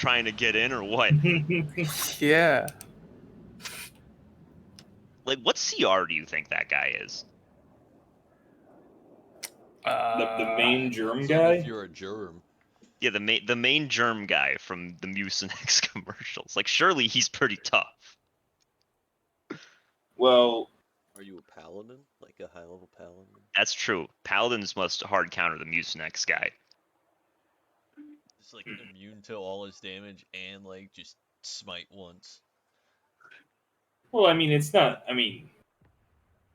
trying to get in or what? Yeah. Like, what CR do you think that guy is? The main germ It's like guy. if you're a germ. Yeah, the main germ guy from the Mucinex commercials. Like, surely he's pretty tough. Well, Are you a paladin? Like a high level paladin? That's true. Paladins must hard counter the Mucinex guy. Just like immune to all his damage and like just smite once. well, I mean, it's not. I mean,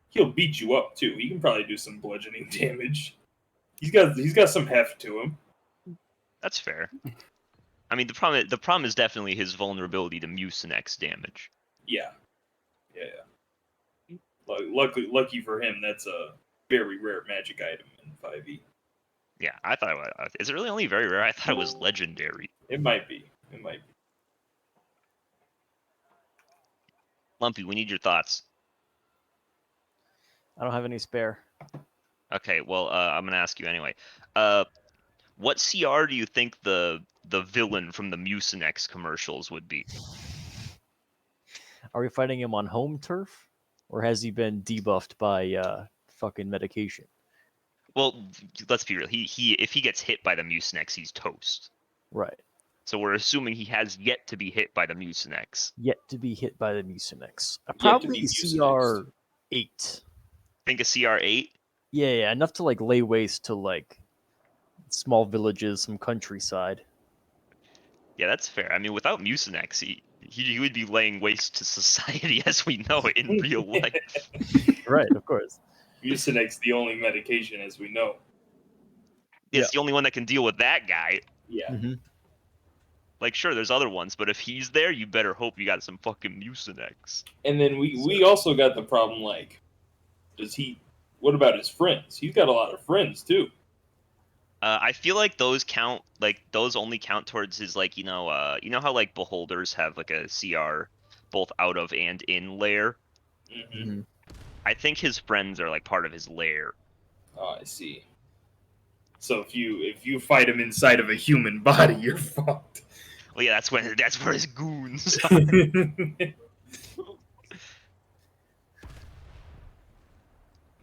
he'll beat you up too. He can probably do some bludgeoning damage. He's got some heft to him. That's fair. I mean, the problem is definitely his vulnerability to Mucinex damage. Yeah. Lucky for him, that's a very rare magic item in 5e. Yeah, I thought it was. Is it really only very rare? I thought it was legendary. It might be. Lumpy, we need your thoughts. I don't have any spare. Okay, well, I'm gonna ask you anyway. What CR do you think the villain from the Mucinex commercials would be? Are we fighting him on home turf, or has he been debuffed by fucking medication? Well, let's be real. If he gets hit by the Mucinex, he's toast. Right. So we're assuming he has yet to be hit by the Mucinex. Yet to be hit by the Mucinex. to be Probably Mucinexed. CR8. Think a CR8? Yeah, enough to like lay waste to like small villages, some countryside. Yeah, that's fair. I mean, without Mucinex, he would be laying waste to society as we know it in real life. Right, of course. Mucinex, the only medication as we know. It's the only one that can deal with that guy. Yeah. Mm-hmm. Like, sure, there's other ones, but if he's there, you better hope you got some fucking Mucinex. And then we also got the problem, like, what about his friends? He's got a lot of friends, too. I feel like those count, like, those only count towards his, like, you know how, like, beholders have, like, a CR both out of and in lair? Mm-hmm. I think his friends are, like, part of his lair. Oh, I see. So if you fight him inside of a human body, you're fucked. Well, yeah, that's where his goons are.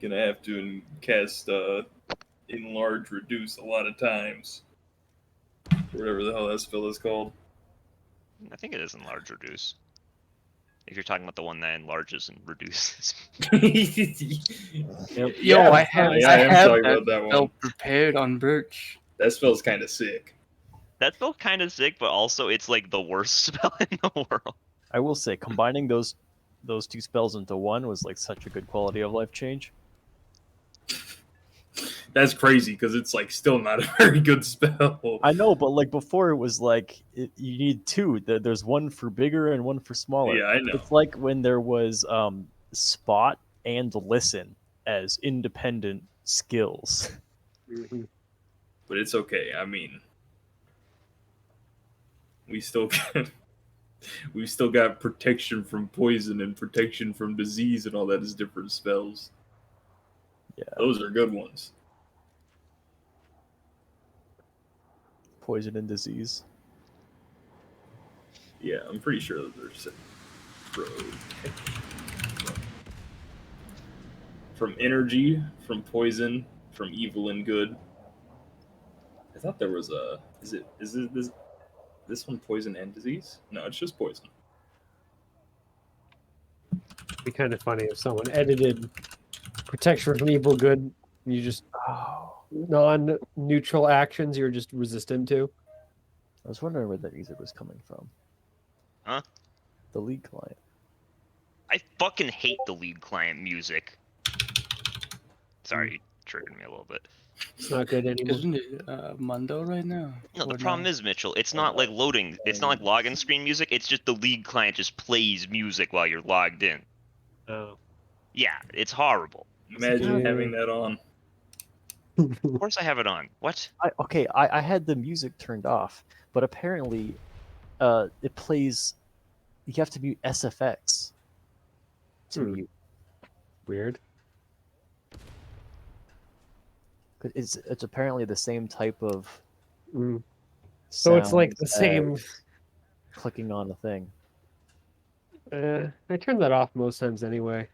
Gonna have to cast enlarge reduce a lot of times. Whatever the hell that spell is called. I think it is enlarge reduce. If you're talking about the one that enlarges and reduces. Yo, I have talking that about that spell one. prepared on Birch. That spell's kind of sick. That spell's kind of sick, but also it's like the worst spell in the world. I will say, combining those two spells into one was like such a good quality of life change. That's crazy because it's like still not a very good spell. I know, but like before it was like you need two. There's one for bigger and one for smaller. Yeah, I know. It's like when there was spot and listen as independent skills. Mm-hmm. But it's okay. I mean, we've still got protection from poison and protection from disease and all that as different spells. Yeah, Those are good ones. poison and disease. Yeah, I'm pretty sure that they're sick. From energy, from poison, from evil and good. I thought there was a. Is it this one poison and disease? No, it's just poison. It'd be kind of funny if someone edited protection from evil good. And you just non-neutral actions you're just resistant to. I was wondering where that music was coming from. Huh? The lead client. I fucking hate the lead client music. Sorry, you triggered me a little bit. It's not good anymore. Isn't it Mundo right now? No, the Or problem is, Mitchell, it's not like loading. It's not like login screen music. It's just the lead client just plays music while you're logged in. Oh. Yeah, it's horrible. Imagine having that on. Of course I have it on. What? I had the music turned off, but apparently it plays. You have to mute SFX to mute. Weird. It's apparently the same type of. So it's like the sounds same clicking on a thing. I turn that off most times anyway.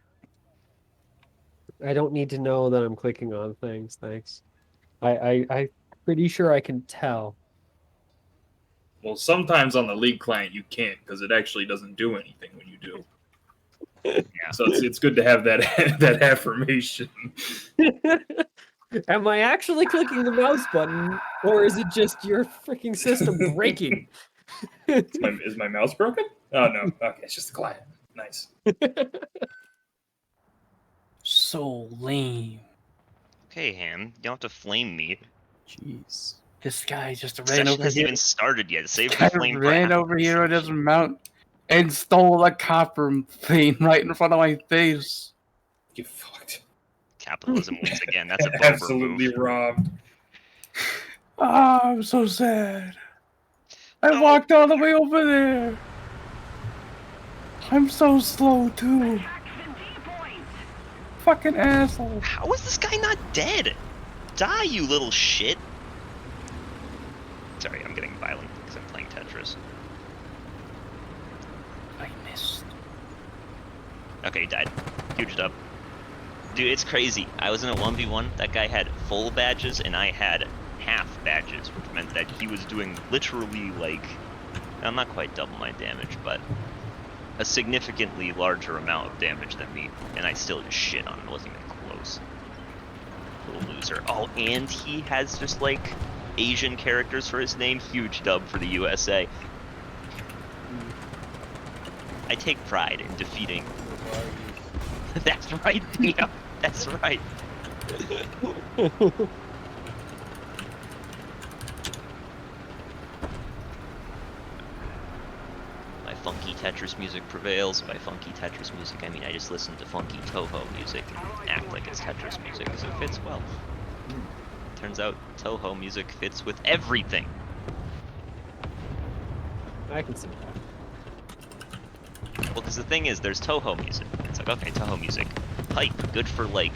I don't need to know that I'm clicking on things. Thanks. I'm pretty sure I can tell. Well, sometimes on the League client you can't because it actually doesn't do anything when you do. Yeah. So it's good to have that that affirmation. Am I actually clicking the mouse button, or is it just your freaking system breaking? Is my mouse broken? Oh no. Okay, it's just the client. Nice. So lame. Okay, Han, you don't have to flame me. Jeez. This guy just ran Session over hasn't here. even started yet. Save Guy the flame for ran after over the here on his session. mount and stole a copper plane right in front of my face. Get fucked. Capitalism once again. That's a Bober Absolutely move. robbed. Ah, I'm so sad. I No. walked all the way over there. I'm so slow too. Fucking asshole. How is this guy not dead? Die, you little shit. Sorry, I'm getting violent because I'm playing Tetris. I missed. Okay, he died. Huge dub. Dude, it's crazy. I was in a 1v1. That guy had full badges, and I had half badges, which meant that he was doing literally, like, well, not quite double my damage, but a significantly larger amount of damage than me, and I still just shit on him. It wasn't even close. Little loser. Oh, and he has just, like, Asian characters for his name. Huge dub for the USA. I take pride in defeating. That's right, Theo. That's right. My funky Tetris music prevails. By funky Tetris music, I mean I just listen to funky Toho music and act like it's Tetris music, because it fits well. Turns out Toho music fits with everything. I can see that. Well, because the thing is, there's Toho music. It's like, okay, Toho music. Hype. Good for, like,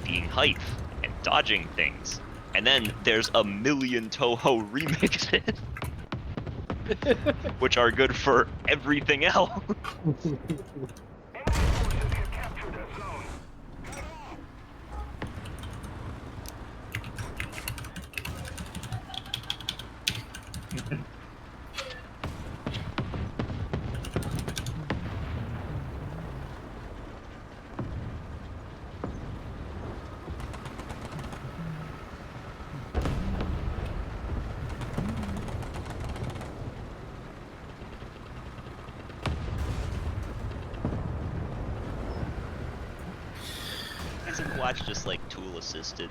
being hype and dodging things. And then there's a million Toho remixes. Which are good for everything else. You guys ever watch just like tool assisted,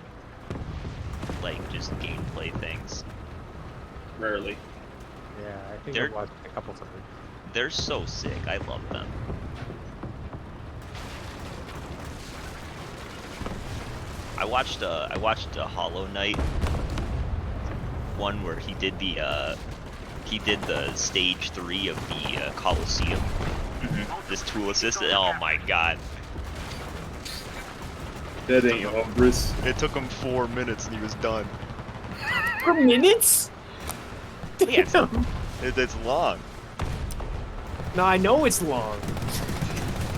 like just gameplay things? Rarely. Yeah, I think They're- I've watched it a couple times. They're so sick. I love them. I watched a Hollow Knight one where he did the stage 3 of the Colosseum. This tool assisted. Oh my god. That ain't Umbris. It took him 4 minutes and he was done. 4 minutes? Yeah, it's long. No, I know it's long.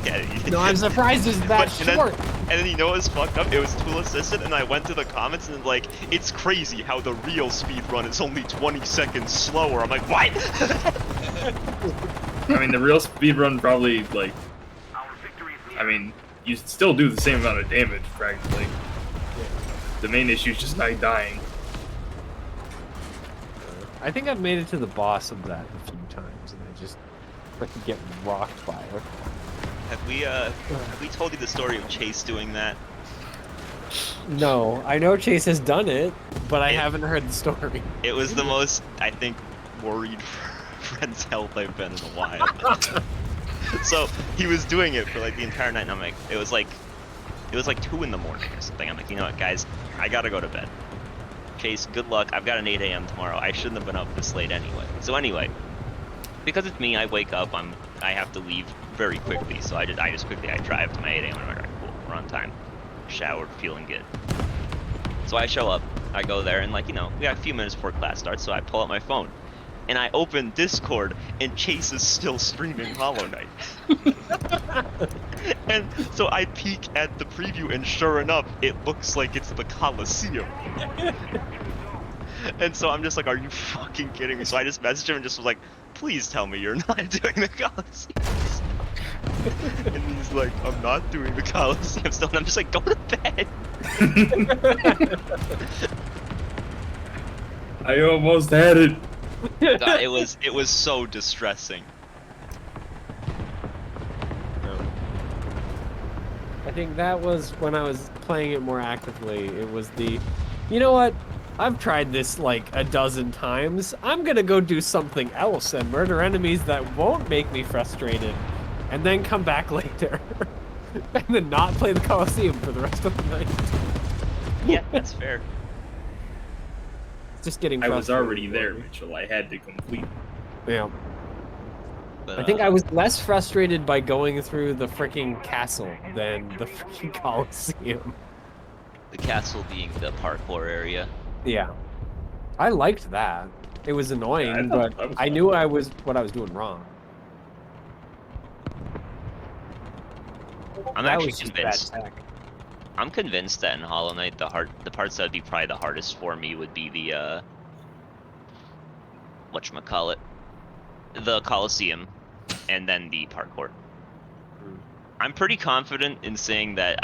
Yeah. No, I'm surprised it's that But- and then- short. And then you know what was fucked up? It was tool assisted, and I went to the comments and like, it's crazy how the real speed run is only 20 seconds slower. I'm like, what? I mean, the real speedrun probably, like... I mean, you still do the same amount of damage, practically. The main issue is just not dying. I think I've made it to the boss of that a few times, and I just freaking get rocked by it. Have we told you the story of Chase doing that? No, I know Chase has done it, but I It- haven't heard the story. It was the most, I think, worried for friend's health I've been in a while. So he was doing it for like the entire night, and I'm like, it was like 2 in the morning or something. I'm like, you know what, guys, I gotta go to bed. Chase, good luck. I've got an 8 a.m. tomorrow. I shouldn't have been up this late anyway. So anyway, because it's me, I wake up. I have to leave very quickly. So I just quickly drive to my 8 a.m. and I'm like, all right, cool, we're on time. Showered, feeling good. So I show up. I go there, and like, you know, we got a few minutes before class starts. So I pull out my phone. and I open Discord, and Chase is still streaming Hollow Knight. And so I peek at the preview, and sure enough, it looks like it's the Coliseum. And so I'm just like, are you fucking kidding me? So I just messaged him and just was like, please tell me you're not doing the Coliseum. And he's like, I'm not doing the Coliseum still. And I'm just like, go to bed. I almost had it. God, it was so distressing. I think that was when I was playing it more actively. It was the, you know what? I've tried this like a dozen times. I'm gonna go do something else and murder enemies that won't make me frustrated, and then come back later, and then not play the Coliseum for the rest of the night. Yeah, that's fair. It's just getting I was frustrated. already there, Mitchell. I had to complete. Yeah. But, I think I was less frustrated by going through the freaking castle than the freaking Coliseum. the castle being the parkour area. Yeah. I liked that. It was annoying, I thought but that was I fun. knew what I was doing wrong. I'm That actually was just bad convinced. tech. I'm convinced that in Hollow Knight, the parts that would be probably the hardest for me would be the whatchamacallit, the Coliseum, and then the parkour. I'm pretty confident in saying that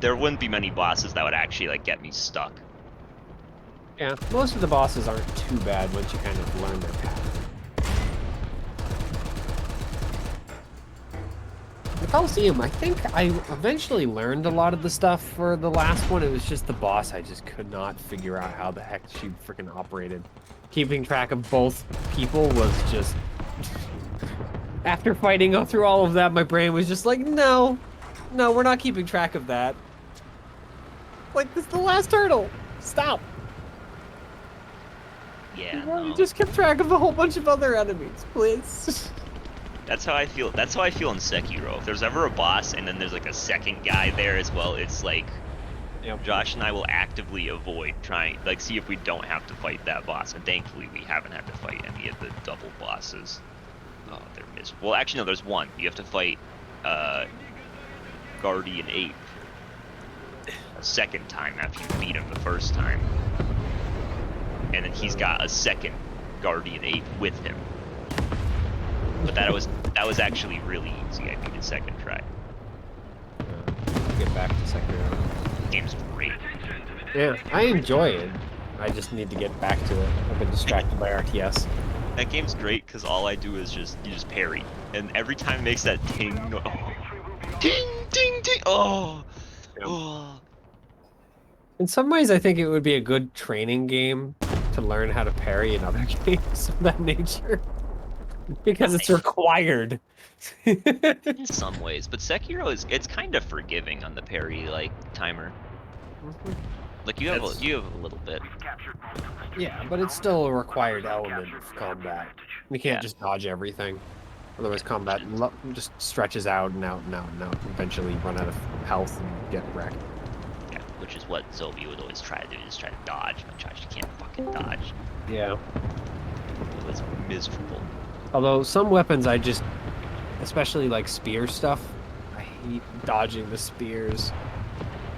there wouldn't be many bosses that would actually like get me stuck. Yeah, most of the bosses aren't too bad once you kind of learn their path. The Coliseum, I think I eventually learned a lot of the stuff for the last one. It was just the boss I just could not figure out how the heck she freaking operated. Keeping track of both people was just... After fighting through all of that, my brain was just like, no, we're not keeping track of that. Like, this is the last turtle. Stop. Yeah, You know, you no. just kept track of a whole bunch of other enemies, please. That's how I feel. That's how I feel in Sekiro. If there's ever a boss and then there's like a second guy there as well, it's like Yep. Josh and I will actively avoid trying, like, see if we don't have to fight that boss. And thankfully, we haven't had to fight any of the double bosses. Oh, they're miserable. Well, actually, no, there's one. You have to fight Guardian Ape a second time after you beat him the first time. And then he's got a second Guardian Ape with him. But that was actually really easy. I beat it second try. Get back to Sekiro. Game's great. Yeah, I enjoy it. I just need to get back to it. I've been distracted by RTS. That game's great because all I do is you just parry, and every time it makes that ting, ding, ding, ding. Oh, Yep. oh. In some ways, I think it would be a good training game to learn how to parry in other games of that nature. Because it's required. In some ways, but Sekiro it's kind of forgiving on the parry like timer. Like you have a little bit. Yeah, but it's still a required element of combat. You can't Yeah. just dodge everything. Otherwise, combat just stretches out and out and out and out. Eventually, run out of health and get wrecked. Yeah, which is what Zoe would always try to do, is try to dodge. But Josh, you can't fucking dodge. Yeah. It was miserable. Although some weapons I just, especially like spear stuff, I hate dodging the spears.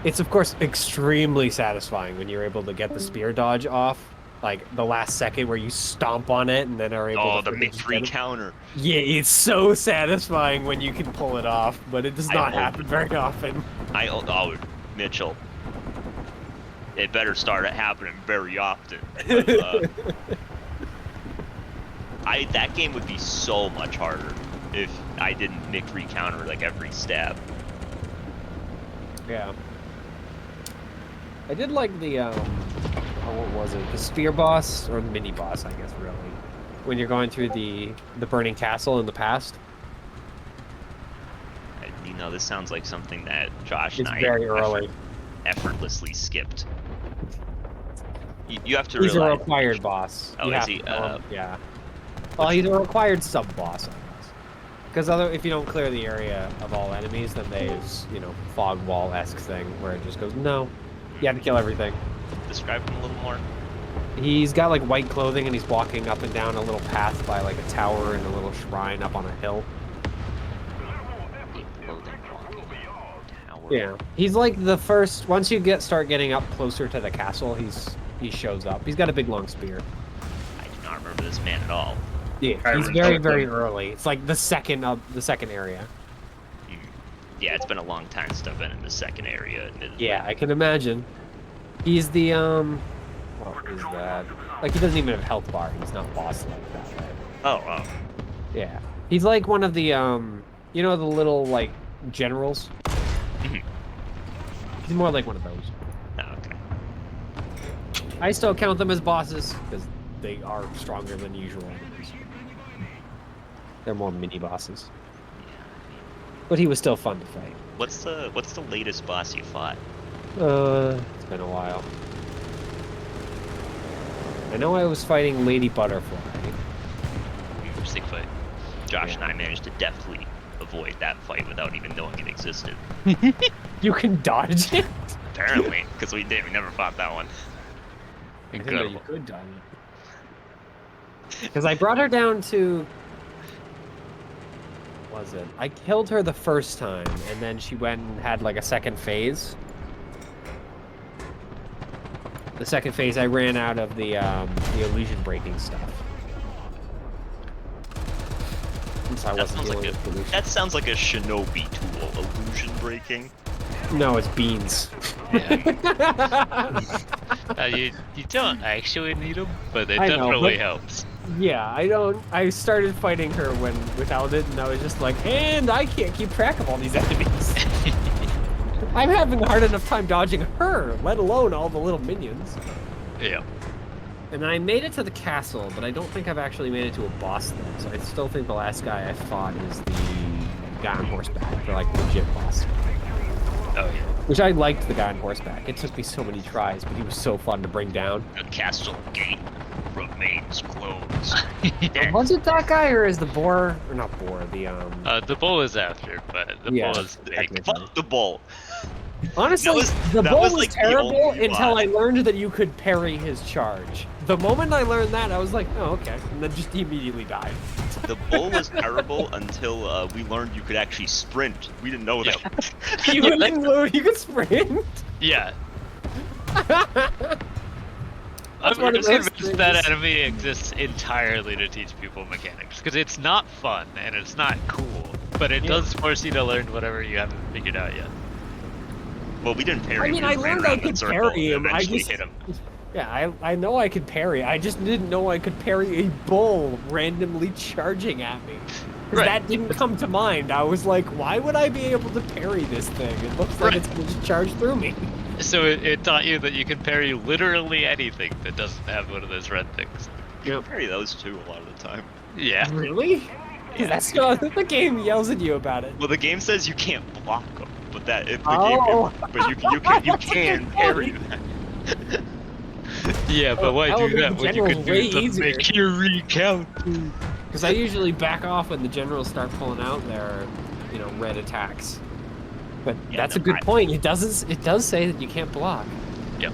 It's of course extremely satisfying when you're able to get the spear dodge off, like the last second where you stomp on it and then are able Oh, to the freaking just free get it. counter. Yeah, it's so satisfying when you can pull it off, but it does I not hope- happen very often. Oh, Mitchell. It better start happening very often. But, that game would be so much harder if I didn't Nick recounter like every stab. Yeah. I did like the what was it? The spear boss or the mini boss, I guess, really. When you're going through the burning castle in the past. This sounds like something that Josh It's and I very early. effortlessly skipped. You have to He's a realize. required boss. Oh, You is have he? to, yeah. Well, he's a required sub-boss, I guess. Because if you don't clear the area of all enemies, then there's, fog wall-esque thing where it just goes, no, you have to kill everything. Describe him a little more. He's got like white clothing and he's walking up and down a little path by like a tower and a little shrine up on a hill. Deep clothing walking tower. Yeah, he's like the first. Once you start getting up closer to the castle, he shows up. He's got a big long spear. I do not remember this man at all. Yeah, he's very early. It's like the second area. Yeah, it's been a long time since I've been in the second area. Admittedly. Yeah, I can imagine. He's the what is that? Like he doesn't even have health bar. He's not boss like that, right? Oh. Yeah, he's like one of the you know, the little like generals. He's more like one of those. Oh, okay. I still count them as bosses because they are stronger than usual enemies. They're more mini bosses. But he was still fun to fight. What's the latest boss you fought? It's been a while. I know I was fighting Lady Butterfly. Sick fight. Josh and I managed to deftly avoid that fight without even knowing it existed. You can dodge it? Apparently, because we never fought that one. I didn't know you could dodge it. Because I brought her down to... What was it? I killed her the first time, and then she went and had like a second phase. The second phase, I ran out of the illusion breaking stuff. Since I wasn't dealing with illusion. That sounds like a shinobi tool. Illusion breaking. No, it's beans. You don't actually need them, but it I know, definitely but- helps. Yeah, I don't. I started fighting her without it, and I was just like, and I can't keep track of all these enemies. I'm having a hard enough time dodging her, let alone all the little minions. Yeah. And I made it to the castle, but I don't think I've actually made it to a boss though. So I still think the last guy I fought is the guy on horseback, the like legit boss. Oh yeah. Which I liked the guy on horseback. It took me so many tries, but he was so fun to bring down. The castle gate remains closed. Was it that guy, or is the boar, or not boar, The bull is after, but the Yeah. bull is Technically. Fuck the bull. Honestly, That the bull was, was like, the terrible only until I boss. learned that you could parry his charge. The moment I learned that, I was like, oh, okay. And then just immediately died. The bull was terrible until we learned you could actually sprint. We didn't know that. You didn't learn you could sprint? Yeah. That's I'm one of just those convinced that things. enemy exists entirely to teach people mechanics, because it's not fun and it's not cool, but it does force you to learn whatever you haven't figured out yet. Well, we didn't parry. I mean, we I just ran learned I around in could circle parry and him. I eventually just hit him. Yeah, I know I could parry. I just didn't know I could parry a bull randomly charging at me. Because Right. that didn't come to mind. I was like, why would I be able to parry this thing? It looks like Right. it's going to just charge through me. So it taught you that you can parry literally anything that doesn't have one of those red things. You can parry those too a lot of the time. Yeah. Really? Yeah. That's not, the game yells at you about it. Well, the game says you can't block them, but that if the Oh. game, but you can parry them. Yeah, but why that would do make that the when you generals can do way it to easier. make your recount? Because I usually back off when the generals start pulling out their, red attacks. But Yeah, that's a no, good point. It does say that you can't block. Yep.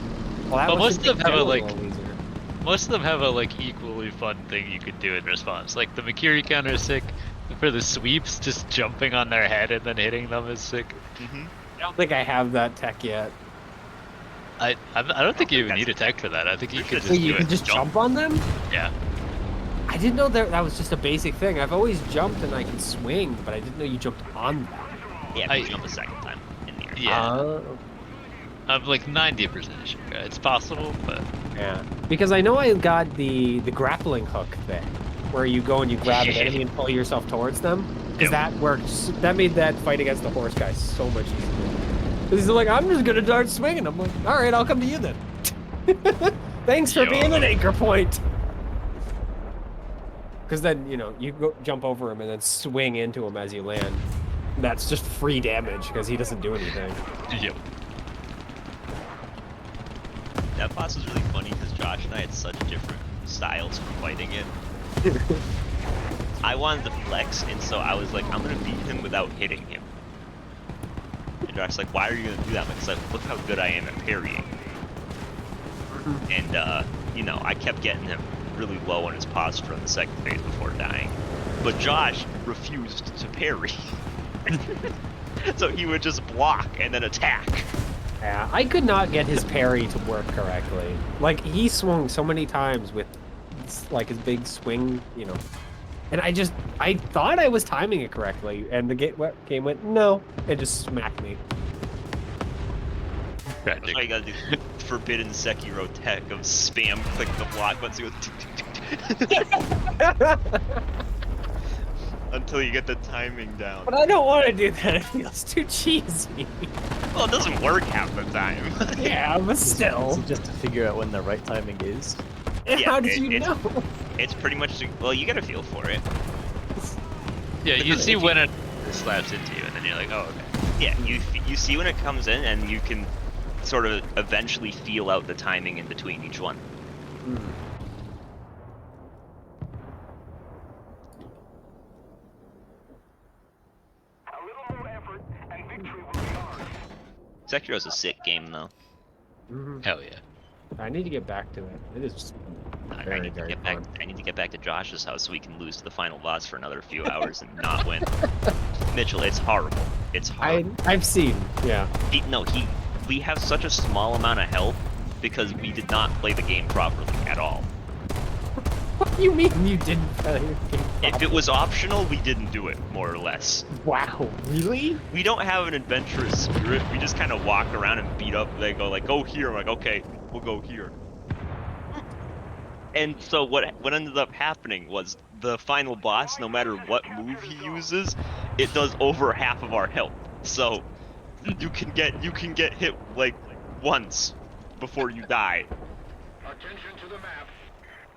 Well, that But would most just of them make have a, general like- a little easier. Most of them have a equally fun thing you could do in response. Like the Makiri counter is sick. For the sweeps, just jumping on their head and then hitting them is sick. Mm-hmm. I don't think I have that tech yet. I don't think you even need a tech for that. I think you could So just you do can it. just jump on them? Yeah. I didn't know that was just a basic thing. I've always jumped and I can swing, but I didn't know you jumped on them. Yeah, if you jump a second time in the air. Yeah. I'm like 90% sure. It's possible, but Yeah. Because I know I got the grappling hook thing, where you go and you grab an enemy and pull yourself towards them. Because that works. That made that fight against the horse guy so much easier. Because he's like, I'm just gonna start swinging. I'm like, all right, I'll come to you then. Thanks for being an anchor point. Because then, you go jump over him and then swing into him as you land. That's just free damage because he doesn't do anything. yep. That boss is really funny because Josh and I had such different styles for fighting it. I wanted to flex, and so I was like, I'm gonna beat him without hitting him. And Josh's like, why are you gonna do that? Because like, look how good I am at parrying. And you know, I kept getting him really low on his posture in the second phase before dying. But Josh refused to parry. So he would just block and then attack. Yeah, I could not get his parry to work correctly. Like, he swung so many times with, like, his big swing, you know. And I thought I was timing it correctly, and the game went, no, it just smacked me. That's why you gotta do forbidden Sekiro tech of spam click the block button so you go until you get the timing down. But I don't want to do that, it feels too cheesy. Well, it doesn't work half the time. Yeah, but Is still. it just to figure out when the right timing is? How did you know? It's pretty much, well, you get a feel for it. Yeah, you If see you- when it slaps into you, and then you're like, oh, okay. Yeah, you see when it comes in, and you can sort of eventually feel out the timing in between each one. Sekiro's a sick game, though. Hell yeah. I need to get back to it. It is I very, need to very get back. fun. I need to get back to Josh's house so we can lose to the final boss for another few hours and not win. Mitchell, it's horrible. It's horrible. I've seen, yeah. We have such a small amount of health because we did not play the game properly at all. What do you mean you didn't play your game If it properly? was optional, we didn't do it, more or less. Wow, really? We don't have an adventurous spirit. We just kind of walk around and beat up. They go like, go here. I'm like, okay, we'll go here. And so what ended up happening was the final boss, no matter what move he uses, it does over half of our health. So you can get hit like once before you die. Attention to the map.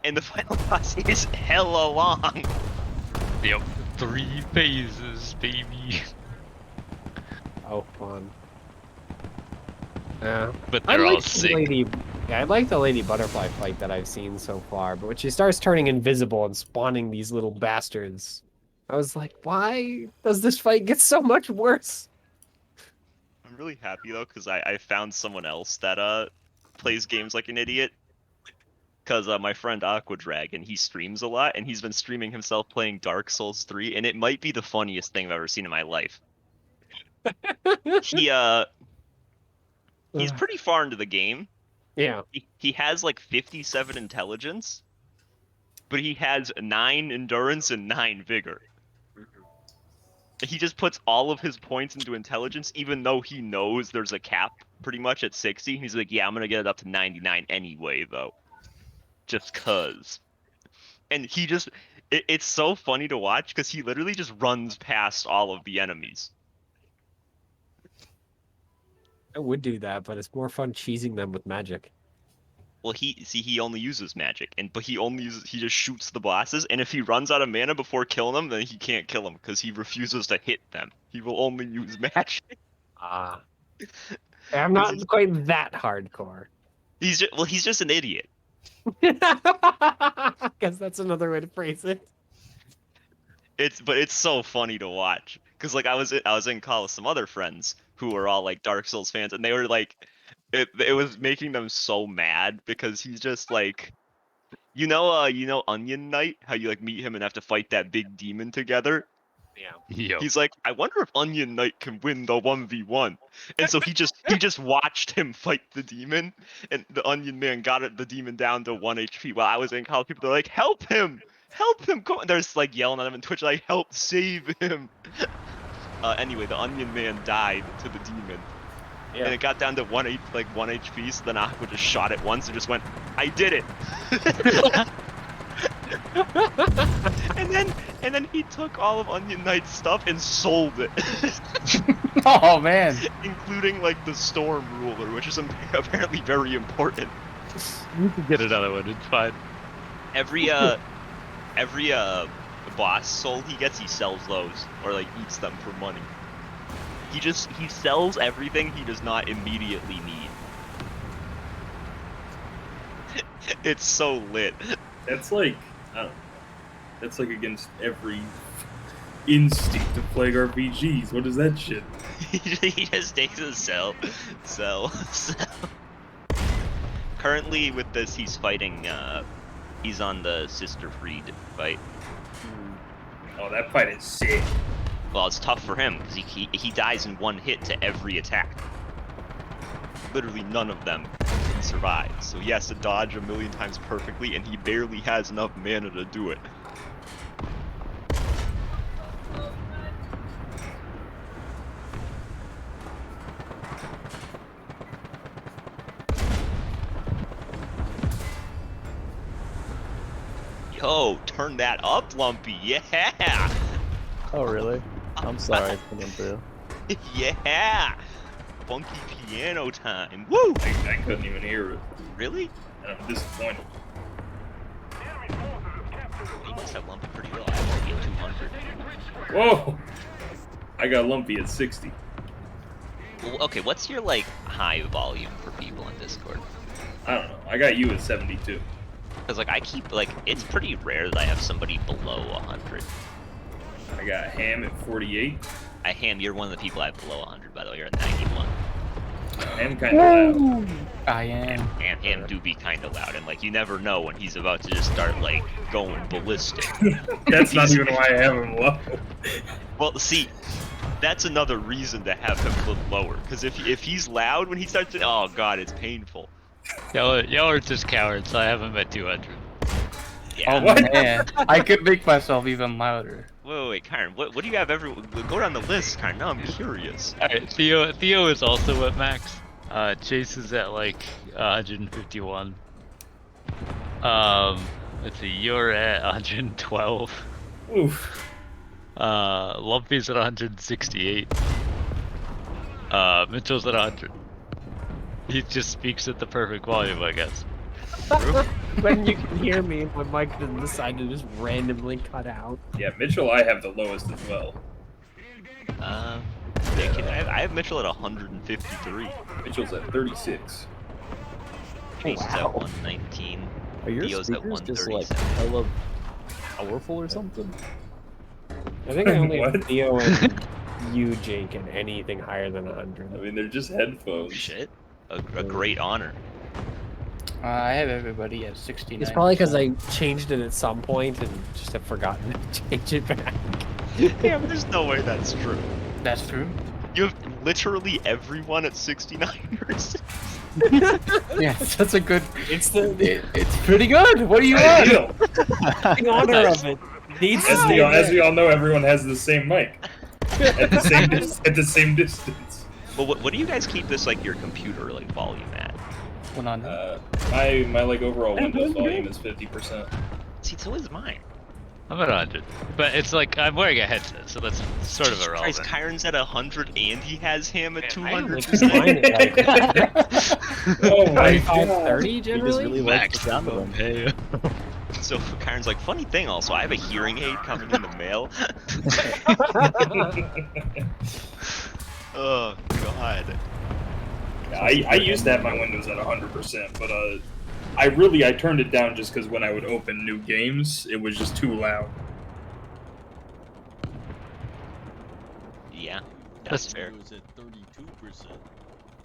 And the final boss is hella long. Yep. 3 phases, baby. Oh, fun. Yeah. But I they're all like the sick. lady. Yeah, I like the lady butterfly fight that I've seen so far, but when she starts turning invisible and spawning these little bastards, I was like, why does this fight get so much worse? I'm really happy though, because I found someone else that plays games like an idiot. Because my friend Aquadrag, and he streams a lot, and he's been streaming himself playing Dark Souls 3, and it might be the funniest thing I've ever seen in my life. He's pretty far into the game. Yeah. He has like 57 intelligence, but he has 9 endurance and 9 vigor. He just puts all of his points into intelligence, even though he knows there's a cap pretty much at 60. He's like, yeah, I'm gonna get it up to 99 anyway, though. Just cuz. And he just, it's so funny to watch, because he literally just runs past all of the enemies. I would do that, but it's more fun cheesing them with magic. Well, he only uses magic, but he just shoots the bosses, and if he runs out of mana before killing them, then he can't kill them because he refuses to hit them. He will only use magic. Ah. I'm not quite that hardcore. He's just an idiot. I guess that's another way to phrase it. But it's so funny to watch, because like I was in call with some other friends who were all like Dark Souls fans, and they were like, it was making them so mad because he's just like, you know Onion Knight, how you like meet him and have to fight that big demon together. Yeah. Yo. He's like, I wonder if Onion Knight can win the 1v1. And so he just watched him fight the demon, and the Onion Man got the demon down to 1 HP. While I was in college, people are like, help him! Help him! Go! And they're just like yelling at him on Twitch, like, help, save him! Anyway, the Onion Man died to the demon. Yeah. And it got down to 1 HP, so then Aqua just shot it once and just went, I did it! and then he took all of Onion Knight's stuff and sold it. Oh man. Including like the Storm Ruler, which is apparently very important. You can get another one, it's fine. Every boss soul he gets, he sells those, or like eats them for money. He sells everything he does not immediately need. It's so lit. That's like, I don't know, that's like against every instinct of playing RPGs. What is that shit? currently with this, he's fighting. He's on the Sister Freed fight. Oh, that fight is sick. Well, it's tough for him because he dies in one hit to every attack. Literally none of them can survive. So he has to dodge a million times perfectly, and he barely has enough mana to do it. Yo, turn that up, Lumpy. Yeah. Oh, really? I'm sorry, coming through. Yeah. Funky piano time. Woo! I couldn't even hear it. Really? And I'm disappointed. You must have Lumpy pretty low. I have Lumpy at 200. Whoa! I got Lumpy at 60. Well, okay, what's your like high volume for people in Discord? I don't know. I got you at 72. Because like I keep like it's pretty rare that I have somebody below 100. I got Ham at 48. Ham, you're one of the people I have below 100, by the way. You're at 91. Ham kind of loud. I am. And Ham do be kind of loud, and like you never know when he's about to just start like going ballistic. That's not even why I have him low. Well, see, that's another reason to have him a little lower. Because if he's loud when he starts to, oh god, it's painful. Y'all are just cowards, so I have him at 200. Yeah. Oh man, I could make myself even louder. Wait, Kyron, what do you have go down the list, Kyron. Now I'm curious. Alright, Theo is also at max. Chase is at like 151. Let's see, you're at 112. Oof. Lumpy's at 168. Mitchell's at 100. He just speaks at the perfect volume, I guess. When you can hear me, my mic doesn't decide to just randomly cut out. Yeah, Mitchell, I have the lowest as well. Yeah, I have Mitchell at 153. Mitchell's at 36. Chase is at 119. Are your Theo's at speakers just like 137. hella powerful or something? I think I only What? have Theo and you, Jake, and anything higher than 100. I mean, they're just Oh headphones. shit. A great honor. I have everybody at 69. It's probably because I changed it at some point and just have forgotten to change it back. Yeah, but there's no way that's true. That's true. You have literally everyone at 69%. Yes, that's a good. It's the It's pretty good. What do you want? Deal. honor of it. Needs to stay As we there. all know, everyone has the same mic at the same distance. Well, what do you guys keep this like your computer like volume at? 100. My like overall Windows volume is 50%. See, so is mine. I'm at 100. But it's like, I'm wearing a headset, so that's sort of Christ, irrelevant. Kyron's at 100 and he has him at I only 200. keep mine at like Oh my 25, god. 30 He just generally. really likes Max the sound of them. Hey. So Kyron's like, funny thing also, I have a hearing aid coming in the mail. Oh, God. I used to have my Windows at 100%, but I turned it down just because when I would open new games, it was just too loud. Yeah, that's That's fair. It was at 32%.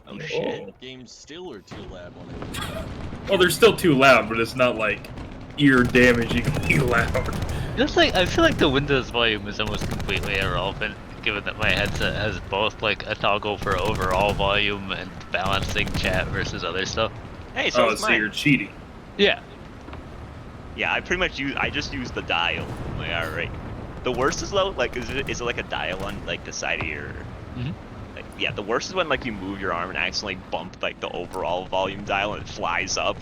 Oh, shit. Games still are too loud when I Well, they're still too loud, but it's not like ear damagingly loud. Just like, I feel like the Windows volume is almost completely irrelevant, given that my headset has both like a toggle for overall volume and balancing chat versus other stuff. Hey, so Oh, it's so mine. you're cheating. Yeah. Yeah, I pretty much I just use the dial. I'm like, alright. The worst is though, like, is it like a dial on like the side of your? Mhm. Like, yeah, the worst is when like you move your arm and accidentally bump like the overall volume dial and it flies up.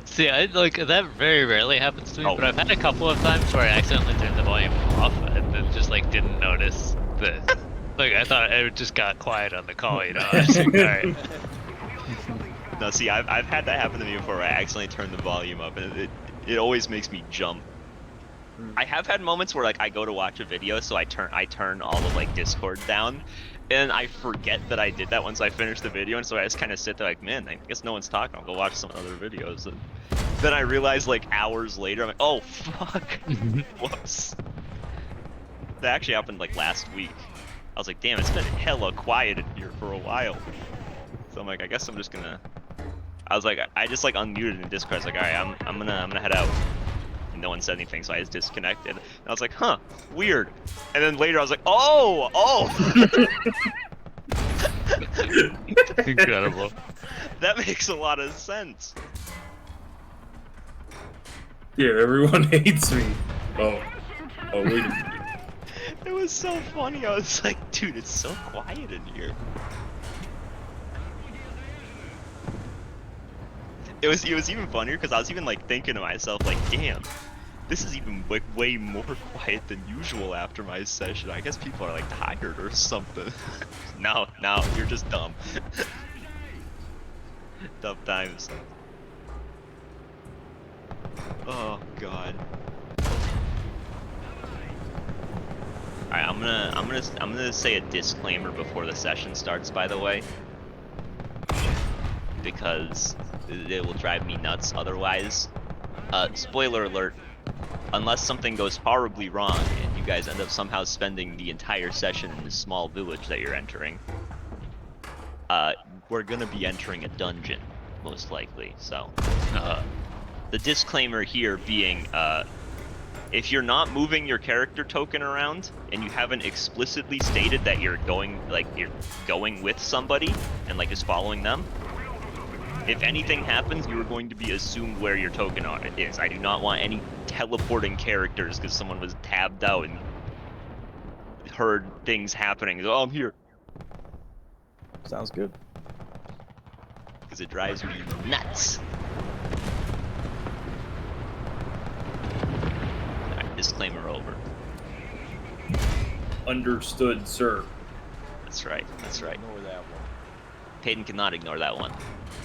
See, like that very rarely happens to me, Oh. but I've had a couple of times where I accidentally turned the volume off and then just like didn't notice that. Like I thought it just got quiet on the call, you know. I was like, alright. No, see, I've had that happen to me before. Where I accidentally turn the volume up, and it always makes me jump. I have had moments where like I go to watch a video, so I turn all of like Discord down, and I forget that I did that once I finish the video, and so I just kind of sit there like, man, I guess no one's talking. I'll go watch some other videos, and then I realize like hours later, I'm like, oh fuck, whoops. That actually happened like last week. I was like, damn, it's been hella quiet in here for a while. So I'm like, I guess I'm just gonna I was like, I just like unmuted in Discord. I was like, all right, I'm gonna head out. And no one said anything, so I just disconnected. And I was like, huh, weird. And then later I was like, oh. Incredible. That makes a lot of sense. Here, everyone hates me. Oh, wait a minute. It was so funny. I was like, dude, it's so quiet in here. It was even funnier because I was even like thinking to myself, like, damn, this is even like way more quiet than usual after my session. I guess people are like tired or something. No, you're just dumb. Dumb times. Oh god. Alright, I'm gonna say a disclaimer before the session starts, by the way. Because it will drive me nuts otherwise. Spoiler alert, unless something goes horribly wrong and you guys end up somehow spending the entire session in this small village that you're entering, we're gonna be entering a dungeon, most likely, so. The disclaimer here being, if you're not moving your character token around and you haven't explicitly stated that you're going with somebody and like just following them, if anything happens, you are going to be assumed where your token is. I do not want any teleporting characters because someone was tabbed out and heard things happening. Oh, I'm here. Sounds good. Because it drives me nuts. Alright, disclaimer over. Understood, sir. That's right, that's right. Ignore that one. Peyton cannot ignore that one.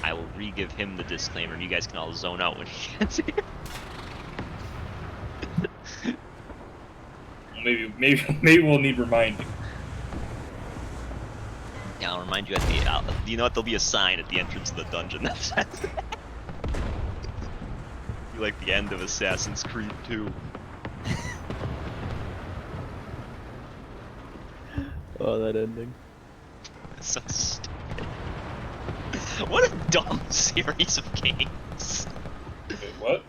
I will re-give him the disclaimer and you guys can all zone out when he gets here. Maybe we'll need reminding. Yeah, I'll remind you at the. You know what? There'll be a sign at the entrance of the dungeon that says. You like the end of Assassin's Creed 2. Oh, that ending. That's so stupid. What a dumb series of games. Wait, what?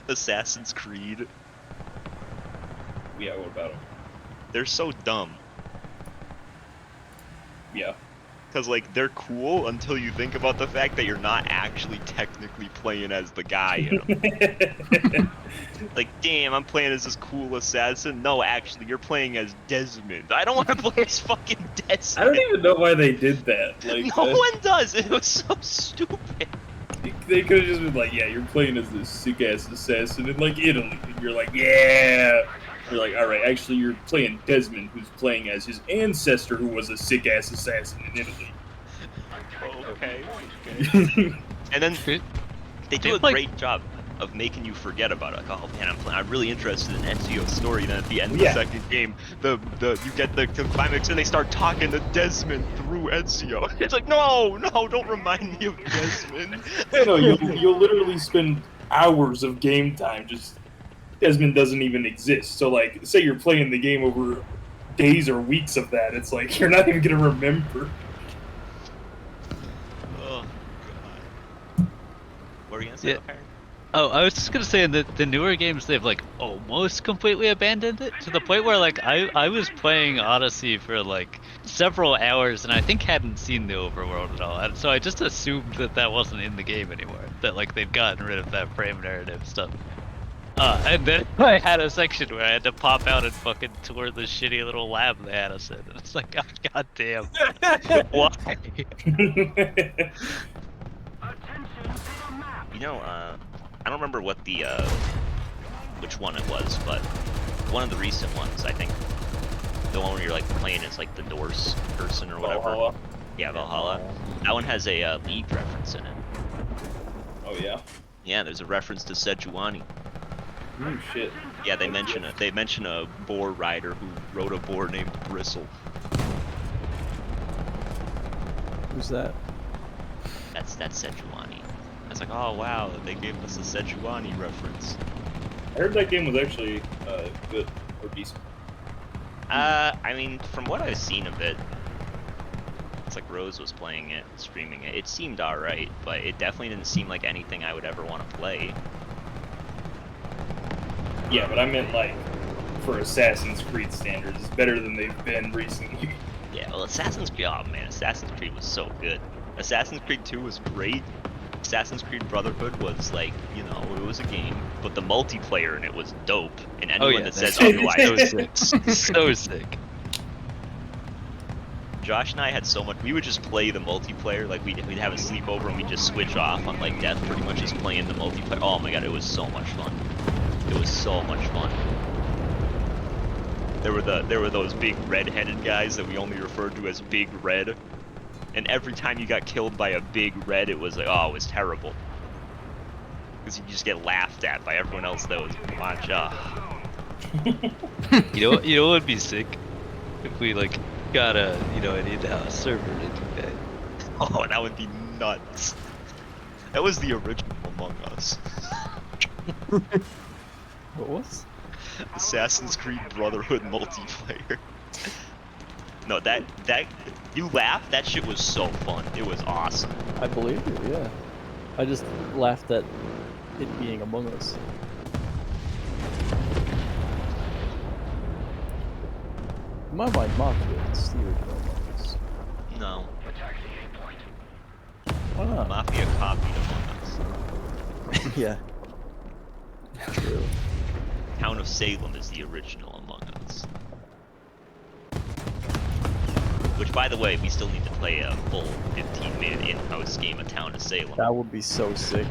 Assassin's Creed. Yeah, what about him? They're so dumb. Yeah. Because, like, they're cool until you think about the fact that you're not actually technically playing as the guy in them. Like, damn, I'm playing as this cool assassin. No, actually, you're playing as Desmond. I don't want to play as fucking Desmond. I don't even know why they did that. Like, No one does. It was so stupid. They could have just been like, yeah, you're playing as this sick-ass assassin in, like, Italy. And you're like, yeah. You're like, alright, actually, you're playing Desmond, who's playing as his ancestor, who was a sick-ass assassin in Italy. Okay. And then they do a great job of making you forget about it. Like, oh man, I'm really interested in Ezio's story. Then at the end of the second game, you get the climax and they start talking to Desmond through Ezio. It's like, no, don't remind me of Desmond. No, you'll literally spend hours of game time just. Desmond doesn't even exist. So, like, say you're playing the game over days or weeks of that, it's like you're not even gonna remember. Oh god. What were you gonna say? Yeah. Oh, I was just gonna say in the newer games they've like almost completely abandoned it to the point where like I was playing Odyssey for like several hours and I think hadn't seen the overworld at all, and so I just assumed that wasn't in the game anymore. That like they'd gotten rid of that frame narrative stuff. And then I had a section where I had to pop out and fucking tour the shitty little lab they had us in. And it's like, oh, god damn. Why? You know, I don't remember what the which one it was, but one of the recent ones, I think. The one where you're like playing as like the Norse person or whatever. Valhalla. Yeah, Valhalla. That one has a League reference in it. Oh yeah. Yeah, there's a reference to Sejuani. Oh shit. Yeah, they mention a boar rider who rode a boar named Bristle. Who's that? That's Sejuani. I was like, oh wow, they gave us a Sejuani reference. I heard that game was actually good or decent. I mean, from what I've seen of it, it's like Rose was playing it, streaming it. It seemed alright, but it definitely didn't seem like anything I would ever want to play. Yeah, but I meant like for Assassin's Creed standards, it's better than they've been recently. Yeah, well, Assassin's Creed, oh man, Assassin's Creed was so good. Assassin's Creed 2 was great. Assassin's Creed Brotherhood was like, you know, it was a game, but the multiplayer in it was dope. And anyone that says so otherwise, sick. So sick. Josh and I had so much. We would just play the multiplayer. Like we'd have a sleepover and we'd just switch off on like death, pretty much just playing the multiplayer. Oh my god, it was so much fun. It was so much fun. There were those big red-headed guys that we only referred to as Big Red. And every time you got killed by a big red, it was like, oh, it was terrible. Because you just get laughed at by everyone else that was watch. You know what would be sick? If we like got a an in-house server to do that. Oh, that would be nuts. That was the original Among Us. What was? Assassin's Creed Brotherhood multiplayer. No, that you laughed. That shit was so fun. It was awesome. I believe you, yeah. I just laughed at it being Among Us. In my mind, Mafia is the original Among Us. No, Why not? Mafia copied Among Us. Yeah. True. Town of Salem is the original Among Us. Which, by the way, we still need to play a full 15-minute in-house game of Town of Salem. That would be so sick.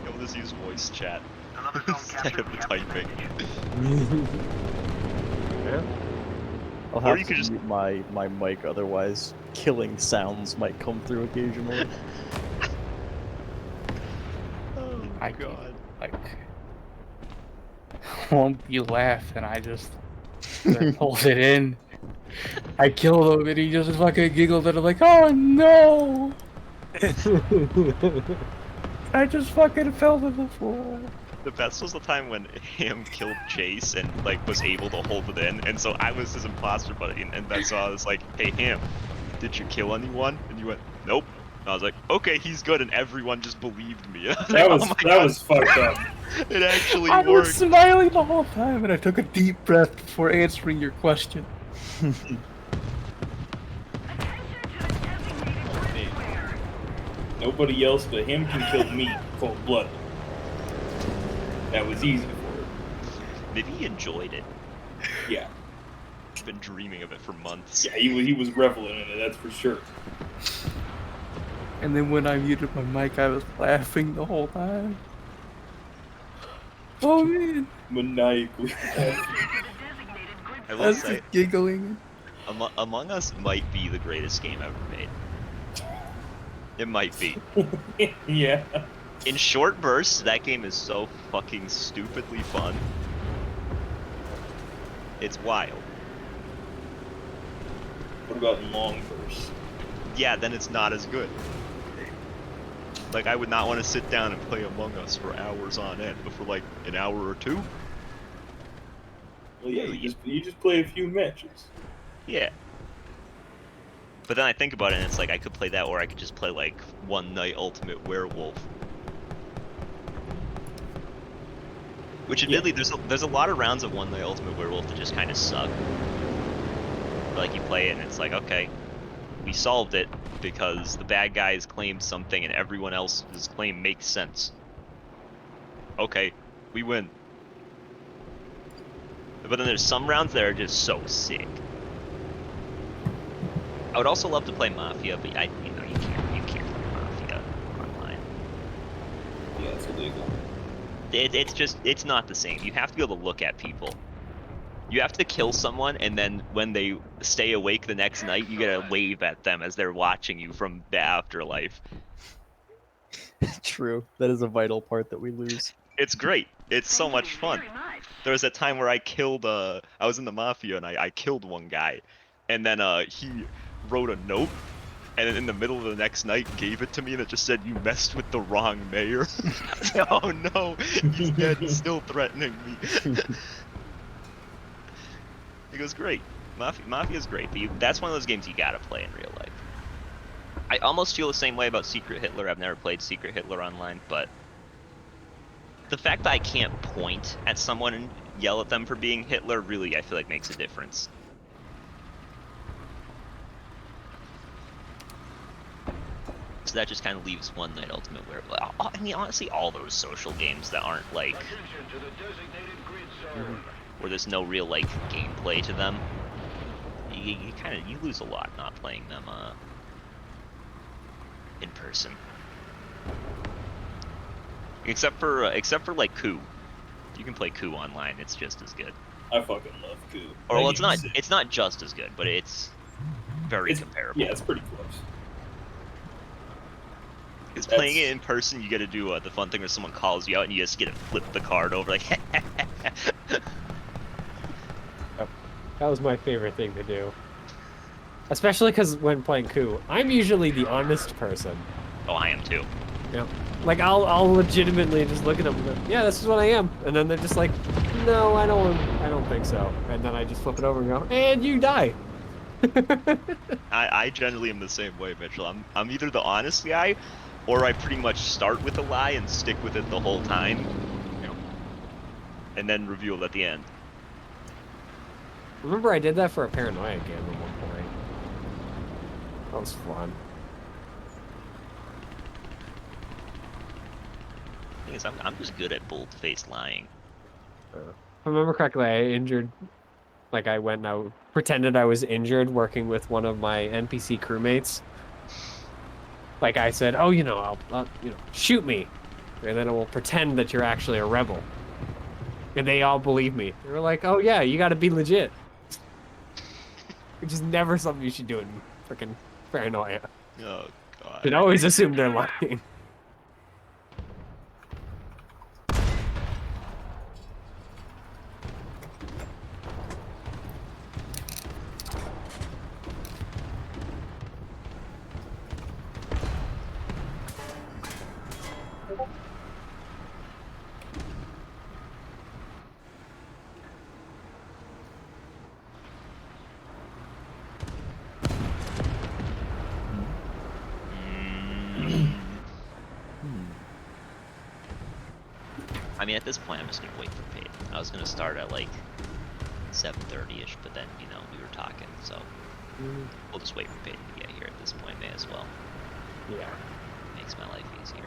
You'll just use voice chat instead of typing. Yeah. I'll Or have you to could just- mute my mic, otherwise killing sounds might come through occasionally. Oh I god. Like, won't you laugh? And I just hold it in. I kill him and he just fucking giggles and I'm like, oh no! I just fucking fell to the floor. The best was the time when Ham killed Chase and like was able to hold it in, and so I was his imposter buddy, and then so I was like, "Hey Ham, did you kill anyone?" And you went, "Nope." And I was like, "Okay, he's good," and everyone just believed me. I was like, That was "Oh my that God, was fucked up. it actually I was worked." smiling the whole time and I took a deep breath before answering your question. Nobody else but him can kill me cold blood. That was easy for him. Maybe he enjoyed it. Yeah, He's been dreaming of it for months. yeah, he was reveling in it. That's for sure. And then when I muted my mic, I was laughing the whole time. Oh man, Maniacally. I I will was say, just giggling. Among Us might be the greatest game ever made. It might be. Yeah. In short bursts, that game is so fucking stupidly fun. It's wild. What about in long bursts? Yeah, then it's not as good. Like, I would not want to sit down and play Among Us for hours on end, but for like an hour or two? Well, yeah, you just play a few matches. Yeah. But then I think about it and it's like, I could play that, or I could just play like One Night Ultimate Werewolf. Which admittedly, there's a lot of rounds of One Night Ultimate Werewolf that just kind of suck. Like, you play it and it's like, okay, we solved it because the bad guys claimed something and everyone else's claim makes sense. Okay, we win. But then there's some rounds that are just so sick. I would also love to play Mafia, but you can't play Mafia online. Yeah, it's illegal. It's not the same. You have to be able to look at people. You have to kill someone, and then when they stay awake the next night, you gotta wave at them as they're watching you from the afterlife. True. That is a vital part that we lose. It's great. It's so much fun. There was that time where I killed, I was in the Mafia, and I killed one guy. And then, he wrote a note, and then in the middle of the next night gave it to me, and it just said, "You messed with the wrong mayor." I was like, oh no, he's dead, he's still threatening me. He goes, great. Mafia's great, but that's one of those games you gotta play in real life. I almost feel the same way about Secret Hitler. I've never played Secret Hitler online, but the fact that I can't point at someone and yell at them for being Hitler really, I feel like, makes a difference. So that just kind of leaves One Night Ultimate where, I mean, honestly, all those social games that aren't like, Attention to the designated grid zone. where there's no real like gameplay to them, you kind of lose a lot not playing them in person. Except for like Coup. You can play Coup online. It's just as good. I fucking love Coup. Or well, That game's it's not just as good, but it's very comparable. Yeah, it's pretty close. Because playing it in person, you got to do the fun thing where someone calls you out and you just get to flip the card over like. That was my favorite thing to do. Especially because when playing Coup, I'm usually the honest person. Oh, I am too. Yeah. Like I'll legitimately just look at them and go, yeah, this is what I am. And then they're just like, no, I don't think so. And then I just flip it over and go, and you die. I generally am the same way, Mitchell. I'm either the honest guy, or I pretty much start with a lie and stick with it the whole time, you know, and then reveal it at the end. Remember I did that for a Paranoia game at one point. That was fun. The thing is, I'm just good at bold-faced lying. If I remember correctly, I went and I pretended I was injured working with one of my NPC crewmates. Like I said, oh, I'll shoot me, and then it will pretend that you're actually a rebel. And they all believe me. They were like, oh yeah, you gotta be legit. Which is never something you should do in freaking Paranoia. Oh god. You'd always assume they're lying. I mean, at this point, I'm just gonna wait for Peyton. I was gonna start at like 7:30ish, but then we were talking, so we'll just wait for Peyton to get here at this point. May as well. Yeah. Makes my life easier.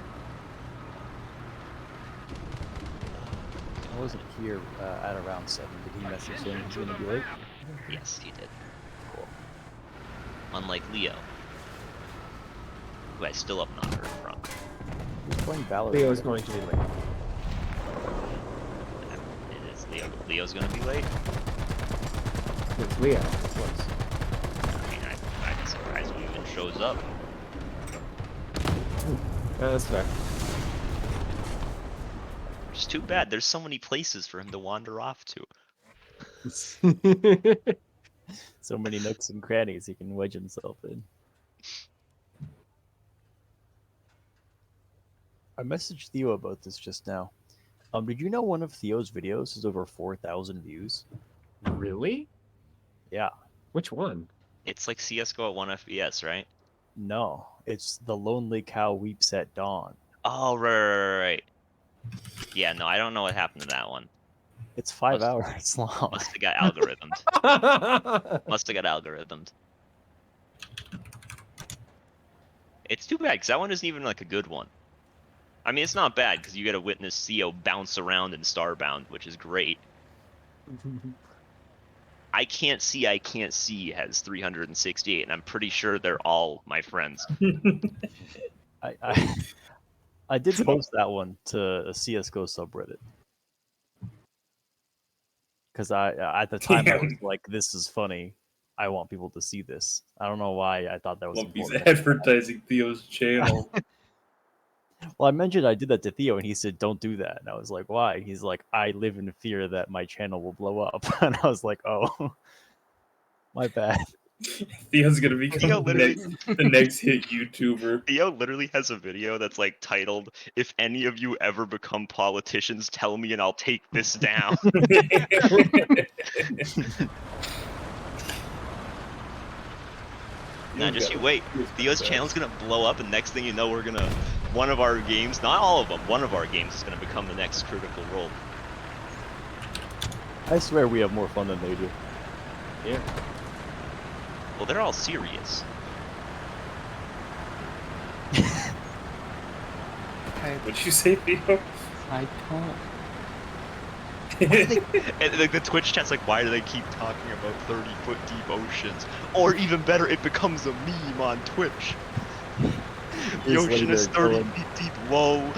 I wasn't here at around 7. Did he message saying he's going to be late? Yes, he did. Cool. Unlike Leo, who I still have not heard from. He's playing Valorant. Leo's going to be late. It is Leo's gonna be late? It's Leo. Of course. I mean, I'm surprised he even shows up. That's fair. It's too bad. There's so many places for him to wander off to. So many nooks and crannies he can wedge himself in. I messaged Theo about this just now. Did you know one of Theo's videos has over 4,000 views? Really? Yeah. Which one? It's like CS:GO at 1 FPS, right? No, it's The Lonely Cow Weeps at Dawn. Oh, right. Yeah, no, I don't know what happened to that one. It's 5 hours long. Must have got algorithmed. Must have got algorithmed. It's too bad, because that one isn't even like a good one. I mean, it's not bad, because you get to witness Theo bounce around in Starbound, which is great. I Can't See has 368, and I'm pretty sure they're all my friends. I did post that one to a CSGO subreddit. Because at the time I was like, this is funny. I want people to see this. I don't know why I thought that was Lumpy's important. advertising Theo's channel. Well, I mentioned I did that to Theo, and he said, don't do that. And I was like, why? He's like, I live in fear that my channel will blow up. And I was like, oh, my bad. Theo's gonna become Theo the literally- next hit YouTuber. Theo literally has a video that's like titled, "If any of you ever become politicians, tell me and I'll take this down." Nah, just you wait. Theo's channel's gonna blow up, and next thing you know, we're gonna one of our games, not all of them, one of our games is gonna become the next Critical Role. I swear we have more fun than they do. Yeah. Well, they're all serious. What'd you say, Theo? I don't. And like the Twitch chat's like, why do they keep talking about 30-foot deep oceans? Or even better, it becomes a meme on Twitch. The It's ocean is later 30 going- feet deep, whoa.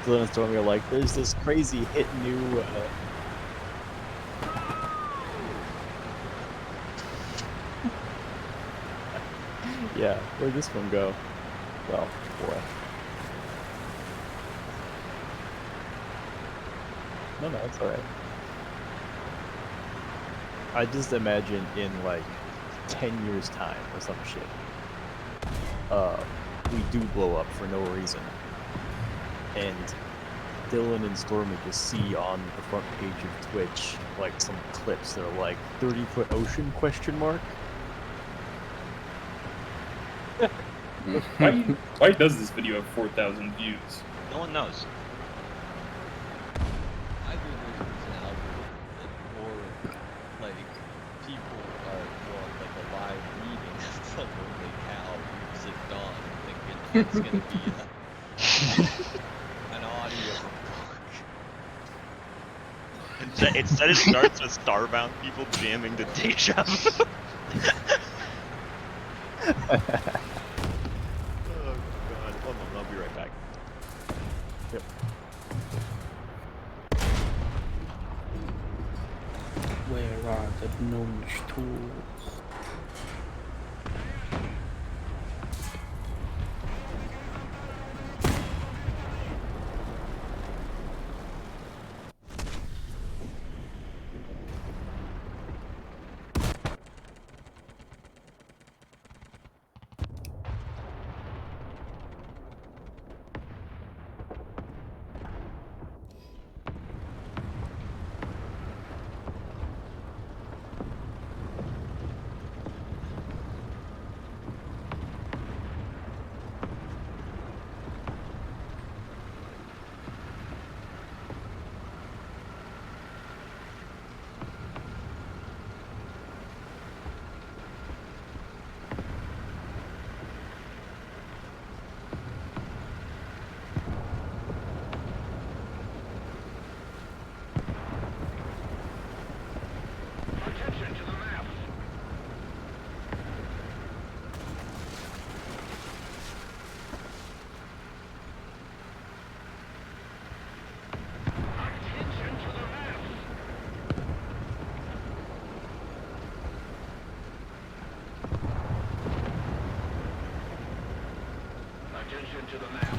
Dylan and Stormy are like, there's this crazy hit new. Yeah, where'd this one go? Well, boy. No, it's alright. I just imagine in like 10 years' time or some shit, we do blow up for no reason. And Dylan and Stormy just see on the front page of Twitch like some clips that are like 30-foot ocean question mark. Why does this video have 4,000 views? No one knows. I think there's an algorithm that more like people are more like a live reading of the lonely cow music dawn thinking it's gonna be an audio book. Instead it starts with Starbound people jamming to Deja Vu. Oh god, one moment, I'll be right back. Yep. Where are the gnomish tools? Attention to the map. Attention to the map. Attention to the map.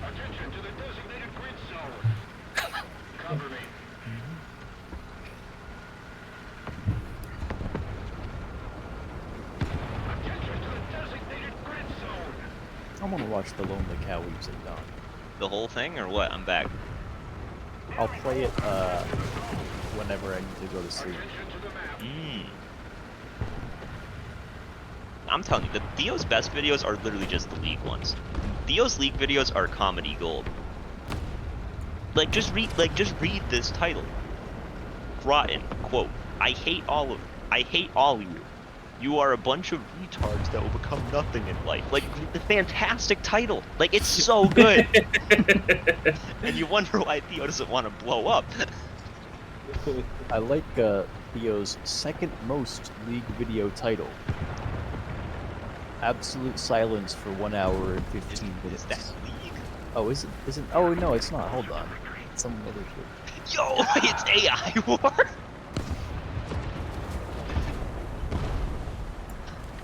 Attention to the designated grid zone. Cover me. Attention to the designated grid zone. I want to watch the Lonely Cow music dawn. The whole thing or what? I'm back. I'll play it whenever I need to go to sleep. Attention to the map. I'm telling you, the Theo's best videos are literally just the League ones. Theo's League videos are comedy gold. Like just read this title. Rotten quote. I hate all of you. You are a bunch of retards that will become nothing in life. Like the fantastic title. Like it's so good. And you wonder why Theo doesn't want to blow up. I like Theo's second most League video title. Absolute silence for 1 hour and 15 minutes. Is that League? Oh, is it? Isn't? Oh no, it's not. Hold on. It's some other shit. Yo, it's AI War.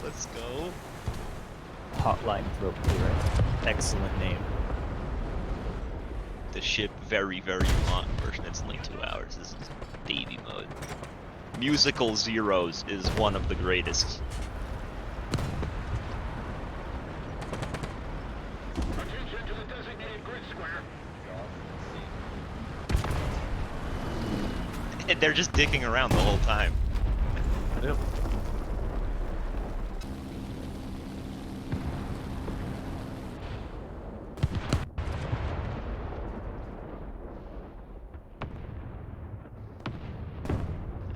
Let's go. Hotline Throat Clearing. Excellent name. the ship very, very long version. It's only 2 hours. This is baby mode. Musical Zeros is one of the greatest. Attention to the designated grid square. And they're just dicking around the whole time. Yep.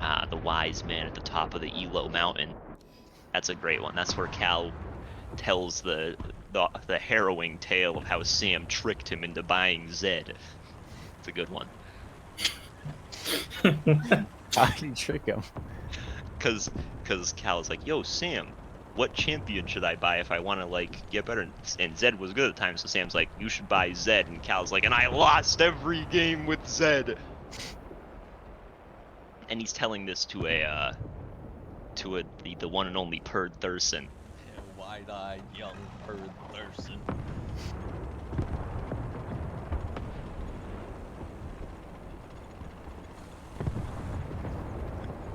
Ah, the wise man at the top of the Elo mountain. That's a great one. That's where Cal tells the harrowing tale of how Sam tricked him into buying Zed. It's a good one. How did you trick him? Cause Cal's like, yo, Sam, what champion should I buy if I want to like get better? And Zed was good at the time, so Sam's like, you should buy Zed. And Cal's like, and I lost every game with Zed. And he's telling this to the one and only Perd Thurston. Wide-eyed young Perd Thurston.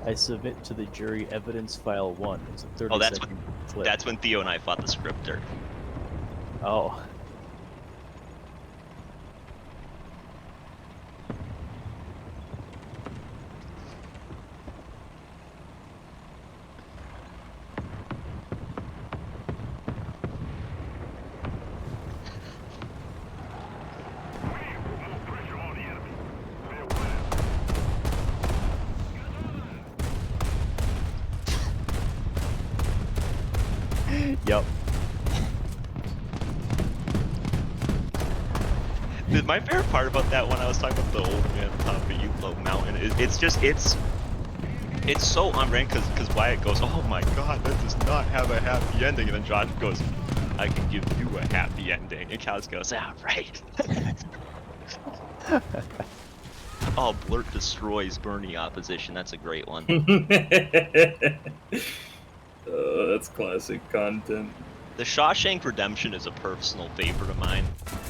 I submit to the jury evidence file 1. It's a 30 Oh, that's second clip. That's when Theo and I fought the scripter. Oh. Pressure on the enemy. Yup. My favorite part about that one I was talking about the old man on top of Elo mountain is it's so on brand because Wyatt goes, oh my god, that does not have a happy ending, and then Josh goes, I can give you a happy ending, and Kaz goes, ah, right. Oh, Blurt destroys Bernie opposition. That's a great one. That's classic content. The Shawshank Redemption is a personal favorite of mine.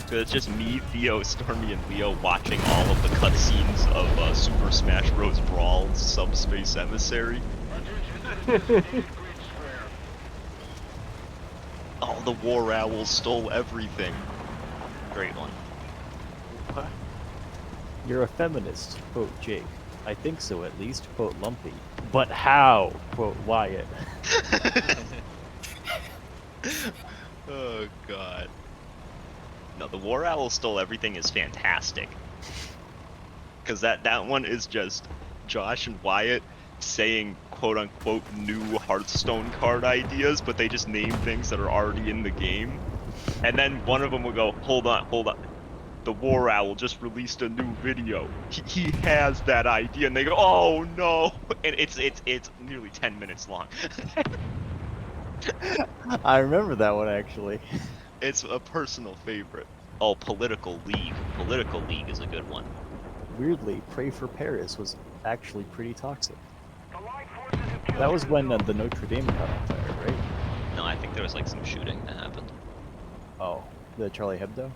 So it's just me, Theo, Stormy, and Leo watching all of the cutscenes of Super Smash Bros. Brawl's Subspace Emissary. Oh, the War Owl stole everything. Great one. You're a feminist, quote Jake. I think so, at least, quote Lumpy. But how, quote Wyatt. Oh god. No, the War Owl stole everything is fantastic. Cause that one is just Josh and Wyatt saying quote unquote new Hearthstone card ideas, but they just name things that are already in the game. And then one of them will go, hold on. The War Owl just released a new video. He has that idea, and they go, oh no! And it's nearly 10 minutes long. I remember that one, actually. It's a personal favorite. Oh, Political League. Political League is a good one. Weirdly, Pray for Paris was actually pretty toxic. That was when the Notre Dame caught on fire, right? No, I think there was like some shooting that happened. Oh, the Charlie Hebdo?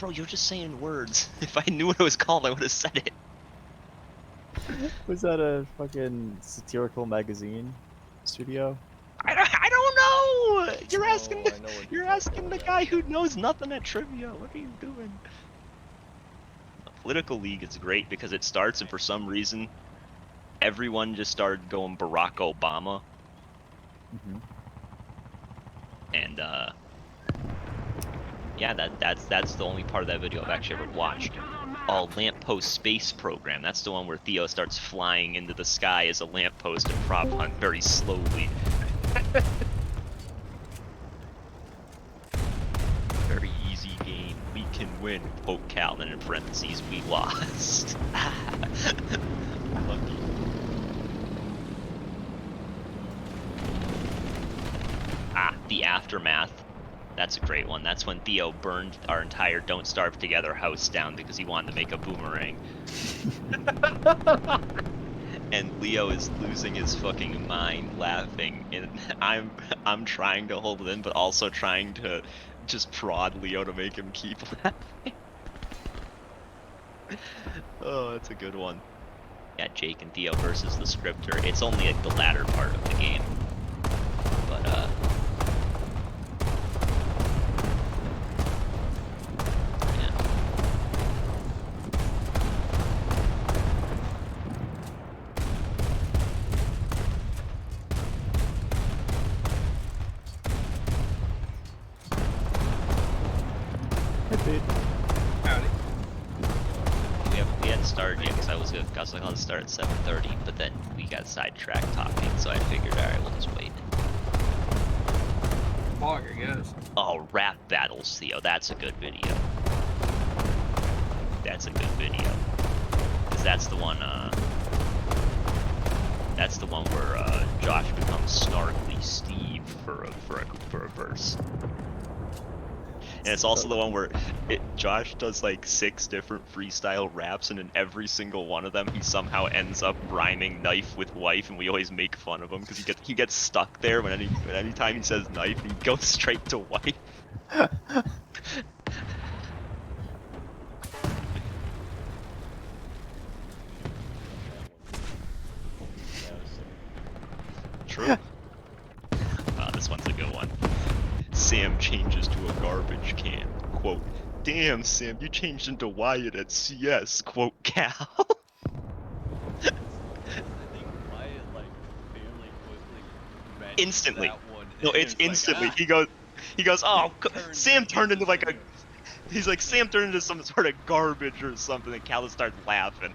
Bro, you're just saying words. If I knew what it was called, I would have said it. Was that a fucking satirical magazine studio? I don't know. You're asking Oh, I know what you're you're asking talking the about. guy who knows nothing at trivia. What are you doing? Political League is great because it starts, and for some reason, everyone just started going Barack Obama, Mm-hmm. and yeah, that's the only part of that video I've actually ever watched. Oh, Lamppost Space Program. That's the one where Theo starts flying into the sky as a lamppost and prop hunt very slowly. Very easy game. We can win. Quote Cal, then in parentheses, we lost. Lucky. Ah, the Aftermath. That's a great one. That's when Theo burned our entire Don't Starve Together house down because he wanted to make a boomerang. And Leo is losing his fucking mind laughing, and I'm trying to hold it in, but also trying to just prod Leo to make him keep laughing. Oh, that's a good one. Yeah, Jake and Theo versus the scripter. It's only like the latter part of the game. But yeah. Howdy. We hadn't started yet because I was like, I'll start at 7:30, but then we got sidetracked talking, so I figured, all right, we'll just wait. Fog, I guess. Oh, rap battles, Theo. That's a good video. That's a good video. Cause that's the one. That's the one where Josh becomes snarkly Steve for a verse. And it's also the one where Josh does like 6 different freestyle raps, and in every single one of them, he somehow ends up rhyming knife with wife, and we always make fun of him because he gets stuck there when anytime he says knife, he goes straight to wife. True. This one's a good one. Sam changes to a garbage can. Quote, damn, Sam, you changed into Wyatt at CS. Quote, Cal. I think Wyatt like fairly quickly mentioned Instantly. that one. No, and it's like, instantly. "Ah." He goes, oh, Turned Sam turned into like a, Sam. he's like, Sam turned into some sort of garbage or something, and Cal starts laughing.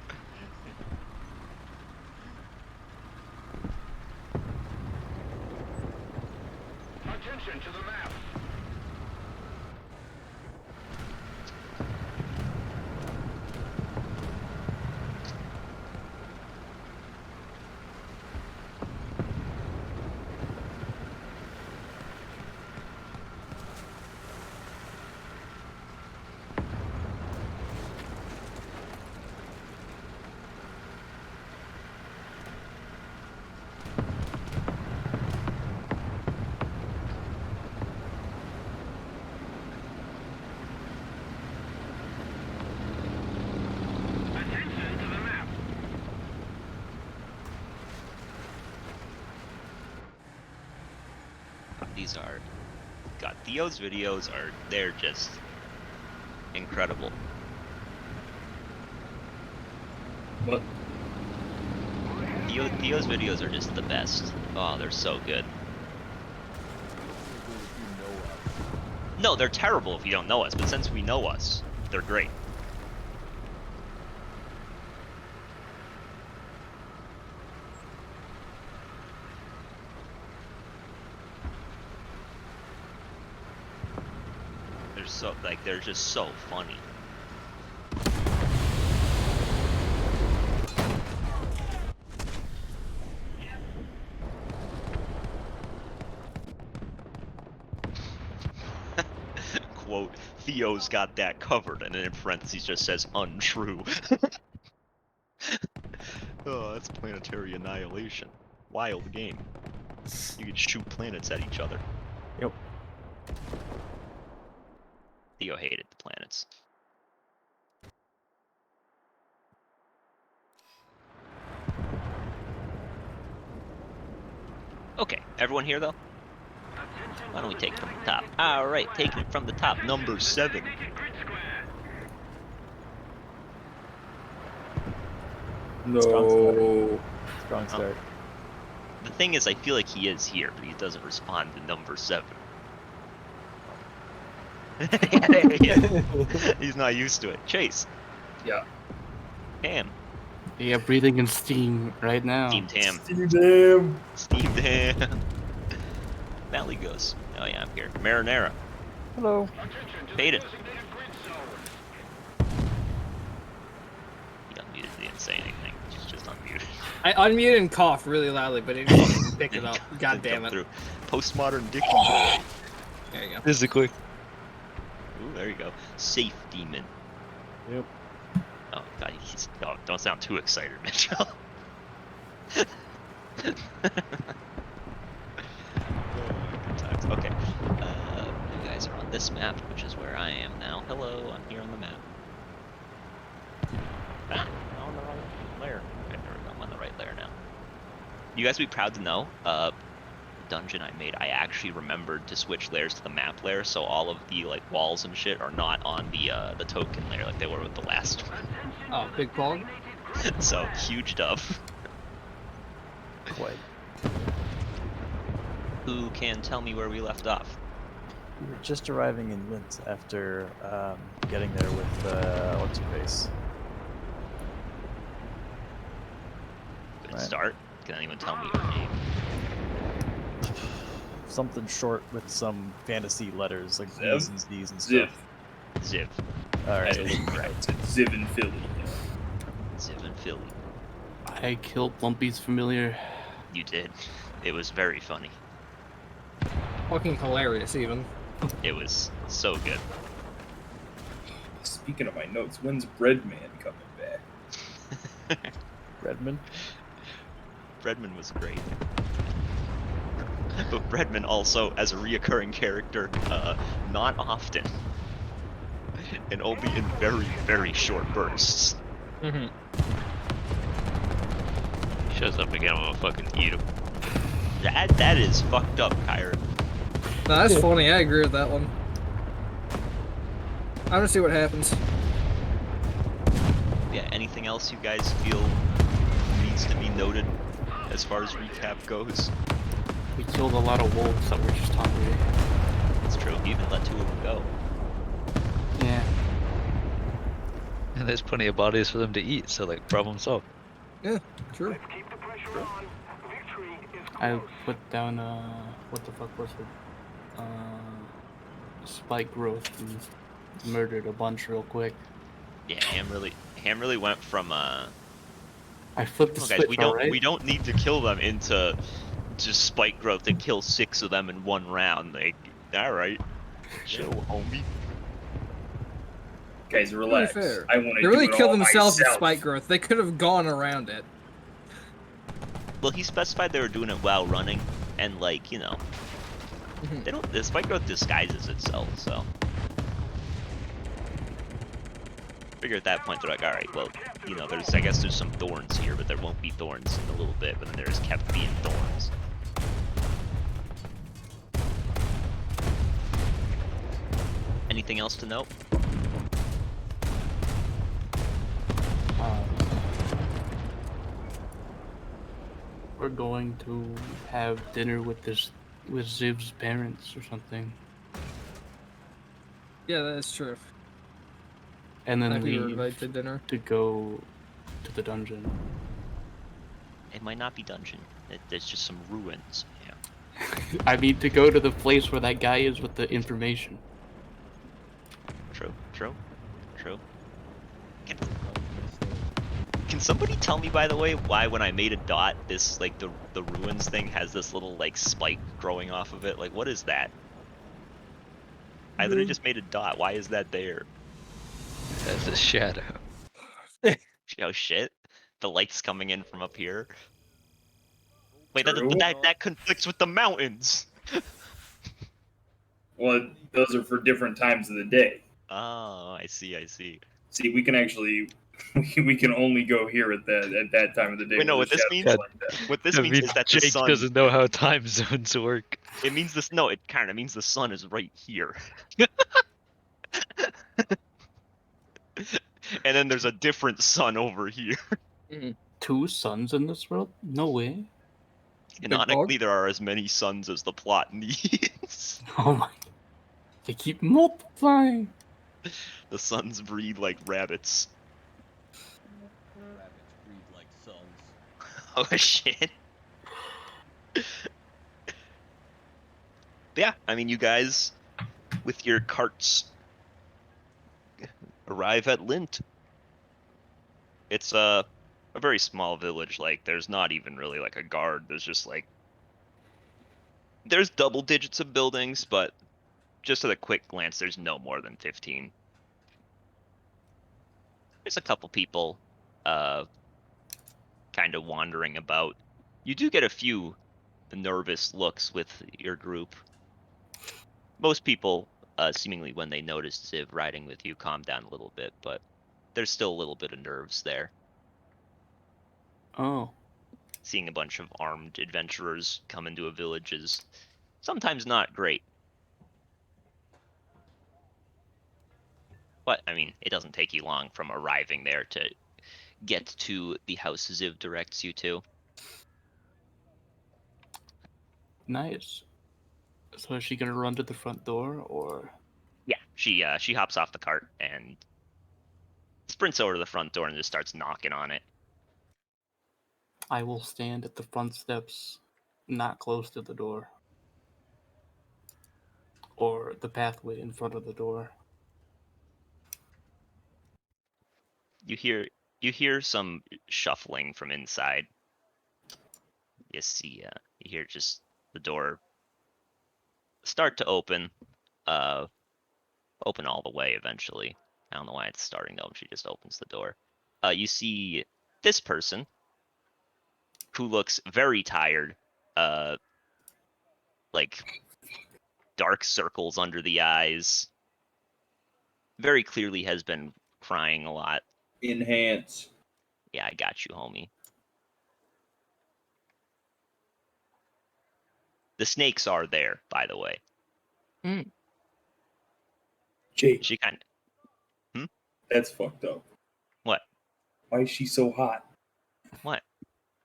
Attention to the map. Attention to the map. These are, God, Theo's videos they're just incredible. What? Theo's videos are just the best. Oh, they're so good. No, they're terrible if you don't know us, but since we know us, they're great. They're just so funny. Quote, Theo's got that covered, and then in parentheses just says untrue. Oh, that's planetary annihilation. Wild game. You could shoot planets at each other. Yep. Theo hated the planets. Okay, everyone here though? Why don't we take it from the top? Alright, taking it from the top, number 7. No. Strong start. The thing is, I feel like he is here, but he doesn't respond to number 7. He's not used to it. Chase. Yeah. Ham. Yeah, breathing in steam right now. Steamed ham. Damn. Steamed ham. Valley goes. Oh yeah, I'm here. Marinara. Hello. Paid it. He unmuted. He didn't say anything. He's just unmuted. I unmuted and coughed really loudly, but it didn't fucking pick it up. God Didn't damn come it. through. Postmodern Dickie boy. There you go. Physically. Ooh, there you go. Safe demon. Yep. Oh god, don't sound too excited, Mitchell. Oh, good times. Okay. You guys are on this map, which is where I am now. Hello, I'm here on the map. You guys be proud to know, the dungeon I made, I actually remembered to switch layers to the map layer, so all of the like walls and shit are not on the token layer like they were with the last one. Oh, big pog. So huge dub. Quite. Who can tell me where we left off? We were just arriving in Lint after getting there with what's her face. Good Right. start. Can anyone tell me her name? Something short with some fantasy letters like Zev? B's and Z's and Ziv. stuff. Ziv. All right. Correct. It's Ziv and Philly. Ziv and Philly. I killed Lumpy's familiar. You did. It was very funny. Fucking hilarious, even. It was so good. Speaking of my notes, when's Breadman coming back? Redmond. Breadman was great. But Breadman also, as a reoccurring character, not often. And only in very, very short bursts. Mm-hmm. Shows up again, I'm gonna fucking eat him. That is fucked up, Kyron. No, that's funny. I agree with that one. I'm gonna see what happens. Yeah, anything else you guys feel needs to be noted as far as recap goes? We killed a lot of wolves that were just hungry. It's true, we even let 2 of them go. Yeah. And there's plenty of bodies for them to eat, so like problem solved. Yeah, true. Keep the pressure on. Victory is I close. put down what the fuck was it? Spike growth and murdered a bunch real quick. Yeah, Ham really went from I flipped the oh, guys, switch, we alright? don't need to kill them into just spike growth and kill 6 of them in one round. Like, alright. Chill, homie. Guys, To be relax. fair, I want to they do really it killed all themselves with myself. spike growth. They could have gone around it. Well, he specified they were doing it while running, and like, you know, Mhm. they don't. The spike growth disguises itself, so. Figure at that point they're like, all right, well, you know, I guess there's some thorns here, but there won't be thorns in a little bit. But then there's kept being thorns. Anything else to note? We're going to have dinner with Ziv's parents or something, Yeah, that is true. and then I think you were leave invited to dinner. to go to the dungeon. It might not be dungeon. There's just some ruins. Yeah. I need to go to the place where that guy is with the information. True. Can somebody tell me, by the way, why when I made a dot, this, like, the ruins thing has this little, like, spike growing off of it? Like, what is that? I literally just made a dot. Why is that there? As a shadow. Oh, shit. The light's coming in from up here. Wait, True. that conflicts with the mountains! Well, those are for different times of the day. Oh, I see. See, we can actually, we can only go here at that time of the day. Wait, no, where what the this shadows means? like that. What this That means means is that the Jake sun... doesn't know how time zones work. It means this... No, it kind of means the sun is right here. And then there's a different sun over here. 2 suns in this world? No way. Canonically, there are as many suns as the plot needs. Oh my. They keep multiplying. The suns breed like rabbits. Rabbits breed like sons. Oh shit. Yeah, I mean, you guys, with your carts, arrive at Lint. It's a very small village. Like, there's not even really like a guard. There's just like, there's double digits of buildings, but just at a quick glance, there's no more than 15. There's a couple people, kind of wandering about. You do get a few nervous looks with your group. Most people, seemingly when they notice Ziv riding with you, calm down a little bit, but there's still a little bit of nerves there. Oh. seeing a bunch of armed adventurers come into a village is sometimes not great. But, I mean, it doesn't take you long from arriving there to get to the house Ziv directs you to. Nice. So is she gonna run to the front door, or? Yeah, she hops off the cart and sprints over to the front door and just starts knocking on it. I will stand at the front steps, not close to the door. Or the pathway in front of the door. You hear some shuffling from inside. You see, you hear just the door start to open, open all the way eventually. I don't know why it's starting to open. She just opens the door. You see this person who looks very tired, like dark circles under the eyes. Very clearly has been crying a lot. Enhance. Yeah, I got you, homie. The snakes are there, by the way. Jake, She kind of. that's fucked up. What? Why is she so hot? What?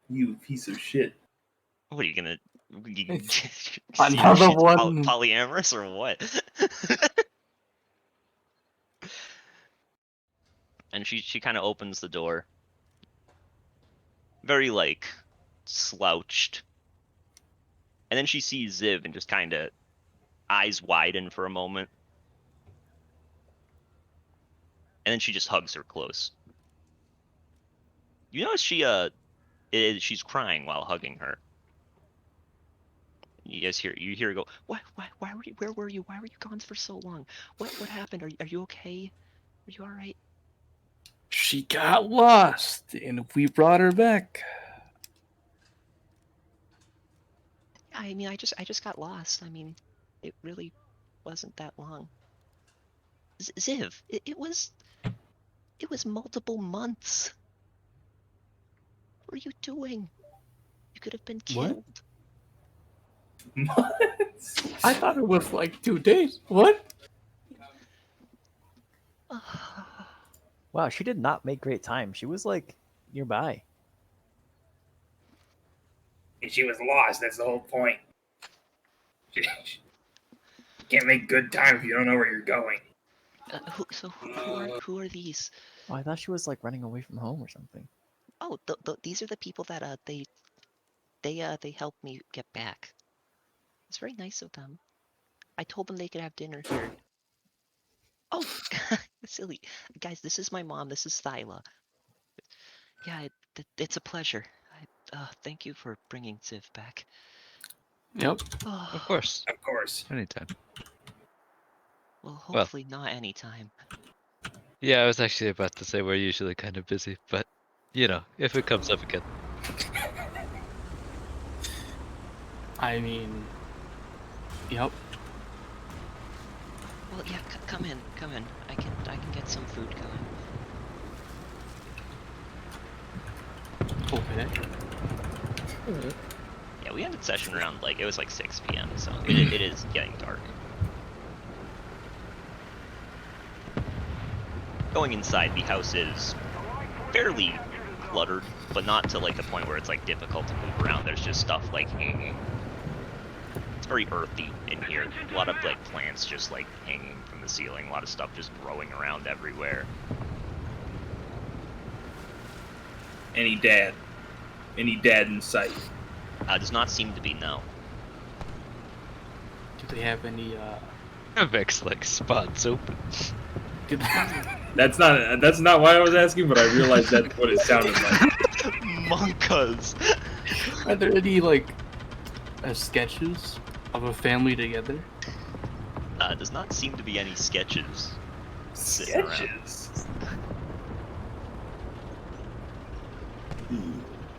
You piece of shit. What are you gonna? Another she's one. polyamorous or what? And she kind of opens the door. Very like slouched. And then she sees Ziv and just kind of eyes widen for a moment. And then she just hugs her close. You notice she's crying while hugging her. You guys hear her go, where were you? Why were you gone for so long? What happened? Are you okay? Are you all right? She got lost, and we brought her back. I mean, I just got lost. I mean, it really wasn't that long. Ziv, it was multiple months. What were you doing? You could have been What? killed. I thought it was like 2 days. What? Wow, she did not make great time. She was like nearby. She was lost. That's the whole point. You can't make good time if you don't know where you're going. Who are these? Oh, I thought she was like running away from home or something. Oh, these are the people that they helped me get back. It's very nice of them. I told them they could have dinner here. Oh, silly guys! This is my mom. This is Thyla. Yeah, it's a pleasure. Thank you for bringing Ziv back. Yep. Of course. Of course. Anytime. Well, hopefully not anytime. Yeah, I was actually about to say we're usually kind of busy, but you know, if it comes up again. I mean, yep. Well, yeah, come in. I can get some food going. Okay. Yeah, we ended session around it was like 6 p.m. So it is getting dark. Going inside, the house is fairly cluttered, but not to like the point where it's like difficult to move around. There's just stuff like hanging. It's very earthy in here. A lot of like plants just like hanging from the ceiling. A lot of stuff just growing around everywhere. Any dad in sight. Does not seem to be, no. Do they have any? Vex like spots open. Did That's not why I was asking, but I realized that's what it sounded like. Monkas! Are there any like sketches of a family together? Does not seem to be any sketches sitting around. Sketches.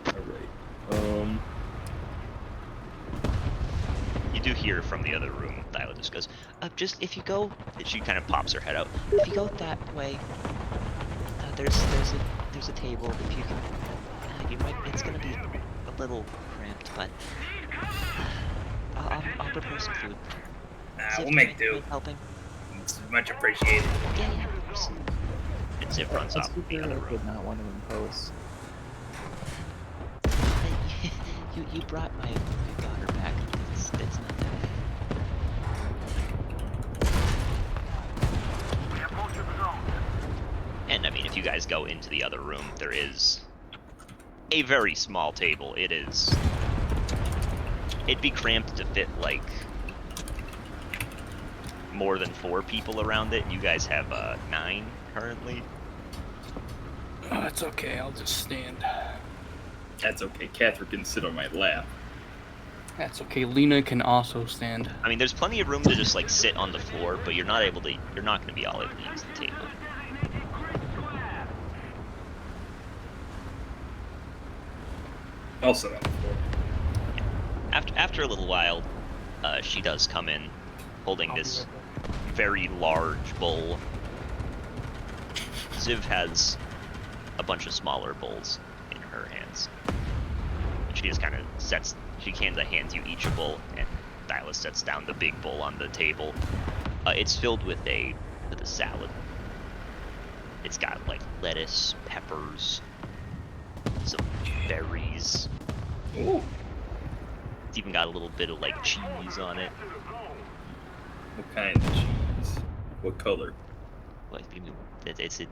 Alright. You do hear from the other room, Thyla just goes, just if you go, she kind of pops her head out. If you go that way, there's a table. If you can, it's gonna be a little cramped, but I'll prepare some food. Ziv, We'll do make you do. mind helping? It's much appreciated. Yeah, of course. And Ziv runs off to the other room. Did not want to impose. You brought my daughter back. It's not that bad. And I mean, if you guys go into the other room, there is a very small table. It'd be cramped to fit like more than 4 people around it. You guys have 9 currently. Oh, it's okay. I'll just stand. That's okay. Catherine can sit on my lap. That's okay. Lena can also stand. I mean, there's plenty of room to just like sit on the floor, but you're not going to be all able to use the table. I'll sit on the floor. After a little while, she does come in, holding this very large bowl. Ziv has a bunch of smaller bowls in her hands. And she just kind of hands you each a bowl, and Dyla sets down the big bowl on the table. It's filled with a salad. It's got like lettuce, peppers, some berries. Ooh. It's even got a little bit of like cheese on it. What kind of cheese? What color? Like, I mean,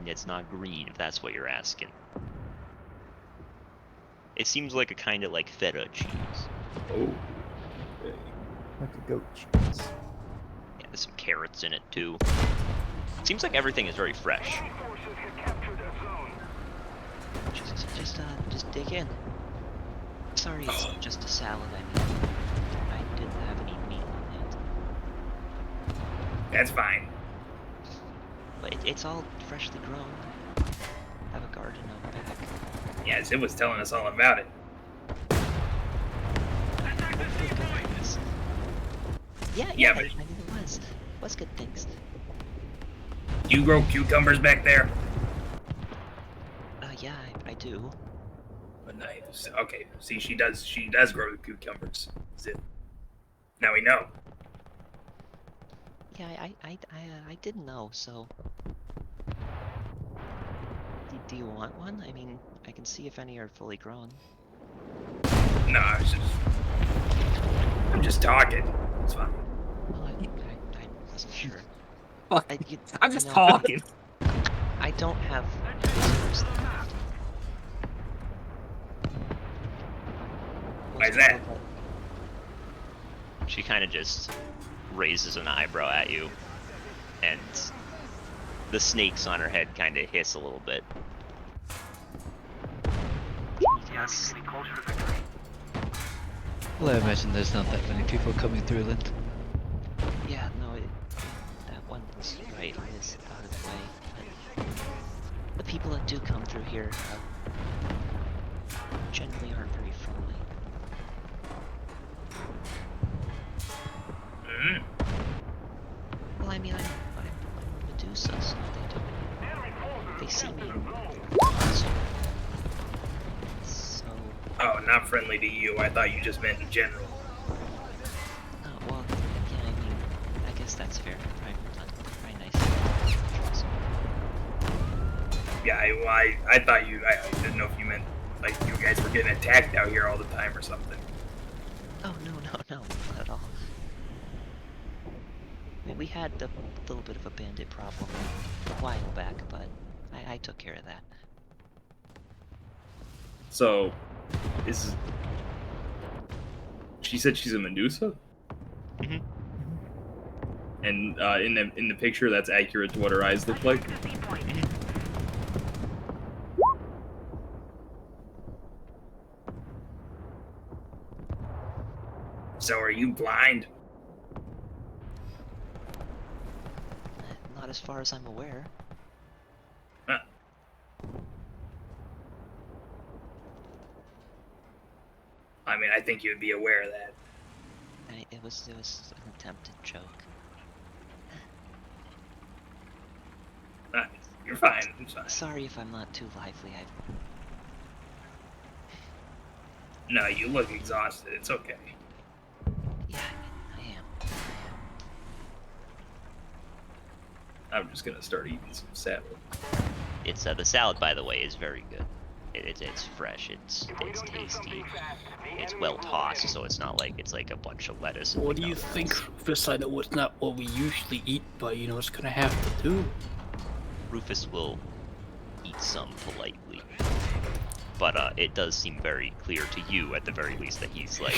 it's not green, if that's what you're asking. It seems like a kind of like feta cheese. Oh. Okay. Like a goat cheese. Yeah, there's some carrots in it too. Seems like everything is very fresh. Just dig in. Sorry, it's just a salad. I mean, I didn't have any meat in it. That's fine. But it's all freshly grown. I have a garden out back. Yeah, Ziv was telling us all about it. Hopefully good things. Yeah, Yeah, I but- mean, it was good things. Do you grow cucumbers back there? Yeah, I do. Nice. Okay. See, she does grow the cucumbers. Ziv. Now we know. Yeah, I didn't know, so... Do you want one? I mean, I can see if any are fully grown. No, I'm just talking. It's fine. Well, I wasn't sure. Fuck. You I'm just know, talking. I don't have visitors that often. Why is that? She kind of just raises an eyebrow at you, and the snakes on her head kind of hiss a little bit. Yes. Well, I imagine there's not that many people coming through, Lind. Yeah, no, that one was right. It is out of the way. But the people that do come through here generally aren't very friendly. Mm. Well, I mean, I'm Medusa, so they see me. So, Oh, not friendly to you. I thought you just meant in general. well, yeah, I mean, I guess that's fair. Probably nice. Yeah, I thought you. I didn't know if you meant like you guys were getting attacked out here all the time or something. Oh, no, not at all. I mean, we had a little bit of a bandit problem a while back, but I took care of that. So, she said she's a Medusa? Mhm. And in the picture, that's accurate to what her eyes look like? So are you blind? Not as far as I'm aware. Huh. I mean, I think you'd be aware of that. It was an attempted joke. You're fine. It's fine. Sorry if I'm not too lively. No, you look exhausted. It's okay. Yeah, I am. I'm just gonna start eating some salad. It's the salad, by the way, is very good. It's fresh. It's tasty. It's well tossed, so it's not like it's like a bunch of lettuce. And What do you think, Rufus? I know it's not what we usually eat, but you know it's gonna have to do. Rufus will eat some politely, but it does seem very clear to you, at the very least, that he's like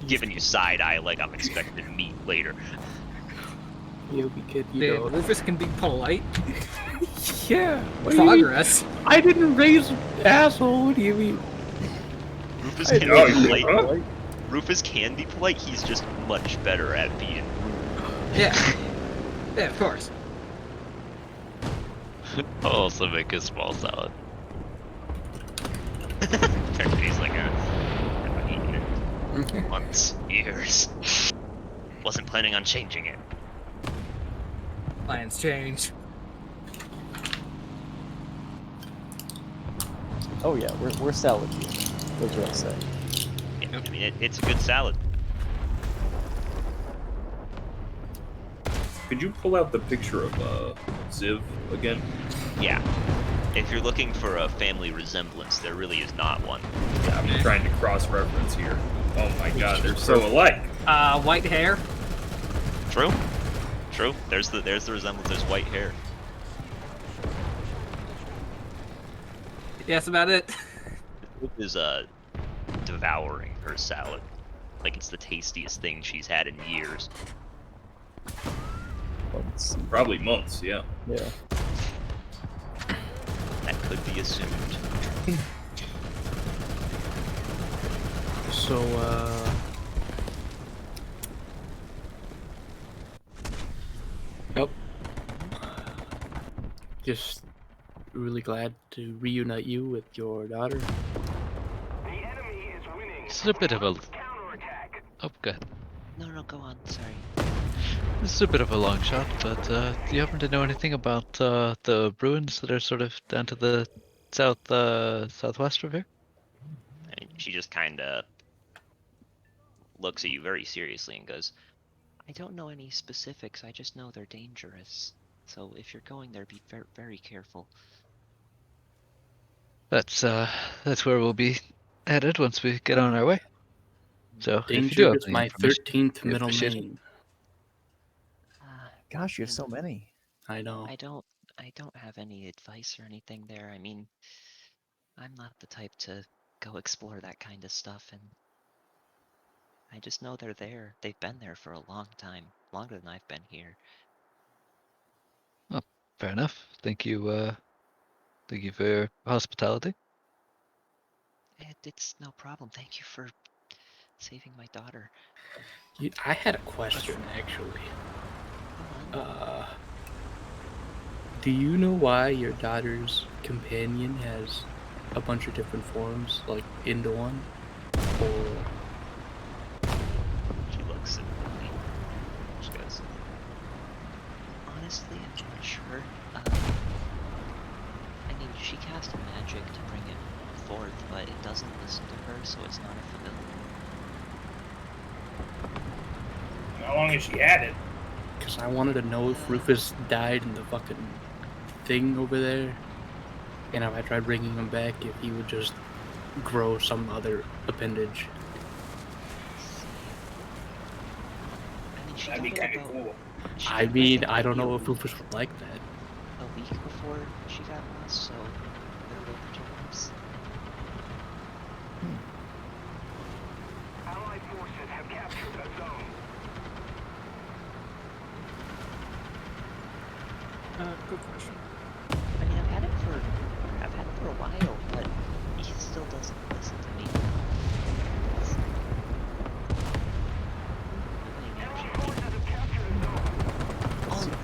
giving you side eye, like I'm expecting meat later. Yeah, we could, you Dude, know. Rufus can be polite. Yeah. What do you mean? Progress. I didn't raise asshole. What do you mean? Rufus I can know, be you polite. did, Rufus can be polite. He's just much better at being rude. Yeah. Yeah, of course. I'll also make a small salad. He's like, I'm not eating it. Months, years. Wasn't planning on changing it. Plans change. Oh yeah, we're salad here. What you all say? Yeah, I mean, it's a good salad. Could you pull out the picture of Ziv again? Yeah. If you're looking for a family resemblance, there really is not one. Yeah, I'm trying to cross-reference here. Oh my god, they're so alike. White hair. True. True. There's the resemblance. There's white hair. Yeah, that's about it. It is devouring her salad. Like it's the tastiest thing she's had in years. Let's see. Probably months, yeah. Yeah. That could be assumed. So, Yep. Just really glad to reunite you with your daughter. The enemy is winning. This is a bit of a. Counterattack. Oh, good. No, go on. Sorry. This is a bit of a long shot, but do you happen to know anything about the ruins that are sort of down to the southwest of here? And she just kind of looks at you very seriously and goes, I don't know any specifics. I just know they're dangerous. So if you're going there, be very careful. That's where we'll be headed once we get on our way. So if you do Danger have is any my information, 13th we middle appreciate it. name. Gosh, you have so many. I know. I don't have any advice or anything there. I mean, I'm not the type to go explore that kind of stuff, and I just know they're there. They've been there for a long time, longer than I've been here. Well, fair enough. Thank you for your hospitality. It's no problem. Thank you for saving my daughter. I had a question actually. Go on. Do you know why your daughter's companion has a bunch of different forms, like into one? Or She looks at me. She goes, honestly, I'm not sure. I mean, she cast magic to bring it forth, but it doesn't listen to her, so it's not a familiar. How long has she had it? because I wanted to know if Rufus died in the fucking thing over there, and if I tried bringing him back, if he would just grow some other appendage. I mean, she That'd be got it kind of about- cool. she I got mean, it I don't maybe know a if Rufus would like that. week before she got lost, so little perturbs. Allied forces have captured a zone. Good question. I mean, I've had it for a while, but he still doesn't listen to me. It's- I mean, Enemy actually, forces have captured a zone.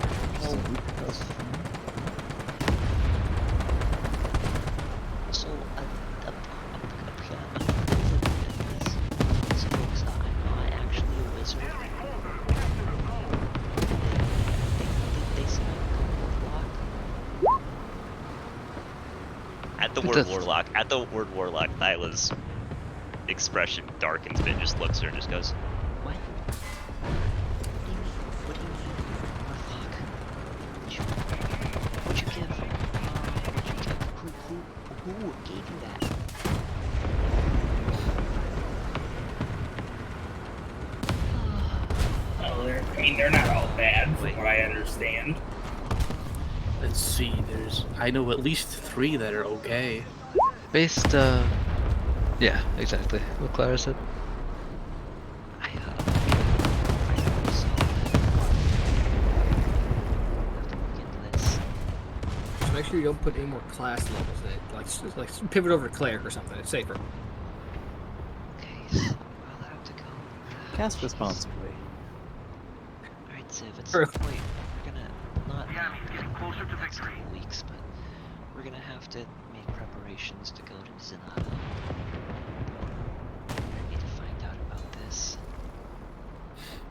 So, I'm not actually a wizard. They said I could go warlock. At the But word that's- warlock, Thyla's expression darkens a bit, just looks at her and just goes, "What? What do you mean? What do you mean? What the fuck? What'd you give? What'd you give? Who gave you that?" Oh, they're not all bad, from what I understand. Let's see. I know at least 3 that are okay. Based, yeah, exactly what Clara said. I hope so. I have to look into this. Just make sure you don't put any more class levels in it. Like pivot over to cleric or something. It's safer. Okay, so I'll have to go. Cast Jeez. responsibly. Alright, Civ, at True. some point we're gonna not The enemy is getting closer to the next victory. couple weeks, but we're gonna have to make preparations to go to Zenata. I need to find out about this.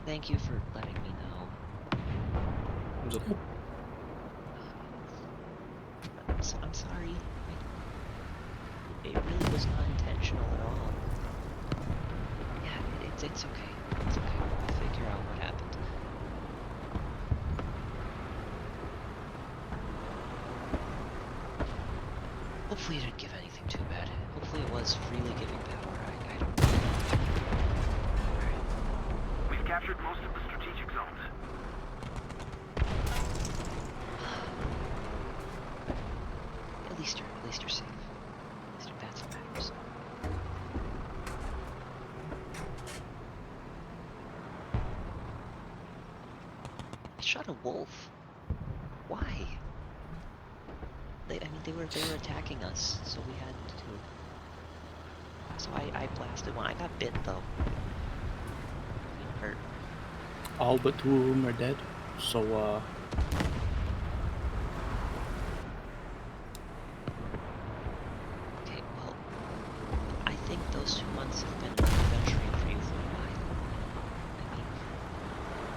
Thank you for letting me know. I'm sorry. It really was not intentional at all. Yeah, it's okay. It's okay. We'll figure out what happened. Hopefully it didn't give anything too bad. Hopefully it was freely giving power. I don't know. Alright. We've captured most of the strategic zones. At least you're safe. At least that's what matters. I shot a wolf. Why? They were attacking us, so we had to. So I blasted one. I got bit though. It hurt. All but 2 of them are dead. So, Okay, well, I think those 2 months have been adventuring for you for a while. I mean,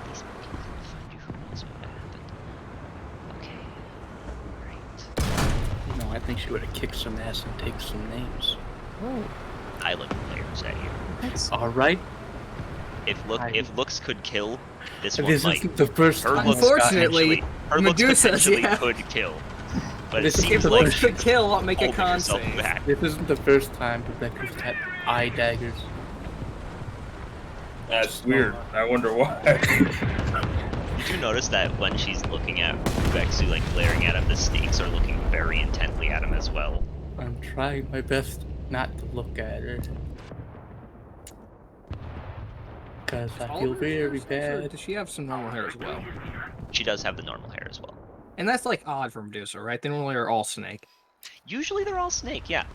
these people couldn't find you. Who knows what happened? Okay, right. you know, I think she would have kicked some ass and taken some names. Oh, I look players at you. that's All right. If looks could kill, this one This might. isn't the first Her time. looks Unfortunately, potentially- her looks Medusa's, potentially yeah. could kill, but This it is seems the like worst. Could kill, I'll make a holding con herself save. back. This isn't the first time Rebecca's had eye daggers. That's weird. I wonder why. Did you notice that when she's looking at Vexu, like glaring at him, the stakes are looking very intently at him as well? I'm trying my best not to look at her. Because I All feel of her hair very stuff, or bad. does she have some normal hair as well? She does have the normal hair as well. And that's like odd for Medusa, right? They normally are all snake. Usually they're all snake, yeah.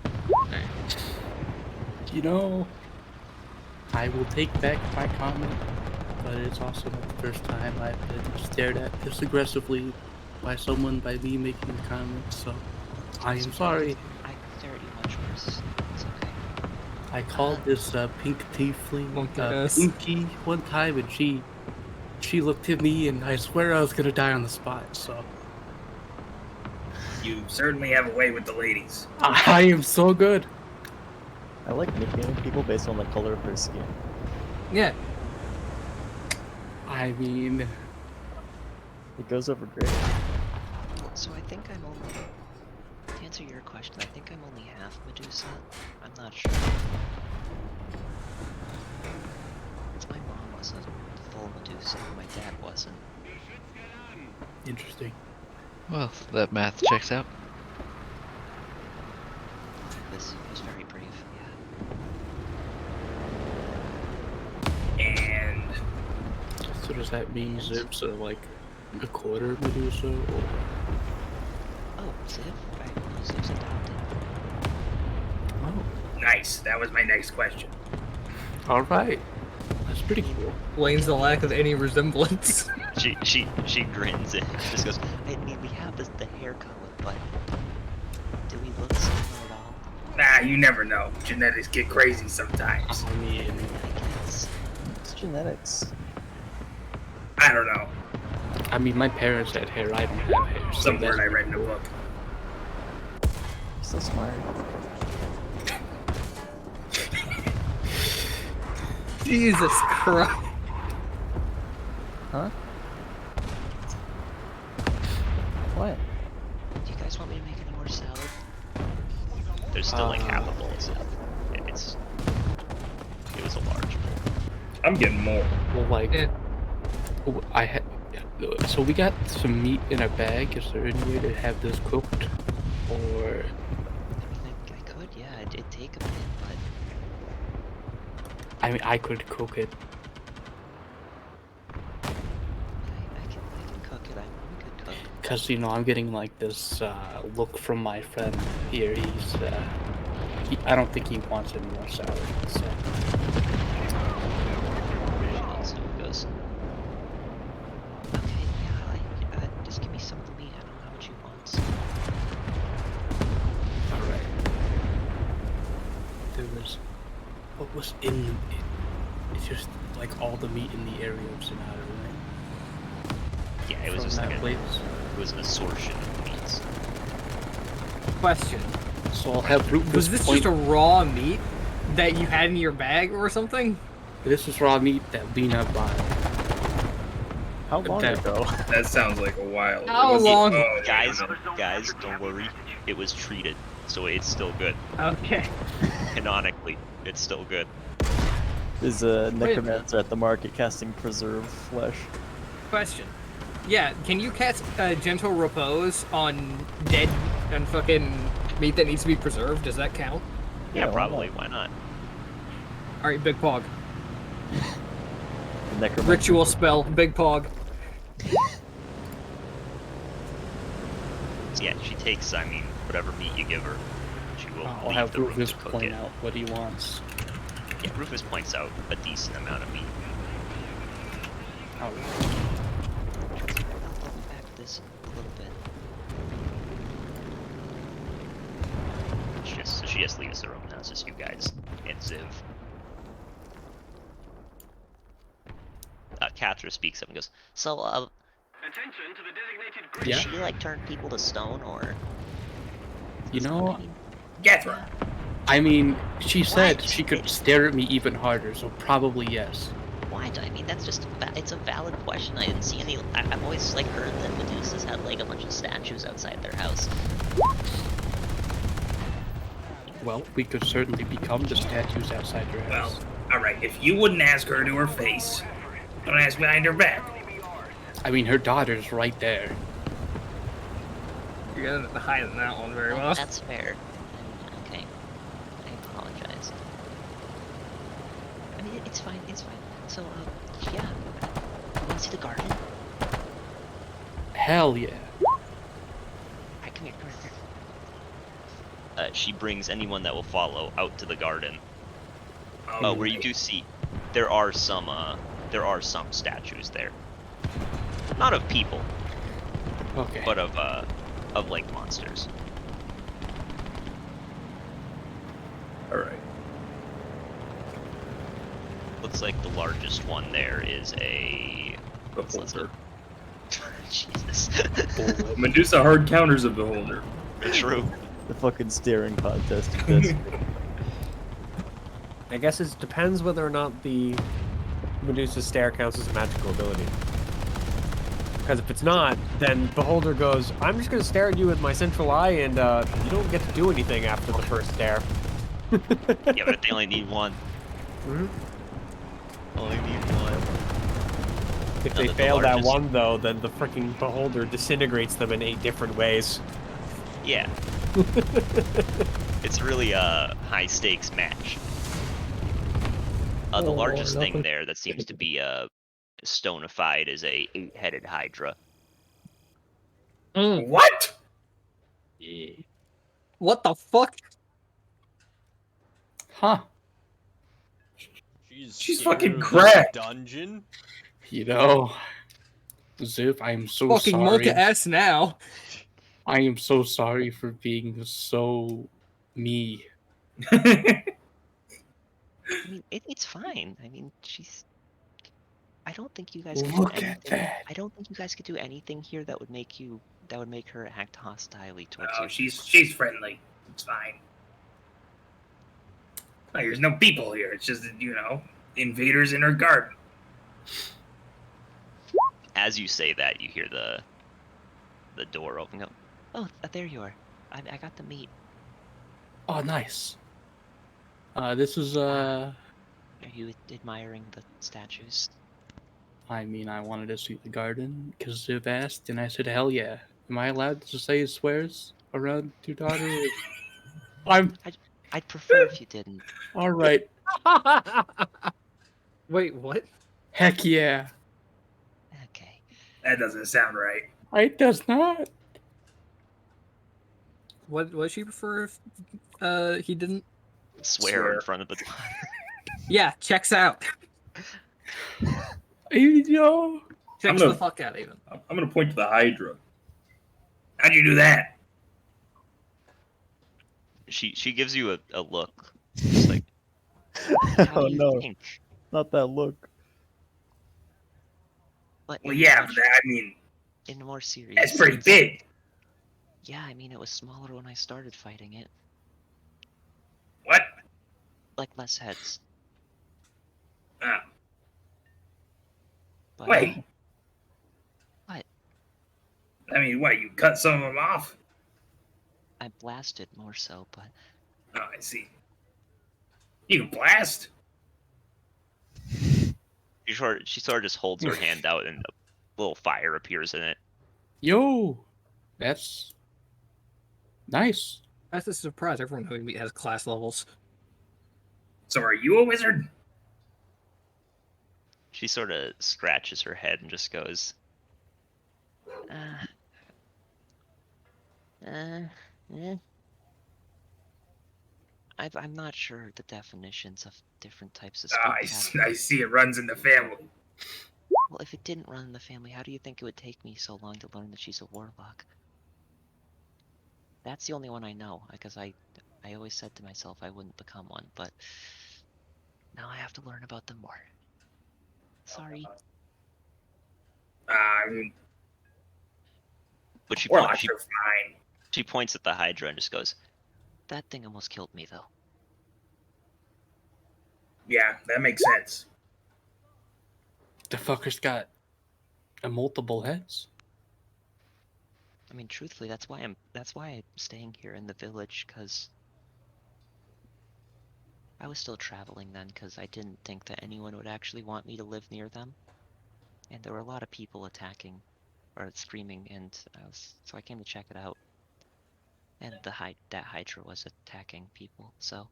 You know, I will take back my comment, but it's also not the first time I've been stared at this aggressively by someone by me making a comment, so I am sorry. I stare at you much worse. It's okay. I called this pink tiefling Monkey ass. Pinky one time, and she looked at me, and I swear I was gonna die on the spot. So You certainly have a way with the ladies. I am so good. I like nicknaming people based on the color of their skin. Yeah. I mean, It goes over great. So I think I'm only. To answer your question, I think I'm only half Medusa. I'm not sure. It's my mom was a full Medusa, my dad wasn't. interesting. Well, that math checks out. This was very brief, yeah. And So does that mean Zips are like a quarter Medusa, or Oh, Ziv? I know Ziv's adopted. oh, nice. That was my next question. all right, that's pretty cool. Blames the lack of any resemblance. She grins and just goes, I mean, we have the hair color, but do we look similar at all? Nah, you never know. Genetics get crazy sometimes. I mean, I guess. It's genetics. I don't know. my parents had hair. I don't have hair. So Some word that's I read in a cool. book. So smart. Jesus Christ. Huh? What? Do you guys want me to make any more salad? There's still like half a bowl of salad. It was a large bowl. I'm getting more. Well, like, Eh. I had. So we got some meat in a bag. Is there any way to have this cooked, or? I mean, I could, yeah. It'd take a bit, but I mean, I could cook it. I can cook it. I'm a good cook. Cause I'm getting like this look from my friend here. I don't think he wants any more salad. So. So it goes. Okay, yeah, just give me some of the meat. I don't know how much you want. All right. There was. What was in? It's just like all the meat in the area of Sonata, right? Yeah, it was From just that like place. it was an assortion of meats. Question. So I'll have Was this just a raw meat that you had in your bag or something? This is raw meat that Lena bought. How long That- ago? That sounds like a while. How Was it- long? oh, yeah. Guys, don't worry. It was treated, so it's still good. Okay. Canonically, it's still good. There's a necromancer at the market casting preserved flesh. Question. Yeah, can you cast gentle repose on dead and fucking meat that needs to be preserved? Does that count? Yeah, why probably. not? Why not? Alright, Big Pog. The necromancer. Ritual spell, Big Pog. So yeah, she takes, I mean, whatever meat you give her. She will I'll leave have the room Rufus to cook point it. out what he wants. Yeah, Rufus points out a decent amount of meat. All right. I'll back this a little bit. So she just leaves the room now. It's just you guys and Ziv. Catra speaks up and goes, so, Attention to the designated grid. Yeah. does she, like, turn people to stone, or? You know, Gathra. I mean, she said What? she could stare at me even harder, so probably yes. What? I mean, that's just, it's a valid question. I didn't see any, I've always, like, heard that Medusas had, like, a bunch of statues outside their house. Well, we could certainly become the statues outside your Well, house. alright, if you wouldn't ask her to her face, don't ask behind her back. I mean, her daughter's right there. You're gonna hide in that one very well. That's fair. Okay. I apologize. I mean, it's fine, it's fine. So, yeah. You wanna see the garden? Hell yeah. Alright, come here. She brings anyone that will follow out to the garden. Where you do see, there are some statues there. Not of people, Okay. but of like monsters. Alright. Looks like the largest one there is a Beholder. Jesus. Medusa hard counters a beholder. True. The fucking staring contest of this. I guess it depends whether or not the Medusa stare counts as a magical ability. Because if it's not, then Beholder goes, I'm just going to stare at you with my central eye, and you don't get to do anything after the first stare. Yeah, but they only need one. Mhm. Only need one. If Now they that the fail that largest- one, though, then the freaking Beholder disintegrates them in 8 different ways. Yeah. It's really a high stakes match. The Oh, largest thing nothing. there that seems to be stonified is a 8-headed Hydra. What? What the fuck? Huh. She's scared fucking of the cracked. Dungeon? You know, Ziv, I am so Fucking sorry. Mocha S now. I am so sorry for being so me. I mean, it's fine. I mean, I don't think you guys could Look do at anything. that. I don't think you guys could do anything here that would make her act hostilely towards Oh, you. she's friendly. It's fine. Like, there's no people here. It's just that, invaders in her garden. As you say that, you hear the door open up. Oh, there you are. I got the meat. Oh, nice. This is Are you admiring the statues? I mean, I wanted to see the garden because they've asked, and I said, hell yeah. Am I allowed to say swears around your daughter? I'm I'd prefer if you didn't. all right. Wait, what? Heck yeah. Okay. That doesn't sound right. It does not. What she prefer if he didn't? Swear in front of the daughter. Yeah, checks out. Yo. Checks gonna- the fuck out even. I'm gonna point to the Hydra. How'd you do that? She gives you a look. Just like, how Oh do you no, think? not that look. But Well, in yeah, much- but I mean, in more serious. that's pretty sense- big. Yeah, I mean it was smaller when I started fighting it. What? Like less heads. Oh. But, Wait. What? I mean, what? You cut some of them off? I blasted more so, but Oh, I see. You can blast? she sort of just holds her hand out and a little fire appears in it. Yo. That's nice. That's a surprise. Everyone who we meet has class levels. So are you a wizard? She sort of scratches her head and just goes, eh. I'm not sure the definitions of different types of Oh, spellcasting. I see it runs in the family. Well, if it didn't run in the family, how do you think it would take me so long to learn that she's a warlock? That's the only one I know, because I always said to myself I wouldn't become one, but now I have to learn about them more. Sorry. I mean, But warlocks are fine. she points at the Hydra and just goes, that thing almost killed me, though. Yeah, that makes sense. The fucker's got multiple heads. I mean, truthfully, that's why I'm staying here in the village, because I was still traveling then, because I didn't think that anyone would actually want me to live near them. And there were a lot of people attacking, or screaming, and so I came to check it out. And that Hydra was attacking people, so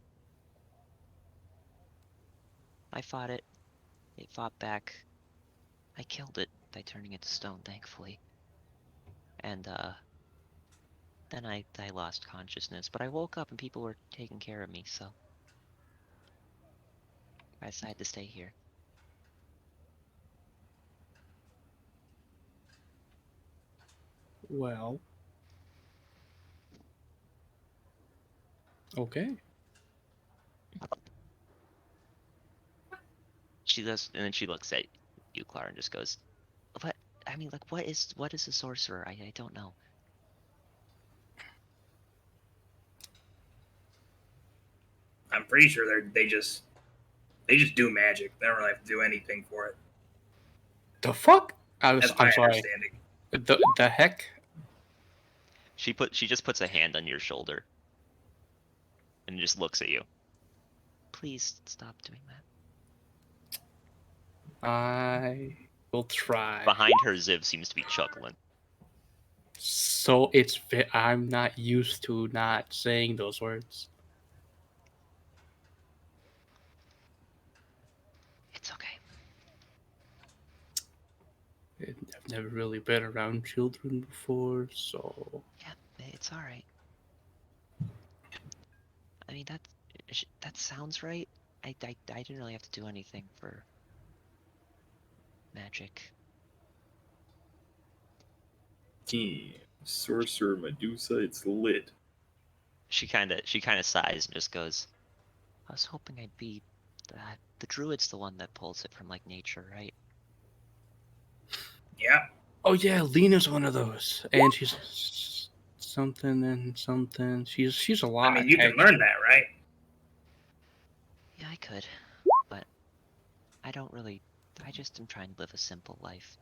I fought it. It fought back. I killed it by turning it to stone, thankfully. And then I lost consciousness, but I woke up and people were taking care of me, so I decided to stay here. Well. Okay. She does, and then she looks at you, Clara, and just goes, "What? I mean, like, what is a sorcerer? I don't know." I'm pretty sure they just do magic. They don't really have to do anything for it. The fuck? That's my I'm sorry. understanding. The heck? She just puts a hand on your shoulder, and just looks at you. Please stop doing that. I will try. Behind her, Ziv seems to be chuckling. So I'm not used to not saying those words. It's okay. I've never really been around children before, so Yeah, it's all right. I mean, that sounds right. I didn't really have to do anything for magic. Damn, Sorcerer Medusa, it's lit. She kind of sighs and just goes, "I was hoping I'd be the druid's the one that pulls it from like nature, right?" Yeah. oh yeah, Lena's one of those, and she's something and something. She's a lot. I mean, you can learn that, right? Yeah, I could, but I don't really. I just am trying to live a simple life.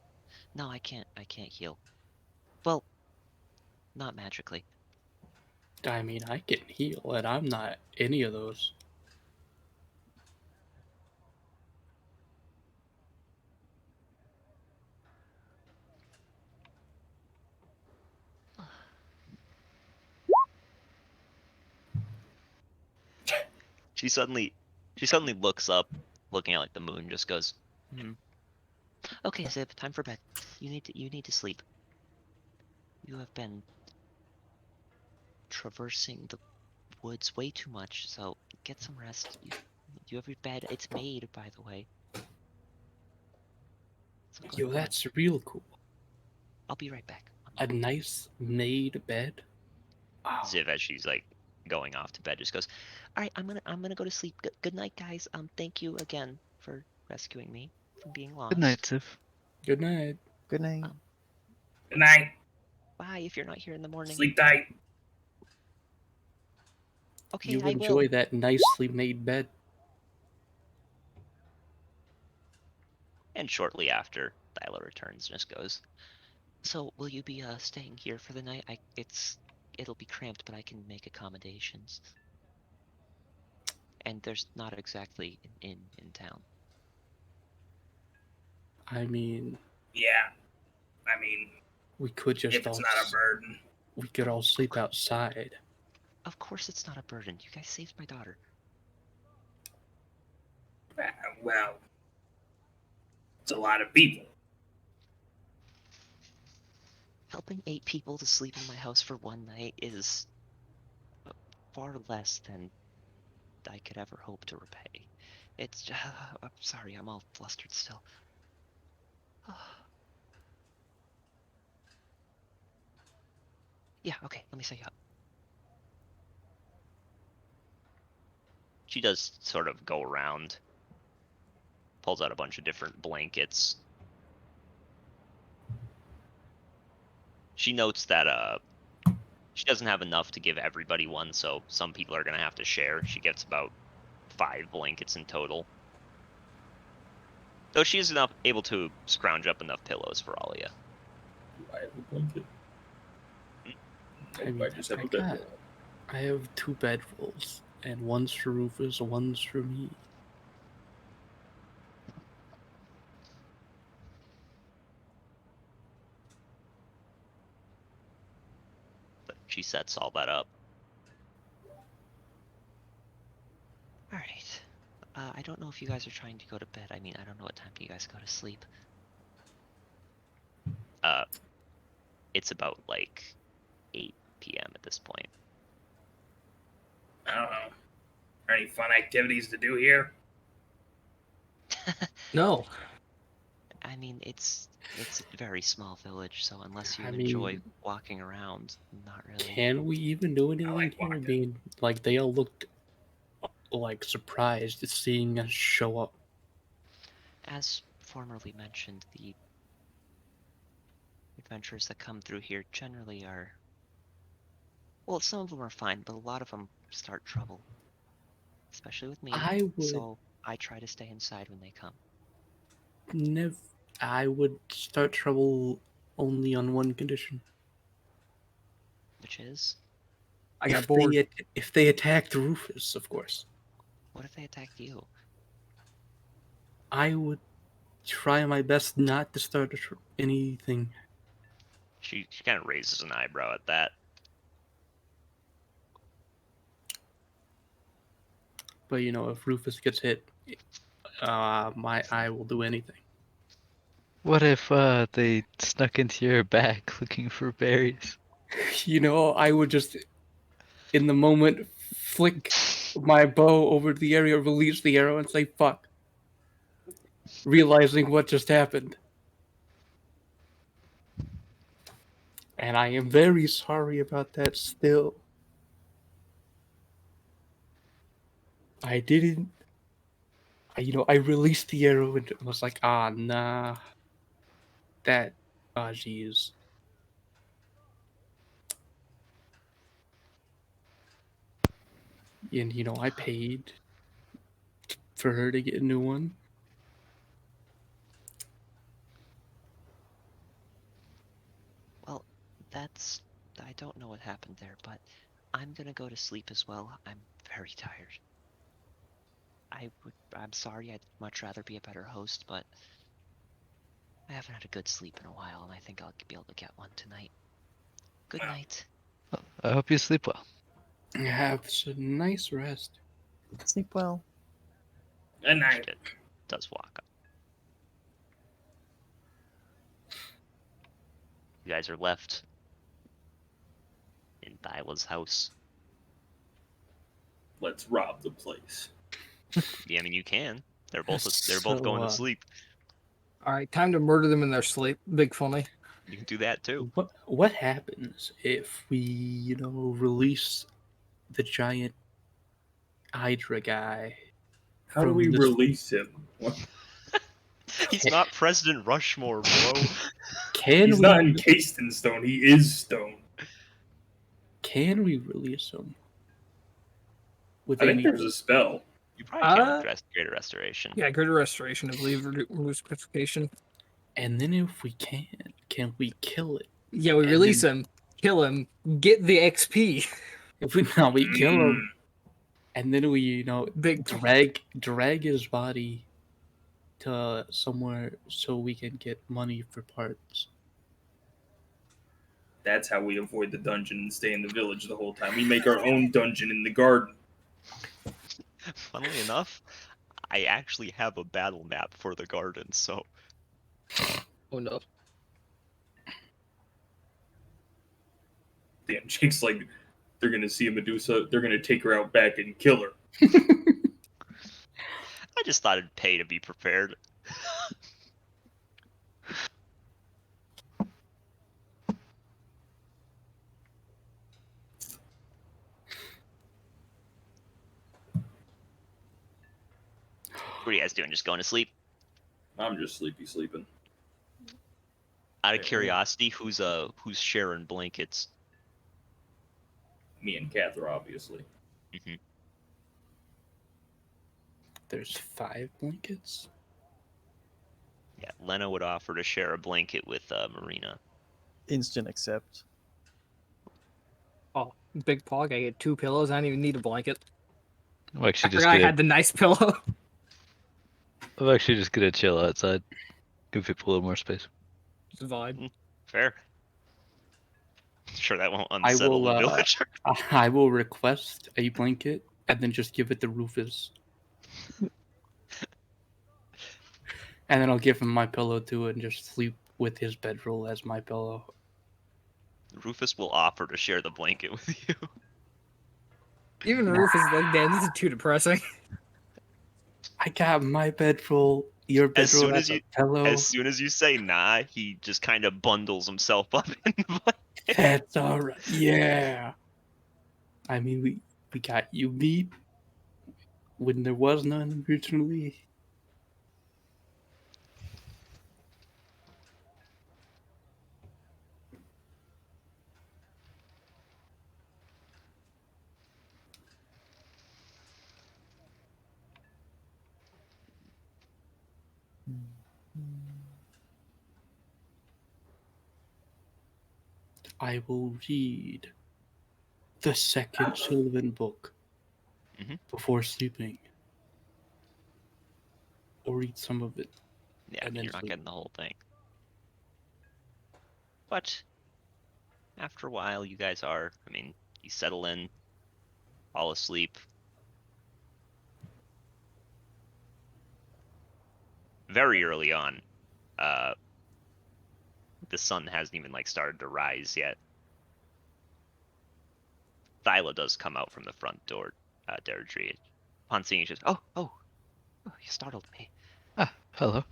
No, I can't. I can't heal. Well, not magically. I mean, I can heal, and I'm not any of those. She suddenly, she suddenly looks up, looking at like the moon, just goes, "Hmm. Okay, Zip, time for bed. You need to sleep. You have been traversing the woods way too much, so get some rest. You have your bed. It's made, by the way. So Yo, go ahead. that's real cool. I'll be right back." A nice made bed. Wow. Ziv, as she's like going off to bed, just goes, "All right, I'm gonna go to sleep. Good night, guys. Thank you again for rescuing me from being lost. Good night, Tiff. Good night. Good night. Good night. Bye if you're not here in the morning. Sleep tight. Okay, You I will." enjoy that nicely made bed. And shortly after, Thyla returns and just goes, "So will you be staying here for the night? It'll be cramped, but I can make accommodations. And there's not exactly an inn in town." I mean, Yeah. I mean, we could just if it's not a burden. we could all sleep outside. Of course it's not a burden. You guys saved my daughter. Well, it's a lot of people. Helping 8 people to sleep in my house for one night is far less than I could ever hope to repay. It's I'm sorry, I'm all flustered still. Yeah, okay, let me set you up. She does sort of go around, pulls out a bunch of different blankets. She notes that she doesn't have enough to give everybody one, so some people are gonna have to share. She gets about 5 blankets in total. Though she is able to scrounge up enough pillows for all of you. Do I have a blanket? I Nope, mean, I just have I a bed. got- I have 2 bedrolls, and one's for Rufus, one's for me. But she sets all that up. Alright. I don't know if you guys are trying to go to bed. I mean, I don't know what time you guys go to sleep. It's about like 8 p.m. at this point. I don't know. Are there any fun activities to do here? No. I mean, it's a very small village, so unless you I enjoy mean, walking around, not really. Can we even do anything like here? walking. Being like they all looked like surprised at seeing us show up. As formerly mentioned, the adventurers that come through here generally are, well, some of them are fine, but a lot of them start trouble, especially with me. I would So I try to stay inside when they come. never. I would start trouble only on one condition: Which is, I got if bored. if they attacked Rufus, of course. what if they attacked you? I would try my best not to start anything. She kind of raises an eyebrow at that. But you know, if Rufus gets hit, I will do anything. What if they snuck into your bag looking for berries? You know, I would just, in the moment, flick my bow over the area, release the arrow, and say "fuck," realizing what just happened. And I am very sorry about that still. I didn't. I released the arrow and was like, ah, nah. That, ah, jeez. And, I paid for her to get a new one. I don't know what happened there, but I'm gonna go to sleep as well. I'm very tired. I'm sorry, I'd much rather be a better host, but I haven't had a good sleep in a while, and I think I'll be able to get one tonight. Good night. I hope you sleep well. Have some nice rest. Sleep well. And She does walk up. You guys are left in Thyla's house. let's rob the place. Yeah, I mean you can. They're both So, going to sleep. All right, time to murder them in their sleep. Big funny. You can do that too. what happens if we, release the giant Hydra guy? How do we From this- release him? What? He's not President Rushmore, bro. Can He's we? not encased in stone. He is stone. Can we release him? With I think any? there's a spell. You probably can Uh, with Greater Restoration. Yeah, greater restoration, I believe, removes petrification. And then if we can we kill it? Yeah, we And release then- him, kill him, get the XP. If we kill him, and then we Big drag his body to somewhere so we can get money for parts. That's how we avoid the dungeon and stay in the village the whole time. We make our own dungeon in the garden. Funnily enough, I actually have a battle map for the garden, so Oh no. Damn, Jake's like, they're gonna see a Medusa, they're gonna take her out back and kill her. I just thought it'd pay to be prepared. What are you guys doing? Just going to sleep? I'm just sleeping. Out of Yeah. curiosity, who's sharing blankets? Me and Cather, obviously. Mm-hmm. There's 5 blankets. Yeah, Lena would offer to share a blanket with Marina. Instant accept. Oh, big pog. I get 2 pillows. I don't even need a blanket. I'm I actually just forgot I gonna had the nice pillow. chill outside. Give people a little more space. It's a vibe. Fair. Sure, that won't I unsettle will, the villager. I will request a blanket and then just give it to Rufus. And then I'll give him my pillow too and just sleep with his bedroll as my pillow. Rufus will offer to share the blanket with you. Even Rufus is like, damn, this is too depressing. I got my bedroll, your As bedroll soon as as a you pillow. As soon as you say nah, he just kind of bundles himself up in the blanket. That's alright. Yeah. I mean, we got you beat when there was none originally. I will read the second Sylvan book Mhm. before sleeping. Or read some of it. Yeah, And then you're not sleep. getting the whole thing. But after a while, you guys are. I mean, you settle in, fall asleep. Very early on, the sun hasn't even started to rise yet. Thyla does come out from the front door, Deirdre. Upon seeing you, she says, oh, you startled me. Ah, hello.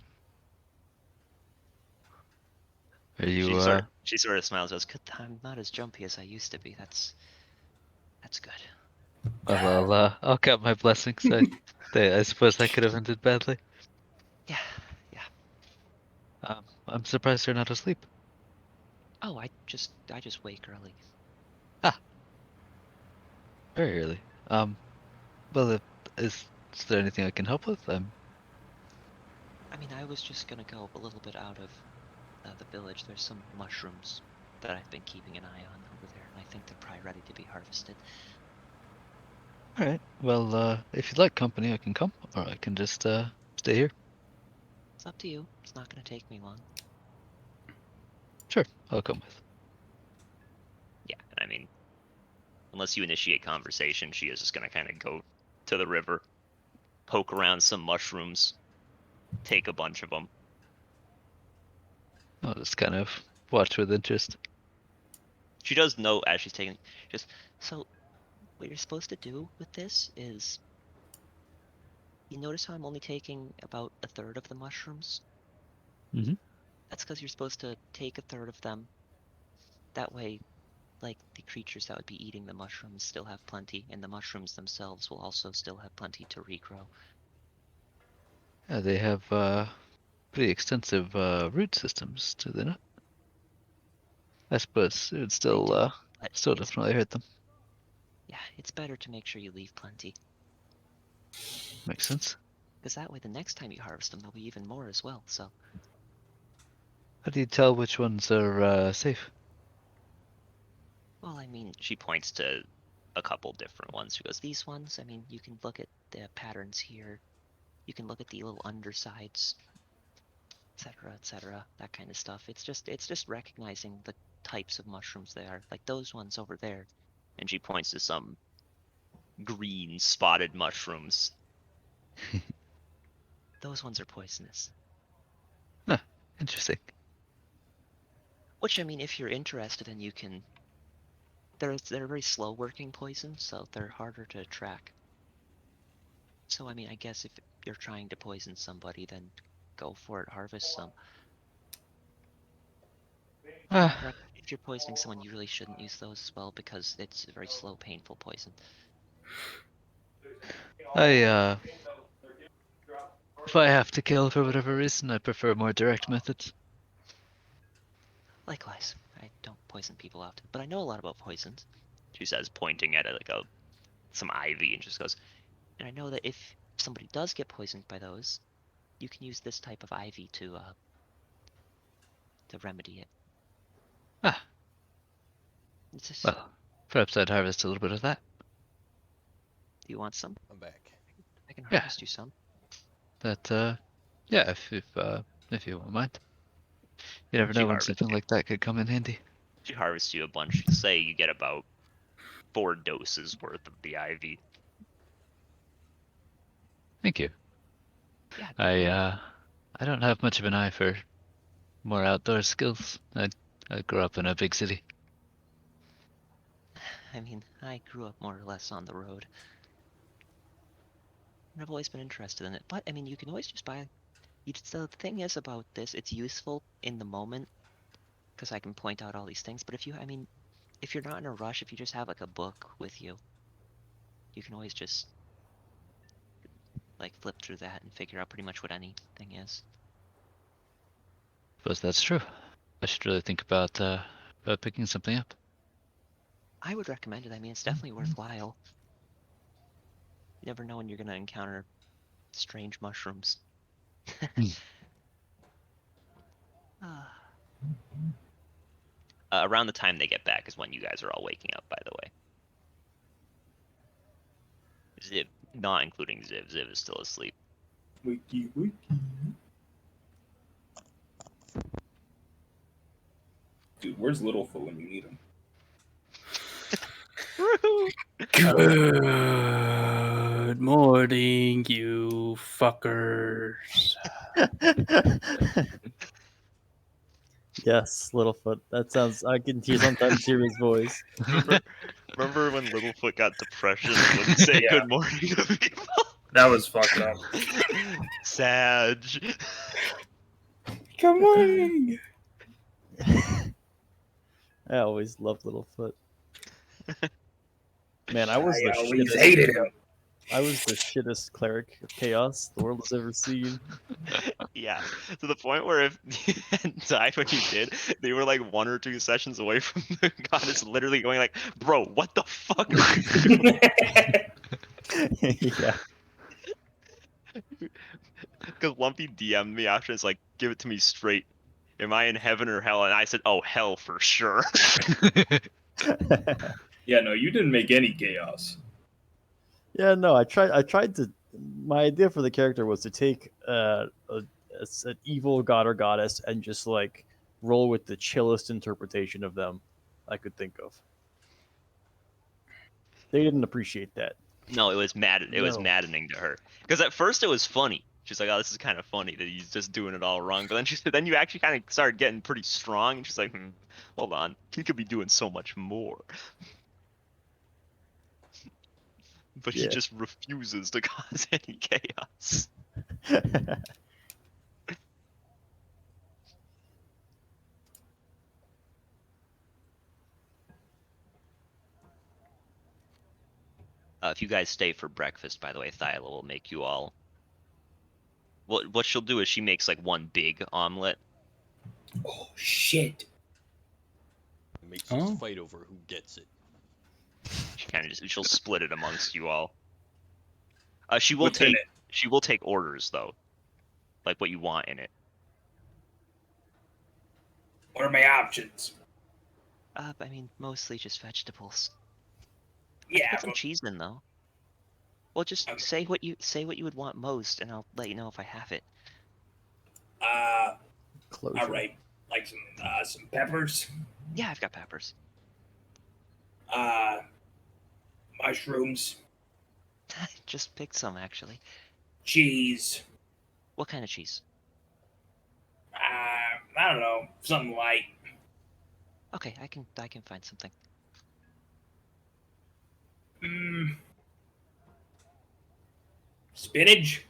Are you She sort of smiles and goes, good, I'm not as jumpy as I used to be. That's good. well, I'll count my blessings. I suppose that could have ended badly. Yeah. I'm surprised you're not asleep. Oh, I just wake early. Very early. Well, is there anything I can help with? I mean, I was just gonna go a little bit out of the village. There's some mushrooms that I've been keeping an eye on over there. ready to be harvested. All right. Well, if you'd like company, I can come, or I can just stay here. It's up to you. It's not going to take me long. Sure, I'll come with. Yeah, and I mean, unless you initiate conversation, she is just going to kind of go to the river, poke around some mushrooms, take a bunch of them. I'll just kind of watch with interest. She does know as she's taking, just so what you're supposed to do with this is, you notice how I'm only taking about a third of the mushrooms? Mhm. That's because you're supposed to take a third of them. That way, like, the creatures that would be eating the mushrooms still have plenty, and the mushrooms themselves will also still have plenty to regrow. Yeah, they have pretty extensive root systems, do they not? I suppose it would They still do, but still it's, definitely hurt them. yeah, it's better to make sure you leave plenty, Makes sense. because that way the next time you harvest them, there'll be even more as well. So, How do you tell which ones are safe? well, I mean, she points to a couple different ones. She goes, these ones, I mean, you can look at the patterns here. You can look at the little undersides, etc., that kind of stuff. It's just recognizing the types of mushrooms they are. Like those ones over there. And she points to some green spotted mushrooms. Those ones are poisonous. Huh, interesting. Which, I mean, if you're interested, then you can. They're very slow working poison, so they're harder to track. So I mean, I guess if you're trying to poison somebody, then go for it, harvest some. Ah, If you're poisoning someone, you really shouldn't use those as well because it's a very slow, painful poison. I if I have to kill for whatever reason, I prefer more direct methods. Likewise, I don't poison people often, but I know a lot about poisons. She says, pointing at it like some ivy, and just goes, and I know that if somebody does get poisoned by those, you can use this type of ivy to remedy it. Ah, It's just, well, perhaps I'd harvest a little bit of that. do you want some? I'm back. I can Yeah, harvest you some. that yeah, if you won't mind. You never She know when harvests something you. like that could come in handy. She harvests you a bunch. Say you get about 4 doses worth of the ivy. Thank you. Yeah, no I problem. uh I don't have much of an eye for more outdoor skills. I grew up in a big city. I mean, I grew up more or less on the road. And I've always been interested in it. But I mean, you can always just buy. The thing is about this, it's useful in the moment because I can point out all these things. But I mean, if you're not in a rush, if you just have like a book with you, you can always just like flip through that and figure out pretty much what anything is. Suppose that's true. I should really think about picking something up. I would recommend it. I mean, it's definitely worthwhile. You never know when you're gonna encounter strange mushrooms. Around the time they get back is when you guys are all waking up, by the way. Ziv, not including Ziv. Ziv is still asleep. Wiki wiki. Dude, where's Littlefoot when you need him? Good morning, you fuckers. Yes, Littlefoot. That sounds. I can sometimes hear his voice. Remember when Littlefoot got depression and wouldn't say Yeah. good morning to people? That was fucked up. Sag. Good morning. I always loved Littlefoot. Man, I was the I always shittest. hated him. I was the shittest cleric of chaos the world has ever seen. Yeah, to the point where if you hadn't died when you did, they were like 1 or 2 sessions away from the goddess literally going like, bro, what the fuck are you doing? Yeah. Because Lumpy DM'd me after, it's like, give it to me straight. Am I in heaven or hell? And I said, oh, hell for sure. Yeah, no, you didn't make any chaos. Yeah, no, I tried to. My idea for the character was to take an evil god or goddess and just like roll with the chillest interpretation of them I could think of. They didn't appreciate that. No, it was It was No. maddening to her because at first it was funny. She's like, "Oh, this is kind of funny that he's just doing it all wrong." But then then you actually kind of started getting pretty strong, and she's like, "Hold on, he could be doing so much more." But he Yeah. just refuses to cause any chaos. If you guys stay for breakfast, by the way, Thyla will make you all. What she'll do is she makes like one big omelet. Oh shit! It makes us Oh. fight over who gets it. She'll split it amongst you all. She will What's in it? She will take orders though, like what you want in it. What are my options? I mean, mostly just vegetables. Yeah, Put some but cheese in though. Well, just Okay. say what you would want most, and I'll let you know if I have it. Closure. all right, like some peppers, Yeah, I've got peppers. mushrooms, Just pick some actually. cheese. What kind of cheese? I don't know, something light. Okay, I can find something. Spinach.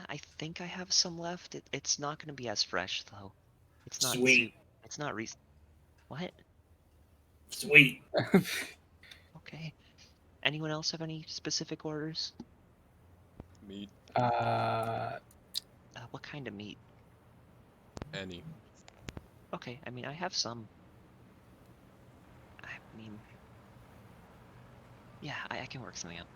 I think I have some left. It's not going to be as fresh though. It's not Sweet. It's not recent. What? Sweet. Okay. Anyone else have any specific orders? Meat, What kind of meat? any. Okay, I mean I have some. I mean, yeah, I can work something out.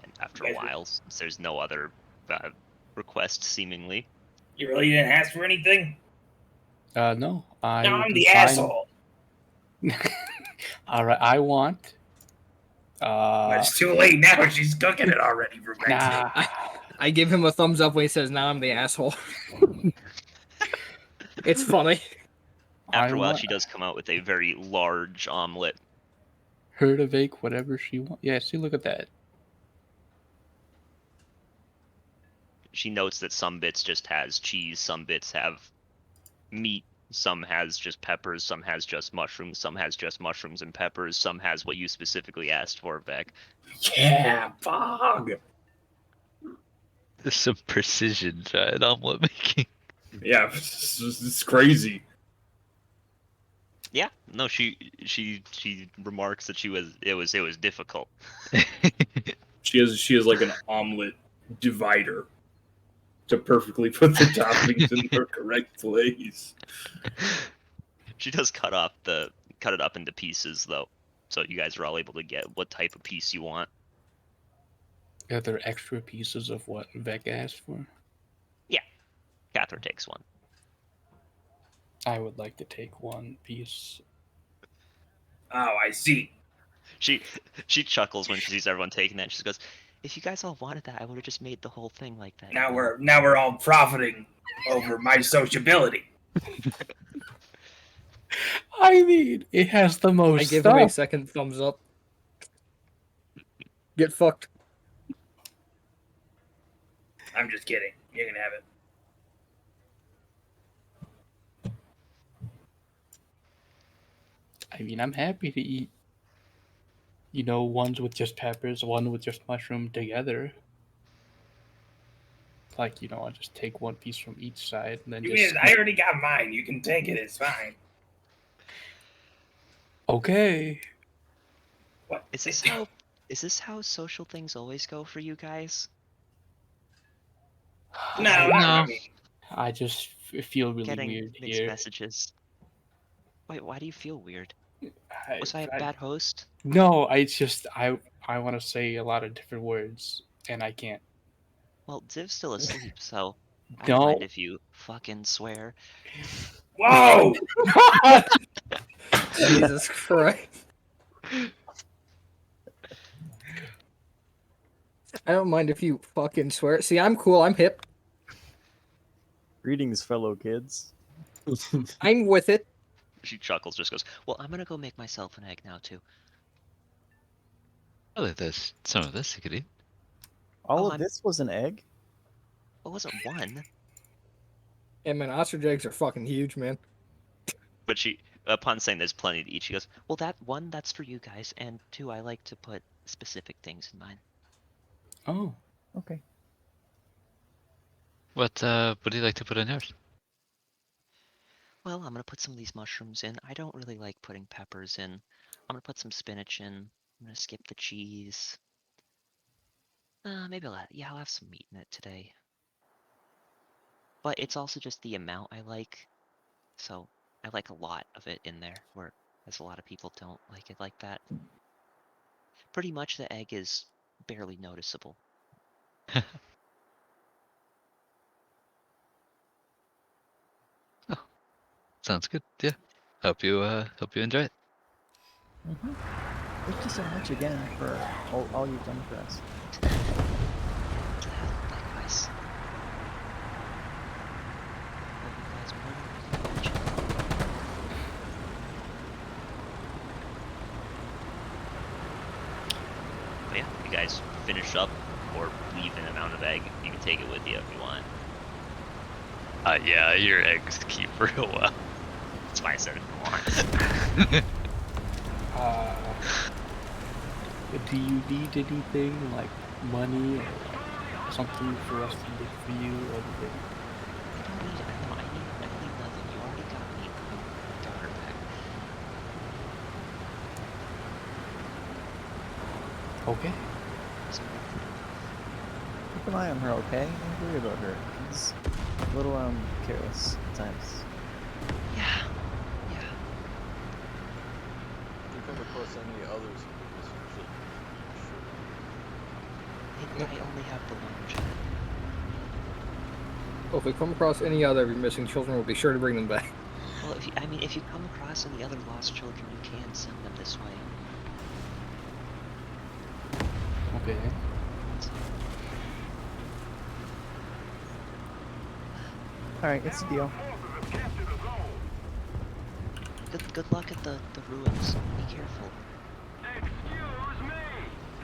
And after a You guys while, since there's no other request seemingly, You really didn't ask for anything? No, No, I will I'm be the fine. asshole. All right, I want. But it's too late now. She's cooking it already for God's sake. Nah. I give him a thumbs up when he says, "Now I'm the asshole." It's funny. after a while, want she does come out with a very large omelet. her to make whatever she wants. Yeah, see, look at that. She notes that some bits just has cheese, some bits have meat, some has just peppers, some has just mushrooms, some has just mushrooms and peppers, some has what you specifically asked for, Beck. Yeah, fog. Some precision in omelet making. Yeah, it's crazy. Yeah, no, she remarks that it was difficult. She has like an omelet divider to perfectly put the toppings in their correct place. She does cut it up into pieces though, so you guys are all able to get what type of piece you want. Are there extra pieces of what Vec asked for? Catherine takes one. I would like to take one piece. Oh, I see. She chuckles when she sees everyone taking that. And she goes, "If you guys all wanted that, I would have just made the whole thing like that." Now you know?" we're all profiting over my sociability. I mean, it has the most I give him a stuff. second thumbs up. Get fucked. I'm just kidding. You can have it. I mean, I'm happy to eat. You know, ones with just peppers, one with just mushroom together. Like, you know, I'll just take one piece from each side and then You just. can, I already got mine. You can take it. It's fine. Okay. What? Is this how social things always go for you guys? No, I, I mean, I just feel really Getting weird mixed here. messages. Wait, why do you feel weird? Was I a bad host? No, I want to say a lot of different words and I can't. Well, Ziv's still asleep, so I don't No. mind if you fucking swear. Whoa! Jesus Christ. I don't mind if you fucking swear. See, I'm cool. I'm hip. Greetings, fellow kids. I'm with it. She chuckles, just goes, well, I'm gonna go make myself an egg now, too. Oh, there's some of this you could eat. All Oh, of I'm- this was an egg? It wasn't one. And man, ostrich eggs are fucking huge, man. But she, upon saying there's plenty to eat, she goes, well, that one, that's for you guys, and two, I like to put specific things in mine. Oh. Okay. What do you like to put in yours? Well, I'm gonna put some of these mushrooms in. I don't really like putting peppers in. I'm gonna put some spinach in. I'm gonna skip the cheese. Maybe I'll have some meat in it today. But it's also just the amount I like. So I like a lot of it in there, whereas a lot of people don't like it like that. Pretty much the egg is barely noticeable. Sounds good. Yeah. Hope you enjoy it. Thank you so much again for all you've done for us. Likewise. Love you guys more than you can imagine. But yeah, you guys finish up or leave an amount of egg. You can take it with you if you want. Yeah, your eggs keep real well. That's why I said if you want. Do you need anything like money or like something for us to get for you or anything? I don't need it. No, I need nothing. You already got me my daughter back. Okay. So, Keep an eye on her, okay? Don't worry about her. She's a little careless at times. yeah. If you come across any others who are missing children, I only have the one child. Well, if we come across any other missing children, we'll be sure to bring them back. Well, if you come across any other lost children, you can send them this way. Okay. Alright, it's a deal. Good luck at the ruins. Be careful.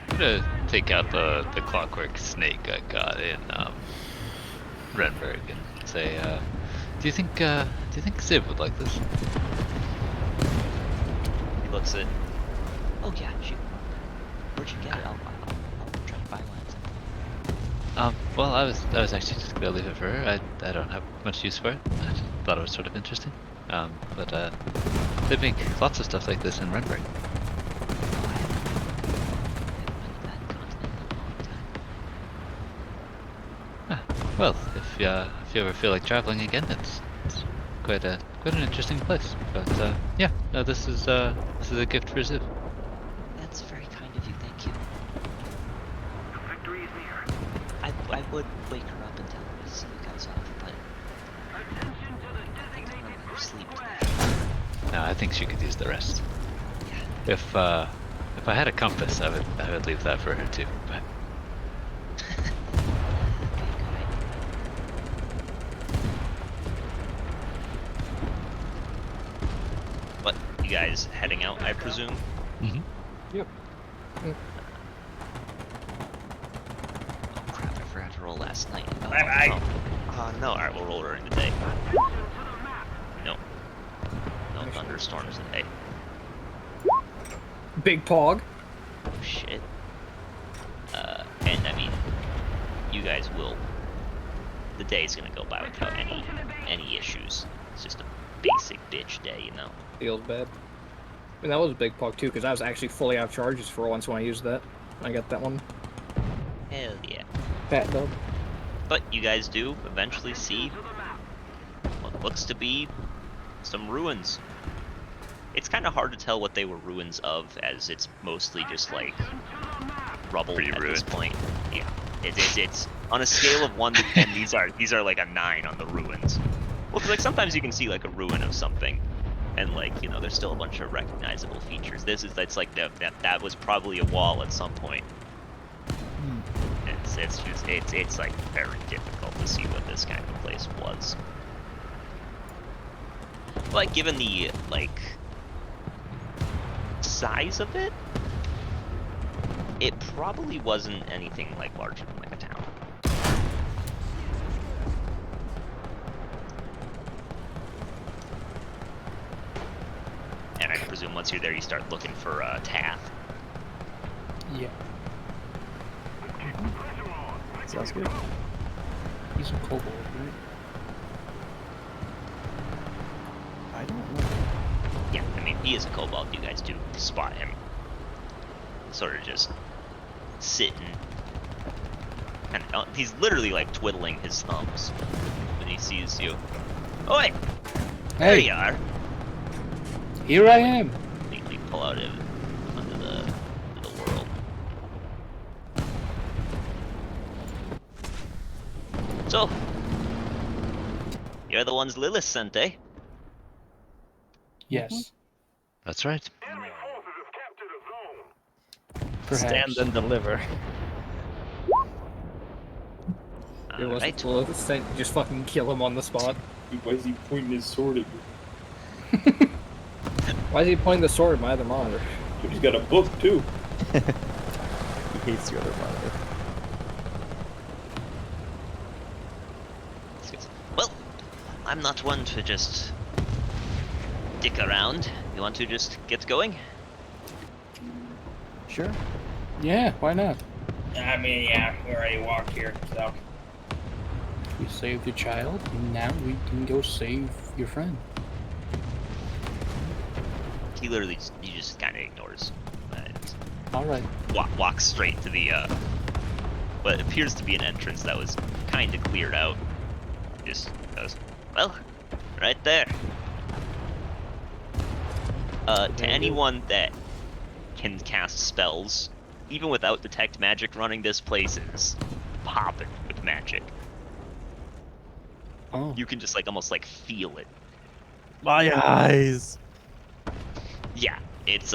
I'm gonna take out the clockwork snake I got in Renberg and say, do you think Ziv would like this? He looks at. Oh yeah, shoot. Where'd you get it? I'll try to buy one. Well, I was actually just gonna leave it for her. I don't have much use for it. I just thought it was sort of interesting. But they make lots of stuff like this in Renberg. Well, if you ever feel like traveling again, it's quite an interesting place. But yeah, no, this is a gift for Ziv. That's very kind of you. Thank you. I would wake her up and tell her to see you guys off, but I think I'm gonna let her sleep today. No, I think she could use the rest. Yeah. If I had a compass, I would leave that for her too. But What, you guys heading out, I presume? Yep. Oh crap, I forgot to roll last night. Oh, Bye-bye. no, alright, we'll roll during the day. No. No thunderstorms today. Big Pog. Oh shit. And I mean, you guys will. The day's gonna go by without any issues. It's just a basic bitch day, you know. Feels bad. And that was a big Pog too, because I was actually fully out of charges for once when I used that. I got that one. Hell yeah. Fat dub. But you guys do eventually see what looks to be some ruins. It's kind of hard to tell what they were ruins of, as it's mostly just like rubble Pretty at this ruined. point. Yeah, it's on a scale of 1 to 10. These are like a 9 on the ruins. Well, 'cause like sometimes you can see like a ruin of something, and like there's still a bunch of recognizable features. That's like that was probably a wall at some point. It's like very difficult to see what this kind of place was. But given the like size of it, it probably wasn't anything like larger than like a town. And I presume once you're there, you start looking for Tath. Yeah, Sounds good. he's a kobold, right? I don't know. Yeah, I mean, he is a kobold. You guys do spot him. Sort of just sitting. And he's literally like twiddling his thumbs when he sees you. Oi! There you are. Here I am. Completely pull out of under the world. So, you're the ones Lilith sent, eh? Yes, That's right. Enemy forces have captured a zone. perhaps. Stand and deliver. It wasn't Alright. full of the sent, just fucking kill him on the spot. Dude, why is he pointing his sword at you? Why is he pointing the sword at my other monitor? Dude, he's got a book too. He hates your other monitor. Well, I'm not one to just dick around. You want to just get going? Sure. Yeah, why not? I mean, yeah, we already walked here, so. We saved your child, and now we can go save your friend. He literally he just kind of ignores. All right. Walks straight to the what appears to be an entrance that was kind of cleared out. Just goes, well, right there. To anyone that can cast spells, even without detect magic running, this place is popping with magic. Oh, You can just like almost like feel it. My eyes. Yeah, it's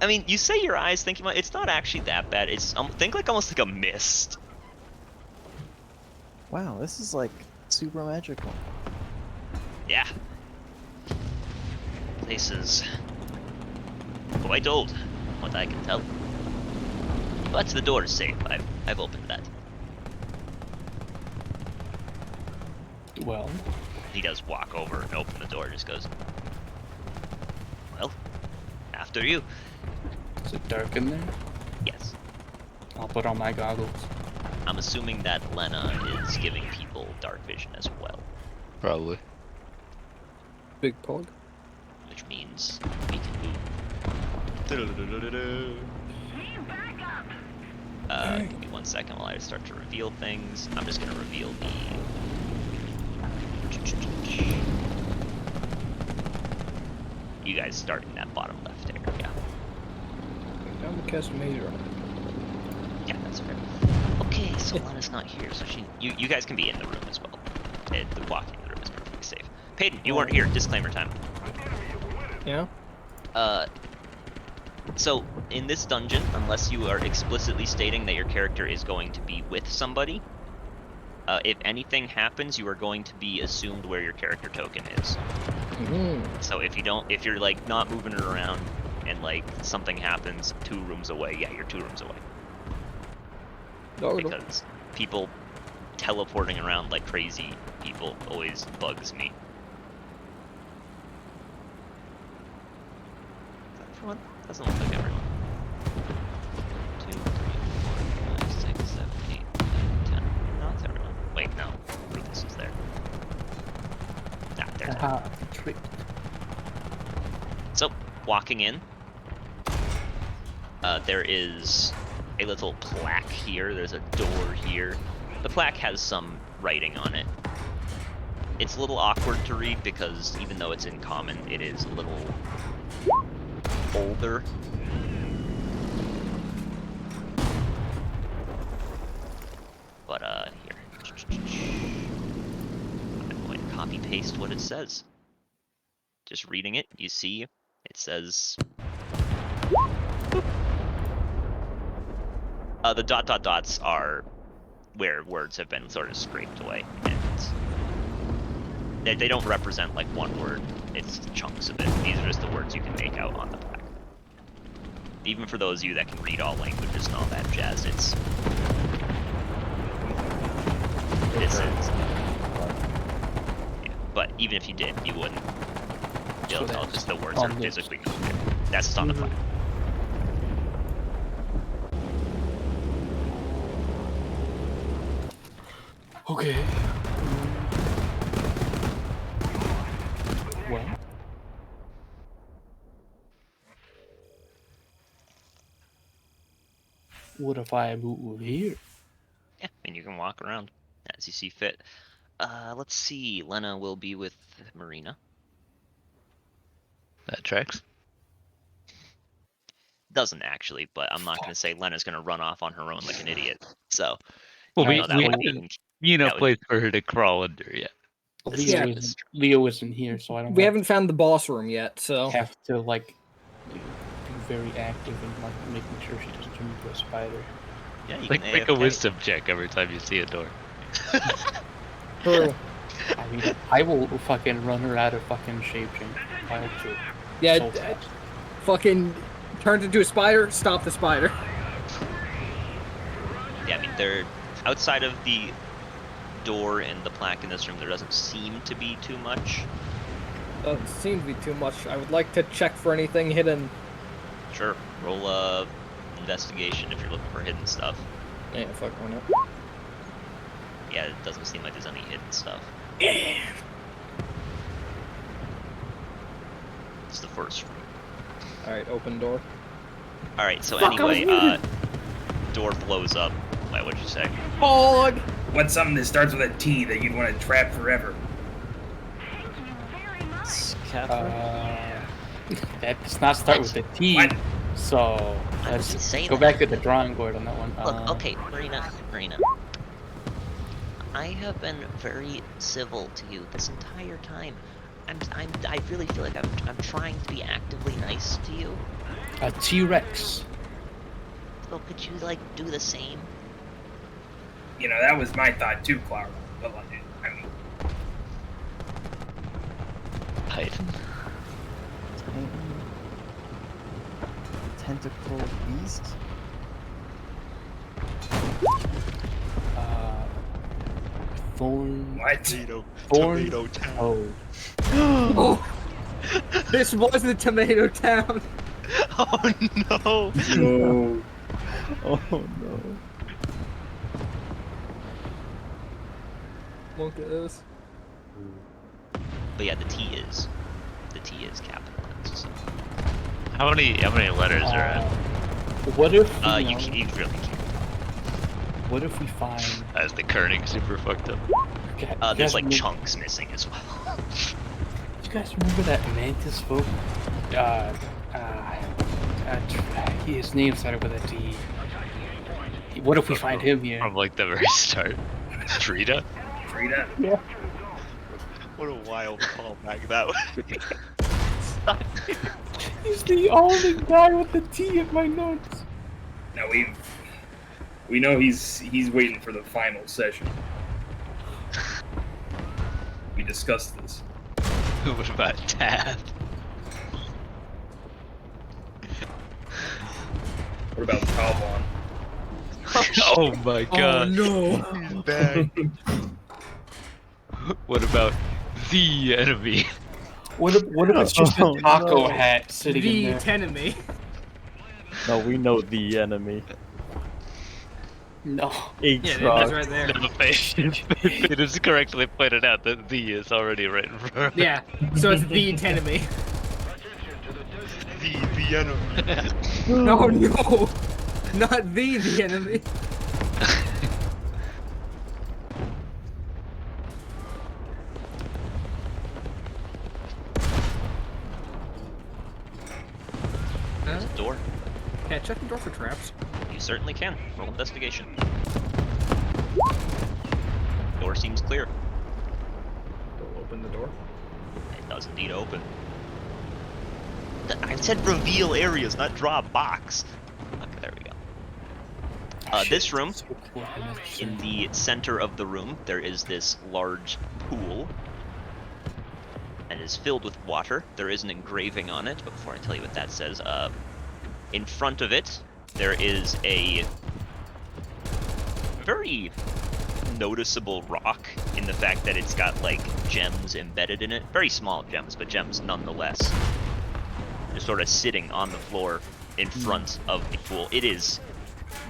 I mean, you say your eyes thinking about it's not actually that bad. It's think like almost like a mist. Wow, this is like super magical. Yeah. Place is quite old, what I can tell. But the door is safe. I've opened that. well, He does walk over and open the door. Just goes, well, after you. is it dark in there? Yes. I'll put on my goggles. I'm assuming that Lena is giving people dark vision as well, Probably. Big pug. which means we can move. Give me 1 second while I start to reveal things. I'm just gonna reveal the. You guys start in that bottom left area. Down the cast major. Yeah, that's fair. Okay, so Lena's not here, so you guys can be in the room as well. The walking in the room is perfectly safe. Peyton, you weren't here. Disclaimer time. Yeah? So in this dungeon, unless you are explicitly stating that your character is going to be with somebody, if anything happens, you are going to be assumed where your character token is. So if you're like not moving it around and like something happens 2 rooms away, yeah, you're 2 rooms away. Because people teleporting around like crazy people always bugs me. Is that everyone? Doesn't look like everyone. 2, 3, 4, 5, 6, 7, 8, 9, 10. No, that's everyone. Wait, no. Rufus is there. Ah, there's one. Aha, trick. So, walking in, there is a little plaque here. There's a door here. The plaque has some writing on it. It's a little awkward to read because even though it's in common, it is a little older. But here. I'm going to copy paste what it says. Just reading it, you see it says the dot dot dots are where words have been sort of scraped away, and they don't represent like one word. It's chunks of it. These are just the words you can make out on the plaque. Even for those of you that can read all languages and all that jazz, it's yeah, but even if you did, you wouldn't be able to tell because the words are physically moving. That's just on the plaque. Okay. Well. What if I move here? Yeah, and you can walk around as you see fit. Let's see. Lena will be with Marina. That tracks. Doesn't actually, but I'm not going to say Lena's going to run off on her own like an idiot. So, Well, even we though that would be, haven't that would- place for her to crawl under yet. Leo isn't here, so I don't. We haven't found the boss room yet, so have to like be very active and like making sure she doesn't turn into a spider. yeah, you Like can make a AFK. wisdom check every time you see a door. True. I mean, I will fucking run her out of fucking shape change. I'll do it. Yeah, So fast. fucking turns into a spider. Stop the spider. Yeah, I mean, they're outside of the door and the plaque in this room. There doesn't seem to be too much. Doesn't seem to be too much. I would like to check for anything hidden. Sure, roll a investigation if you're looking for hidden stuff. Yeah, fuck, why not? Yeah, it doesn't seem like there's any hidden stuff. It's the first room. Alright, open door. Alright, so Fuck, I was anyway, door blows up. Wait, what'd you say? Hog! What's something that starts with a T that you'd want to trap forever? Catherine? That does not start with a T. What? So I let's didn't say go that. back to the drawing board on that one. Look, okay, Marina. I have been very civil to you this entire time. I really feel like I'm trying to be actively nice to you. A T-Rex. So could you like do the same? You know, that was my thought too, Clara. But like, I mean, Titan. Tentacle beast? Thorn. what? Thorn. Oh. Oh! This was the Tomato Town! Oh no! No. Oh no. Look at this. But yeah, the T is capitalized. So. How many letters are in? What if You really can't. what if we find? As the kerning super fucked up. There's like chunks missing as well. Do you guys remember that mantis folk? His name started with a D. What if we find him here? From like the very start. Trita? Frida? Yeah. What a wild callback that was. He's the only guy with the T in my notes. No, we know he's waiting for the final session. We discussed this. What about Taff? What about Talbot? Oh my god. no! Bad. What about the enemy? What if it's just a taco hat sitting in The there? Tenemy. No, we know the enemy. No. A Yeah, truck. that's right there. No, it is correctly pointed out that the is already right in front. Yeah, so it's the Tenemy. The enemy. No, no! Not the enemy. There's a door. Yeah, check the door for traps. You certainly can. Roll investigation. Door seems clear. We'll open the door. It does indeed open. I said reveal areas, not draw a box. Okay, there we go. This room, So cool. I missed in it. the center of the room, there is this large pool. And it is filled with water. There is an engraving on it, but before I tell you what that says, in front of it, there is a very noticeable rock in the fact that it's got, like, gems embedded in it. Very small gems, but gems nonetheless. Just sort of sitting on the floor in front of the pool. It is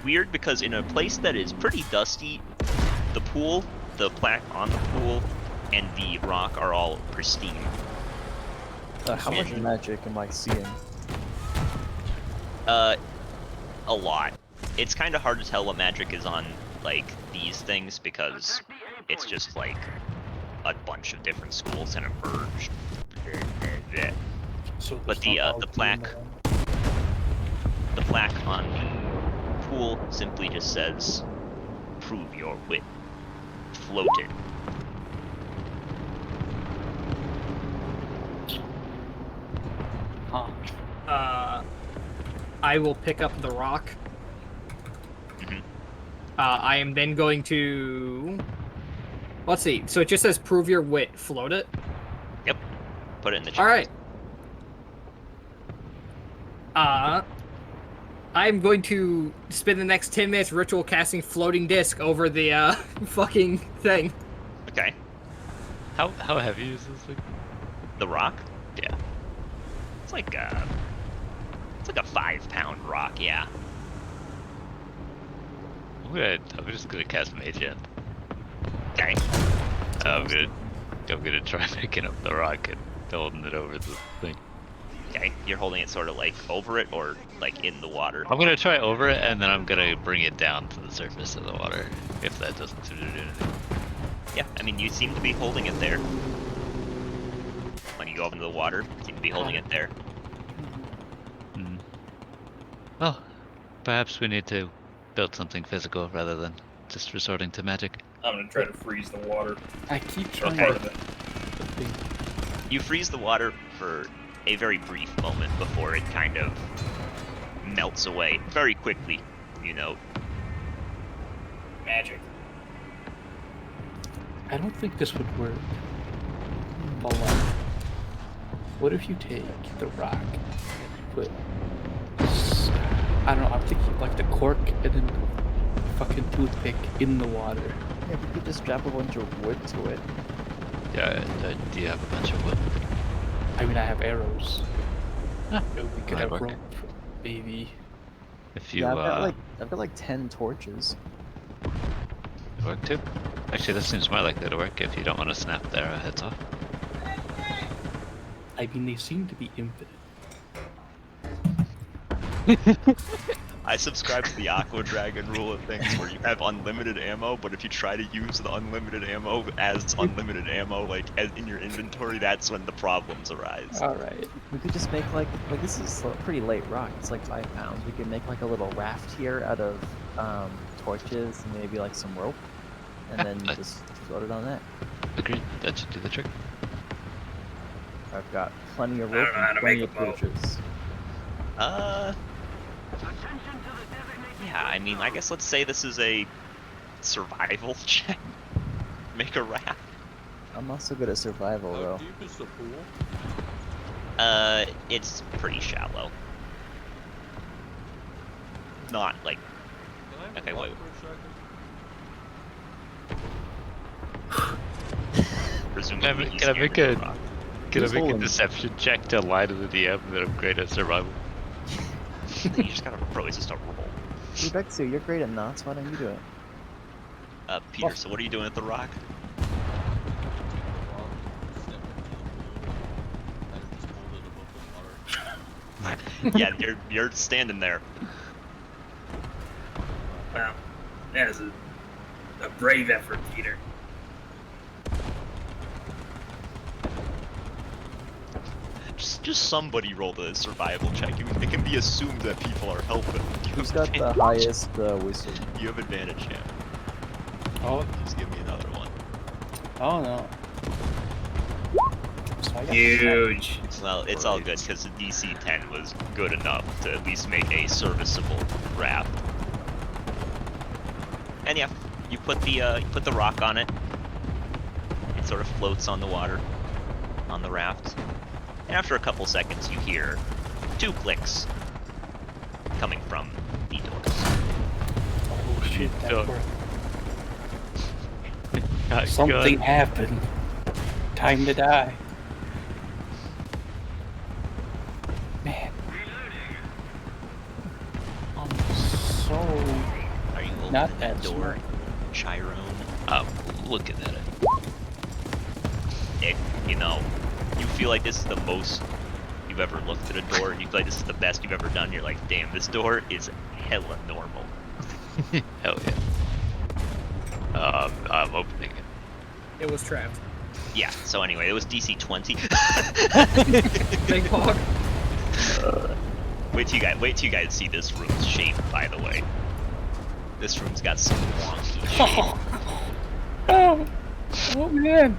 weird because in a place that is pretty dusty, the pool, the plaque on the pool, and the rock are all pristine. How much magic am I seeing? A lot. It's kind of hard to tell what magic is on, like, these things because it's just, like, a bunch of different schools and a merged. So But there's not all the green plaque, on. the plaque on the pool simply just says, "Prove your wit." Floated. Huh. I will pick up the rock. Mhm. I am then going to... Let's see. So it just says prove your wit. Float it. Yep. Put it in the chat. Alright. I'm going to spend the next 10 minutes ritual casting floating disc over the fucking thing. Okay. How heavy is this thing? The rock? Yeah. It's like a 5-pound rock, yeah. I'm just gonna cast Mage Hand. Okay. I'm gonna try picking up the rock and holding it over the thing. Okay. You're holding it sort of like over it or like in the water. I'm gonna try over it and then I'm gonna bring it down to the surface of the water. If that doesn't seem to do anything. Yeah, I mean, you seem to be holding it there. When you go up into the water, you seem to be holding it there. Well, perhaps we need to build something physical rather than just resorting to magic. I'm gonna try to freeze the water. I keep Or trying part to of it. think. You freeze the water for a very brief moment before it kind of melts away very quickly, you know. Magic. I don't think this would work. But like, what if you take the rock and put, I don't know, I'm thinking like the cork and then the fucking toothpick in the water. Yeah, we could just strap a bunch of wood to it. Yeah, do you have a bunch of wood? I mean, I have arrows. Huh. We could Might have work. rope, maybe. If you Yeah, I've got like 10 torches. work too. Actually, that seems more likely to work if you don't want to snap their heads off. I mean, they seem to be infinite. I subscribe to the Aqua Dragon rule of things where you have unlimited ammo, but if you try to use the unlimited ammo as unlimited ammo, like as in your inventory, that's when the problems arise. Alright. We could just make like this is a pretty light rock. It's like 5 pounds. We could make like a little raft here out of torches and maybe like some rope, and then Yeah, just float it on that. Agreed. That should do the trick. I've got plenty of I don't rope know how and to plenty make of a boat. torches. Yeah, I mean, I guess let's say this is a survival check. Make a raft. I'm not so good at survival How though. deep is the pool? It's pretty shallow. Not like, Can I have Okay, a walk wait. for a second? presumably he's can I scared make of a- the rock. Can I Who's make a holding? deception check to lie to the DM that I'm great at survival? You just gotta probably just start roll. Rebexu, you're great at knots. Why don't you do it? Peter, so what are you doing at the rock? Rock, step into the pool, and just hold it above the water. Yeah, you're standing there. Wow. That is a brave effort, Peter. just somebody roll the survival check. It can be assumed that people are helping. Who's got the highest wisdom? You have advantage, champ. Oh, Just give me another one. oh no. So I got Huge. Well, it's all good because the DC 10 was good enough to at least make a serviceable raft. And yeah, you put the rock on it. It sort of floats on the water, on the raft. And after a couple seconds, you hear 2 clicks coming from the doors. Oh shit, that Go. worked. God, Something happened. Time to die. Man. I'm so Are you opening not that that door, smart. Chiron? I'm looking at it. Nick, you know, you feel like this is the most you've ever looked at a door, and you feel like this is the best you've ever done. You're like, damn, this door is hella normal. Hell yeah. I'm opening it. It was trapped. Yeah, so anyway, it was DC 20. Big hog. Wait till you guys see this room's shape, by the way. This room's got some wonky shape. Oh, oh man.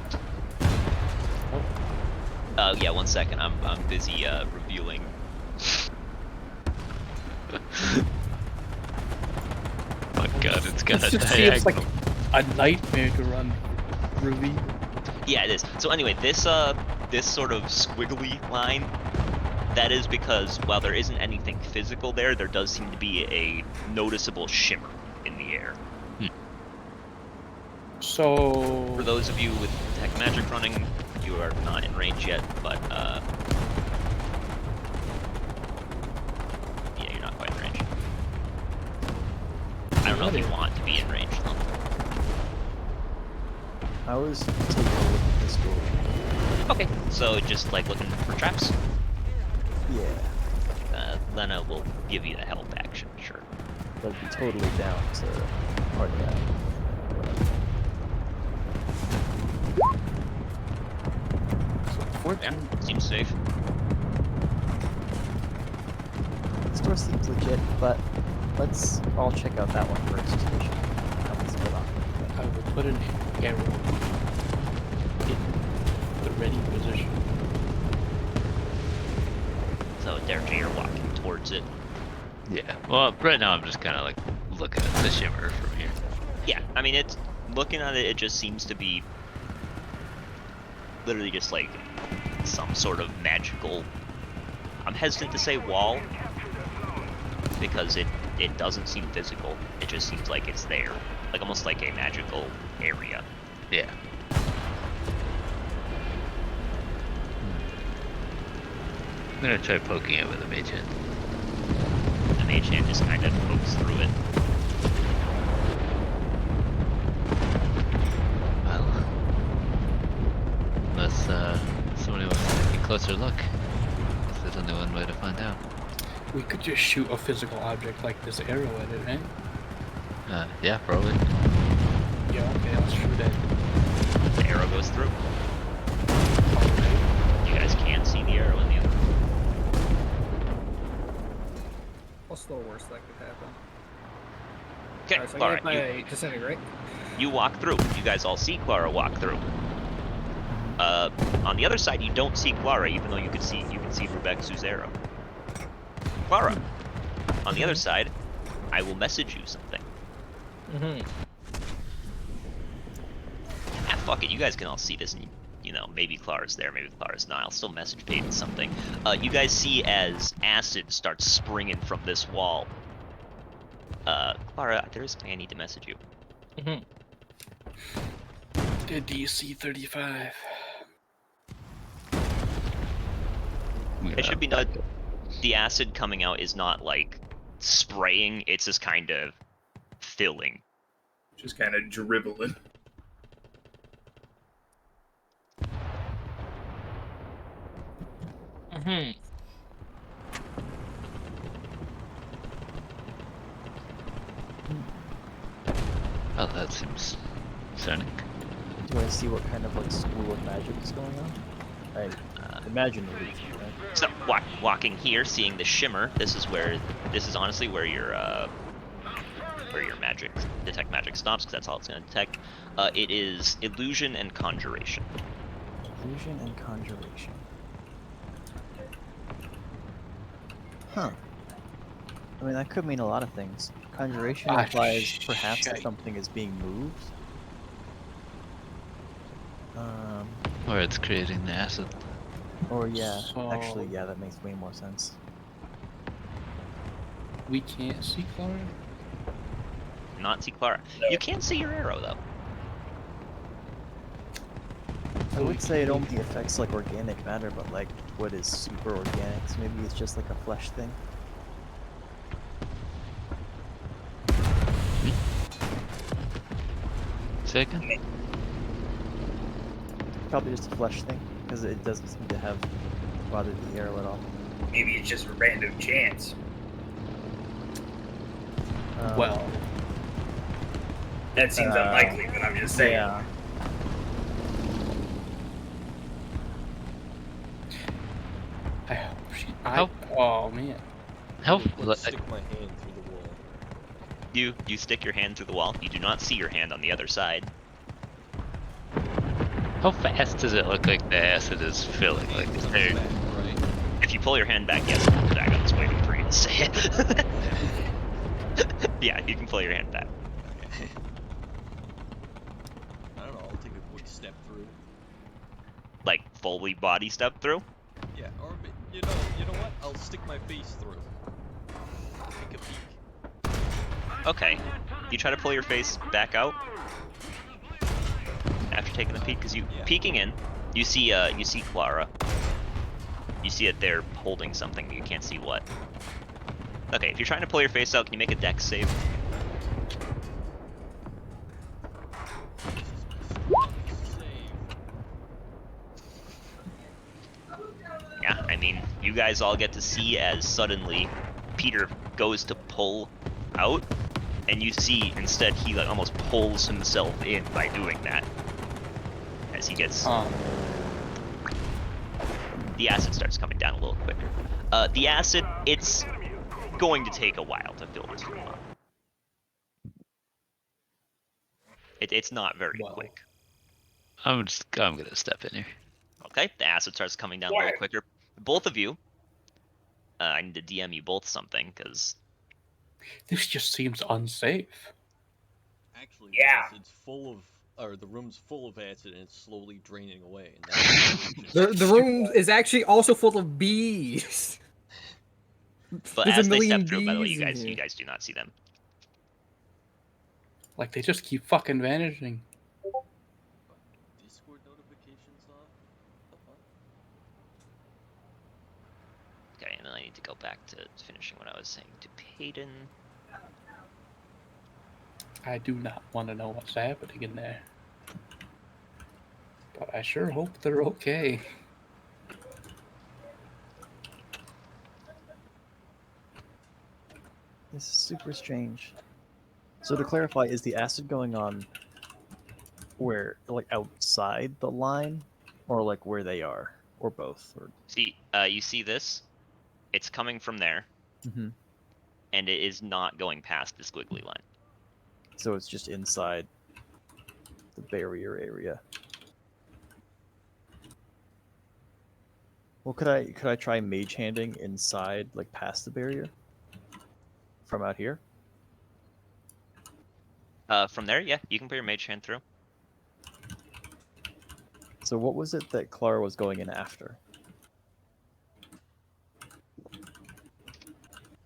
Yeah, 1 second. I'm busy revealing. Oh god, it's got a It just seems like diagonal. a nightmare to run, Ruby. Yeah, it is. So anyway, this sort of squiggly line, that is because while there isn't anything physical there, there does seem to be a noticeable shimmer in the air. So For those of you with Detect Magic running, you are not in range yet, but yeah, you're not quite in range. I don't know if you want to be in range though. I was taking a look at this door. Okay, so just like looking for traps. Yeah, Lena will give you the help action, sure. I'd be totally down to part of that. Yeah, seems safe. This door seems legit, but let's all check out that one first. How it's split off. I will put an arrow in the ready position. So Derek, you're walking towards it. Yeah. Well, right now I'm just kind of like looking at the shimmer from here. Yeah, I mean, it's looking at it, it just seems to be literally just like some sort of magical. I'm hesitant to say wall because it doesn't seem physical. It just seems like it's there, like almost like a magical area. Yeah. I'm gonna try poking it with a mage hand. The mage hand just kind of pokes through it. Well, unless somebody wants to take a closer look, guess there's only one way to find out. We could just shoot a physical object like this arrow at it, right? Yeah, probably. Yeah, okay, I'll shoot it. The arrow goes through. Alright. You guys can't see the arrow in the other. What's the worst that could happen? Okay, Alright, so I Clara, get my disintegrate. you walk through. You guys all see Clara walk through. On the other side, you don't see Clara, even though you can see Rebecca's arrow. Clara, on the other side, I will message you something. Mm-hmm. Ah, fuck it, you guys can all see this, and you know, maybe Clara's there, maybe Clara's not. I'll still message Peyton something. You guys see as acid starts springing from this wall. Clara, there is something I need to message you. Mm-hmm. The DC 35. It should be not. The acid coming out is not like spraying; it's just kind of filling. Just kind of dribbling. Mm-hmm. Well, that seems sonic. Do you want to see what kind of like school of magic is going on? Imagine illusion, right? So walking here, seeing the shimmer. This is honestly where your magic detect magic stops, because that's all it's going to detect. It is illusion and conjuration. Illusion and conjuration. Huh. I mean, that could mean a lot of things. Conjuration implies perhaps that shite. something is being moved. Or it's creating the acid. Or yeah, So- actually, yeah, that makes way more sense. We can't see Clara? Not see Clara. No. You can see your arrow though. I would say it only affects like organic matter, but like what is super organic? So maybe it's just like a flesh thing. Second? Probably just a flesh thing, because it doesn't seem to have bothered the arrow at all. Maybe it's just a random chance. Well, That seems unlikely, but I'm just saying. Yeah. I hope she. How- Oh man. How Let's stick my hand through the wall. You stick your hand through the wall. You do not see your hand on the other side. how fast does it look like the acid is filling? Like, is there, Back, right? If you pull your hand back, yes, it comes back. I was waiting for you to say it. Yeah, you can pull your hand back. Okay. I don't know. I'll take a quick step through. Like fully body step through. Yeah, or you know what? I'll stick my face through. Take a peek. Okay. You try to pull your face back out after taking the peek, because you Yeah. peeking in, you see Clara. You see it there holding something, but you can't see what. Okay, if you're trying to pull your face out, can you make a dex save? Yeah, I mean, you guys all get to see as suddenly Peter goes to pull out, and you see instead he like almost pulls himself in by doing that. As he gets the acid starts coming down a little quicker. The acid, it's going to take a while to fill this room up. It's not very quick. I'm gonna step in here. Okay, the acid starts coming down a little quicker. Both of you, I need to DM you both something, because This just seems unsafe. Actually, Yeah. the acid's full of, or the room's full of acid and it's slowly draining away. And that's the The room is actually also full of bees. but There's as a they million step through, by the way, bees you in guys here. do not see them. Like they just keep fucking vanishing. Discord notifications off. What the fuck? Okay, and then I need to go back to finishing what I was saying to Peyton. I do not want to know what's happening in there. But I sure hope they're okay. This is super strange. So to clarify, is the acid going on where, like, outside the line, or like where they are, or both? Or See, you see this? It's coming from there, Mhm. and it is not going past the squiggly line. So it's just inside the barrier area. Well, could I try mage handing inside, like past the barrier, from out here? From there, yeah, you can put your mage hand through. So what was it that Clara was going in after?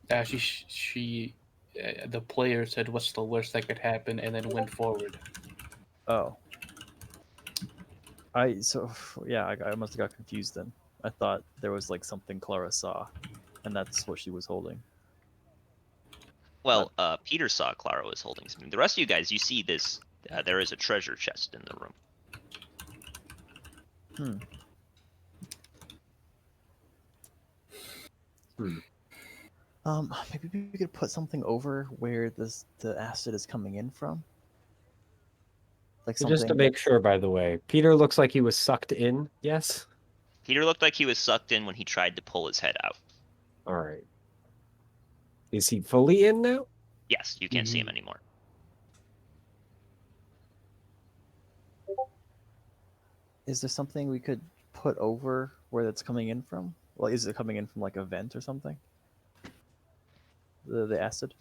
The player said, "What's the worst that could happen?" and then went forward. Oh. Yeah, I must have got confused then. I thought there was like something Clara saw, and that's what she was holding. Well, Peter saw Clara was holding something. The rest of you guys, you see this. There is a treasure chest in the room. Maybe we could put something over where the acid is coming in from. Like something. Just to make sure, by the way, Peter looks like he was sucked in. Yes. Peter looked like he was sucked in when he tried to pull his head out. All right. Is he fully in now? Yes, you can't see him anymore. Is there something we could put over where that's coming in from? Well, is it coming in from like a vent or something? The acid?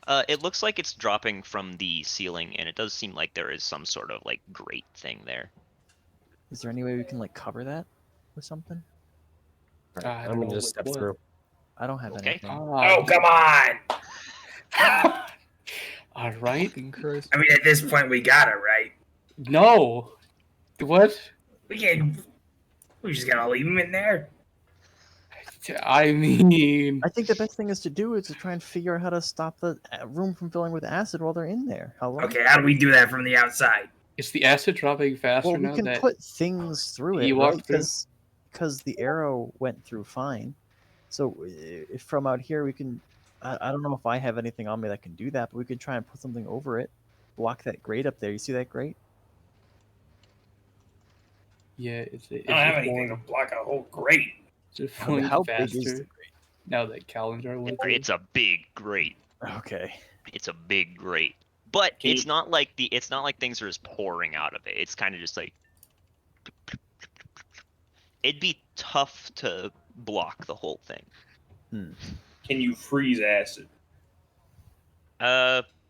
It looks like it's dropping from the ceiling, and it does seem like there is some sort of like grate thing there. Is there any way we can like cover that with something? All right, I I'm don't gonna know, just like step what? through. I don't have Okay. anything. Oh, come on! All right. Fucking Christ. I mean, at this point, we got it, right? No. What? We can't. We just gotta leave him in there. I mean, I think the best thing is to do is to try and figure out how to stop the room from filling with acid while they're in there. How long? Okay, how do we do that from the outside? is the acid dropping faster Well, we now can that put things through he it, right? walked through? Because the arrow went through fine. So if from out here we can, I don't know if I have anything on me that can do that, but we could try and put something over it, block that grate up there. You see that grate? Yeah, it's I don't have anything to block a whole grate. It's How flowing big is faster the now that Calendar went through. It's a big grate. grate? Okay. It's a big grate. But Can it's you- not like things are just pouring out of it. It's kind of just like it'd be tough to block the whole thing. Can you freeze acid?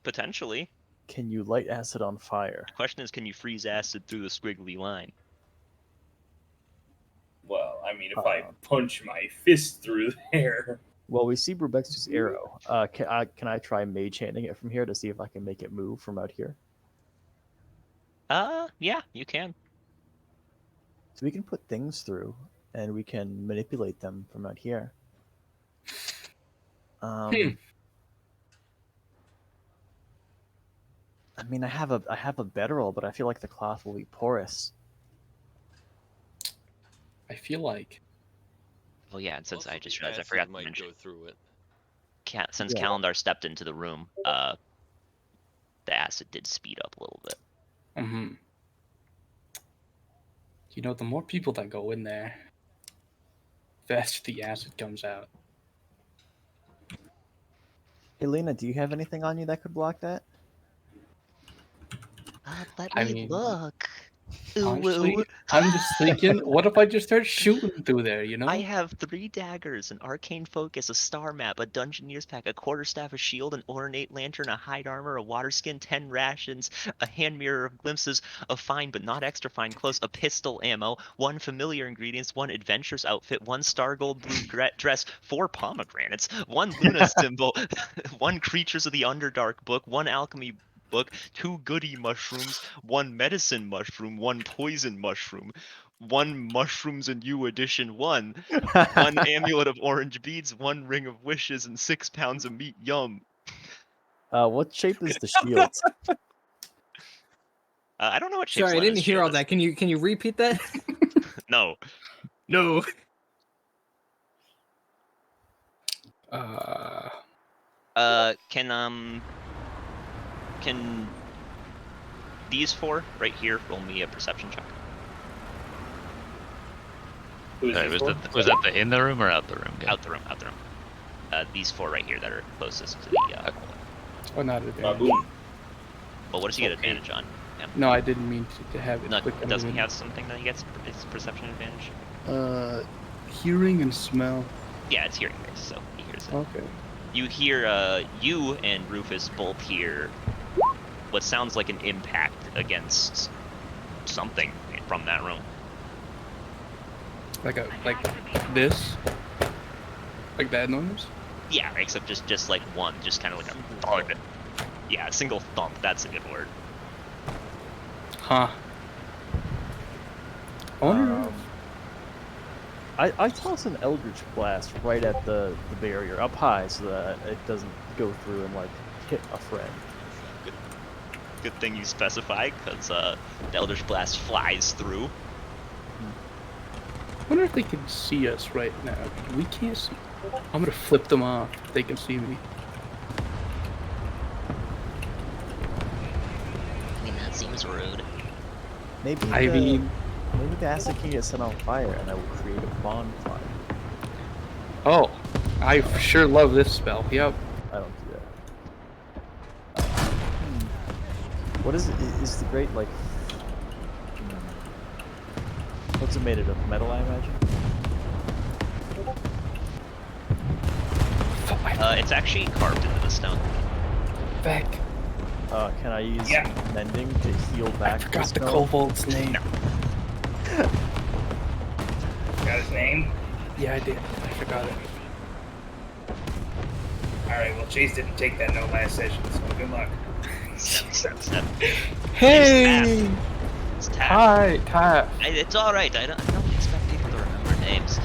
Potentially. Can you light acid on fire? Question is, can you freeze acid through the squiggly line? Well, I mean, if I punch my fist through there. Well, we see Brubex's arrow. Can I try mage handing it from here to see if I can make it move from out here? Yeah, you can. So we can put things through, and we can manipulate them from out here. I mean, I have a bedroll, but I feel like the cloth will be porous. I feel like Oh yeah, and since Also, I just the realized I acid forgot to might mention, go through it. since Yeah. Calendar stepped into the room, the acid did speed up a little bit. you know, the more people that go in there, faster the acid comes out. Hey, Lena, do you have anything on you that could block that? Let I mean, look. Honestly, I'm just thinking, what if I just start shooting through there, you know? I have 3 daggers, an arcane focus, a star map, a dungeoneer's pack, a quarterstaff, a shield, an ornate lantern, a hide armor, a water skin, 10 rations, a hand mirror of glimpses, a fine but not extra fine clothes, a pistol ammo, 1 familiar ingredients, 1 adventurous outfit, 1 star gold blue dress, 4 pomegranates, 1 Luna symbol, 1 creatures of the Underdark book, 1 alchemy book, 2 goody mushrooms, 1 medicine mushroom, 1 poison mushroom, 1 mushrooms and you edition 1, 1 amulet of orange beads, 1 ring of wishes, and 6 pounds of meat. Yum. What shape is the shield? I don't know what shape Sorry, I Lena's didn't hear all shield is. that. Can you repeat that? No. No. Can these 4 right here roll me a perception check? Who is Sorry, this was for? that the in the room or out the room guy? Out the room. These 4 right here that are closest to the Oh, not advantage. Baboon. Well, what does he get Okay. advantage on? No, I didn't mean to have it. No, click on doesn't he the- have something that he gets his perception advantage? Hearing and smell. Yeah, it's hearing based, so he hears it. Okay. You hear, you and Rufus both hear what sounds like an impact against something from that room. Like this? Like that noise? Yeah, except just like one, just kind of like a thud. Yeah, a single thump, that's a good word. Huh. I wonder I toss an Eldritch Blast right at the barrier up high so that it doesn't go through and like hit a friend. Good thing you specify, because the Eldritch Blast flies through. I wonder if they can see us right now. We can't see. I'm gonna flip them off if they can see me. I mean, that seems rude. Maybe. I mean, Maybe the acid can get set on fire, and I will create a bonfire. Oh, I sure love this spell. Yep. I don't do that. What is it? Is the great like? What's it made out of? Metal, I imagine. It's actually carved into the stone. Back. Can I use Yeah. mending to heal back? I forgot the stone? kobold's name. Got his name? Yeah, I did. I forgot it. Alright, well, Chase didn't take that note last session, so good luck. Step. Hey! It's Taff. Hi, Taff. It's alright, I don't expect people to remember names.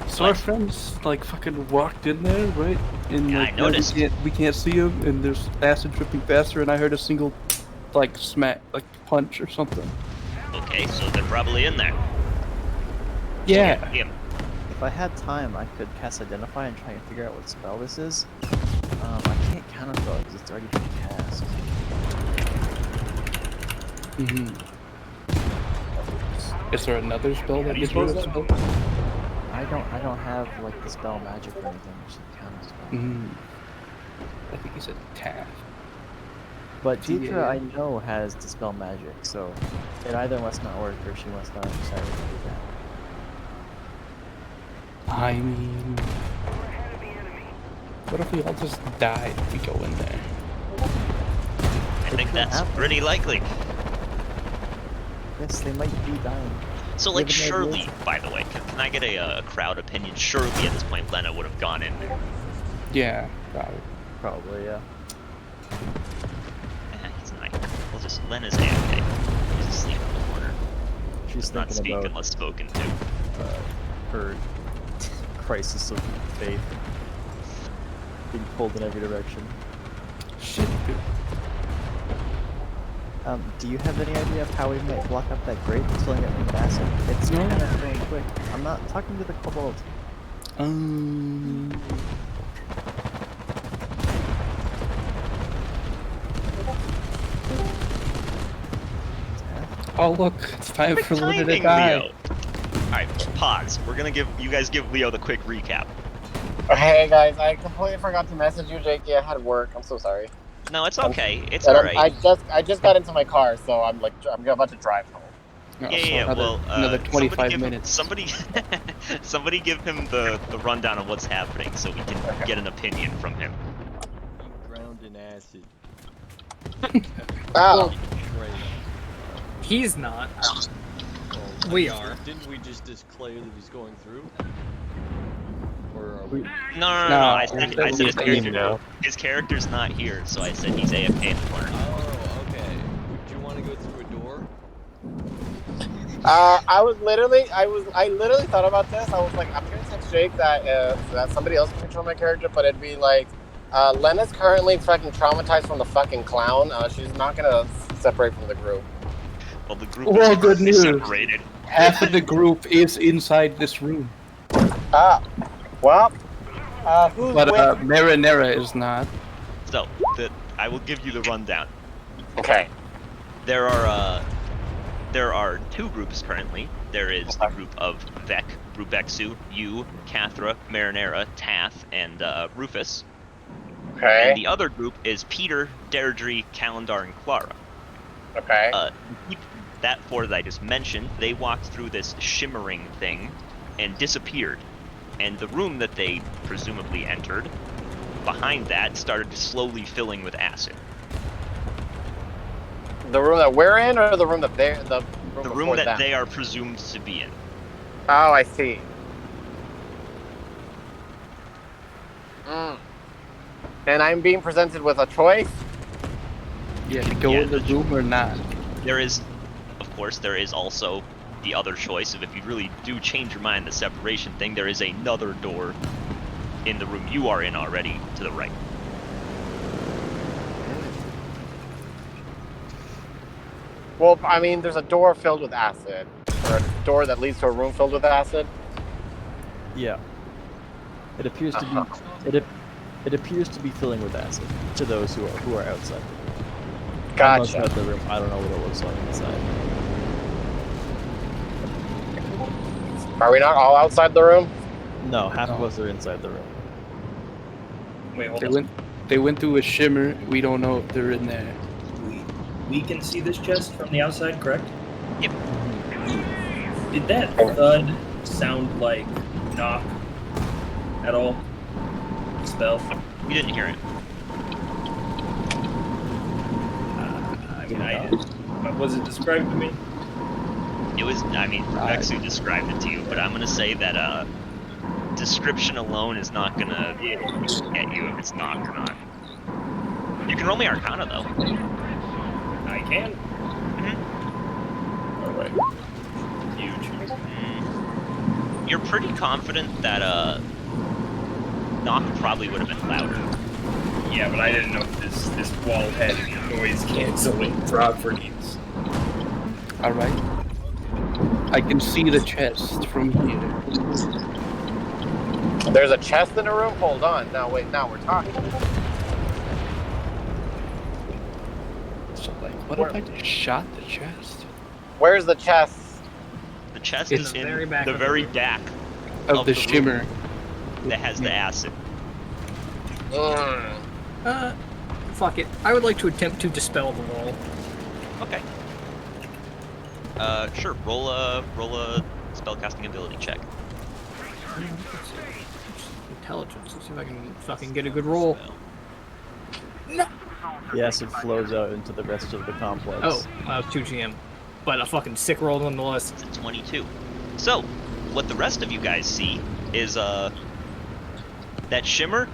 So our What? friends like fucking walked in there, right? And Yeah, I like, now noticed. we can't see him, and there's acid dripping faster, and I heard a single, like smack, like punch or something. Okay, so they're probably in there. Yeah. If I had time, I could cast Identify and try and figure out what spell this is. I can't counterspell because it's already been cast. Mm-hmm. Is there another spell that do you gives you suppose that that- spell? I don't have like the spell magic or anything, which should counterspell. Mm. I think he said Taff. But Deidre, Yeah. I know, has dispel magic, so it either must not work or she must not have decided to do that. I mean, what if we all just die if we go in there? I think that's happen. pretty likely. Yes, they might be dying. So, You like, have an surely, idea? by the way, can I get a crowd opinion? Surely at this point, Lena would have gone in there. Yeah, probably. Probably, yeah. He's not. We'll just. Lena's AFK. He's asleep in the corner. She's Does not thinking speak about unless spoken to. her crisis of faith. Being pulled in every direction. Shit, dude. Do you have any idea of how we might block up that grate and filling it with acid? It's No. kind of going quick. I'm not talking to the kobold. Oh look, it's time for Luna to Timing, die. Leo. Alright, pause. We're gonna give you guys give Leo the quick recap. Hey guys, I completely forgot to message you, Jakey. I had work. I'm so sorry. No, it's okay. It's And alright. I just got into my car, so I'm about to drive home. Oh, Yeah, so yeah. Well, another 25 minutes. Somebody give him the rundown of what's happening so we can get an opinion from him. Drowned in acid. Oh, Right. He's not. Well, We are. Didn't we just declare that he's going through? Or are we? No. I said his character's not here, so I said he's AFK in the corner. Oh, okay. Do you want to go through a door? I literally thought about this. I was like, I'm gonna text Jake that somebody else can control my character, but it'd be like, Lena's currently fucking traumatized from the fucking clown. She's not gonna separate from the group. Well, the group Well, is good news. separated. Half of the group is inside this room, Ah, well, who's but with? Marinera is not. So, I will give you the rundown. Okay. There are two groups currently. There is the group of Vec, Rubexu, you, Cathra, Marinera, Taff, and Rufus. Okay. And the other group is Peter, Deirdre, Calendar, and Clara. Okay. That four that I just mentioned, they walked through this shimmering thing and disappeared. And the room that they presumably entered, behind that, started slowly filling with acid. The room that we're in, or the room that the room room before that them? they are presumed to be in. Oh, I see. And I'm being presented with a choice. Yeah, to go Yeah, in the room or not. There is, of course, there is also the other choice of if you really do change your mind, the separation thing, there is another door in the room you are in already to the right. Well, I mean, there's a door filled with acid, or a door that leads to a room filled with acid. Yeah. It appears to be it appears to be filling with acid to those who are outside. I'm Gotcha. outside the room. I don't know what it looks like inside. Are we not all outside the room? No, half of No. us are inside the room. Wait, hold They on. they went through a shimmer. We don't know if they're in there. We can see this chest from the outside, correct? Yep. Did that thud sound like knock at all? Spell? You didn't hear it. I mean, was it described to me? It was, I mean, Vexu described it to you, but I'm gonna say that, description alone is not gonna get you if it's knocked or not. You can roll me Arcana, though. I can. Mm-hmm. Alright. Huge. You're pretty confident that, knock probably would have been louder. Yeah, but I didn't know if this wall had noise canceling properties. All right. I can see the chest from here. There's a chest in the room? Hold on. Now, wait, now we're talking. So, like, what if I just shot the chest? Where's the chest? The chest It's is the in very back the of the very room. back Of the room shimmer. that has the acid. Fuck it. I would like to attempt to dispel the wall. Okay. Sure. Roll a spellcasting ability check. Intelligence. Let's see if I can fucking get a good roll. No. The acid flows out into the rest of the complex. Oh, 2 GM. But a fucking sick roll nonetheless. It's a 22. So, what the rest of you guys see is that shimmer.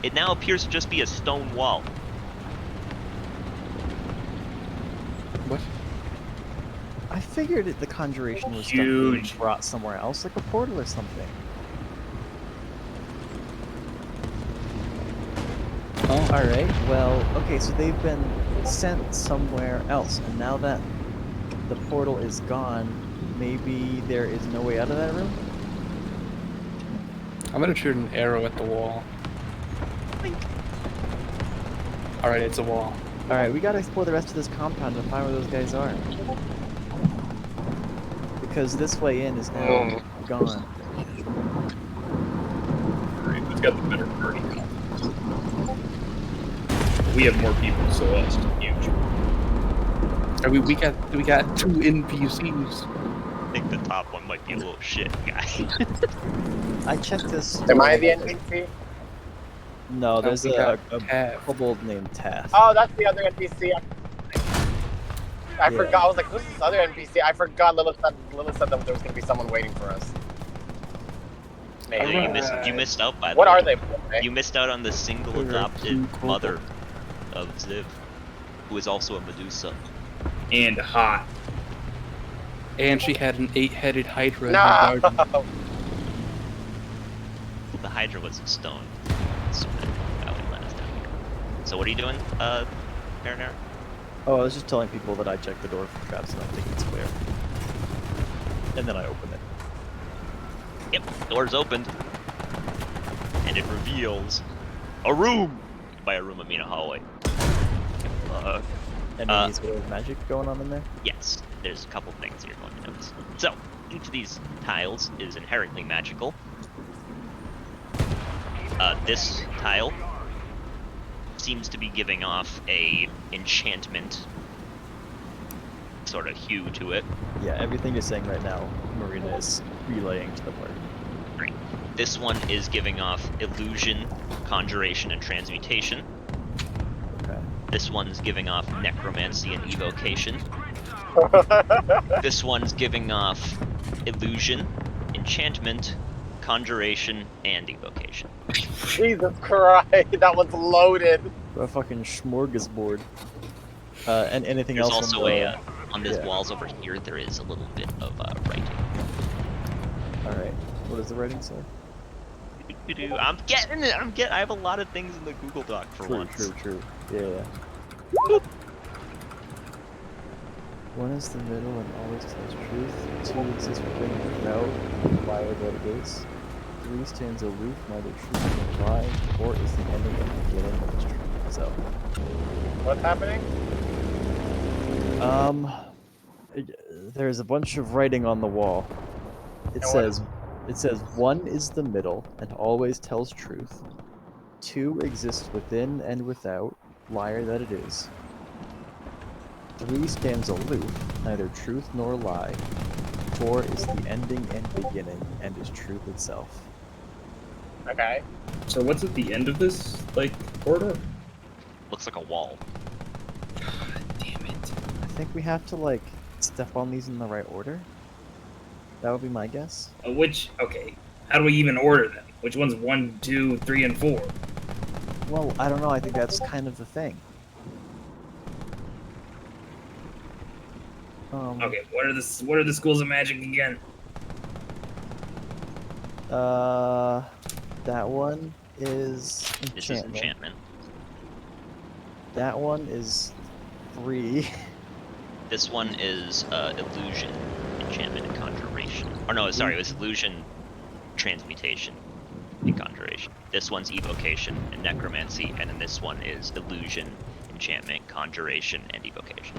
It now appears to just be a stone wall. What? I figured the conjuration was stuff being Huge. brought somewhere else, like a portal or something. Oh. Alright, well, okay, so they've been sent somewhere else, and now that the portal is gone, maybe there is no way out of that room? I'm gonna shoot an arrow at the wall. All right, it's a wall. Alright, we gotta explore the rest of this compound and find where those guys are. Because this way in is now gone. Alright, who's got the better party? We have more people, so it's huge. Are we got 2 NPCs. I think the top one might be a little shit, guy. I checked this. Am I the NPC? No, there's we a got Taff. kobold named Taff. Oh, that's the other NPC. I forgot. I was like, who's this other NPC? I forgot. Lilith said that there was gonna be someone waiting for us. Maybe. You missed out by the What way. are they? You missed out on the single There are adopted 2 kobolds. mother of Ziv, who is also a Medusa. And hot. And she had an 8-headed hydra in her garden. No. The Hydra was a stone. So that would let us down here. So what are you doing, Marinara? Oh, I was just telling people that I checked the door for traps and I think it's clear. And then I open it. Yep, door's opened. And it reveals a room! By a room, I mean a hallway. Any sort of magic going on in there? Yes, there's a couple things you're going to notice. So, each of these tiles is inherently magical. This tile seems to be giving off a enchantment sort of hue to it. Yeah, everything you're saying right now, Marina is relaying to the party. Great. This one is giving off illusion, conjuration, and transmutation. Okay. This one's giving off necromancy and evocation. This one's giving off illusion, enchantment, conjuration, and evocation. Jesus Christ, that was loaded. A fucking smorgasbord. And anything There's else also on on these yeah. walls over here, there is a little bit of writing. Alright. What does the writing say? I'm getting it! I have a lot of things in the Google Doc for True, once. true. Yeah. One is the middle and always tells truth. 2 exists within and without. Liar by the base. 3 stands aloof, neither truth nor lie. 4 is the ending and the beginning of the truth. So, What's happening? there's a bunch of writing on the wall. It And what says 1 is the middle and always tells truth. 2 exists within and without, liar that it is. 3 stands aloof, neither truth nor lie. 4 is the ending and beginning, and is truth itself. Okay. So what's at the end of this like order? Looks like a wall. Damn it. I think we have to like step on these in the right order. That would be my guess. Okay. How do we even order them? Which one's 1, 2, 3, and 4? Well, I don't know. I think that's kind of the thing. Okay, what are the schools of magic again? That one is enchantment. This is enchantment. That one is 3. This one is illusion, enchantment, and conjuration. Or no, sorry, it was illusion, transmutation, and conjuration. This one's evocation and necromancy, and then this one is illusion, enchantment, conjuration, and evocation.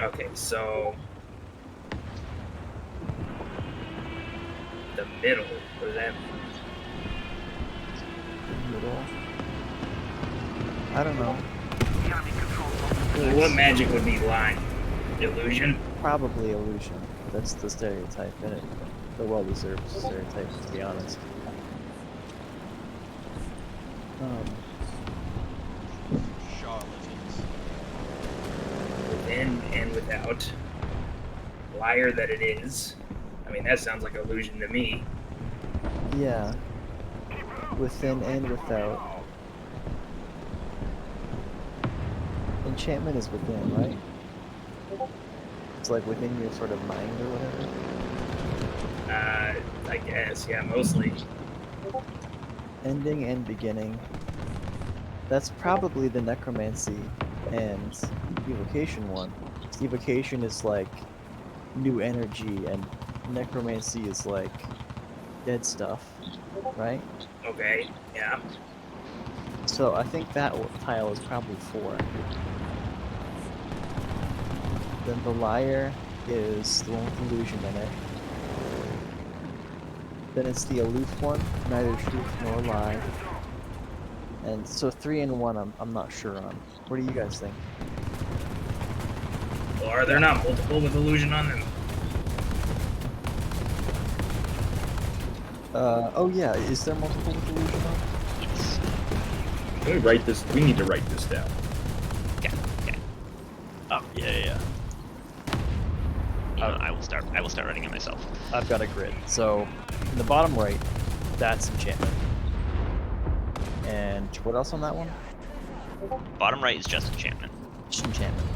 Okay, so the middle. What does that mean? Middle. I don't know. Well, what magic would be line? Illusion? Probably illusion. That's the stereotype, and it the well-deserved stereotype, to be honest. Charlatans. Within and without. Liar that it is. I mean, that sounds like illusion to me. Yeah. Within and without. Enchantment is within, right? It's like within your sort of mind or whatever. I guess, yeah, mostly. Ending and beginning. That's probably the necromancy and evocation one. Evocation is like new energy, and necromancy is like dead stuff, right? Okay, yeah. So I think that tile is probably 4. Then the liar is the one with illusion in it. Then it's the aloof one, neither truth nor lie. And so 3 and 1 I'm not sure on. What do you guys think? Well, are there not multiple with illusion on them? Oh yeah, is there multiple with illusion on? Yes. Can we write this? We need to write this down. Okay. Oh, yeah. You know, I will start writing it myself. I've got a grid. So, in the bottom right, that's enchantment. And what else on that one? Bottom right is just enchantment. Just enchantment.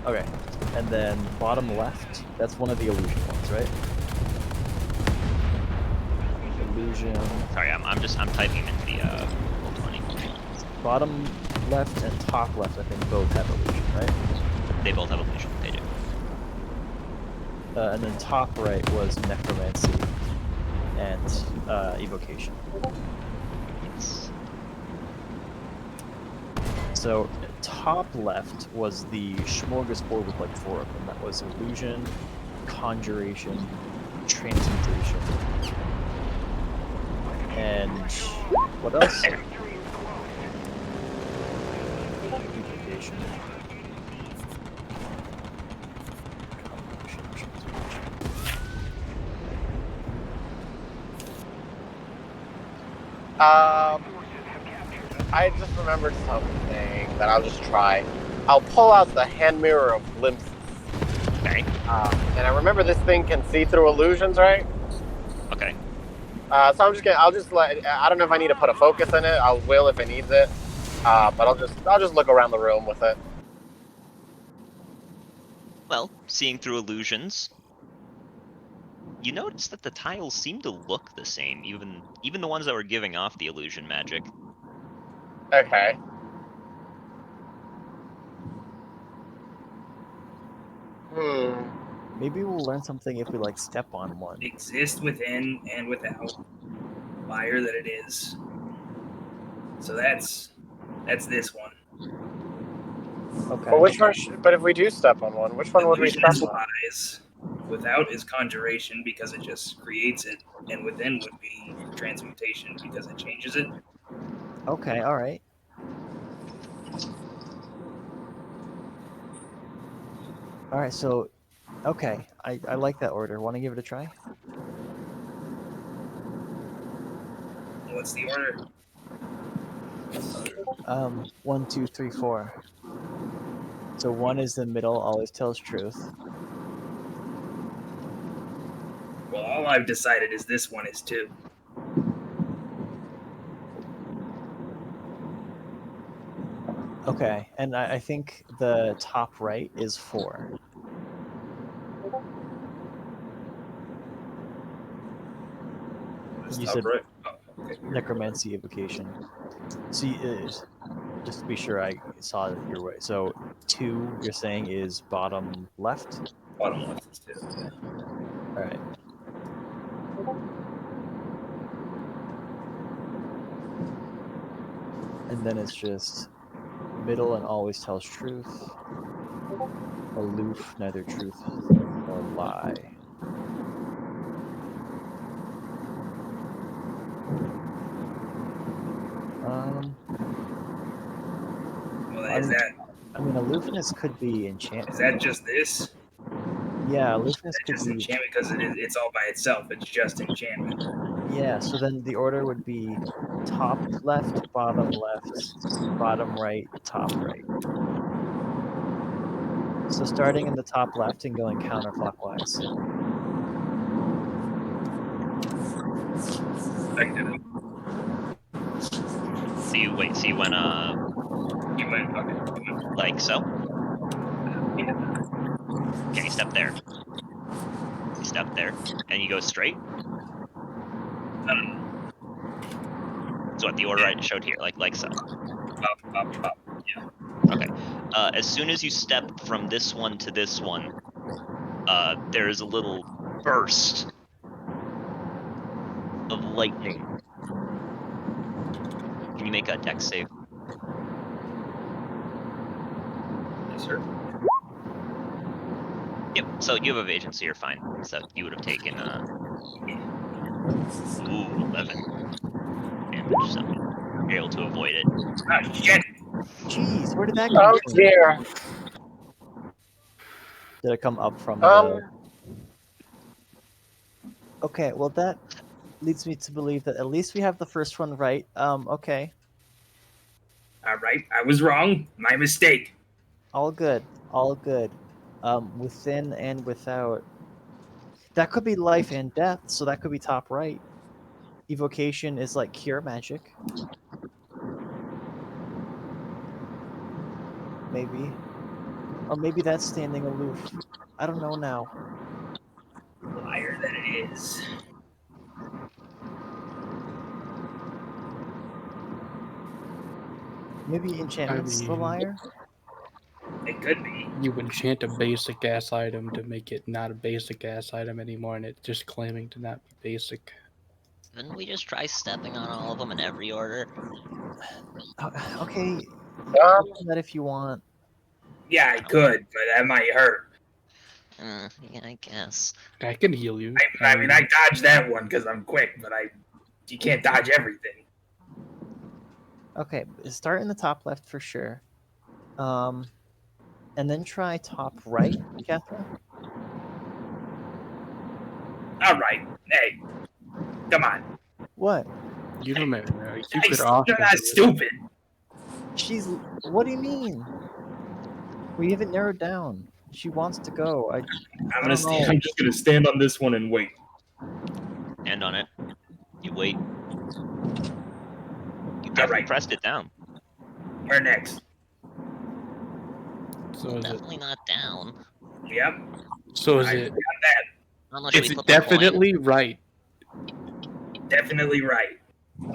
Okay. And then bottom left, that's one of the illusion ones, right? Illusion. Sorry, I'm typing into the Roll20. Bottom left and top left, I think both have illusion, right? They both have illusion. They do. And then top right was necromancy and evocation. Yes. So top left was the smorgasbord with like 4 of them. That was illusion, conjuration, transmutation, and what else? Evocation. I just remembered something that I'll just try. I'll pull out the hand mirror of glimpses. Okay. And I remember this thing can see through illusions, right? Okay. So I'll just let. I don't know if I need to put a focus in it. I will if it needs it. But I'll just look around the room with it. Well, seeing through illusions, you notice that the tiles seem to look the same, even the ones that were giving off the illusion magic. Okay. Maybe we'll learn something if we like step on one. Exist within and without. Liar that it is. So that's this one. Okay. But which one? But if we do step on one, which one would we Illusion step on? lies. Without is conjuration because it just creates it, and within would be transmutation because it changes it. Okay. All right. All right. So, okay. I like that order. Want to give it a try? What's the order? 1, 2, 3, 4. So 1 is the middle, always tells truth. Well, all I've decided is this one is 2. Okay, and I think the top right is 4. That's You top said right. Oh, okay. necromancy evocation. So just to be sure I saw it your way. So 2, you're saying is bottom left. Bottom left is 2. Yeah. All right. And then it's just middle and always tells truth. Aloof, neither truth nor lie. Well, I is mean, that aloofness could be is enchantment. that just this? Yeah, aloofness That could just be. enchantment because it's all by itself. It's just enchantment. Yeah, so then the order would be top left, bottom right, top right. So starting in the top left and going counterclockwise. I did it. So you wait. So you went You went okay. like so. Yeah. Okay, step there. You step there, and you go straight. So what the order I showed here, like so. Up. Okay. As soon as you step from this one to this one, there is a little burst of lightning. Can you make a dex save? Yes, sir. Yep. So you have evasion, so you're fine. So you would have taken 11 damage. So you're able to avoid it. Ah, shit. Jeez, where did that come Oh from? dear. Did it come up from the... Okay, well that leads me to believe that at least we have the first one right. Okay. All right, I was wrong. My mistake. All good. All good. Within and without. That could be life and death, so that could be top right. Evocation is like cure magic. Maybe. Or maybe that's standing aloof. I don't know now. Liar that it is. Maybe enchantment's the mean- liar? It could be. You enchant a basic ass item to make it not a basic ass item anymore, and it's just claiming to not be basic. Didn't we just try stepping on all of them in every order? Okay, you can do that if you want. Yeah, I could, but that might hurt. Yeah, I guess. I can heal you. I mean, I dodged that one because I'm quick, but you can't dodge everything. Okay, start in the top left for sure. And then try top right, Catherine. All right. Hey, come on. What? You don't matter. You Hey, could you're also. not stupid. She's... What do you mean? We haven't narrowed down. She wants to go. I I'm just gonna stand on this one and wait. Hand on it. You wait. You definitely pressed it down. Where next? So is it? Definitely not down. Yep. So is I it? got that. I don't know, should It's we flip a coin? definitely right. Definitely right.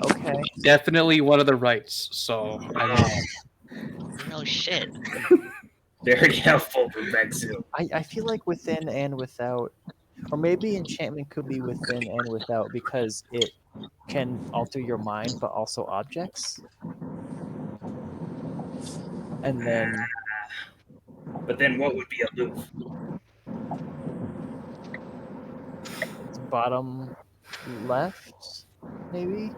Okay. Definitely one of the rights. So I No shit. Very helpful for Vexu. I feel like within and without, or maybe enchantment could be within and without because it can alter your mind, but also objects. And then But then what would be aloof? It's bottom left, maybe?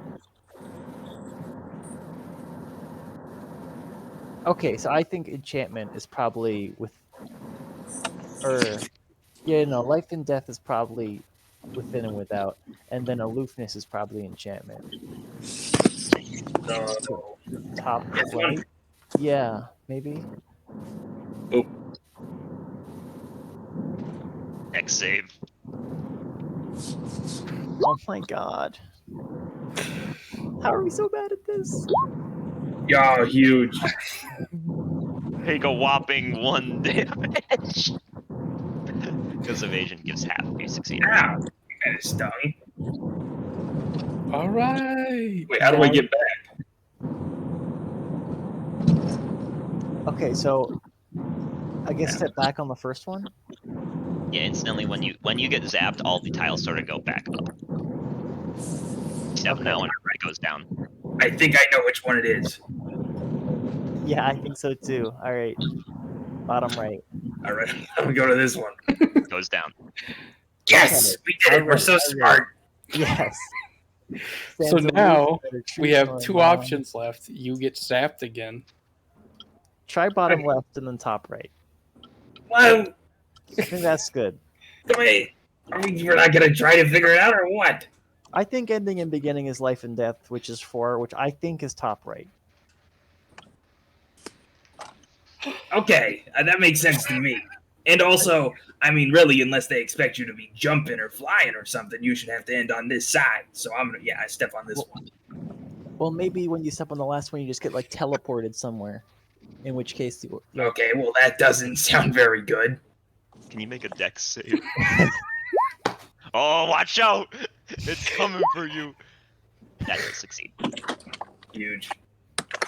Okay, so I think enchantment is probably life and death is probably within and without, and then aloofness is probably enchantment. So, Top this one? right? Yeah, maybe. X save. Oh my god. How are we so bad at this? Yeah, huge. Take a whopping 1 damage. Because evasion gives half if you succeed. Ow! You kind of stung. All right. Wait, how do I get back? Okay, so I guess step back on the first one. Yeah, instantly when you get zapped, all the tiles sort of go back up. Except Okay. now when it goes down. I think I know which one it is. Yeah, I think so too. All right, bottom right. All right, let me go to this one. It goes down. Yes, Okay. we did it. We're Alright, so alright. smart. Yes. So Stands aloof, now better we choose have one 2 line. options left. You get zapped again. Try bottom left and then top right. Well, I think that's good. wait, we're not gonna try to figure it out, or what? I think ending and beginning is life and death, which is 4, which I think is top right. Okay, that makes sense to me. And also, I mean, really, unless they expect you to be jumping or flying or something, you should have to end on this side. So I step on this one. Well, maybe when you step on the last one, you just get like teleported somewhere. In which case, Okay, well, that doesn't sound very good. Can you make a dex save? Oh, watch out! It's coming for you. That does succeed. Huge.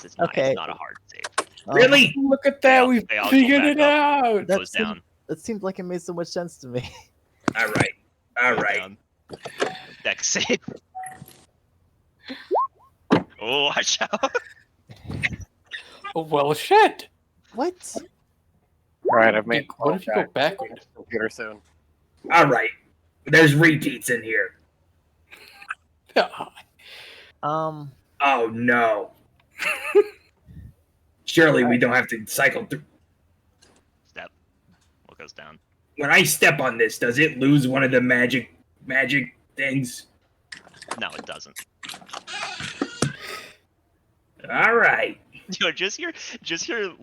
It's not, Okay. it's not a hard save. Really? Look at that. We've they all go figured back it up. out. It goes down. That seemed like it made so much sense to me. All right. All Goes right. down. Dex save. Oh, watch out! Oh, well, shit. What? All right, I've made. What if you go backward? Computer soon. All right. There's repeats in here. Um, Oh, no. Surely we don't have to cycle through. Step. What goes down? When I step on this, does it lose one of the magic things? No, it doesn't. All right. Yo, just hear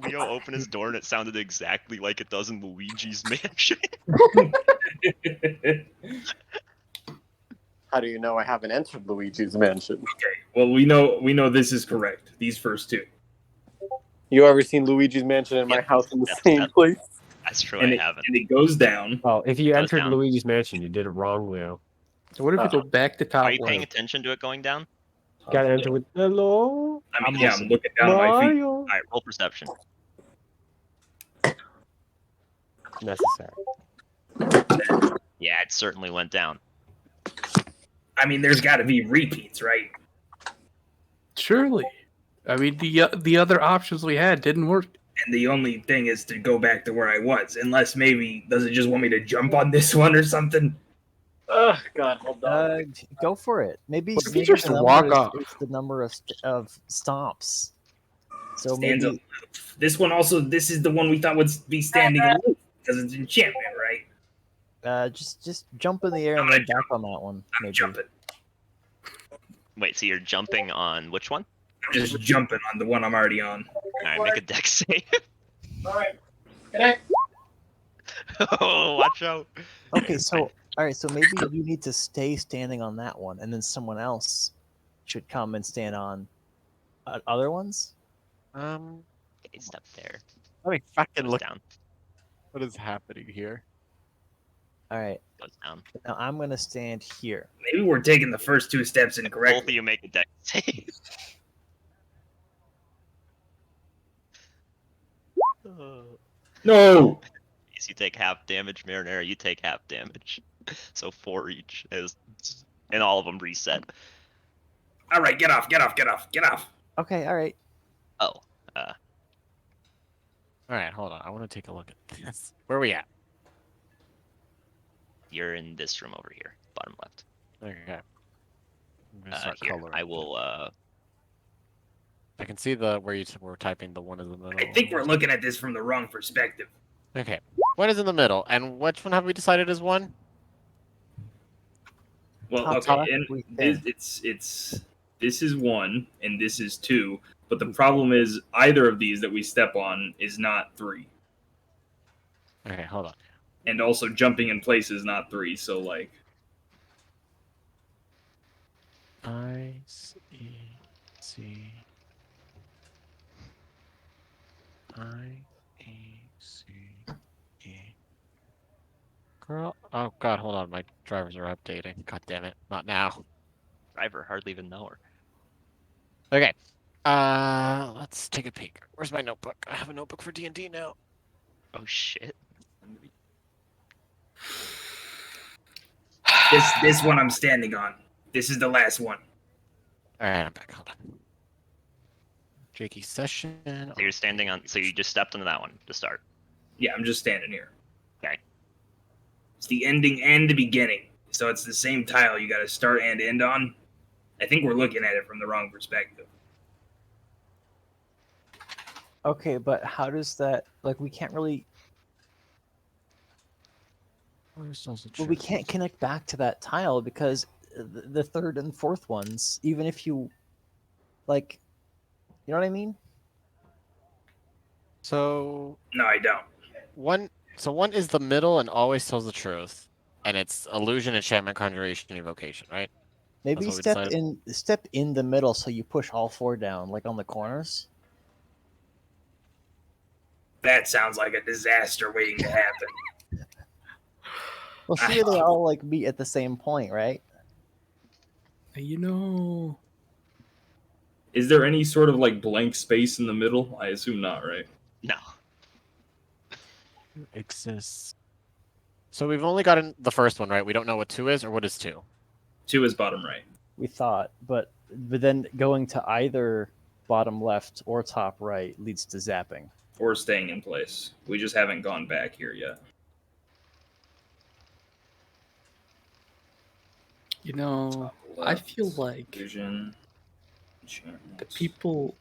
Leo open his door and it sounded exactly like it does in Luigi's Mansion. How do you know I haven't entered Luigi's Mansion? Okay. Well, we know this is correct. These first two. You ever seen Luigi's Mansion in my Yep. house in the That's- same that's- place? That's true, And I it, haven't. and it goes down. Well, if you Goes entered down. Luigi's Mansion, you did it wrong, Leo. So what if you go back to top Are you paying right? attention to it going down? Gotta enter with hello. I mean, I'm yeah, listening. I'm looking down at my feet. Mario. All right, roll perception. Necessary. Yeah, it certainly went down. I mean, there's got to be repeats, right? Surely. I mean, the other options we had didn't work. And the only thing is to go back to where I was, unless maybe does it just want me to jump on this one or something? Oh God, hold on. go for it. Maybe, What if you maybe just the number walk is, off? is the number of stomps. So Stands maybe aloof. This one also. This is the one we thought would be standing aloof because it's enchantment, right? just jump in the air and I'm then gonna back on that one. I'm Maybe. jumping. Wait, so you're jumping on which one? I'm just jumping on the one I'm already on. All right, make a dex save. All right. Good night. Oh, watch out! Okay, so all right, so maybe you need to stay standing on that one, and then someone else should come and stand on other ones. Okay, step there. Let me fucking Goes look. down. What is happening here? All right, Goes down. now I'm gonna stand here. Maybe we're taking the first two steps Both of incorrectly. you make a dex save. No. You take half damage, Marinara, you take half damage. So 4 each, and all of them reset. All right, get off, get off, get off, get off. Okay, all right. Oh, All right, hold on. I want to take a look at this. Where are we at? You're in this room over here, bottom left. Okay. I'm gonna start Here, coloring. I will. I can see the where you were typing the one in the middle. I think we're looking at this from the wrong perspective. Okay. What is in the middle, and which one have we decided is one? Well, Top okay, left, and we this, think. it's this is 1 and this is 2, but the problem is either of these that we step on is not 3, Okay, hold on. and also jumping in place is not 3. So like, I see. E. Girl. Oh God, hold on. My drivers are updating. God damn it. Not now. Driver hardly even know her. Okay. Let's take a peek. Where's my notebook? I have a notebook for D&D now. Oh shit. this one I'm standing on. This is the last one. All right, I'm back. Hold on. Jakey session. So you're standing on. So you just stepped onto that one to start. Yeah, I'm just standing here. Okay. It's the ending and the beginning, so it's the same tile you got to start and end on. I think we're looking at it from the wrong perspective. Okay, but how does that like we can't really well we can't connect back to that tile because the third and fourth ones, even if you like you know what I mean? So No, I don't. one is the middle and always tells the truth, and it's illusion, enchantment, conjuration, evocation, right? Maybe what we decided? step in the middle so you push all 4 down, like on the corners. That sounds like a disaster waiting to happen. Well, sure they all like meet at the same point, right? You know, Is there any sort of like blank space in the middle? I assume not, right? No. Exists. So we've only gotten the first one, right? We don't know what 2 is, or what is 2? 2 is bottom right. We thought, but then going to either bottom left or top right leads to zapping. Or staying in place. We just haven't gone back here yet. you know, I feel like Vision. the people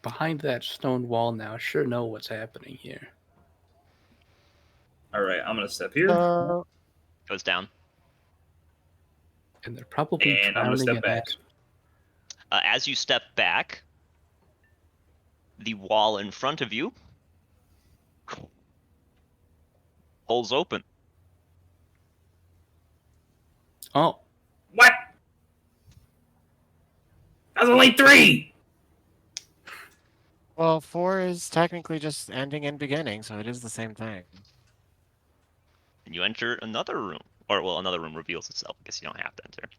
behind that stone wall now sure know what's happening here. Alright, I'm gonna step here. Goes down. And they're probably And I'm gonna drowning step in back. it. As you step back, the wall in front of you holes open. Oh, What? That was only 3! Well, 4 is technically just ending and beginning, so it is the same thing. And you enter another room. Or, well, another room reveals itself. I guess you don't have to enter.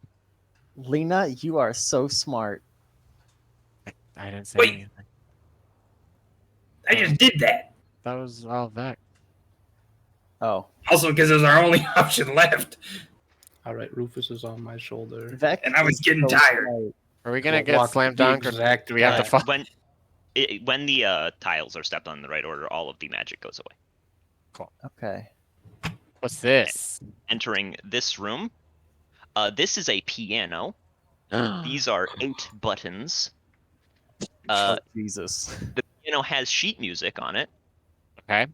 Lena, you are so smart. I didn't say Wait. anything. I just did that. That was all that. Oh, Also, because it was our only option left. all right. Rufus is on my shoulder. Vec And I was is getting so tired. smart. Are we gonna We'll get walk slam the dunked, or exact do we have to path. fight? When the tiles are stepped on in the right order, all of the magic goes away. Okay. What's this? Entering this room, this is a piano. These are 8 buttons. Oh, Jesus. The piano has sheet music on it, Okay.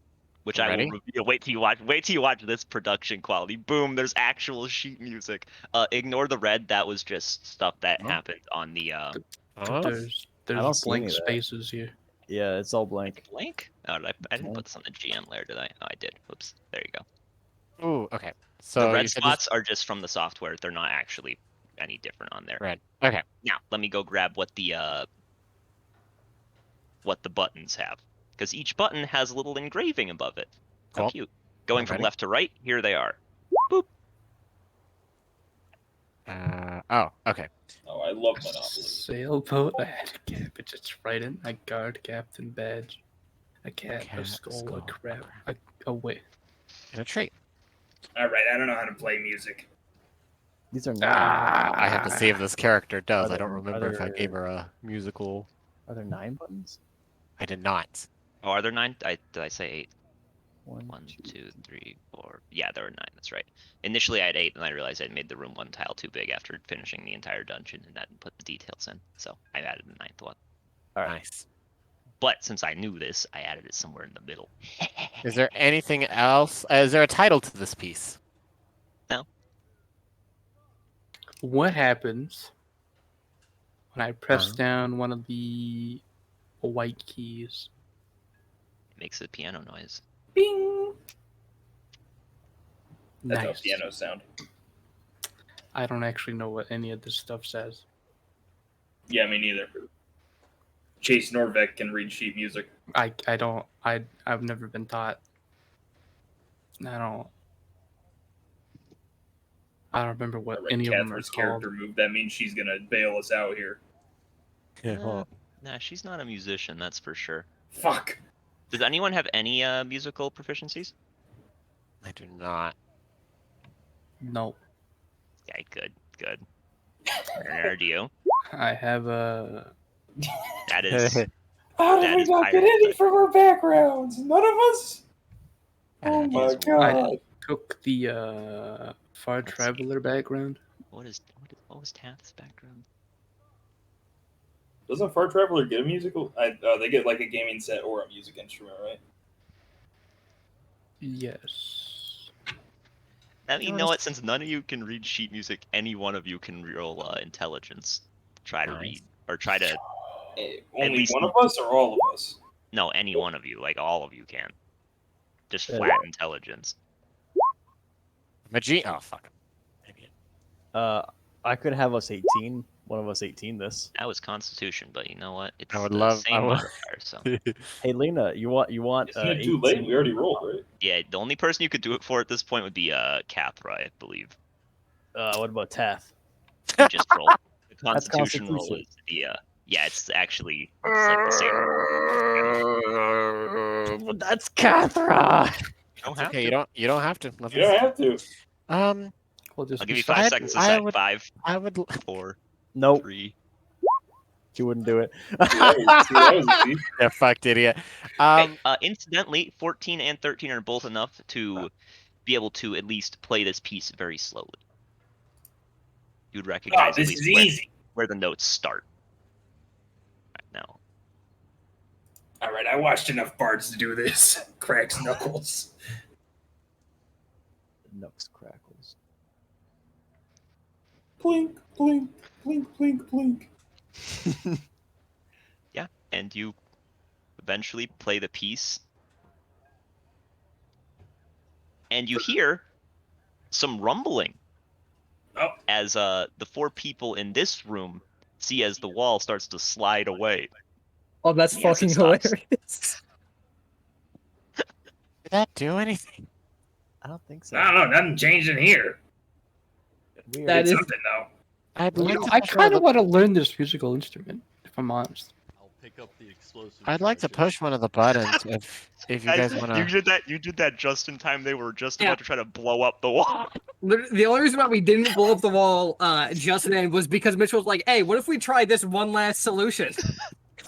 which I'm I will ready. reveal. Wait till you watch this production quality. Boom! There's actual sheet music. Ignore the red. That was just stuff that Oh. happened on the Oh. There's don't see blank any of that. spaces here. Yeah, it's all blank. blank. Oh, I didn't Okay. put this on the GM layer, did I? Oh, I did. Oops. There you go. Ooh, okay. The So you red said spots are just from the software. They're not actually any different on there. this red. Okay. Now, let me go grab what the buttons have, because each button has a little engraving above it. How Cool. cute. Going I'm from ready. left to right, here they are. Boop. Oh, okay. Oh, I love Monopoly. Sailboat, a head cap, it's a trident, a guard captain badge, a cat, cat, a skull, skull, a crab, a wait. And a trait. Alright, I don't know how to play music. These are not. I have to see if this character does. I don't Are remember if I there- gave her a musical. Are there 9 buttons? I did not. Oh, are there 9? Did I say 8? One, 1, 2, 3, 4. Yeah, there were 9. That's right. Initially, I had 8, and I realized I'd made the room 1 tile too big after finishing the entire dungeon and hadn't put the details in. So I added the 9th one. Nice. But since I knew this, I added it somewhere in the middle. Is there anything else? Is there a title to this piece? No. What happens when I press Huh? down one of the white keys? It makes a piano noise. Bing. That's how Nice. pianos sound. I don't actually know what any of this stuff says. Yeah, me neither. Chase Norvek can read sheet music. I've never been taught. I don't remember what All right, any of them are Catherine's called. character move. That means she's gonna bail us out here. Yeah. Nah, she's not a musician, that's for sure. Fuck. Does anyone have any musical proficiencies? I do not. No, Yeah, good. Or do you? I have a. That is. How That did we is not get pirate any good. from our backgrounds? None of us? Oh That my is god. Took the Far Let's see. Traveler background. What was Taft's background? Doesn't Far Traveler get a musical? They get like a gaming set or a music instrument, right? Yes. You know what? Since none of you can read sheet music, any one of you can roll intelligence. Try to Nice. read or try to. Only least- one of us or all of us? No, any one of you, like all of you can. Just Yeah. flat intelligence. Oh, fuck. Maybe. I could have us 18. One of us 18 this. That was Constitution, but you know what? It's I would the love- same I would- modifier, so. Hey Lena, you want Isn't it too 18? late? We already rolled, right? Yeah, the only person you could do it for at this point would be Cathra, I believe. What about Tath? You just roll. The That's Constitution roll Constitution. is the yeah, it's actually like the same. But that's Cathra. You don't It's have okay. to. You don't have to. You don't have to. We'll just I'll be give you stuck. 5 I'd- seconds to I decide. would- 5, I would. 4, Nope, 3. you wouldn't do it. See, that was easy. Yeah, fucked idiot. Okay, incidentally, 14 and 13 are both enough to be able to at least play this piece very slowly. You'd Oh, recognize at this least is easy. where the notes start. Right now. All right, I watched enough bards to do this. Cracks knuckles. Nooks crackles. Blink, blink, blink, blink, blink. Yeah, and you eventually play the piece. And you hear some rumbling. Oh. As the 4 people in this room see as the wall starts to slide away. Oh, that's Yes, it fucking stops. hilarious. Did that do anything? I don't think so. I don't know. Nothing changed in here. Weird. That It's is- something though. I'd You like know, to I push kind one of of want to learn this musical instrument, if I'm honest. I'll pick up the explosive. I'd like to charges. push one of the buttons if you guys want to. You did that just in time. They were just Yeah. about to try to blow up the wall. The only reason why we didn't blow up the wall just then was because Mitch was like, "Hey, what if we try this one last solution?"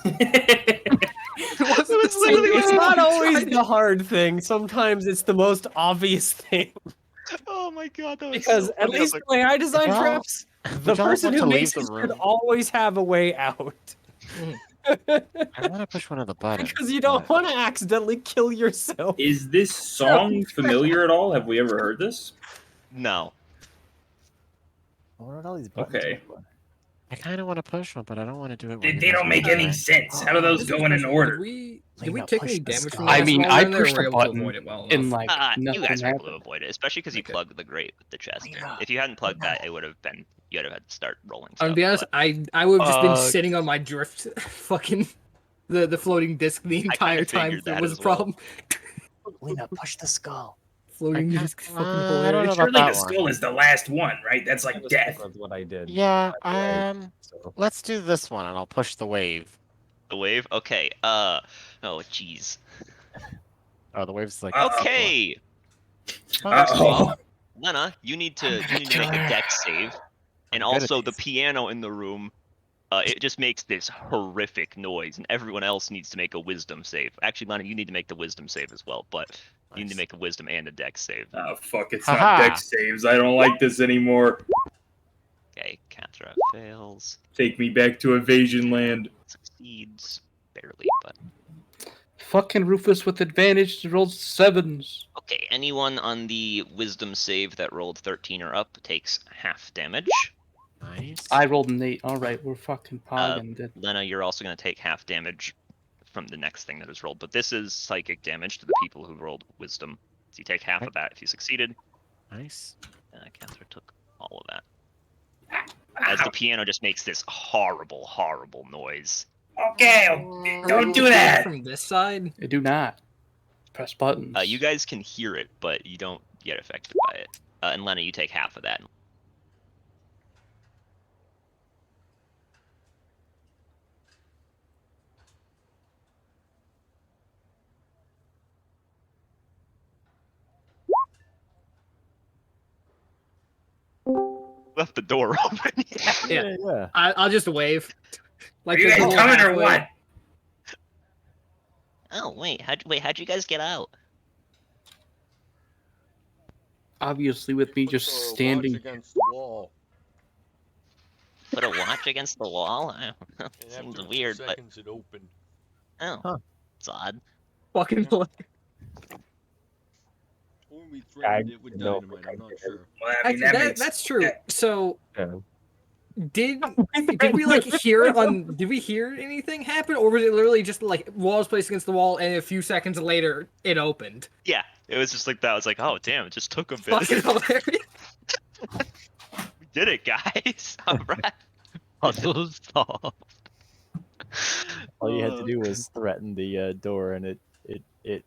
It wasn't the same literally thing. It's not always Tried the hard thing. Sometimes it's the most obvious thing. Oh my god, that was Because so at funny. I was least like, the way I design Would y'all- traps, the would y'all person want who to leave makes the this could room? always have a way out. I want to push one of the buttons. Because you don't but- want to accidentally kill yourself. Is this song familiar at all? Have we ever heard this? no. I wonder what all these buttons Okay. are for. I kind of want to push one, but I don't want to do it. They, when they you guys don't are make away. any sense. How do those This go is in an question, order? Did we Lena, take push any the damage skull. from the I last mean, wall I down there, or pushed were the we able to button avoid it well in enough? like You nothing guys were able happened. to avoid it, especially because you Okay. plugged the grate with the chest. Yeah. If you hadn't plugged that, it would have been you'd have had to start rolling stuff. I'm gonna be honest, but I would have just been Uh, sitting on my drift, fucking the floating disc the kinda entire time. figured There that was a as well. problem. Lena, push the skull. Floating I disc, can't- fucking I don't know hilarious. about Surely that the one. skull is the last one, right? That's like That was death. what I did. Yeah. Right, so. Let's do this one, and I'll push the wave. the wave. Okay. Oh, jeez. Oh, the wave's like. Uh-oh. Okay. Uh-oh. Lena, you need to make a dex save, and I'm good at also the these. piano in the room It just makes this horrific noise, and everyone else needs to make a wisdom save. Actually, Lana, you need to make the wisdom save as well, but you need to make a wisdom and a dex save. Oh, fuck, it's Haha. not dex saves. I don't like this anymore. Okay, Kathra fails. Take me back to evasion land. Succeeds. Barely, but... Fucking Rufus with advantage rolled 7s. Okay, anyone on the wisdom save that rolled 13 or up takes half damage. Nice. I rolled an 8. Alright, we're fucking pogging. Then. Lena, you're also going to take half damage from the next thing that is rolled, but this is psychic damage to the people who rolled wisdom. So you take half of that if you succeeded. Nice. Catherine took all of that. As the piano just makes this horrible, horrible noise. Okay, don't do that. From this side? I do not. Press buttons. You guys can hear it, but you don't get affected by it. And Lena, you take half of that. Left the door open. Yeah. I'll just wave. Are you guys coming or what? Oh wait, how'd you guys get out? Obviously, with me just standing. Against the wall. Put a watch against the wall? I don't know. And Seems after weird, 2 but seconds it opened. oh, Huh. it's odd. Fucking Or we threatened it with no, dynamite, I'm not sure. Well, I mean, Actually, makes- that's true. So, Yeah. did we like hear it on? Did we hear anything happen, or was it literally just like walls placed against the wall, and a few seconds later it opened? Yeah, it was just like that. I was like, oh damn, it just took a bit. Fucking hilarious. We did it, guys. All right. Puzzle solved. All you had to do was threaten the door, and it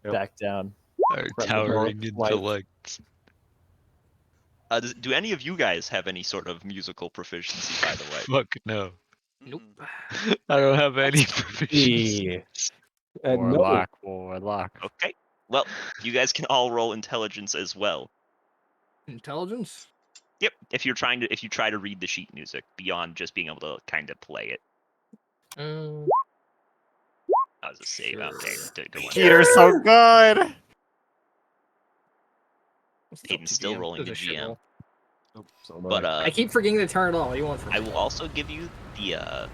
backed down. Are Right, towering the light. intellects. Do any of you guys have any sort of musical proficiency, by the way? Fuck no. Nope. I don't have any proficiency. No. Warlock. Okay. Well, you guys can all roll intelligence as well. Intelligence. Yep. If you try to read the sheet music beyond just being able to kind of play it. Um, That was a save. Okay. Good one. Peter's so good. Hayden's still rolling the Does a shit GM. roll. So But I keep forgetting to turn it on. What do you want from me? I will also give you the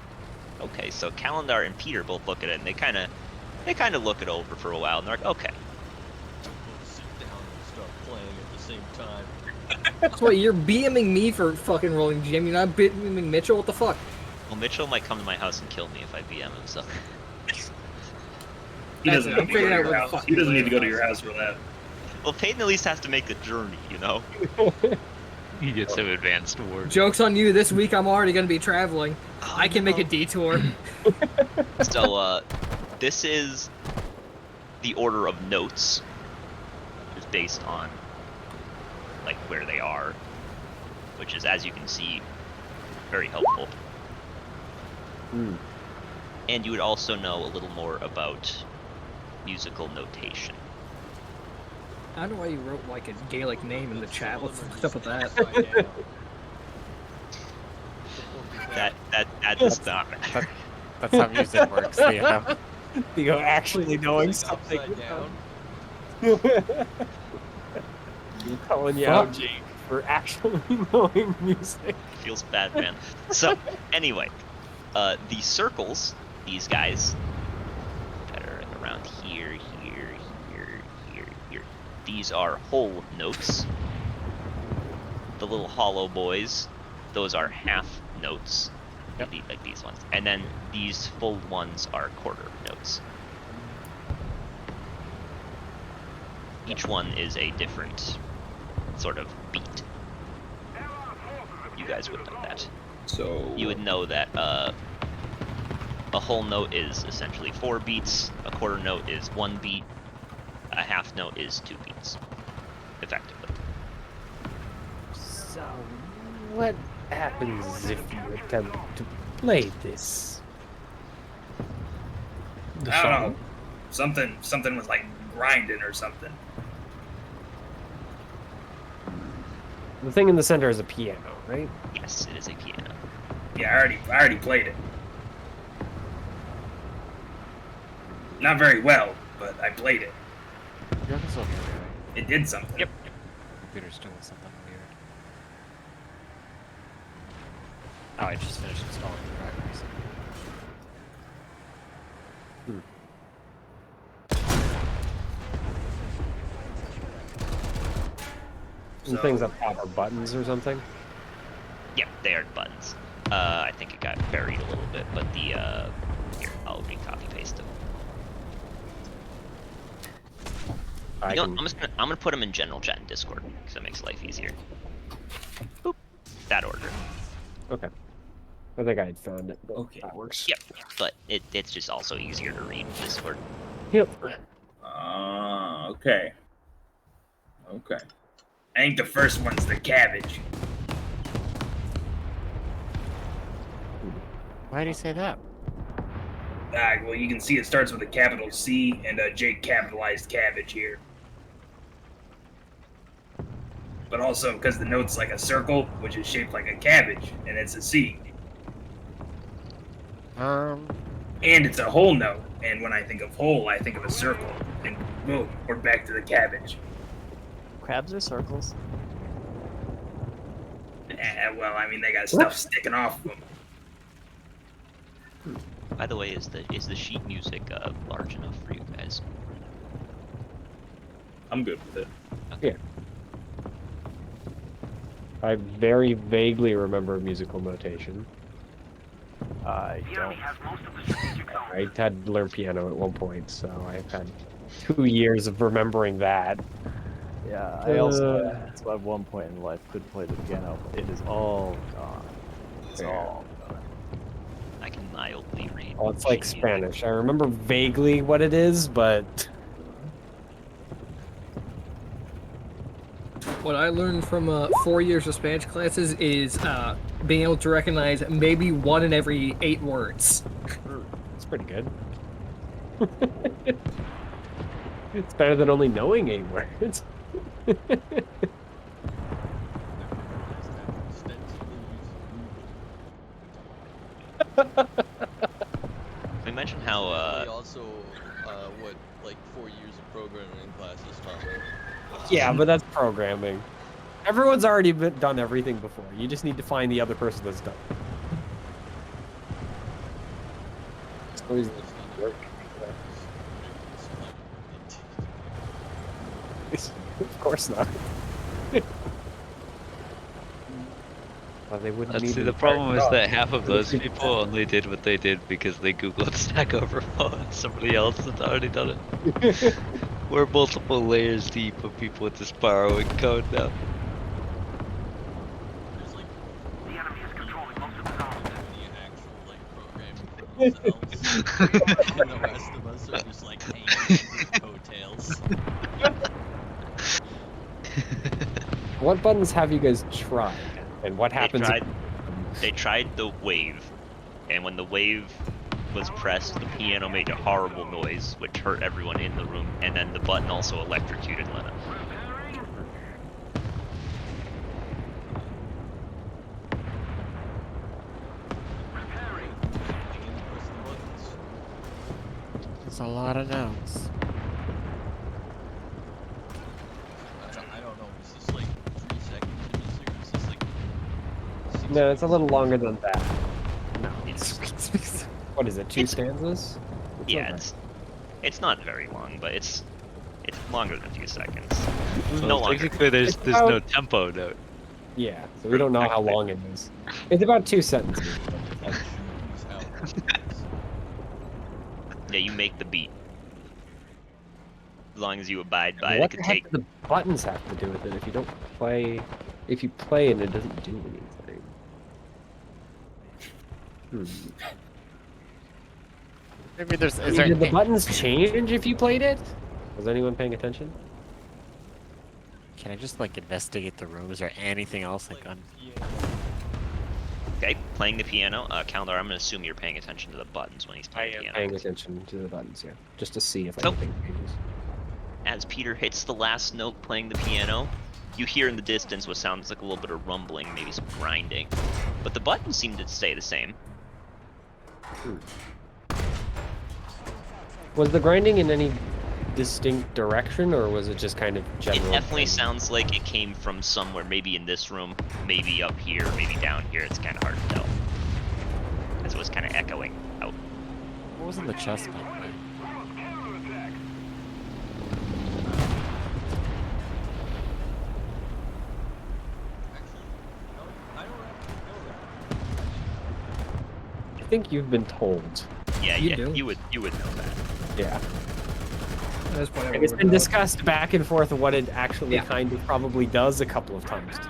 okay, so Calendar and Peter both look at it and they kinda look it over for a while and they're like, okay. We'll sit down and start playing at the same time. That's what you're BMing me for fucking rolling GM. You're not BMing Mitchell. What the fuck? Well, Mitchell might come to my house and kill me if I BM him, so He doesn't I'm need to go to figuring out your what the house. fuck He doesn't you need to go to your house for that. well, Peyton at least has to make the journey, you know? He gets some advanced words. Joke's on you. This week I'm already gonna be traveling. I can make a detour. So, this is the order of notes, which is based on, like, where they are, which is, as you can see, very helpful. And you would also know a little more about musical notation. I don't know why you wrote like a Gaelic name in the chat. What's up with that? That does not matter. That's how music works. Yeah. You know, actually knowing Like something. upside down. You're calling you out, Jake, for actually knowing music. Feels bad, man. So, anyway, the circles, these guys, that are around here, here. These are whole notes. The little hollow boys, those are half notes, like these ones. And then these full ones are quarter notes. Each one is a different sort of beat. You guys would know that. So You would know that a whole note is essentially 4 beats, a quarter note is 1 beat, a half note is 2 beats, effectively. So, what happens if you attempt to play this? The I don't song. know. Something was like grinding or something. The thing in the center is a piano, right? Yes, it is a piano. Yeah, I already played it. Not very well, but I played it. You're on the social media. It did something. Yep. Computer's doing something weird. Oh, I just finished installing the drivers. Some things up top are buttons or something. Yep, they are buttons. I think it got buried a little bit, but the here, I'll re-copy paste them. You know, what, I'm gonna put them in general chat in Discord because it makes life easier. Boop. That order. Okay. I think I had found it. But Okay. That works. Yep, but it's just also easier to read in Discord. Yep. Okay. Okay. I think the first one's the cabbage. Why do you say that? Well, you can see it starts with a capital C and Jake capitalized cabbage here. But also because the note's like a circle, which is shaped like a cabbage, and it's a C. And it's a whole note, and when I think of whole, I think of a circle. And boom, we're back to the cabbage. Crabs are circles. Well, I mean, they got stuff sticking off them. By the way, is the sheet music large enough for you guys? I'm good with it. Yeah. I very vaguely remember musical notation. I don't. I had to learn piano at one point, so I've had 2 years of remembering that. Yeah, I also at one point in life could play the piano, but it is all gone. It's all gone. I can mildly read. Oh, it's like sheet music. Spanish. I remember vaguely what it is, but What I learned from 4 years of Spanish classes is being able to recognize maybe 1 in every 8 words. it's pretty good. It's better than only knowing 8 words. We mentioned how also what like 4 years of programming classes taught me. Yeah, but that's programming. Everyone's already done everything before. You just need to find the other person that's done it. It's always work. Of course not. Well, they wouldn't need See, to the be problem is part that half of those people only did what they did because they googled Stack Overflow and somebody else had already done it. We're multiple layers deep of people just borrowing code now. There's like the enemy is controlling most of the actual like programming for themselves, and the rest of us are just like hanging on coattails. What buttons have you guys tried? And what happens? They tried the wave, and when the wave was pressed, the piano made a horrible noise, which hurt everyone in the room, and then the button also electrocuted Lena. There's a lot of notes. I don't know. Is this like 3 seconds in this, or is this like? No, it's a little longer than that. No. It's, What is it? 2 stanzas? yeah, it's not very long, but it's longer than a few seconds. So No longer. technically, there's no tempo note. Yeah, so we don't know how long it is. It's about 2 sentences. Yeah, you make the beat. As long as you abide by it, What it the could heck take. do the buttons have to do with it if you don't play? If you play and it doesn't do anything. Maybe there's. Is Did there? the buttons change if you played it? Was anyone paying attention? Can I just like investigate the rooms or anything else like on? Okay, playing the piano. Calendar, I'm gonna assume you're paying attention to the buttons when he's playing piano. Paying attention to the buttons, yeah, just to see if So- anything changes. as Peter hits the last note playing the piano, you hear in the distance what sounds like a little bit of rumbling, maybe some grinding. But the buttons seem to stay the same. Was the grinding in any distinct direction, or was it just kind of general? It definitely grinding? sounds like it came from somewhere, maybe in this room, maybe up here, maybe down here. It's kind of hard to tell. As it was kind of echoing out. What was in the chest, by the way? Actually, no, I don't know that. I think you've been told. Yeah, You yeah, do. you would know that. Yeah. At this point, And it's everyone been would know. discussed back and forth of what it actually Yeah. kind of probably does a couple of times too.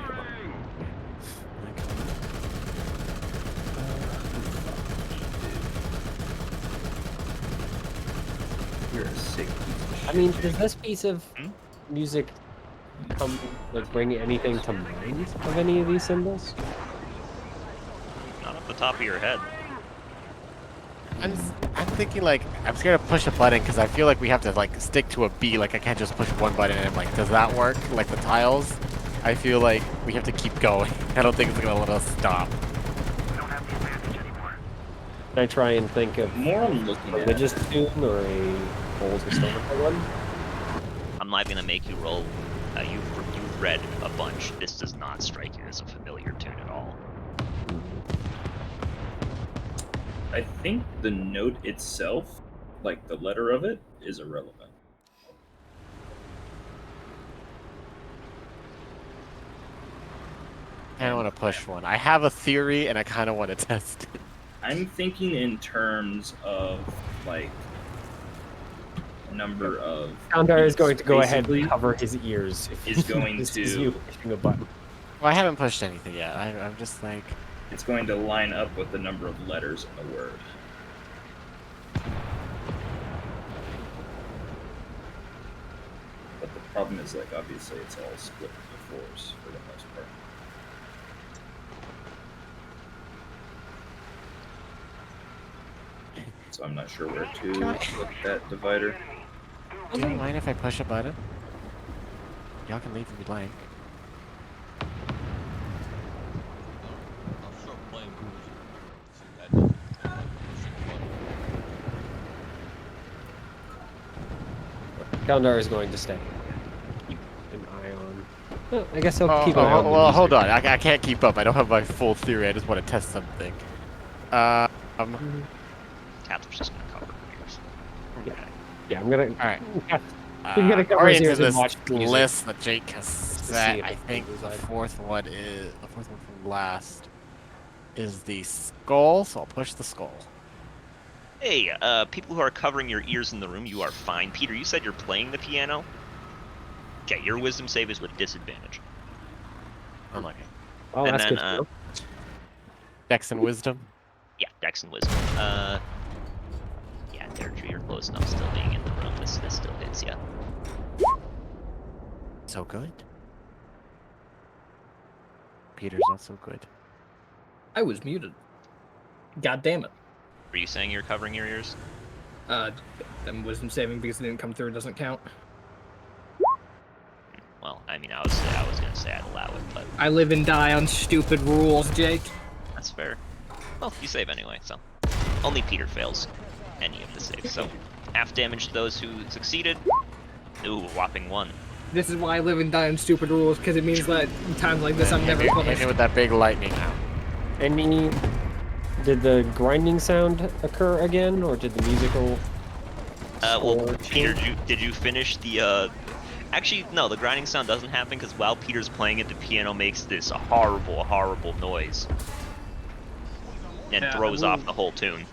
You're a sick piece of I shit, mean, Jake. does this piece of Hmm? music bring anything to mind of any of these symbols? Not off the top of your head. I'm thinking like I'm scared to push a button because I feel like we have to like stick to a beat. Like I can't just push one button and like, does that work? Like the tiles, I feel like we have to keep going. I don't think it's gonna let us stop. Can I try and think of The more I'm looking a at religious tune or a old historical one? I'm not gonna make you roll. You've read a bunch. This does not strike you as a familiar tune at all. I think the note itself, like the letter of it, is irrelevant. I don't want to push one. I have a theory and I kind of want to test it. I'm thinking in terms of like number of. Kandar is beats. going to go ahead Basically, and cover his ears if is going this to- is you pushing a button. Well, I haven't pushed anything yet. I'm just like, It's going to line up with the number of letters in the word. But the problem is, like, obviously, it's all split into fours for the most part. So I'm not sure where to put that divider. do you mind if I push a button? Y'all can leave if you'd like. I'll start playing music. See if that doesn't sound like pushing a button. Kandar is going to stay. Keep an eye on. Well, I guess he'll keep an eye on the well, hold music. on. I can't keep up. I don't have my full theory. I just want to test something. Cather's just gonna cover her ears. Yeah, I'm gonna. All right. We're gonna cover his According to ears and this watch the music. list that Jake has see set, if I it's think the inside. fourth one from last is the skull. So I'll push the skull. Hey, people who are covering your ears in the room, you are fine. Peter, you said you're playing the piano? Okay, your wisdom save is with disadvantage. Unlucky. Oh, and that's then, good. to know. Dex and wisdom. Yeah, Dex and wisdom. Yeah, there, Drew, you're close enough still being in the room. This still hits ya. So good. Peter's not so good. I was muted. God damn it. Were you saying you're covering your ears? Then wisdom saving because it didn't come through doesn't count. Well, I mean, I was gonna say I'd allow it, but I live and die on stupid rules, Jake. that's fair. Well, you save anyway, so only Peter fails any of the saves. So half damage to those who succeeded. Ooh, whopping 1. This is why I live and die on stupid rules, because it means that in times like this I'm never Hit punished. me with that big lightning now. Any? Did the grinding sound occur again, or did the musical? Well, score Peter, change? did you finish the? Actually, no. The grinding sound doesn't happen because while Peter's playing it, the piano makes this horrible noise and Yeah, throws I off will- the whole tune.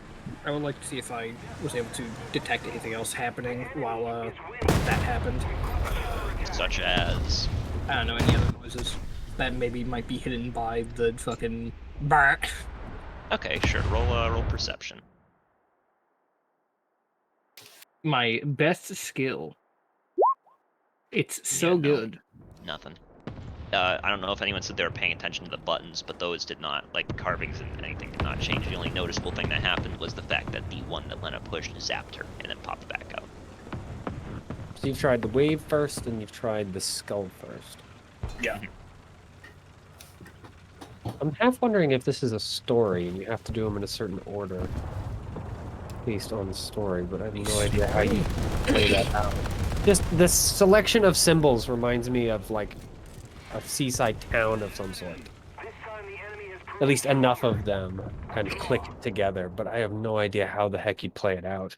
I would like to see if I was able to detect anything else happening while that happened. Such as. I don't know, any other noises that maybe might be hidden by the fucking bar. Okay, sure. Roll perception. My best skill. It's so Yeah, no. good. Nothing. I don't know if anyone said they were paying attention to the buttons, but those did not, like the carvings and anything did not change. The only noticeable thing that happened was the fact that the one that Lena pushed zapped her and then popped back out. So you've tried the wave first, and you've tried the skull first. Yeah. I'm half wondering if this is a story, and you have to do them in a certain order based on the story, but I have no idea how you play that out. Just this selection of symbols reminds me of like a seaside town of some sort. At least enough of them kind of click together, but I have no idea how the heck you'd play it out.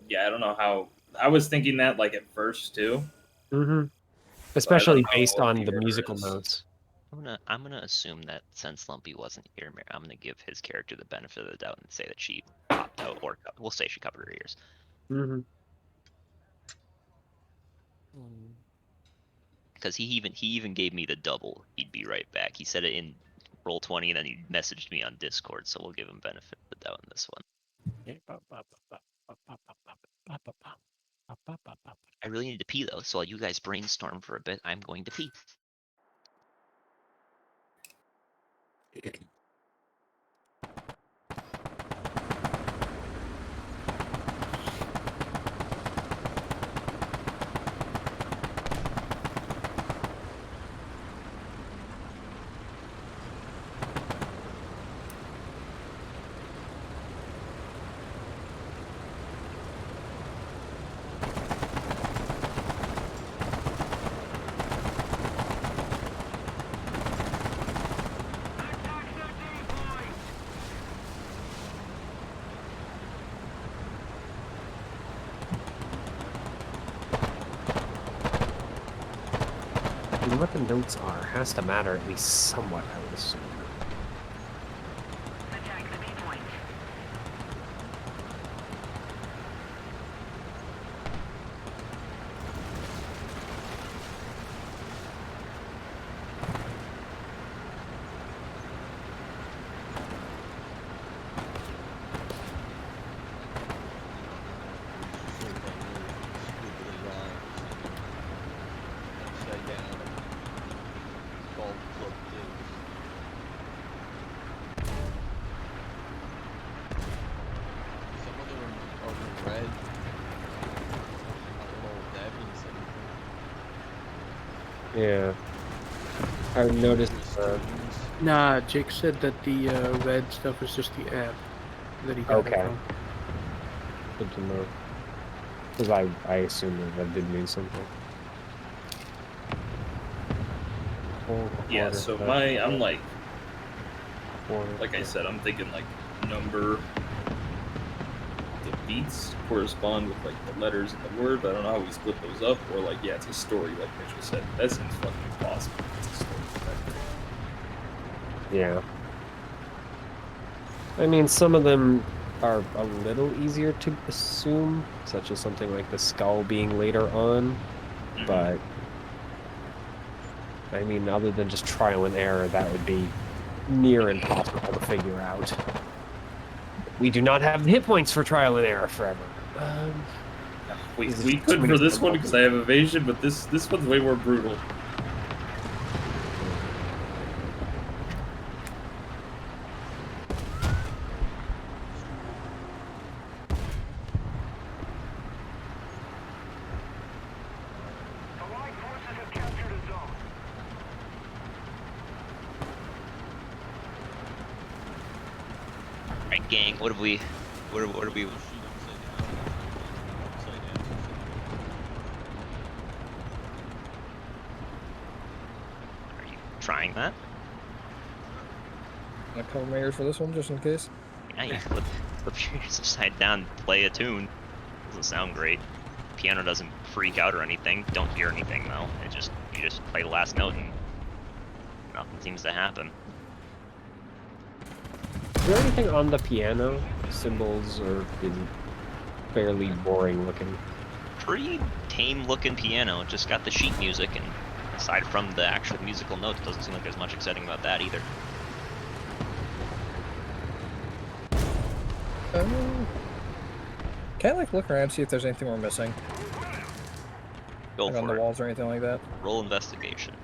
Yeah, I don't know how. I was thinking that like at first too. Mm-hmm. but I Especially don't know based what on the order musical is. notes. I'm gonna assume that since Lumpy wasn't here, I'm gonna give his character the benefit of the doubt and say that she popped out, or we'll say she covered her ears. Mm-hmm. Because he even gave me the double. He'd be right back. He said it in Roll20, and then he messaged me on Discord. So we'll give him benefit of the doubt in this one. I really need to pee though, so while you guys brainstorm for a bit, I'm going to pee. And what the notes are has to matter at least somewhat, I would assume. Upside down. Golf club things. Some of them are in red. I don't know if that means anything. Yeah. I noticed. Nah, Jake said that the red stuff is just the app that he got it Okay. from. Good to know. Because I assumed that did mean something. Yeah, so I'm like I said, I'm thinking like number. The beats correspond with like the letters in the word, but I don't know how we split those up, or like yeah, it's a story, like Mitchell said. That seems fucking impossible. It's a story. Yeah. I mean, some of them are a little easier to assume, such as something like the skull being later on, but I mean, other than just trial and error, that would be near impossible to figure out. We do not have the hit points for trial and error forever. We could for this one because I have evasion, but this one's way more brutal. Alright, gang, what have we... What are we... Are you trying that? I cover my ears for this one just in case. Yeah, you flip your ears upside down, play a tune. Doesn't sound great. Piano doesn't freak out or anything. Don't hear anything though. You just play the last note and nothing seems to happen. Is there anything on the piano? Symbols, or is it fairly boring looking? Pretty tame looking piano. Just got the sheet music, and aside from the actual musical notes, doesn't seem like there's much exciting about that either. Can I like look around, see if there's anything we're missing? Go Like on for the it. walls or anything like that? Roll investigation.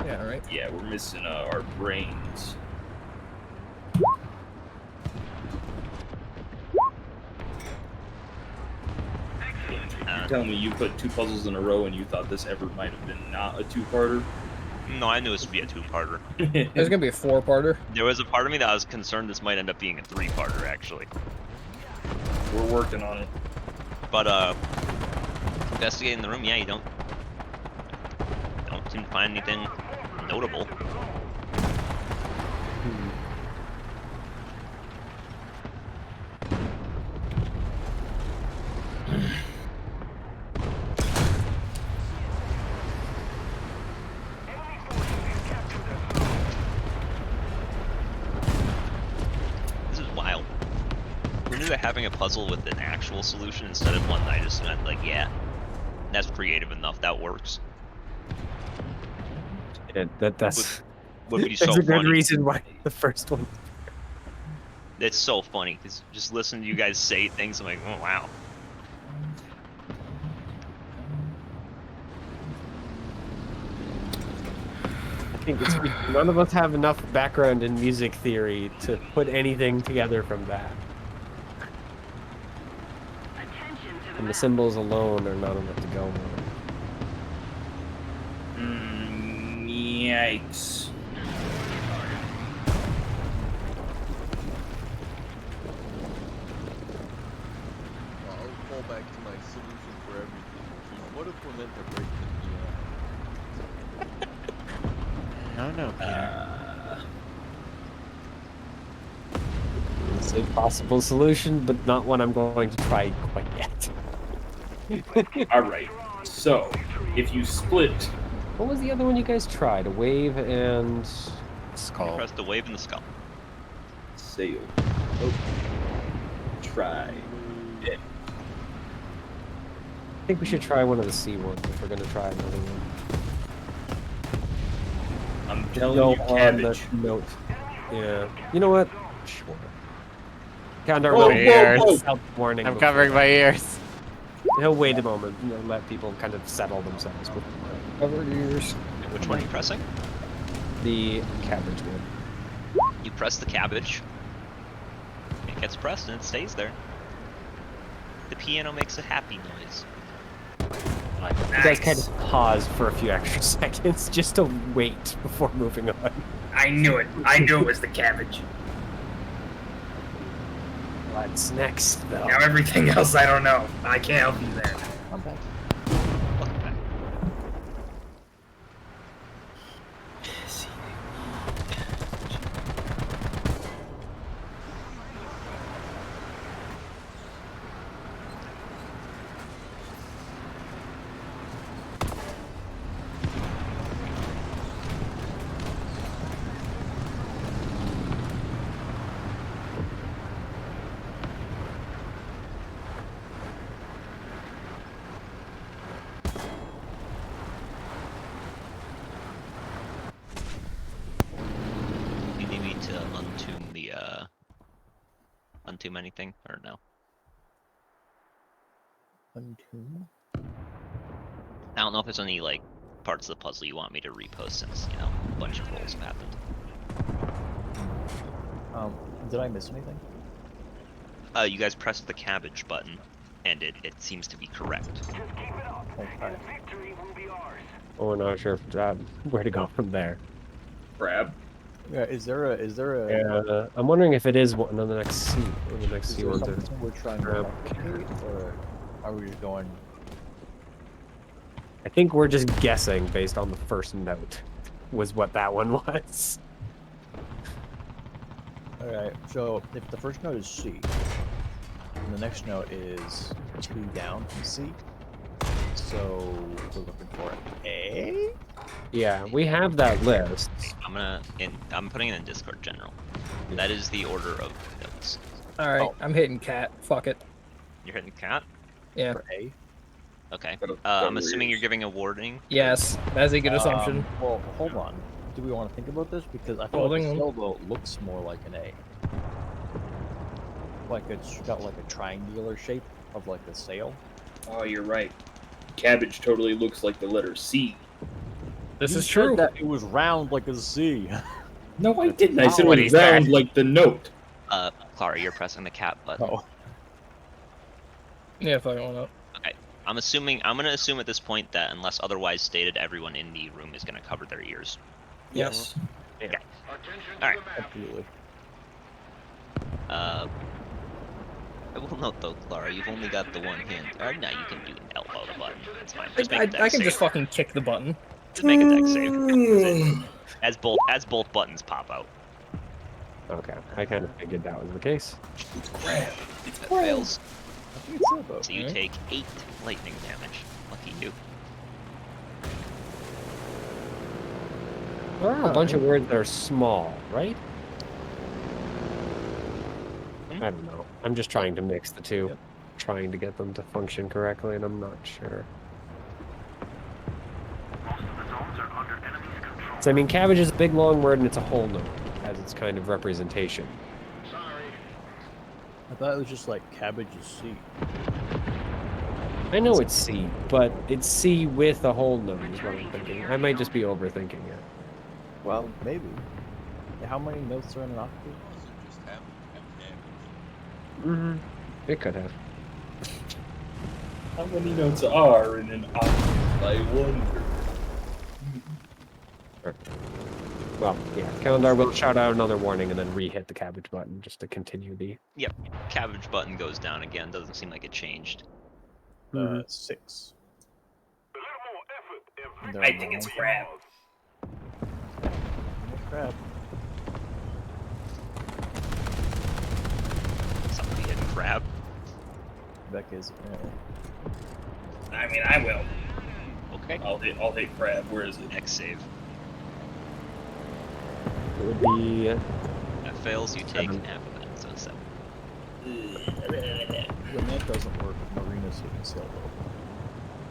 Yeah, right. Yeah, we're missing our brains. telling me you put 2 puzzles in a row and you thought this ever might have been not a 2-parter? No, I knew this would be a 2-parter. There's gonna be a 4-parter. There was a part of me that I was concerned this might end up being a 3-parter, actually. We're working on it. But, investigating the room, yeah, you don't seem to find anything notable. This is wild. Who knew that having a puzzle with an actual solution instead of one that I just meant, like, yeah, that's creative enough, that works. Yeah, that's Would be that's so a good funny. reason why the first one. It's so funny, because just listening to you guys say things, I'm like, oh, wow. I think it's none of us have enough background in music theory to put anything together from that. And the symbols alone are not enough to go on. Yikes. I'll fall back to my solution for everything, which is what if we're meant to break the piano? I don't know, Peter. It's a possible solution, but not one I'm going to try quite yet. Alright, so, if you split... What was the other one you guys tried? A wave and... Skull. Press the wave in the skull. Sail. Oh. Try. Yeah. I think we should try one of the C ones if we're going to try another one. I'm telling Go you, on cabbage. the note. Yeah. You know what? Sure. Count our Whoa, ears. whoa, Self warning. I'm covering my ears. He'll wait a moment and let people kind of settle themselves with covered ears. Which one are you pressing? The cabbage one. You press the cabbage. It gets pressed and it stays there. The piano makes a happy noise. You guys kind of pause for a few extra seconds just to wait before moving on. I knew it. I knew it was the cabbage. What's next, though? Now everything else I don't know. I can't help you there. I'm back. Welcome back. You need me to untomb the, untomb anything, or no? Untuned? I don't know if there's any, like, parts of the puzzle you want me to repost since, you know, a bunch of rolls have happened. Did I miss anything? You guys pressed the cabbage button, and it seems to be correct. Okay. Oh, we're not sure if, where to go from there. Crab. Yeah, is there a I'm wondering if it is one on the next C, or the next is C there one. something we're trying to grab. replicate, or are we just going? I think we're just guessing based on the first note, was what that one was. All right. So if the first note is C, and the next note is 2 down from C, so we're looking for A. Yeah, we have that list. I'm putting it in Discord general. That is the order of notes. All right, I'm hitting cat. Fuck it. You're hitting cat? Yeah. For A. Okay. I'm assuming you're giving a warning. Yes, that's a good assumption. Well, hold on. Do we want to think about this? Because I feel like the sailboat looks more like an A. Like it's got like a triangular shape of like a sail. Oh, you're right. Cabbage totally looks like the letter C. This You is said true. that it was round like a Z. No, I didn't. I said it what was he round said. like the note. Clara, you're pressing the cat button. Oh. Yeah, fucking one up. Okay. I'm gonna assume at this point that unless otherwise stated, everyone in the room is gonna cover their ears. Yes. Okay. Attention All right. to the map. Absolutely. I will note though, Clara, you've only got the one hand. Or no, you can elbow the button. It's fine. Just make a I deck can save. just fucking kick the button. Just make a deck save. That's it. As both buttons pop out. Okay, I kind of figured that was the case. It's crap. That fails. I think it's sailboat. So you right? take 8 lightning damage. Lucky you. There are a bunch of words that are small, right? Hmm? I don't know. I'm just trying to mix the two, trying to get them to function correctly, and I'm not sure. So I mean, cabbage is a big long word, and it's a whole note as its kind of representation. I thought it was just like cabbage is C. I know it's C, but it's C with a whole note is what I'm thinking. I might just be overthinking it. Well, maybe. How many notes are in an octave? Also just have cabbage. Mm-hmm. It could have. How many notes are in an octave? I wonder. Well, yeah. Calendar will shout out another warning and then re-hit the cabbage button just to continue the. Yep. Cabbage button goes down again. Doesn't seem like it changed. 6. I think it's crap. Crap. Somebody hit crab. Becca's apparently. I mean, I will. Okay. I'll hit crab. Where is it? Next save. It would be. That fails. You take 7. half of it. So 7. When that doesn't work, Marina's hitting sailboat.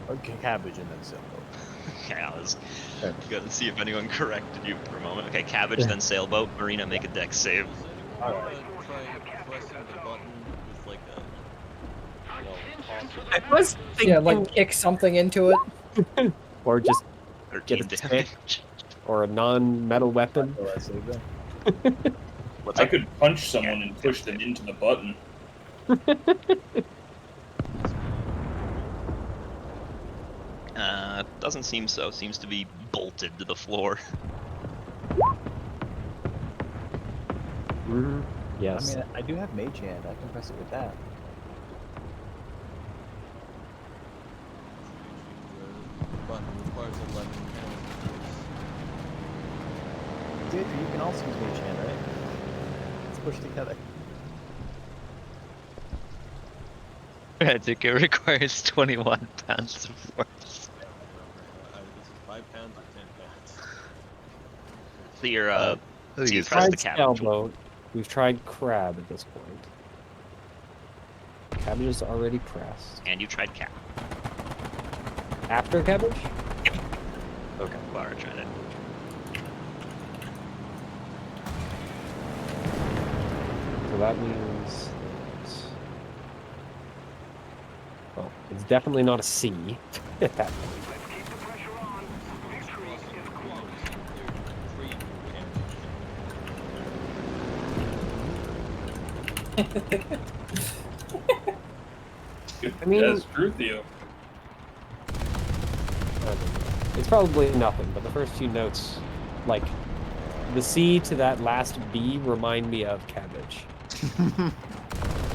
Okay, cabbage and then sailboat. Okay, I was gonna see if anyone corrected you for a moment. Okay, cabbage, then sailboat. Marina, make a deck save. Does anyone try pressing the button with like a, I was thinking, Yeah, like kick something into it. or just 13 Get a damage. or a non-metal weapon. Oh, I saved that. What's I up? could punch someone and push them into the button. Doesn't seem so. Seems to be bolted to the floor. Mm-hmm. Yes. I mean, I do have mage hand. I can press it with that. the button requires 11 pounds. Deirdre, you can also use mage hand, right? Let's push together. I think it requires 21 pounds of force. This is 5 pounds or 10 pounds. So you're I think so you it's press the tried cabbage. sailboat. We've tried crab at this point. Cabbage is already pressed. And you tried cap. After cabbage? Okay. Clara tried it. So that means. Well, it's definitely not a C at that point. I mean- That's true, Theo. It's probably nothing, but the first two notes, like the C to that last B, remind me of cabbage.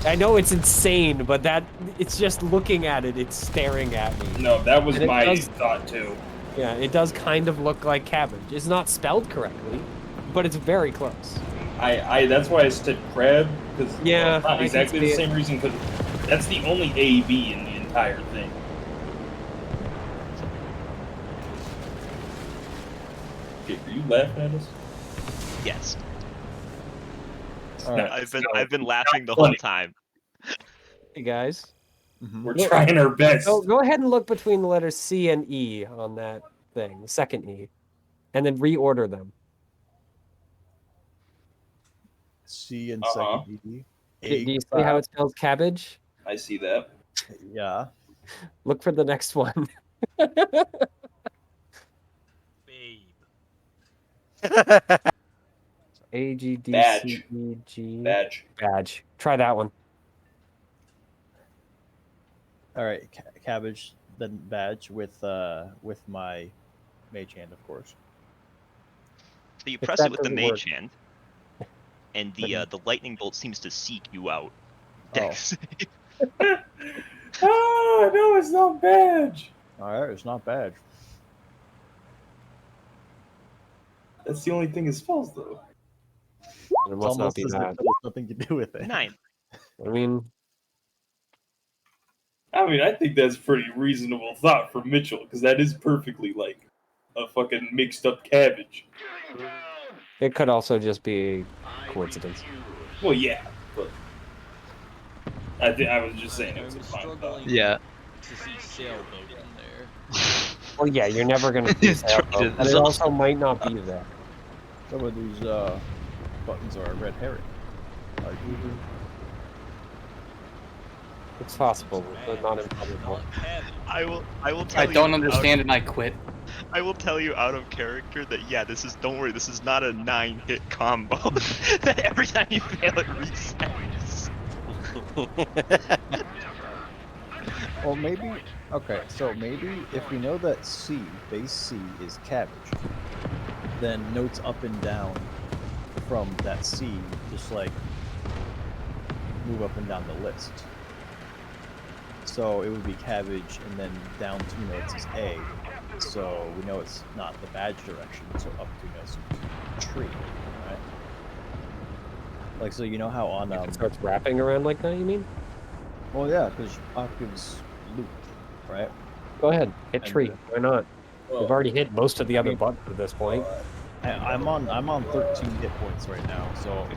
I know it's insane, but it's just looking at it, it's staring at me. No, that was And it my does- thought too. Yeah, it does kind of look like cabbage. It's not spelled correctly, but it's very close. That's why I said crab, because Yeah, not I can exactly see the it. same reason, because that's the only A B in the entire thing. Okay, are you laughing at us? Yes. All right. I've been laughing the whole funny. time. Hey guys, We're Look- trying our best. go ahead and look between the letters C and E on that thing, the second E, and then reorder them. C and Uh-huh. second E. Do you see how it spells cabbage? I see that. Yeah. Look for the next one. A G D C E G Badge. badge. Try that one. All right, cabbage, then badge with my mage hand, of course. So you If press that it with the doesn't mage work- hand, and the lightning bolt seems to seek you out. Dex. Oh no, it's not badge. All right, it's not badge. That's the only thing it spells though. It It's must not almost be as if that. it has nothing to do with it. 9. I mean, I mean, I think that's pretty reasonable thought for Mitchell, because that is perfectly like a fucking mixed up cabbage. it could also just be coincidence. Well, yeah, but I was just saying it was a I'm fine thought. struggling Yeah. to see sailboat in there. Well, yeah, you're never gonna see It's Sailboat, Trident. but It's it also might not be there. Some of these buttons are a red herring. Like, It's possible, but not improbable. I will tell I you. don't understand and I quit. I will tell you out of character that yeah, don't worry, this is not a 9-hit combo. That every time you fail it resets. well, maybe. Okay, so maybe if we know that base C is cabbage, then notes up and down from that C just like move up and down the list. So it would be cabbage, and then down 2 notes is A. So we know it's not the badge direction. So up 2 notes is tree, right? Like, so you know how on If it starts wrapping around like that, you mean? well, yeah, because octaves loop, right? Go ahead, hit And, tree. Why not? Well, We've already hit most of the other mean- buttons at this point. I'm on 13 hit points right now, so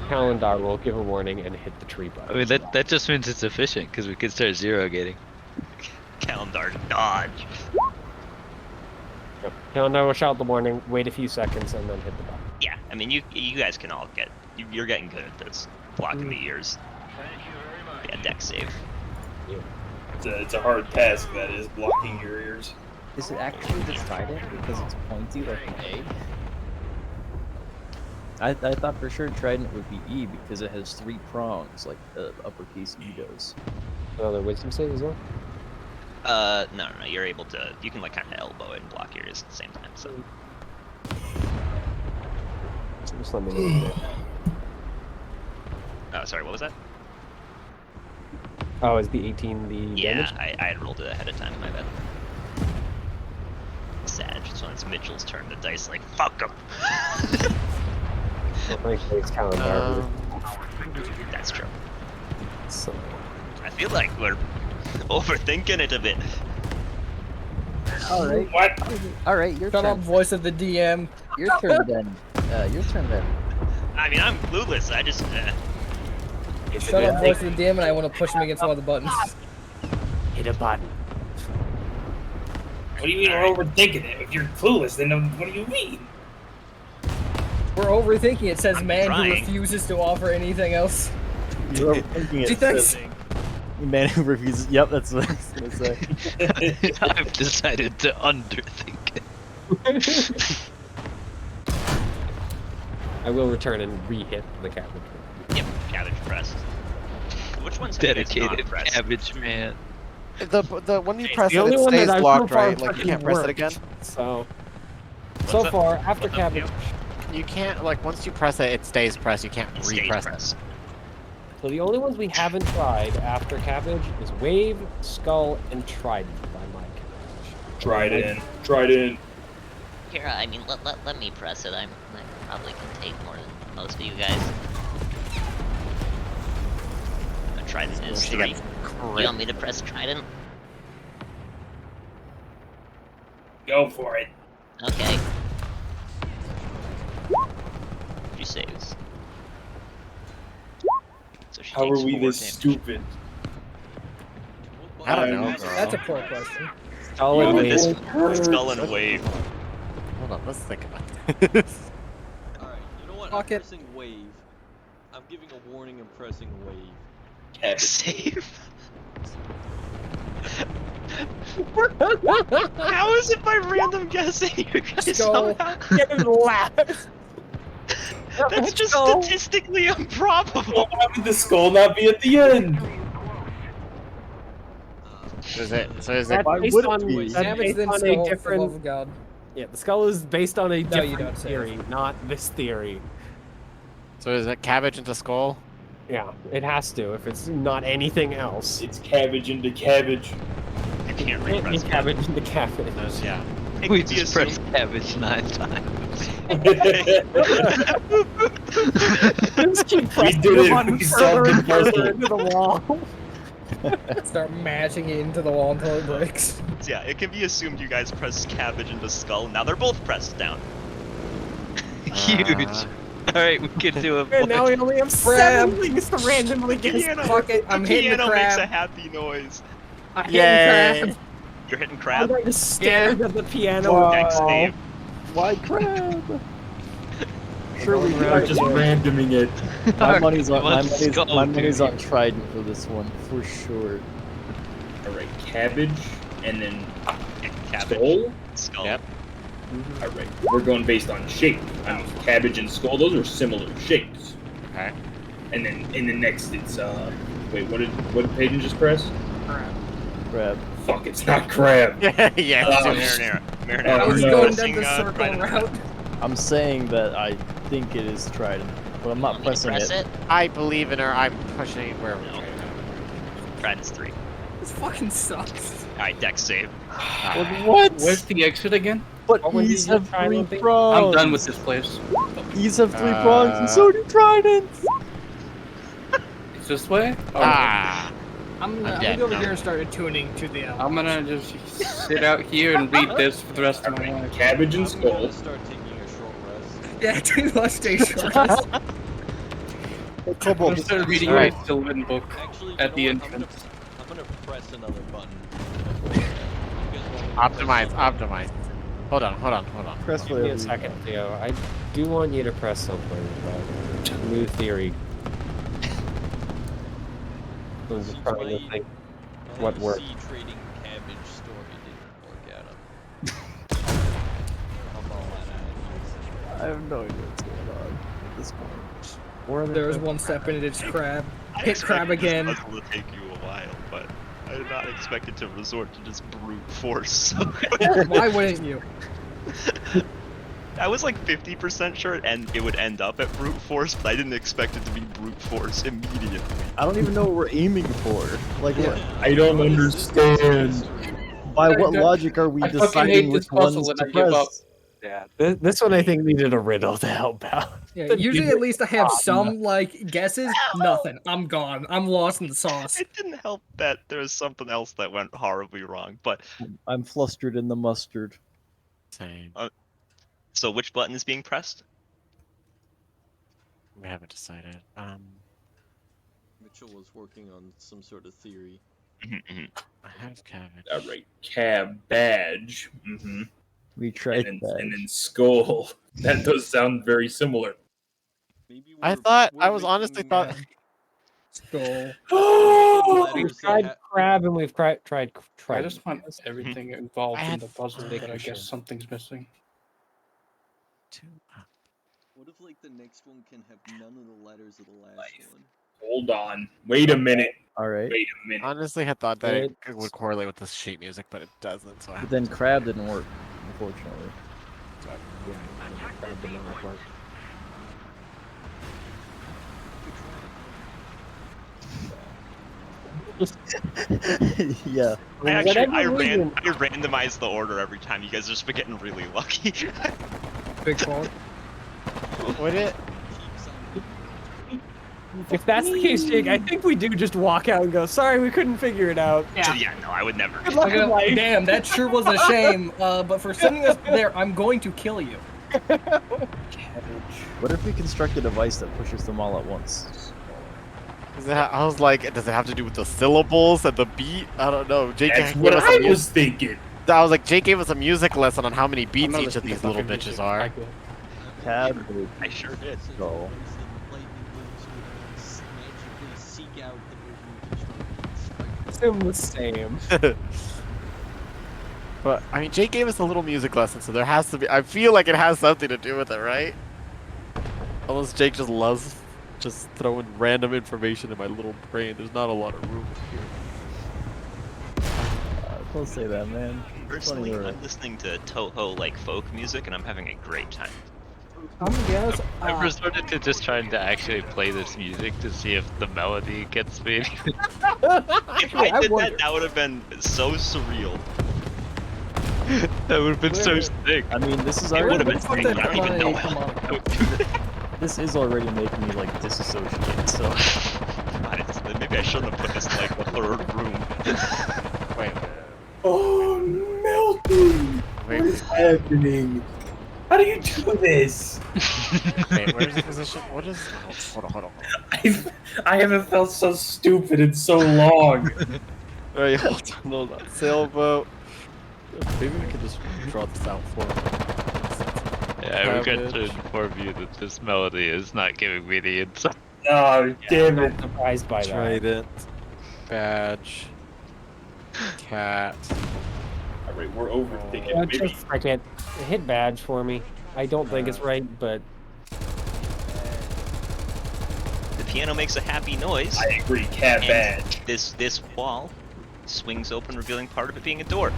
Calendar will give a warning and hit the tree button. I mean, that just means it's efficient because we can start zero gating. Calendar dodge. Yep. Calendar will shout the warning, wait a few seconds, and then hit the button. Yeah, I mean you guys can all you're getting good at this. Blocking the ears. Yeah, dex save. it's a hard task that is blocking your ears. is it actually the trident because it's pointy like an A? I thought for sure trident would be E because it has 3 prongs like the uppercase E does. Another wisdom save as well? No, you're able to. You can like kind of elbow it and block your ears at the same time. So. So just let me know. Oh, sorry. What was that? Oh, is the 18 the Yeah, damage? I had rolled it ahead of time. My bad. Sag. So when it's Mitchell's turn, the dice like fuck him. Well, thankfully it's Calendar. That's true. So, I feel like we're overthinking it a bit. All right. What? All right, your Shut turn. up, voice of the DM. Your turn then. Your turn then. I mean, I'm clueless. I just. it's a Shut good up, voice of the DM, and I want to push him against one of the buttons. hit a button. What do you mean we're overthinking it? If you're clueless, then what do you mean? We're overthinking. It says I'm man trying. who refuses to offer anything else. You're overthinking Gee, it. thanks. says, Man who refuses. Yep, that's what I was gonna say. I've decided to underthink it. I will return and re-hit the cabbage. Yep, cabbage pressed. Which one's have you guys not Dedicated pressed? cabbage man. The when you It's press the it, only it one that stays I've blocked, so far right? Like you fucking can't press it worked. again. So What's up? far, after What's up, cabbage, You can't like once you press it, it stays pressed. You can't It stays repress it. pressed. so the only ones we haven't tried after cabbage is Wave, Skull, and Trident by my count. Tried in. Here, I mean, let me press it. I probably can take more than most of you guys. A trident is She 3. gets You want me to press Trident? Go for it. Okay. She saves. So she How takes are we 4 this damage. stupid? I don't know, I'm- girl. That's a poor question. Skull Yo, and this Wave. skull and wave. Hold on, let's think about this. Alright, you know what? Fuck I'm it. pressing wave. I'm giving a warning and pressing wave. Cabbage. Save. How is it by random guessing? You guys Skull. somehow. That's just statistically improbable. Why would the skull not be at the end? So is it? So is it? That's Why based would it on, be? that's Damage based then on a skull, for the different. love of God. Yeah, the skull is based on a No, you different don't save. theory, not this theory. So is it cabbage into skull? Yeah, it has to if it's not anything else. It's cabbage into cabbage. You can't Can't be repress cabbage into cabbage. Those, yeah. It We could be just pressed assumed- cabbage 9 times. Just keep pressing did the it. button We further solved and the puzzle. further into the wall. Start mashing it into the wall until it breaks. Yeah, it can be assumed you guys pressed cabbage into skull. Now they're both pressed down. Huge. Alright, we can do a And now we only have Crab. 7 things to randomly guess. Piano. Fuck it, I'm hitting the Piano makes a crab. happy noise. I'm Yay. hitting crab. You're hitting I'm crab. going to stand at the piano. Wow. Next save. Why crab? Surely We are just randoming it. my money's on my Let's money's, go, my money's dude. on Trident for this one for sure. Alright, cabbage, and then Cabbage. skull? Skull. Yep. Alright, we're going based on shape. I mean, cabbage and skull, those are similar shapes. Okay. And then in the next, it's, wait, what did Peyton just press? Crab. Fuck, it's not crab. yeah. It's Oh, marinara. I was no. going down the Pressing, circle Trident. route. I'm saying that I think it is Trident, but I'm not Want me to pressing press it. it? I believe in her. I'm pushing it wherever. No. Trident's 3. This fucking sucks. Alright, dex save. What? Where's the exit again? But What was E's your have Trident 3 thing? prongs. I'm done with this place. E's have 3 prongs, and so do Tridents. It's this way? Ah. I'm I'm gonna dead go over now. here and start attuning to the I'm gonna just sit out here and read this for the rest of my Alright, life. cabbage and I'm gonna skull. start taking a short rest. Yeah, do let's stay short. rest. I'm gonna start reading All right. my Sylvan book Actually, at the you know what? entrance. I'm gonna press another button. You guys want me to press Optimize. Hold on. Press Give me whatever a you second, want. Theo. I do want you to press something, but new theory. I'm just trying to think. My What worked? sea trading cabbage story didn't work out. I'm all out of I have no idea what's going on at this point. Or There's one step in it, it's crab. I Hit crab expected this again. puzzle to take you a while, but I did not expect it to resort to just brute force. Why wouldn't you? I was like 50% sure it would end up at brute force, but I didn't expect it to be brute force immediately. I don't even know what we're aiming for. Like, what, I don't understand. by what I- logic are we I fucking deciding hate which this puzzle ones and to I give up. press? Yeah, this one I think needed a riddle to help out. Yeah, usually at least I have some like guesses. Nothing. I'm gone. I'm lost in the sauce. It didn't help that there was something else that went horribly wrong, but I'm flustered in the mustard. Same. so which button is being pressed? We haven't decided. Mitchell was working on some sort of theory. Mhm. I have cabbage. Alright, cab badge. Mm-hmm. We tried And that. then skull. That does sound very similar. Maybe I we're- thought we're I was honestly making, thought. Skull. letters We've that tried ha- crab and we've tried I just want everything involved I in had the puzzle, but I for sure. guess something's missing. What if like the next one can have none of the letters of the last one? Hold on. Wait a minute. Alright. Wait a minute. Honestly, had thought that it It's- would correlate with the sheet music, but it doesn't. So I But have then to. crab didn't work, unfortunately. crab did not work. Yeah. I actually Whatever I reason- randomized the order every time. You guys just been getting really lucky. Big fault. Would it? Keeps on If that's the case, Jake, I think we do just walk out and go, sorry, we couldn't figure it out. So yeah, no, I would never. Good luck in life. Damn, that sure was a shame. But for sending us there, I'm going to kill you. What if we construct a device that pushes them all at once? I was like, does it have to do with the syllables and the beat? I don't know. Jake That's gave what us I a was thinking. I was like, Jake gave us a music lesson on how many I'm beats not each of listening these to little fucking bitches music. are. I go. Cab. I sure did. Skull. magically seek out the version of Assume the same. But I mean, Jake gave us a little music lesson, so there has to be. I feel like it has something to do with it, right? Unless Jake just loves just throwing random information in my little brain. There's not a lot of room here. Don't say that, man. Personally, Funny, I'm listening to Toho like folk music, and I'm having a great time. Yes. I've resorted to just trying to actually play this music to see if the melody gets me. If Wait, I I did wonder. that, that would have been so surreal. That would have been so Where- sick. I mean, this is It would already have been sick. I don't even know how. this is already making me like disassociate. So God, maybe I shouldn't have put this in like the third room. Wait, Oh, melting! wait, What is happening? How do you do this? wait, where's the position? What is? Oh, hold on. I haven't felt so stupid in so long. Alright, hold on. Sailboat. Maybe we could just draw this out for him. Yeah, we got to Cabbage. inform you that this melody is not giving me the insight. Oh, damn it. I'm surprised by that. Trident. Badge. Cat. Alright, we're overthinking Yeah, it. Maybe. just a second. Hit badge for me. I don't think it's right, but The piano makes a happy noise. I agree, cat and badge. This wall swings open, revealing part of it being a door.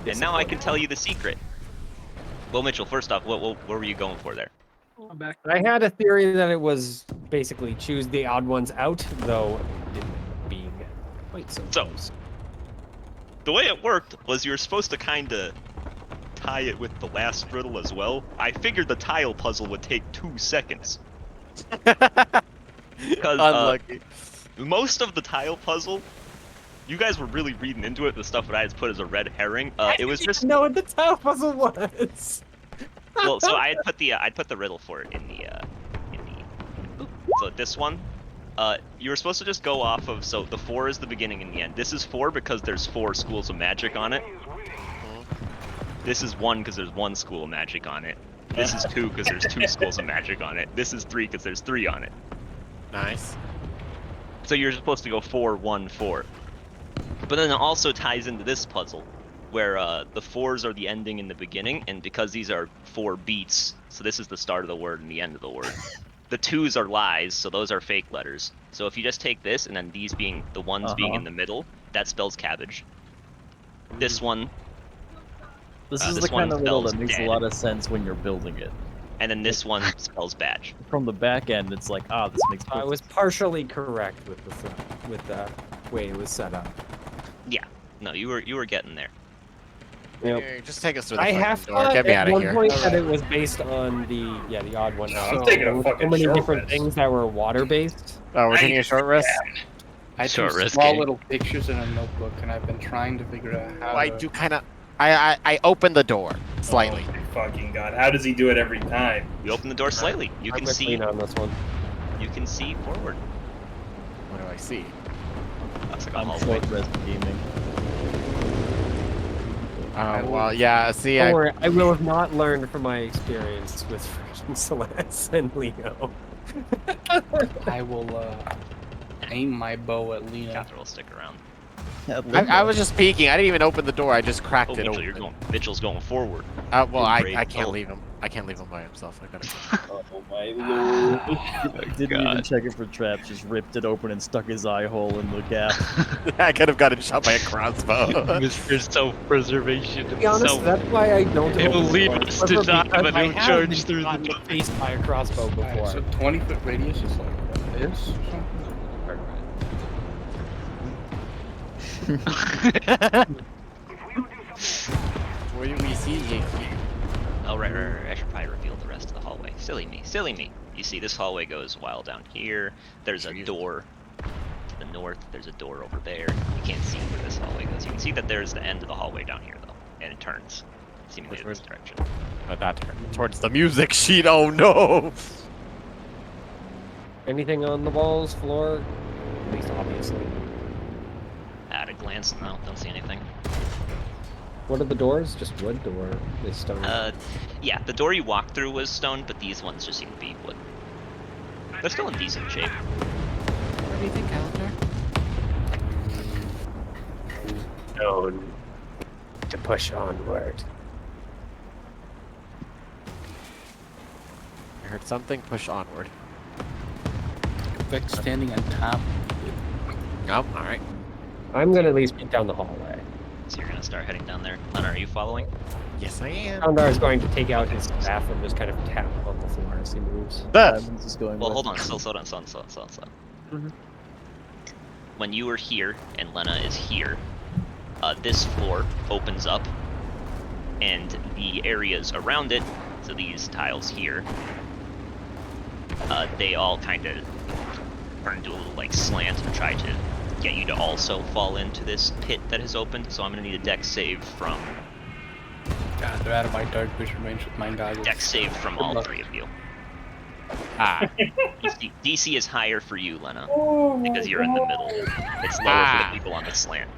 And now I can tell you the secret. Well, Mitchell, first off, what were you going for there? I'm back. I had a theory that it was basically choose the odd ones out, though it didn't being quite so So- close. The way it worked was you were supposed to kind of tie it with the last riddle as well. I figured the tile puzzle would take 2 seconds. Because Unlucky. most of the tile puzzle, you guys were really reading into it. The stuff that I had put as a red herring. It was just know what the tile puzzle was. well. So I'd put the riddle for it in the. So this one, you were supposed to just go off of. So the 4 is the beginning and the end. This is 4 because there's 4 schools of magic on it. This is 1 because there's 1 school of magic on it. This is 2 because there's 2 schools of magic on it. This is 3 because there's 3 on it. Nice. So you're supposed to go 4, 1, 4. But then it also ties into this puzzle, where the 4s are the ending and the beginning, and because these are 4 beats, so this is the start of the word and the end of the word. The 2s are lies, so those are fake letters. So if you just take this, and then these being the ones being in the middle, that spells cabbage. This one, This is this the kind one of riddle that spells makes dead. a lot of sense when you're building it. and then this one spells badge. From the back end, it's like, ah, this makes I was partially correct with the way it was set up. Yeah, no, you were getting there. Yep. Here, just take us through the I fucking have door. thought Get me at out of one here. point that it was based on the odd one out. I'm taking a There were so fucking many short different rest. things that were water based. Oh, we're taking a short rest? I Short do rest small game. little pictures in a notebook, and I've been trying to figure out how. Oh, I to... do kind of. I opened the door slightly. Oh my fucking god! How does he do it every time? You open the door slightly. You I'm can with see. Lena on this one. You can see forward. What do I see? Looks like a I'm hallway. short rest gaming. Well, yeah. See, Don't I. worry, I will have not learned from my experience with freaking Celeste and Leo. I will aim my bow at Lena. Catherine will stick around. I was just peeking. I didn't even open the door. I just cracked Oh, it Mitchell, open. you're going. Mitchell's going forward. Well, You're I brave. can't Oh. leave him. I can't leave him by himself. I gotta. Oh my lord! Didn't even God. check it for traps, just ripped it open and stuck his eye hole in the gap. I could have gotten shot by a crossbow. Mr. Self-preservation To be honest, himself. that's why I don't It will open lead doors, us but to for- die because when I we have charge been through the gotten door. faced by a crossbow before. Alright, so 20-foot radius is like this or something. What do we see here? Oh, right. I should probably reveal the rest of the hallway. Silly me. Silly me. You see, this hallway goes wild down here. There's a door to the north. There's a door over there. You can't see where this hallway goes. You can see that there's the end of the hallway down here, though. And it turns, seemingly in this direction. That turn towards the music sheet. Oh no! Anything on the walls, floor? At least obviously. At a glance, no, don't see anything. What are the doors? Just wood or is stone? Yeah, the door you walked through was stone, but these ones just seem to be wood. They're still in decent shape. What do you think, Alistair? Stone. To push onward. I heard something. Push onward. Like standing on top. Oh, all right. I'm gonna at least peek down the hallway. So you're gonna start heading down there. Lena, are you following? Yes, I am. Kandar is going to take out his staff and just kind of tap on the floor as he moves. Diamond's is going Well, with. hold on. Slow down. Mhm. When you were here and Lena is here, this floor opens up, and the areas around it, so these tiles here, they all kind of turn into a little like slant and try to get you to also fall into this pit that has opened. So I'm gonna need a dex save from God, they're out of my dark vision range with mine goggles. dex save from all three of you. DC is higher for you, Lena, because you're in the middle. It's lower for the people on the slant.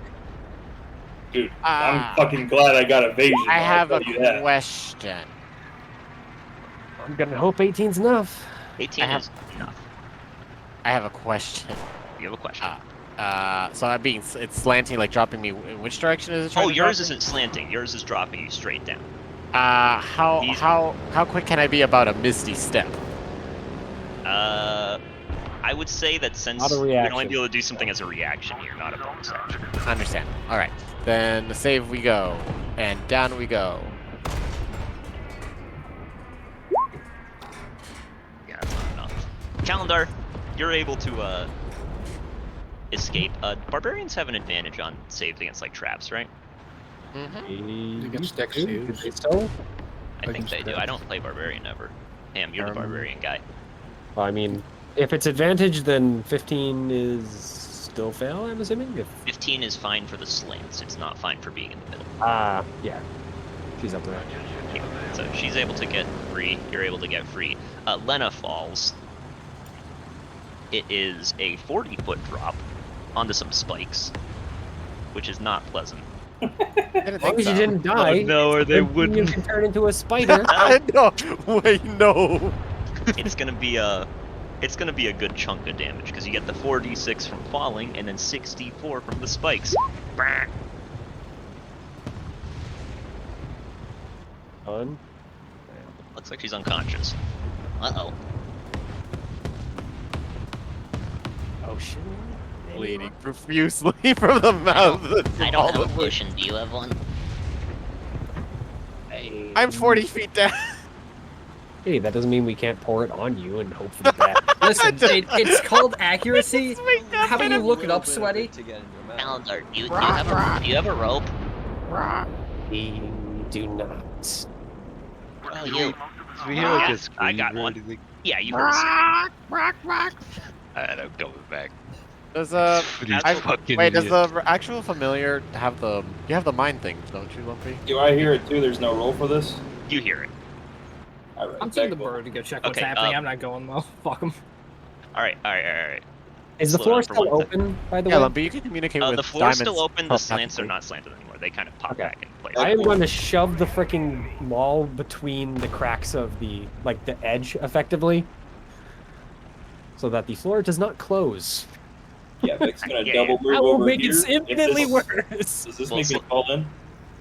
Dude, I'm fucking glad I got evasion. I have a tell you that. question. I'm gonna hope 18's enough. 18 is enough. I have a question. You have a question. So it's slanting, like dropping me. In which direction is it? Oh, trying to yours drop me? isn't slanting. Yours is dropping you straight down. How quick can I be about a misty step? I would say that since Not a you can only reaction. be able to do something as a reaction here, not a bonus action. I understand. All right, then save we go, and down we go. Yeah, that's not enough. Calendar, you're able to escape. Barbarians have an advantage on saves against like traps, right? Mm-hmm. Against dex Did saves. they so? I think Against they do. I traps. don't play Barbarian ever. Ham, you're the Barbarian guy. Well, I mean, if it's advantage, then 15 is still fail, I'm assuming? 15 is fine for the slants. It's not fine for being in the middle. Yeah. She's up there. Yeah. So she's able to get free. You're able to get free. Lena falls. It is a 40-foot drop onto some spikes, which is not pleasant. As long as you didn't die, no, or they you wouldn't. can turn into a spider. I know. Wait, no. It's gonna be a good chunk of damage because you get the 4d6 from falling and then 64 from the spikes. Done. Looks like she's unconscious. Uh-oh. Oh shit. Bleeding profusely from the mouth. I don't have a potion. Do you have one? I'm 40 feet down. Hey, that doesn't mean we can't pour it on you and hope for the best. Listen, it's called accuracy. How about you look it Little up, bit of Sweaty? it to get in your mouth. Calendar, do you have a rope? We do not. Oh, Did you. we hear like a I scream got or one. anything? Yeah, you heard a I'm going back. Does You fucking wait? Does idiot. the actual familiar have the? You have the mind thing, don't you, Lumpy? Do I hear it too? There's no roll for this? You hear it. All right. I'm taking the bird to go check what's Okay, happening. I'm not going though. Fuck him. Alright. Is the Slow floor down for still one second. open, by the Yeah, way? Lumpy, you can communicate with The floor's diamonds still open, the slants are telepathically. not slanted anymore. They kind of pop Okay. back into place. I am going to shove the freaking wall between the cracks of the, like, the edge, effectively, so that the floor does not close. Yeah, Vic's gonna Yeah, double move That will over make here. it infinitely If worse. Does this Well, make me fall in?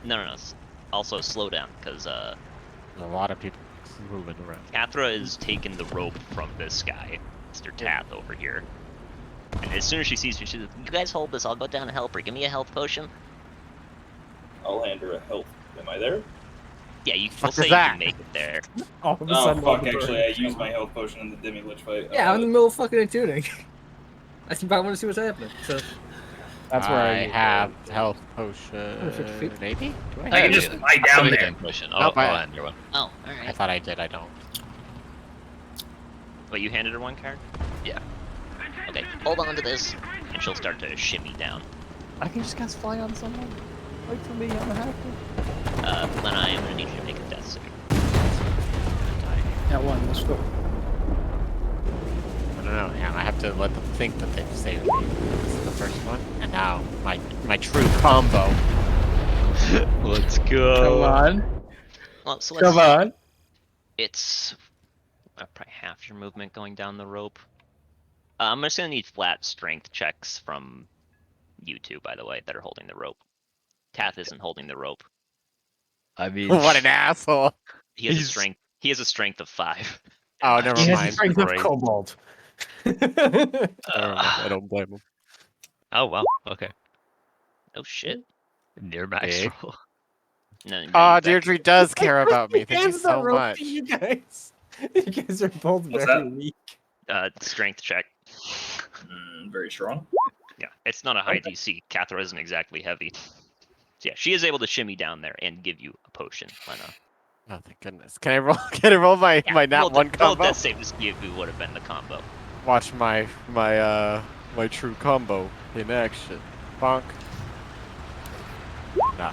No. Also, slow down, because A lot of people moving around. Kathra is taking the rope from this guy, Mr. Tath over here. And as soon as she sees you, she's like, You guys hold this. I'll go down and help her. Give me a health potion. I'll hand her a health. Am I there? yeah, we'll Fuck say is you that? can make it there. All of a Oh sudden, all fuck! the Actually, birds I used come my up. health potion in the Demi Lich fight. Yeah, I'm in the middle of fucking tuning. I want to see what's happening. So That's where I I have health potion. 50 feet. Maybe? Do I I have can it? just lie down there. Motion. Nope, I'll hand you one. Oh, I alright. thought I did. I don't. But you handed her one card? Okay, hold on to this. And she'll start to shimmy down. I can just cast fly on someone. Wait for me, I'm a hacker. Lena, I am going to need you to make a death save. That one, let's go. I don't know. Yeah, I have to let them think that they've saved me. This is the first one, and now my true combo. Let's go. Come on. Well, so Come on. It's probably half your movement going down the rope. I'm just going to need flat strength checks from you two, by the way, that are holding the rope. Tath isn't holding the rope. I mean, What an asshole! He has a He's- strength. He has a strength of 5. Oh, never He has the mind. strength of Great. cobalt. Never mind. I don't blame him. Oh wow. Okay. Oh shit. Near max Big. roll. No, no, Aw, you back- Deirdre does care about me. Thank you Hands not so roll much. to you guys. You guys are both What's very that? weak. Strength check. Very strong. Yeah, it's not a high DC. Cathra isn't exactly heavy. So yeah, she is able to shimmy down there and give you a potion, Lena. Oh, thank goodness. Can I roll? Can I roll my Yeah, nat one roll combo? death save to see if it would have been the combo. Watch my true combo in action. Bonk. Nah.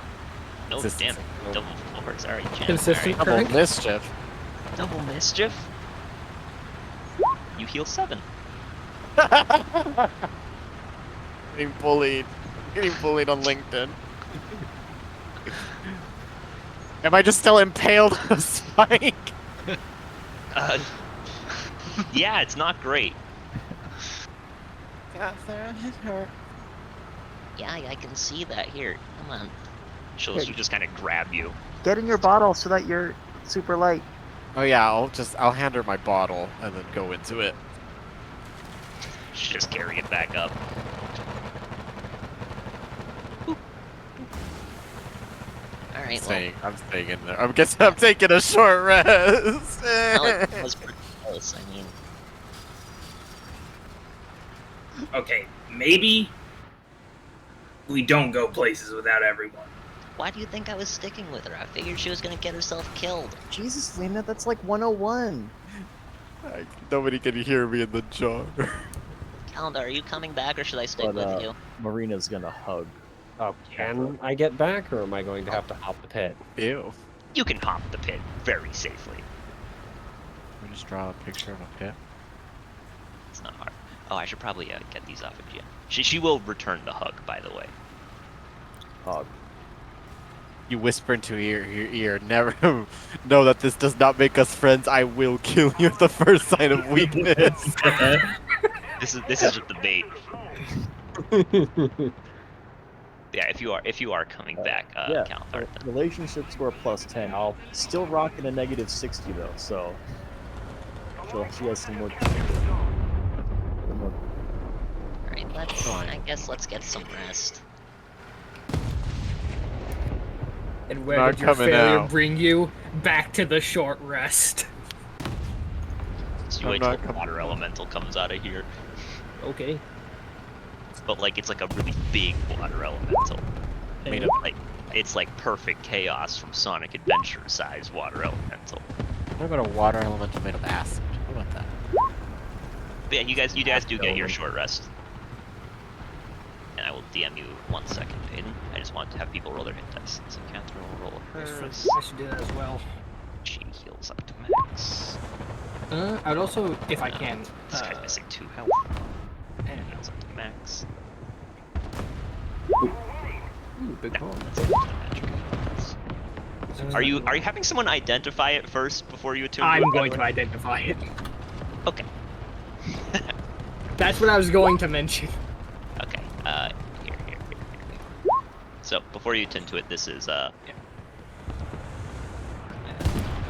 Oh, damn. Consistency. Double fours. Alright, Jen. Consistent Alright. Double mischief. Double mischief? You heal 7. Getting bullied. Getting bullied on LinkedIn. Am I just still impaled on a spike? Yeah, it's not great. Yeah, Sarah hit her. Yeah, I can see that. Here, come on. She'll just kind of grab you. Get in your bottle so that you're super light. Oh yeah, I'll hand her my bottle and then go into it. She'll just carry it back up. Alright, I'm staying in there. I'm taking a short rest. well, it was pretty close. I mean, Okay, maybe we don't go places without everyone. why do you think I was sticking with her? I figured she was gonna get herself killed. Jesus, Lena, that's like 101. Nobody can hear me in the jar. Calendar, are you coming back or should I stick with you? Marina's gonna hug. Oh, can I get back, or am I going to have to hop the pit? Ew. You can hop the pit very safely. Let me just draw a picture of a pit. It's not hard. Oh, I should probably get these off of Jen. She will return the hug, by the way. Hug. You whisper into your ear, never know that this does not make us friends. I will kill you at the first sign of weakness. This is just the bait. Yeah, if you are coming back, Yeah, Calthar, relationship score +10. I'll still rocking a -60 though, so she has some more. Alright, I guess let's get some rest. And where Not did your coming failure out. bring you? Back to the short rest. So you I'm wait till not the water elemental comes out of here. Okay. But like it's like a really big water elemental. Made of Like it's like perfect chaos from Sonic Adventure size water elemental. What about a water elemental made of acid? What about that? But yeah, you guys do get your short rest. And I will DM you 1 second, Aiden. I just want to have people roll their hit dice. So Catherine will roll hers. I should do that as well. She heals up to max. I'd also, if I can. This guy's missing 2 health. And heals up to max. Ooh, big call. That's it. Magic items. Are you having someone identify it first before you attune? I'm going to identify it. Okay. That's what I was going to mention. Okay. Here. So before you attend to it, this is I'm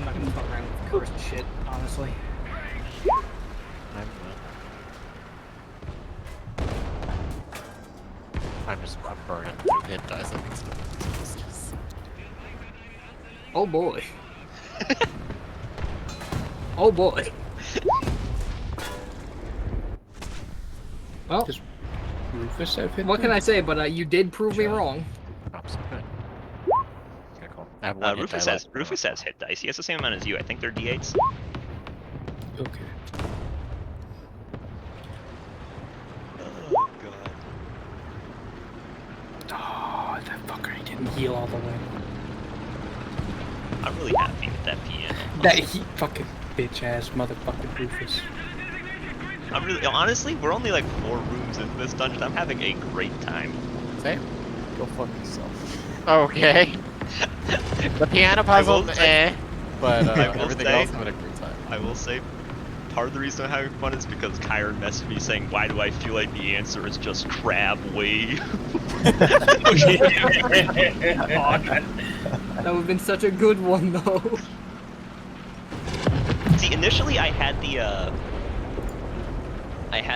not gonna fuck around with cursed shit, honestly. I'm burning through hit dice. Oh boy. Oh boy. Well, Does Rufus have hit what can I dice? say? But you did prove me wrong. Oh, so good. Okay, cool. I have one hit Rufus die has left. Rufus has hit dice. He has the same amount as you. I think they're d8s. Okay. Oh god. Oh, that fucker, he didn't heal all the way. I'm really happy with that piano. That he fucking bitch ass motherfucking Rufus. I'm really honestly, we're only like 4 rooms into this dungeon. I'm having a great time. Same. Go fuck yourself. Okay. The piano puzzle, will say- but I will everything say- else I'm having a great time. I will say, part of the reason I'm having fun is because Kyron messaged me saying, "Why do I feel like the answer is just crab wave?" That would have been such a good one, though. See, initially I had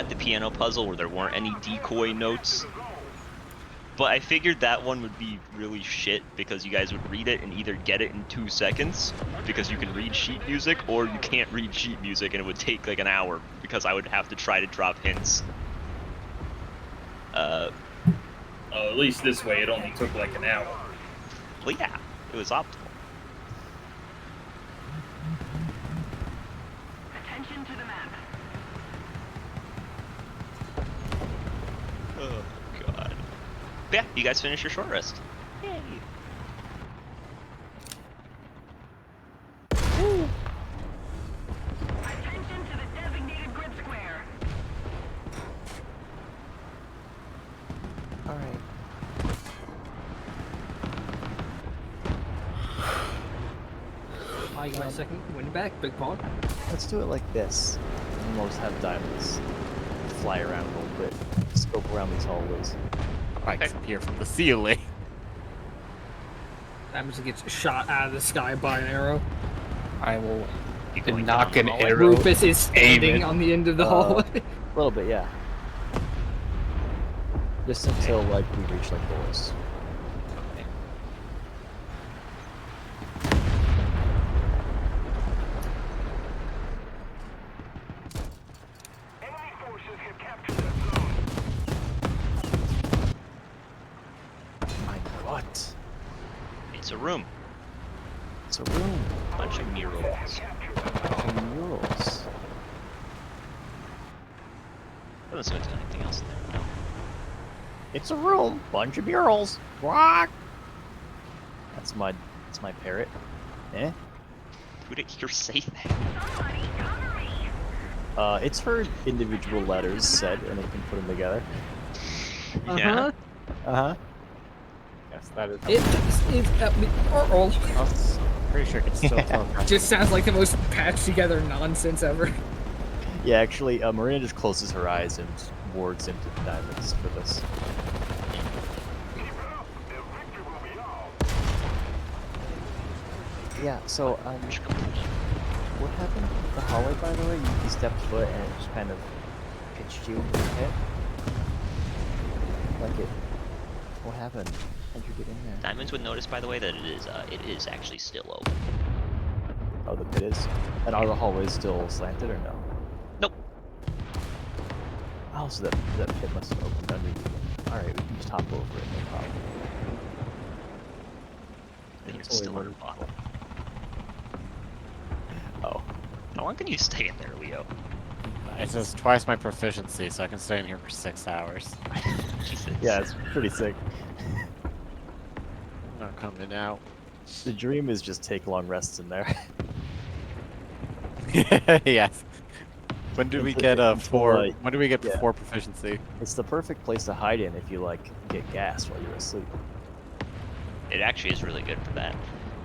the piano puzzle where there weren't any decoy notes. But I figured that one would be really shit because you guys would read it and either get it in 2 seconds because you can read sheet music, or you can't read sheet music and it would take like an hour because I would have to try to drop hints. Oh, at least this way it only took like an hour. Well, yeah, it was optimal. Attention to the map. Oh god. Yeah, you guys finish your short rest. Yay. Attention to the designated grid square. All right. I got a second win back, big paw. Let's do it like this. Almost have diamonds fly around a little bit, scope around these hallways. Spikes appear from the ceiling. Diamonds gets shot out of the sky by an arrow. I will You going knock down an the hallway? arrow. Rufus is standing it. on the end of the hallway. A little bit, yeah. Just until like we reach like doors. Enemy forces have captured that zone. My what? It's a room. It's a room. Bunch of murals. And murals. Doesn't seem like there's anything else in there. No. It's a room. Bunch of murals. What? That's my parrot. Eh? Who did you say that? Somebody cover me. It's heard individual letters said, and it can put them together. Yeah. Uh-huh. Yes, that is. It's or Pretty sure I can still tell. just sounds like the most patched together nonsense ever. Yeah, actually, Marina just closes her eyes and wards into the diamonds for this. Keep it up. The victor will be ours. Yeah, so, what happened with the hallway, by the way? You stepped foot and it just kind of pitched you in the pit? Like it... What happened? How'd you get in there? Diamonds would notice, by the way, that it is actually still open. Oh, the pit is? And are the hallways still slanted or no? Nope. Oh, so that pit must have opened under you. Alright, we can just hop over it, no problem. And you're It's only still one in the bottom. Oh. How long can you stay in there, Leo? It says twice my proficiency, so I can stay in here for 6 hours. Jesus. Yeah, it's pretty sick. I'm not coming out. The dream is just take long rests in there. Yes. When do we Until- get until, 4? When do we get yeah. 4 proficiency? It's the perfect place to hide in if you, like, get gas while you're asleep. It actually is really good for that.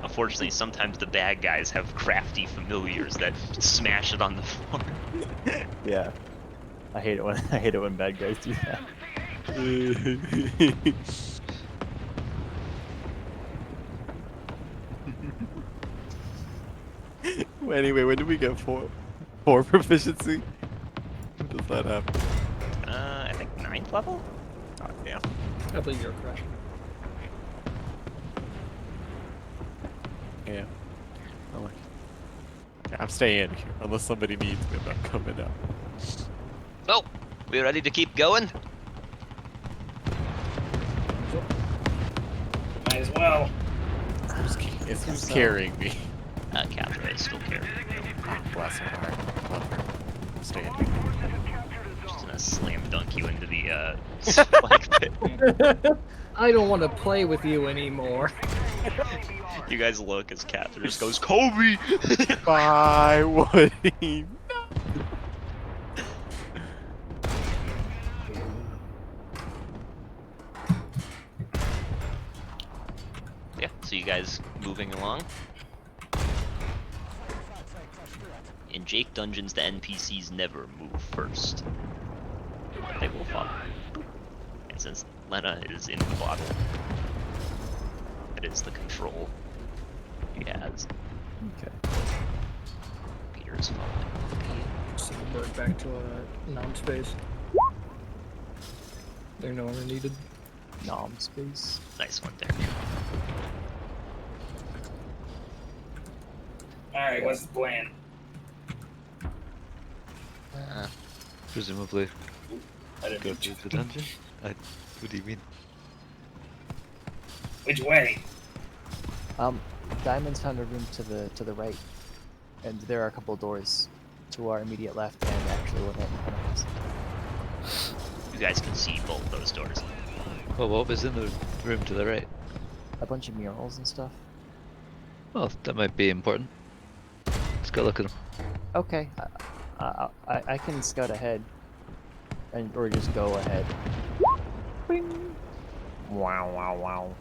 Unfortunately, sometimes the bad guys have crafty familiars that smash it on the floor. Yeah. I hate it when bad guys do that. Anyway, when do we get 4 proficiency? When does that happen? I think 9th level? Oh, damn. I believe you're correct. Yeah. Oh, look. Yeah, I'm staying here unless somebody needs me. I'm not coming out. Oh, we ready to keep going? Might as well. Who's carrying me? Capture is still carrying. Oh, bless her heart. Love her. I'm staying here. Just gonna slam dunk you into the spike pit. I don't want to play with you anymore. You guys look as Catherine just goes, Kobe! Bye, Woody. Yeah, so you guys moving along. In Jake Dungeons, the NPCs never move first. They will follow. And since Lena is in the bottle, it is the control he has. Okay. Peter is following. Send the bird back to non-space. They're no longer needed. nom space. Nice one there. All right, what's the plan? Presumably I didn't go mean through to. the dungeon. What do you mean? Which way? Diamond's found a room to the right, and there are a couple doors to our immediate left and actually one of us. You guys can see both those doors. Well, what was in the room to the right? A bunch of murals and stuff. Well, that might be important. Let's go look at them. Okay, I can scout ahead, or just go ahead. Bing. Wow, wow, wow.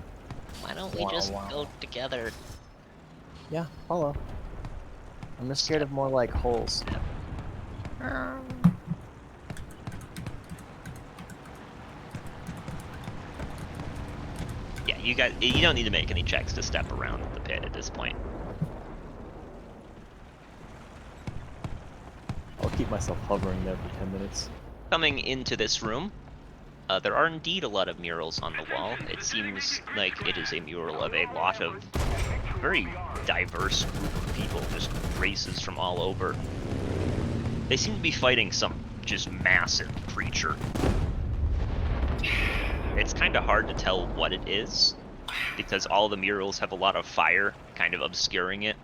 Why don't we Wow, just wow. go together? Yeah, follow. I'm just scared of more like holes. Yeah, you don't need to make any checks to step around the pit at this point. I'll keep myself hovering there for 10 minutes. Coming into this room, there are indeed a lot of murals on the wall. It seems like it is a mural of a lot of very diverse group of people, just races from all over. They seem to be fighting some just massive creature. It's kind of hard to tell what it is, because all the murals have a lot of fire kind of obscuring it.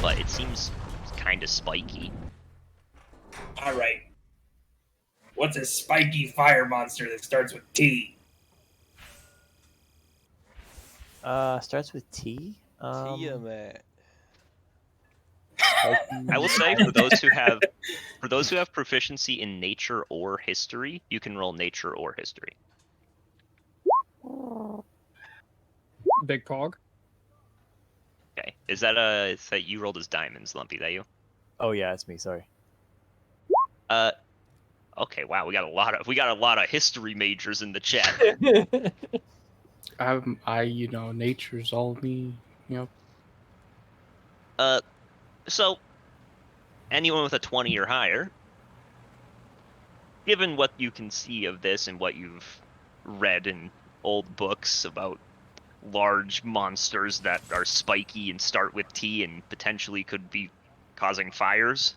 But it seems kind of spiky. All right. What's a spiky fire monster that starts with T? Starts with T. Tiamat. I will say for those who have proficiency in nature or history, you can roll nature or history. Big Pog. Okay. Is that you rolled as diamonds, Lumpy? That you? Oh yeah, it's me. Sorry. Okay. Wow. We got a lot of history majors in the chat. Nature's all me. Yep. So anyone with a 20 or higher, given what you can see of this and what you've read in old books about large monsters that are spiky and start with T and potentially could be causing fires.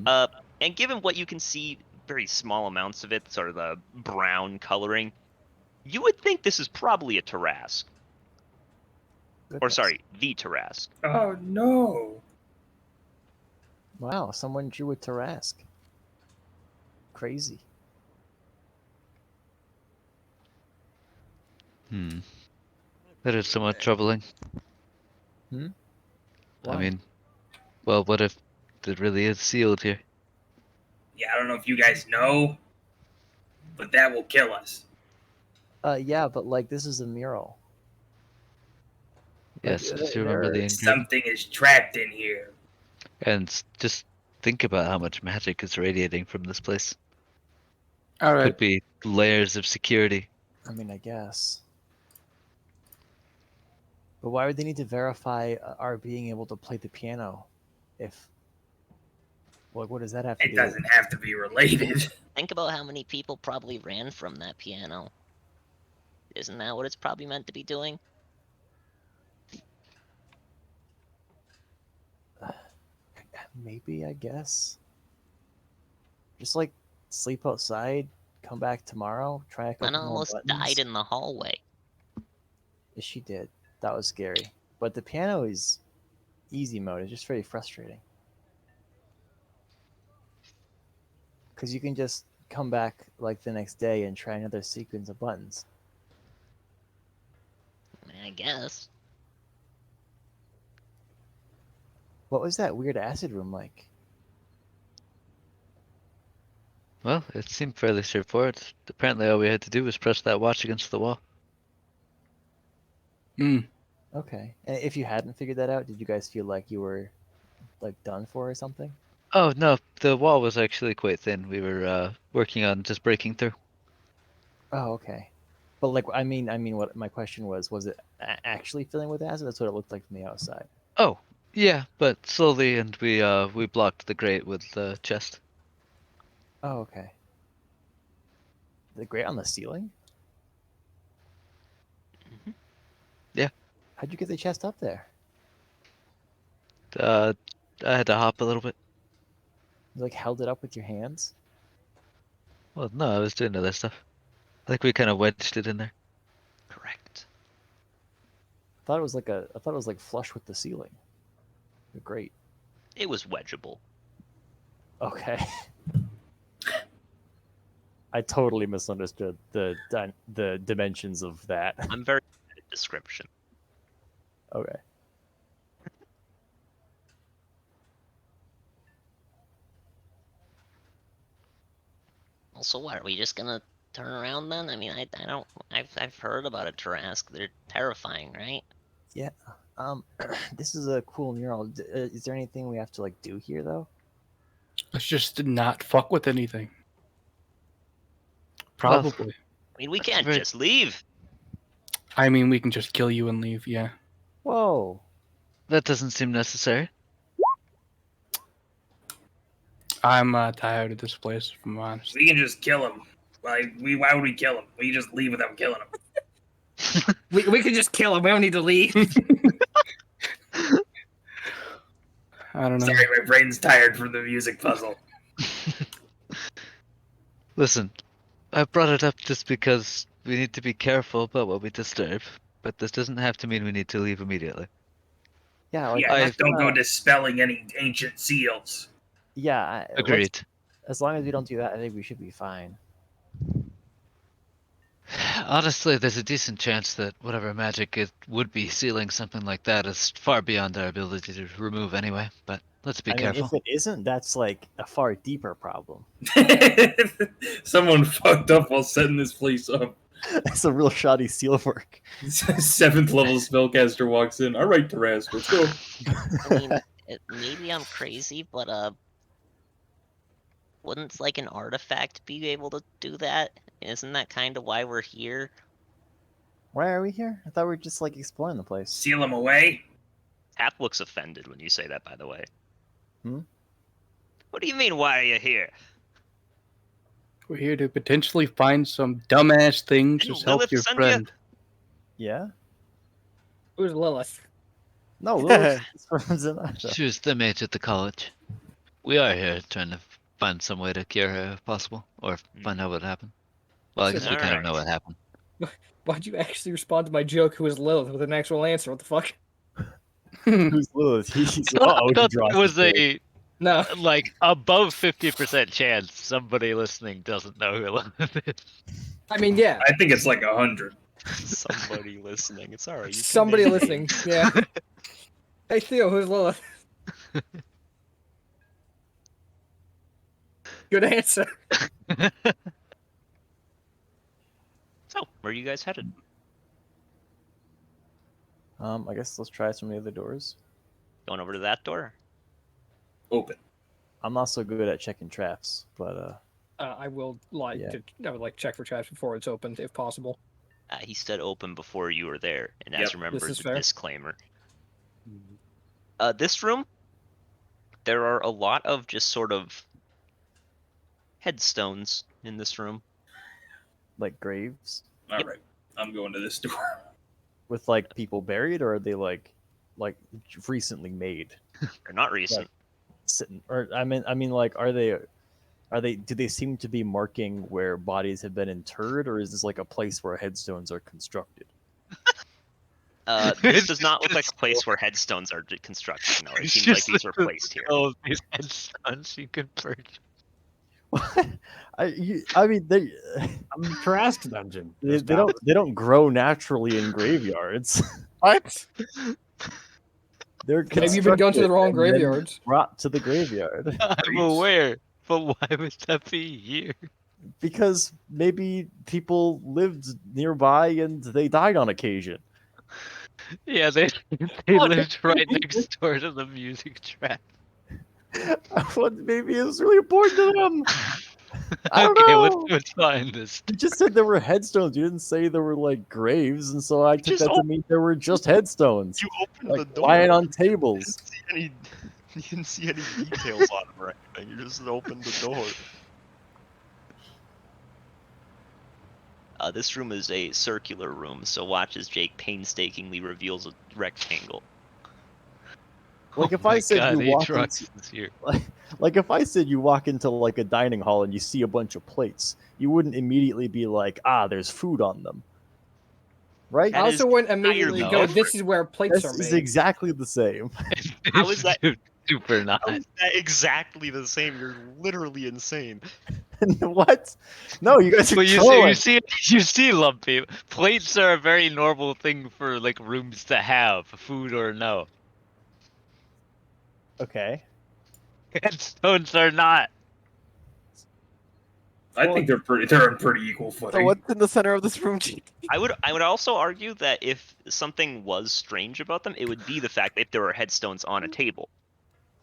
And given what you can see, very small amounts of it, sort of the brown coloring, you would think this is probably a Tarrasque. Or sorry, the Tarrasque. Oh no! Wow, someone drew a Tarrasque. Crazy. That is somewhat troubling. Hmm? I Why? mean, well, what if it really is sealed here? Yeah, I don't know if you guys know, but that will kill us. Yeah, but like this is a mural. Yes, just remember the engraving. Something is trapped in here. And just think about how much magic is radiating from this place. All right. Could be layers of security. I mean, I guess. But why would they need to verify our being able to play the piano? If, like, what does that have to do? It doesn't have to be related. Think about how many people probably ran from that piano. Isn't that what it's probably meant to be doing? Maybe, I guess. Just like sleep outside, come back tomorrow, try a couple Lena more almost buttons. died in the hallway. Yes, she did. That was scary. But the piano is easy mode. It's just very frustrating. Because you can just come back like the next day and try another sequence of buttons. I guess. What was that weird acid room like? Well, it seemed fairly straightforward. Apparently all we had to do was press that watch against the wall. Okay. And if you hadn't figured that out, did you guys feel like you were like done for or something? Oh no, the wall was actually quite thin. We were working on just breaking through. Oh, okay. But like, I mean, what my question was it actually filling with acid? That's what it looked like from the outside. Oh, yeah, but slowly, and we blocked the grate with the chest. Oh, okay. The grate on the ceiling? Yeah. How'd you get the chest up there? I had to hop a little bit. You like held it up with your hands? Well, no, I was doing other stuff. I think we kind of wedged it in there. Correct. I thought it was like flush with the ceiling. Great. It was wedgeable. Okay. I totally misunderstood the dimensions of that. I'm very good at description. Okay. Also, what, are we just gonna turn around then? I mean, I don't... I've heard about a Tarask. They're terrifying, right? Yeah. This is a cool mural. Is there anything we have to like do here though? Let's just not fuck with anything. Well, Probably. I mean, we can't very- just leave. I mean, we can just kill you and leave. Yeah. Whoa. That doesn't seem necessary. I'm tired of this place, if I'm honest. We can just kill him. Like, why would we kill him? We just leave without killing him. We can just kill him. We don't need to leave. I don't know. Sorry, my brain's tired from the music puzzle. Listen, I brought it up just because we need to be careful about what we disturb, but this doesn't have to mean we need to leave immediately. Yeah. Like, Yeah, just don't go dispelling any ancient seals. Yeah. Agreed. As long as we don't do that, I think we should be fine. Honestly, there's a decent chance that whatever magic it would be sealing something like that is far beyond our ability to remove anyway, but let's be careful. If it isn't, that's like a far deeper problem. Someone fucked up while setting this place up. That's a real shoddy seal work. 7th level spellcaster walks in. All right, Tarask, let's go. I mean, maybe I'm crazy, but wouldn't like an artifact be able to do that? Isn't that kind of why we're here? Why are we here? I thought we were just like exploring the place. Seal him away? Hap looks offended when you say that, by the way. Hmm? What do you mean, why are you here? We're here to potentially find some dumbass things. Didn't Just help Lilith your send friend. Yeah? Who's Lilith? No, Lilith is from Zenata. She was the mate at the college. We are here trying to find some way to cure her if possible, or find out what happened. Well, I guess we kind of know what happened. Why'd you actually respond to my joke, who is Lilith, with an actual answer? What the fuck? Who's Lilith? He's I thought there was a No. like above 50% chance somebody listening doesn't know who Lilith is. I mean, yeah. I think it's like 100. Somebody listening. It's alright. Somebody listening. Yeah. Hey, Theo, who's Lilith? Good answer. So, where are you guys headed? I guess let's try some of the other doors. Going over to that door? Open. I'm not so good at checking traps, but I will like Yeah. I would like check for traps before it's opened, if possible. He said open before you were there, and Yep, as remembered, this is the fair. disclaimer. This room, there are a lot of just sort of headstones in this room. like graves All right, I'm going to this door. with like people buried, or are they like recently made? They're not recent. Sitting, or I mean, like, are they? Do they seem to be marking where bodies have been interred, or is this like a place where headstones are constructed? This does not look like a place where headstones are constructed. No, it It's seems like just these were placed here. All of these headstones you can purchase. I mean, they Tarask dungeon. they don't grow naturally in graveyards. What? They're Maybe you've been going to the constructed wrong and then graveyards. brought to the graveyard I'm aware, but why would that be here? because maybe people lived nearby and they died on occasion. Yeah, they lived right next door to the music track. What maybe it was really important to them. I don't Okay, know. let's find this. You just said there were headstones. You didn't say there were like graves, and so I took just that to mean there were just headstones, You opened like the door. lying on tables. You didn't see any details on them or anything. You just opened the door. This room is a circular room, so watch as Jake painstakingly reveals a rectangle. Like Oh if I my said God, you walk Aatrox into, is here. like if I said you walk into like a dining hall and you see a bunch of plates, you wouldn't immediately be like, ah, there's food on them, right? That I is also wouldn't entirely immediately No. go, different. this is where plates This are is made. exactly the same. How is that? Super not. How is that exactly the same? You're literally insane. What? No, you guys are But trolling. you see, Lumpy. Plates are a very normal thing for like rooms to have, food or no. Okay. Headstones are not. I think they're on pretty equal So footing. what's in the center of this room? I would also argue that if something was strange about them, it would be the fact that if there were headstones on a table.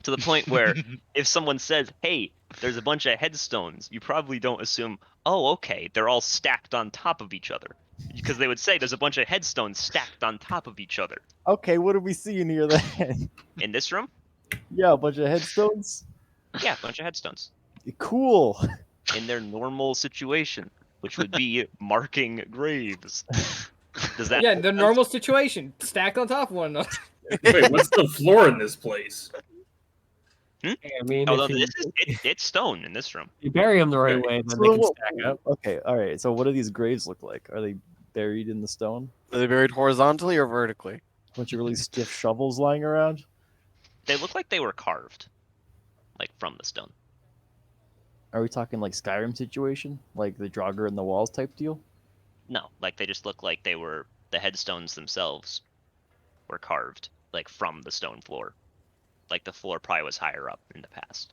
To the point where if someone says, "Hey, there's a bunch of headstones," you probably don't assume, "Oh, okay, they're all stacked on top of each other." Because they would say there's a bunch of headstones stacked on top of each other. Okay, what do we see in here then? In this room? Yeah, a bunch of headstones. Yeah, a bunch of headstones. Cool. In their normal situation, which would be marking graves. Does that Yeah, make the sense? normal situation, stacked on top of one another. Wait, what's the floor in this place? I mean, Although if you, it's stone in this room. you bury them the right Okay. way, then So they can what- stack up. Okay, all right. So what do these graves look like? Are they buried in the stone? Are they buried horizontally or vertically? A bunch of really stiff shovels lying around? They look like they were carved, like from the stone. Are we talking like Skyrim situation, like the Draugr in the walls type deal? No, like they just look like they were the headstones themselves were carved like from the stone floor. Like the floor probably was higher up in the past.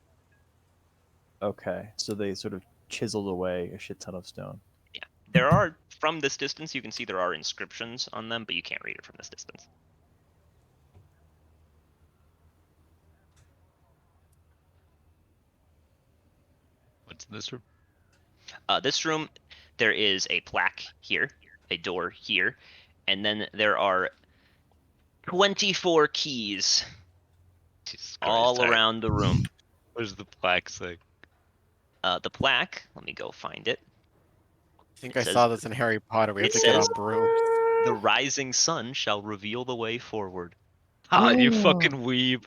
Okay, so they sort of chiseled away a shit ton of stone. Yeah. There are from this distance you can see there are inscriptions on them, but you can't read it from this distance. What's in this room? This room, there is a plaque here, a door here, and then there are 24 keys Jesus Christ, all alright. around the room. What does the plaque say? The plaque, let me go find it. I think It I says- saw this in Harry Potter. We have it to get says- on broom. The rising sun shall reveal the way forward. Ah, you Oh. fucking weeb.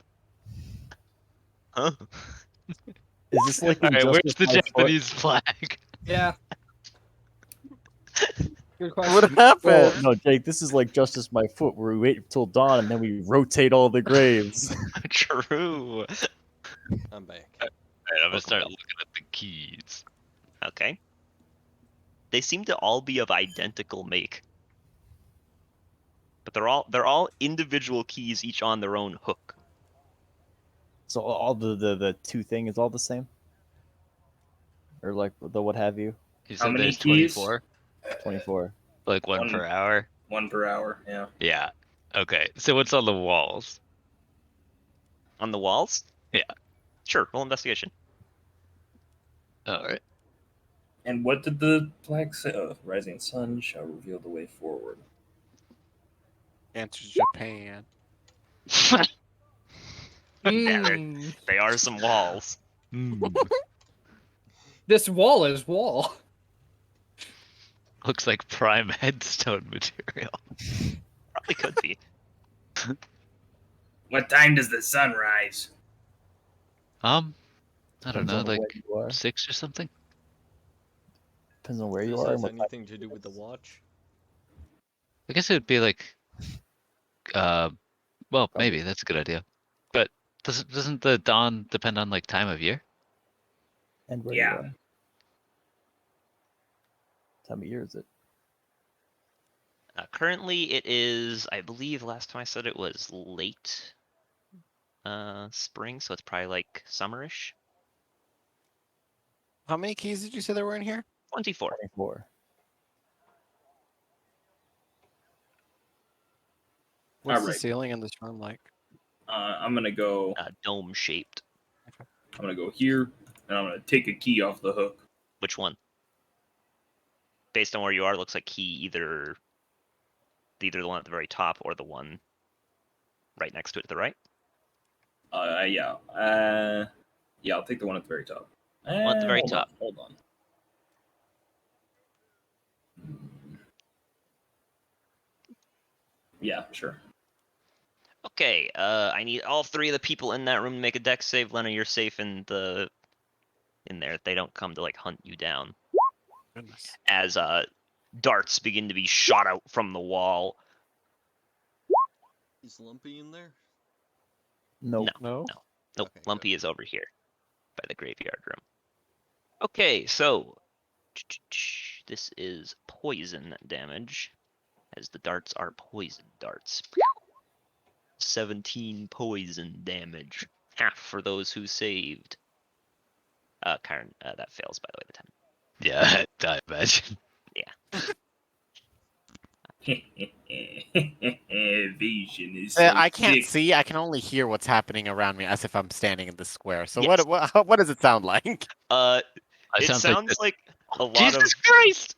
Huh? Is this like Alright, where's Injustice the by Foot? Japanese flag? Yeah. Good question. What happened? Well, no, Jake, this is like Justice by Foot, where we wait till dawn and then we rotate all the graves. True. I'm back. Alright, I'm gonna start looking at the keys. Okay. They seem to all be of identical make. But they're all individual keys, each on their own hook. So all the two thing is all the same, or like the what have you? You How said many there's keys? 24? 24. Like one One. per hour? One per hour, yeah. Yeah. Okay, so what's on the walls? On the walls? Yeah. Sure, roll investigation. Alright. And what did the plaque say? Oh, rising sun shall reveal the way forward. Answer Japan. Mm, They are some walls. this wall is wall. Looks like prime headstone material. Probably could be. What time does the sun rise? I don't Depends know, on like where you are. 6 or something? Depends on where Does you this are. has and what time anything it to do with the is. watch? I guess it would be like, well, Probably. maybe that's a good idea. But doesn't the dawn depend on like time of year? And where Yeah. you are. Time of year is it? Currently, it is, I believe last time I said it was late spring, so it's probably like summerish. How many keys did you say there were in here? 24. 24. What's the Alright. ceiling in this room like? I'm gonna go. Dome shaped. I'm gonna go here, and I'm gonna take a key off the hook. Which one? Based on where you are, it looks like key either the one at the very top or the one right next to it to the right. Yeah. Yeah, I'll take the one at the very top. One at the very Hold top. On, hold on. Yeah, sure. Okay, I need all 3 of the people in that room to make a dex save. Lena, you're safe in there. They don't come to like hunt you down. Goodness. As darts begin to be shot out from the wall. Is Lumpy in there? Nope. No. Nope. Okay, Lumpy is over here by the graveyard room. Okay, so this is poison damage, as the darts are poison darts. 17 poison damage. Half for those who saved. Karen, that fails, by the way, the 10. Yeah, I imagine. Vision is so I can't thick. see. I can only hear what's happening around me as if I'm standing in the square. So Yes. what does it sound like? It sounds sounds like like a lot Jesus of. Christ!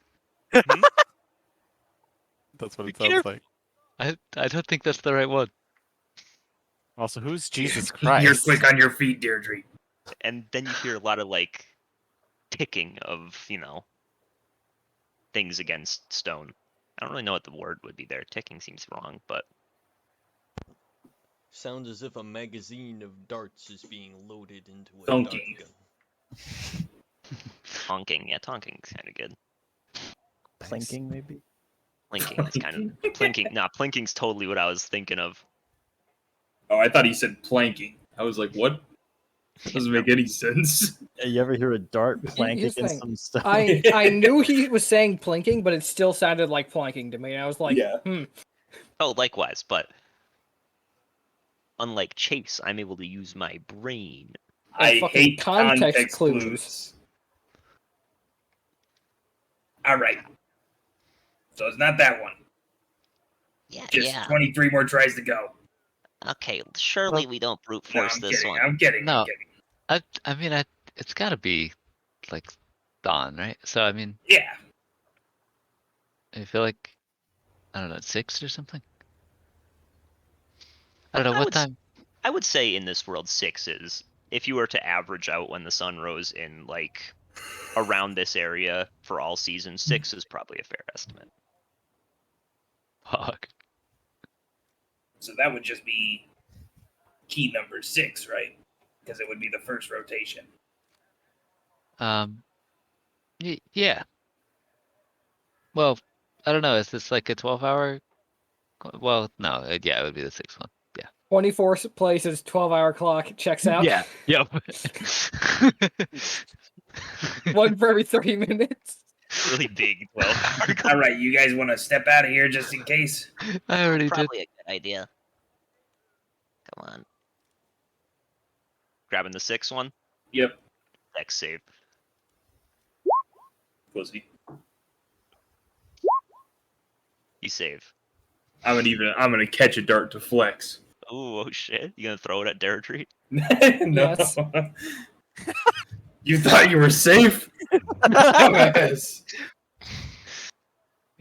That's what Be it sounds careful. like. I don't think that's the right one. Also, who's Jesus You're Christ? quick on your feet, Deirdre. And then you hear a lot of like ticking of, things against stone. I don't really know what the word would be there. Ticking seems wrong, but Sounds as if a magazine of darts is being loaded into a Thunking. dart gun. honking. Yeah, tonking's kind of good. Plinking, maybe? Plinking is kind of plinking. Nah, plinking's totally what I was thinking of. Oh, I thought he said planking. I was like, what? That doesn't make any sense. Yeah, you ever hear a dart plank Here's the against thing. some stuff? I knew he was saying plinking, but it still sounded like planking to me. I was like, Yeah. Oh, likewise, but unlike Chase, I'm able to use my brain. I fucking hate context clues. clues. All right. So it's not that one. Yeah, Just yeah. 23 more tries to go. Okay, surely we don't brute No, force I'm this kidding. one. I'm kidding. No. I'm kidding. I mean, it's gotta be, like, dawn, right? So, I mean, Yeah. I feel like, I don't know, 6 or something? I don't know, I what would time? I would say in this world 6 is, if you were to average out when the sun rose in like around this area for all seasons, 6 is probably a fair estimate. Fuck. So that would just be key number 6, right? Because it would be the first rotation. Yeah. Well, I don't know, is this like a 12-hour? Well, no, yeah, it would be the 6th one. Yeah. 24 places, 12-hour clock, checks out. Yeah, yep. One for every 30 minutes. Really big 12-hour All right, you guys want to step out of here just in case? I already did. Probably a good idea. Come on. Grabbing the 6th one. Yep. Dex save. Pussy. You save. I'm gonna catch a dart to flex. Ooh, oh shit. You gonna throw it at Deirdre? No. Yes. You thought you were safe? Yes.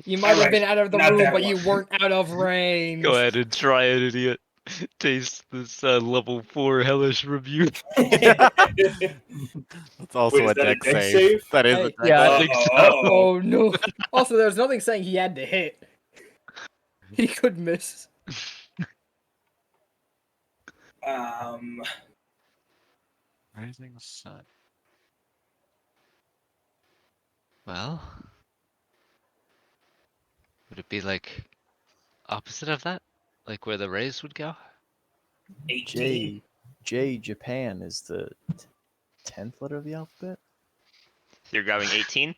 You might have Alright, been out of the not room, that but you one. weren't out of range. Go ahead and try it, idiot. Taste this level 4 hellish rebuke. That's also Wait, a is that a deck dex save. save? That is Hey, a deck Yeah, I save. think so. Oh no. Also, there's nothing saying he had to hit. He could miss. Rising sun. Well, would it be like opposite of that? Like where the rays would go? 18. J, Japan is the 10th letter of the alphabet? You're grabbing 18?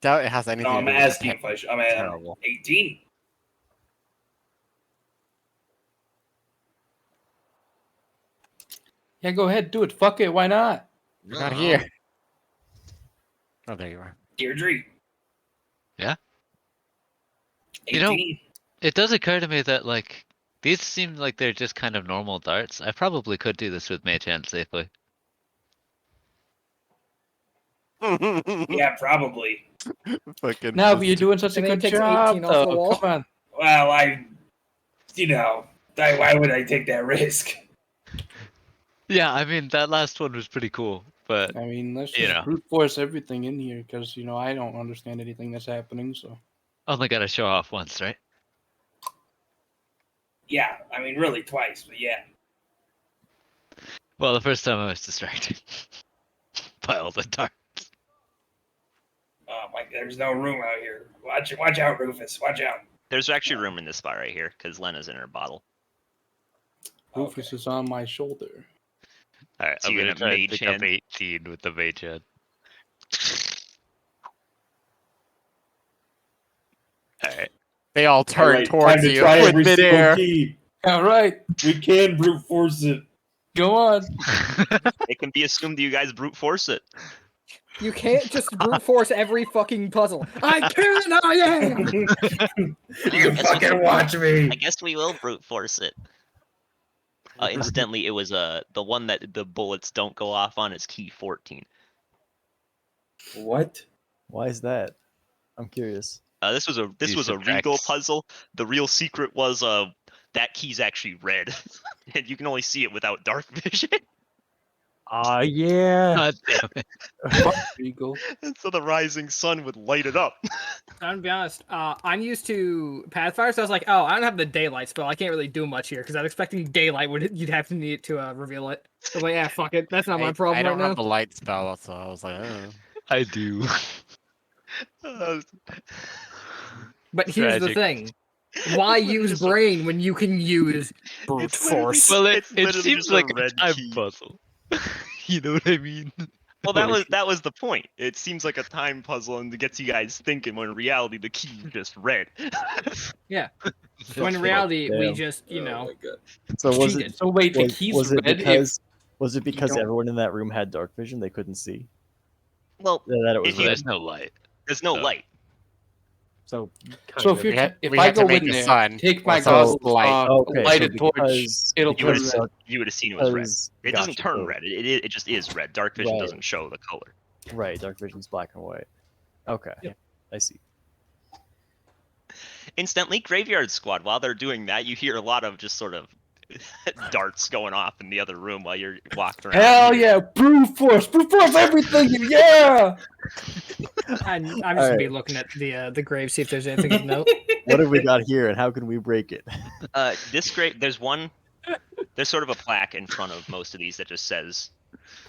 Doubt it has anything No, to I'm do with asking Japan. if I'm at Terrible. 18. Yeah, go ahead, do it. Fuck it, why not? You're not here. Oh, there you are. Deirdre. Yeah? 18. You know, it does occur to me that, like, these seem like they're just kind of normal darts. I probably could do this with Mage Hand safely. Yeah, probably. Fucking No, but you're doing such a And then good he takes job, 18 off the though. wall. Come on. Well, why would I take that risk? Yeah, I mean, that last one was pretty cool, But I mean, let's you just know, brute force everything in here because I don't understand anything that's happening. So only got to show off once, right? Yeah, I mean, really twice, but yeah. Well, the first time I was distracted by all the dark. Oh my, there's no room out here. Watch out, Rufus. Watch out. There's actually room in this spot right here because Lena's in her bottle. Rufus is on my shoulder. All right, So I'm you're gonna gonna try and mage pick up hand? 18 with the mage hand. All right. They all turn Alright, towards time to you try with every single midair. key. All right, We can brute force it. go on. It can be assumed that you guys brute force it. You can't just brute force every fucking puzzle. I can, I am. You fucking watch me. I guess we will brute force it. Incidentally, it was the one that the bullets don't go off on is key 14. What? Why is that? I'm curious. This was a Regal puzzle. The real secret was that key's actually red, and you can only see it without dark vision. Yeah. God damn it. Fuck Regal. And so the rising sun would light it up. I'm gonna be honest. I'm used to Pathfire, so I was like, oh, I don't have the daylight spell. I can't really do much here because I was expecting daylight. You'd have to need it to reveal it. So like, yeah, fuck it. That's not my problem I don't right have now. the light spell, so I was like, oh. I do. But here's the Tragic. thing: why It's literally use just a- brain when you can use brute It's literally force? just- Well, it It's literally seems just a like a red time key. puzzle. You know what I mean? Well, that was the point. It seems like a time puzzle and it gets you guys thinking when in reality the key is just red. Yeah. When in reality, we Damn. just, Oh my god. So was cheated. it? So wait, the Was, key's was it red because? Was it because don't- everyone in that room had dark vision? They couldn't see. Well, That it was if Well, you, red. there's no light. there's no So- light. So So if We you had- if we I had to go make in the there, sun take my also goggles light. off, Okay, light so a torch, because- it'll You would turn have red. you would have seen it was red. because- It doesn't gotcha, turn so- red. It just is red. Dark vision Right. doesn't show the color. Right, dark vision's black and white. Okay, Yep. I see. Instantly, Graveyard Squad. While they're doing that, you hear a lot of just sort of darts going off in the other room while you're walking around. Hell yeah, brute force everything, yeah. I'm just gonna Alright. be looking at the grave, see if there's anything of note. What have we got here, and how can we break it? This grave, there's sort of a plaque in front of most of these that just says,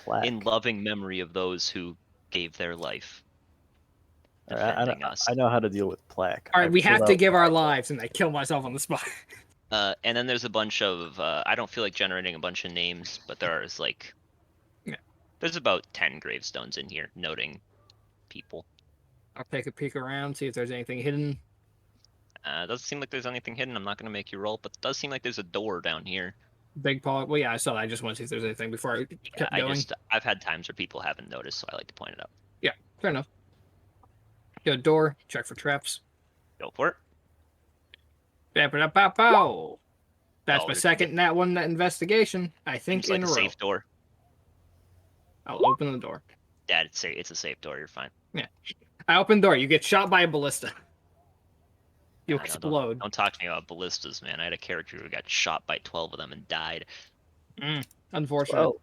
Plaque. "In loving memory of those who gave their life Alright, defending us." I know how to deal with plaque. All right, I we pulled have to out- give our lives, and I kill myself on the spot. And then there's a bunch of I don't feel like generating a bunch of names, but there's like Yeah. there's about 10 gravestones in here noting people. I'll take a peek around, see if there's anything hidden. Doesn't seem like there's anything hidden. I'm not gonna make you roll, but it does seem like there's a door down here. Big paw. Well, yeah, I saw that. I just want to see if there's anything before I kept going. I've had times where people haven't noticed, so I like to point it out. Yeah, fair enough. Go door. Check for traps. Go for it. Pow. That's Oh, my there's- second nat one net investigation. I think Seems like in a a row. safe door. I'll open the door. Dad, it's a safe door. You're fine. I open the door. You get shot by a ballista. You I know, explode. Don't talk to me about ballistas, man. I had a character who got shot by 12 of them and died. Unfortunate. Oh,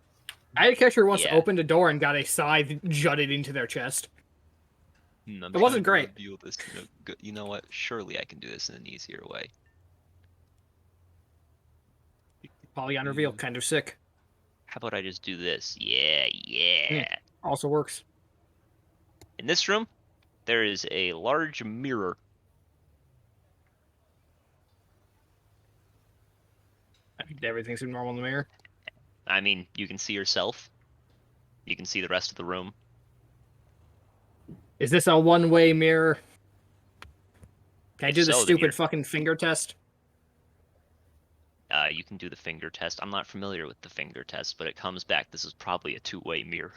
I had a character who once Yeah. opened a door and got a scythe jutted into their chest. I'm It wasn't trying to great. reveal this in a good- you know what? Surely I can do this in an easier way. Polygon reveal, kind of sick. How about I just do this? Yeah. Also works. In this room, there is a large mirror. I think everything seemed normal in the mirror. I mean, you can see yourself. You can see the rest of the room. Is this a one-way mirror? Can I do the So, then stupid you're- fucking finger test? You can do the finger test. I'm not familiar with the finger test, but it comes back. This is probably a two-way mirror.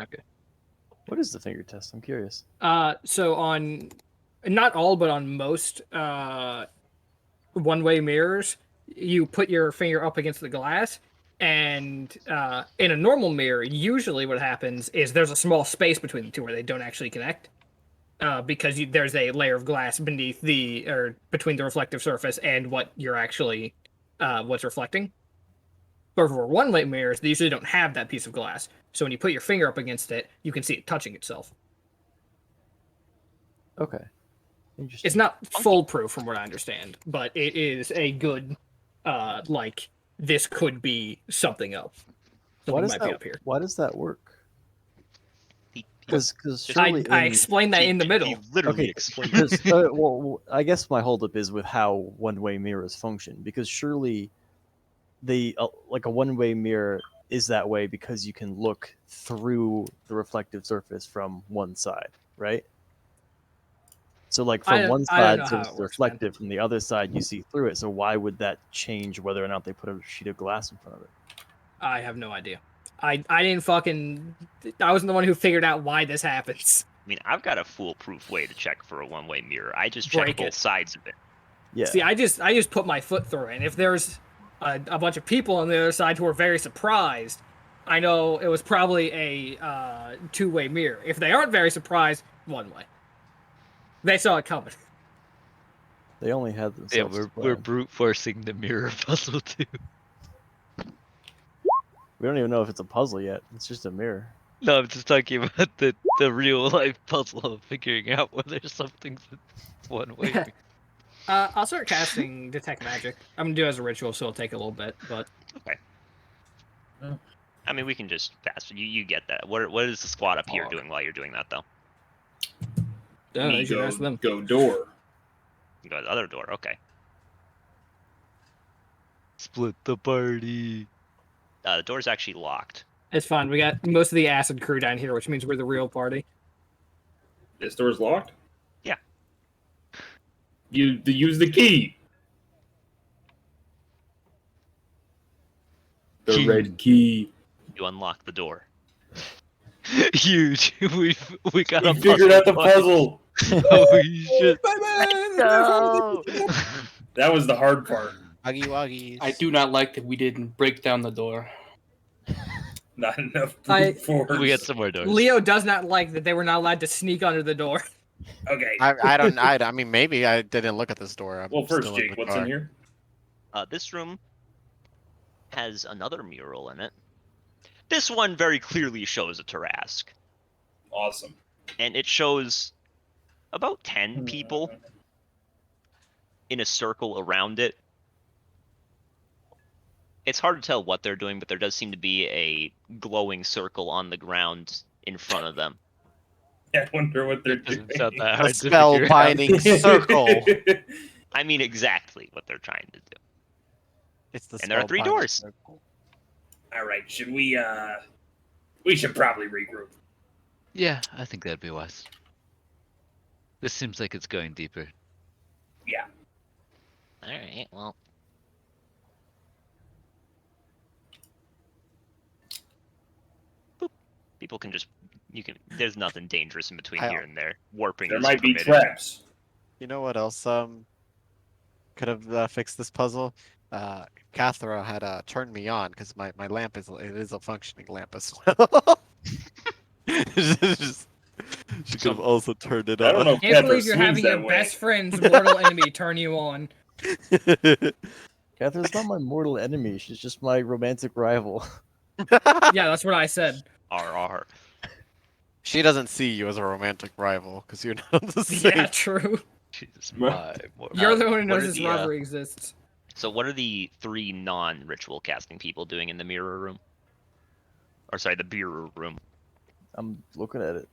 Okay. what is the finger test? I'm curious. So on, not all, but on most one-way mirrors, you put your finger up against the glass, and in a normal mirror, usually what happens is there's a small space between the two where they don't actually connect, because there's a layer of glass beneath between the reflective surface and what you're actually what's reflecting. But for one-way mirrors, they usually don't have that piece of glass. So when you put your finger up against it, you can see it touching itself. Okay. Interesting. It's not foolproof from what I understand, but it is a good, like, this could be something else. Something might be up here. Why does that work? Because Just- surely I in- explained that in the middle. literally Okay, explained. because well, I guess my holdup is with how one-way mirrors function. Because surely, like a one-way mirror is that way because you can look through the reflective surface from one side, right? So, like from one I don't know side, how surface it is works, man. reflective. From the other side, you see through it. So why would that change whether or not they put a sheet of glass in front of it? I have no idea. I didn't fucking. I wasn't the one who figured out why this happens. I mean, I've got a foolproof way to check for a one-way mirror. I just Break check both it. sides of it. Yeah. See, I just put my foot through it, and if there's a bunch of people on the other side who are very surprised, I know it was probably a two-way mirror. If they aren't very surprised, one way. They saw it coming. They only had themselves. Yeah, to we're blame. brute forcing the mirror puzzle too. We don't even know if it's a puzzle yet. It's just a mirror. No, I'm just talking about the real life puzzle of figuring out whether something's one way. I'll start casting Detect Magic. I'm gonna do it as a ritual, so it'll take a little bit, but Okay. I mean, we can just pass. You get that. What is the squad up here doing while you're doing that, though? yeah, Me they should ask them. go door. You go to the other door. Okay. Split the party. The door's actually locked. It's fine. We got most of the acid crew down here, which means we're the real party. This door's locked? Yeah. You use the key. The Key. red key. You unlock the door. Huge. We got We a figured out the puzzle. Holy shit. No! That was the hard part. Huggy wuggies. I do not like that we didn't break down the door. Not enough I- brute force. We got some more doors. Leo does not like that they were not allowed to sneak under the door. Okay. I mean, maybe I didn't look at this door. I'm Well, first, still in Jake, the what's car. in here? This room has another mural in it. This one very clearly shows a Tarask, Awesome. and it shows about 10 people in a circle around it. It's hard to tell what they're doing, but there does seem to be a glowing circle on the ground in front of them. I wonder what they're Doesn't doing. sound that A hard to figure out. spell-binding circle. I mean exactly what they're trying to do. It's the And there are 3 spell-binding doors. circle. All right, should we? We should probably regroup. Yeah, I think that'd be wise. This seems like it's going deeper. Yeah. Alright, well. People can just there's nothing dangerous in between I- here and there. Warping There is might be permitted. traps. You know what else could have fixed this puzzle? Cathra had turned me on because my lamp is a functioning lamp as well. She could have also turned it I don't on. know if Can't Cathra believe you're swings having that your way. best friend's mortal enemy turn you on. Catherine's not my mortal enemy. She's just my romantic rival. Yeah, that's what I said. RR. She doesn't see you as a romantic rival because you're not on the same. Yeah, true. Jesus, Well, You're the one who what knows are this the, rivalry exists. So what are the 3 non-ritual casting people doing in the mirror room? Or sorry, the mirror room. I'm looking at it.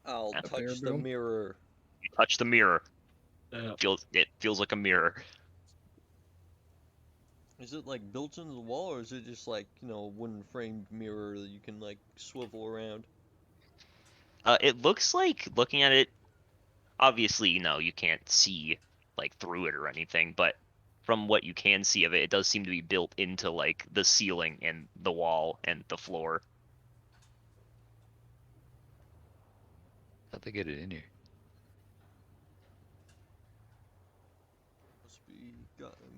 I'll That's touch the boom. mirror. You touch the mirror. It feels like a mirror. Is it like built into the wall, or is it just like, you know, a wooden framed mirror that you can like swivel around? It looks like, looking at it, obviously, you can't see like through it or anything, but from what you can see of it, it does seem to be built into like the ceiling and the wall and the floor. How'd they get it in here?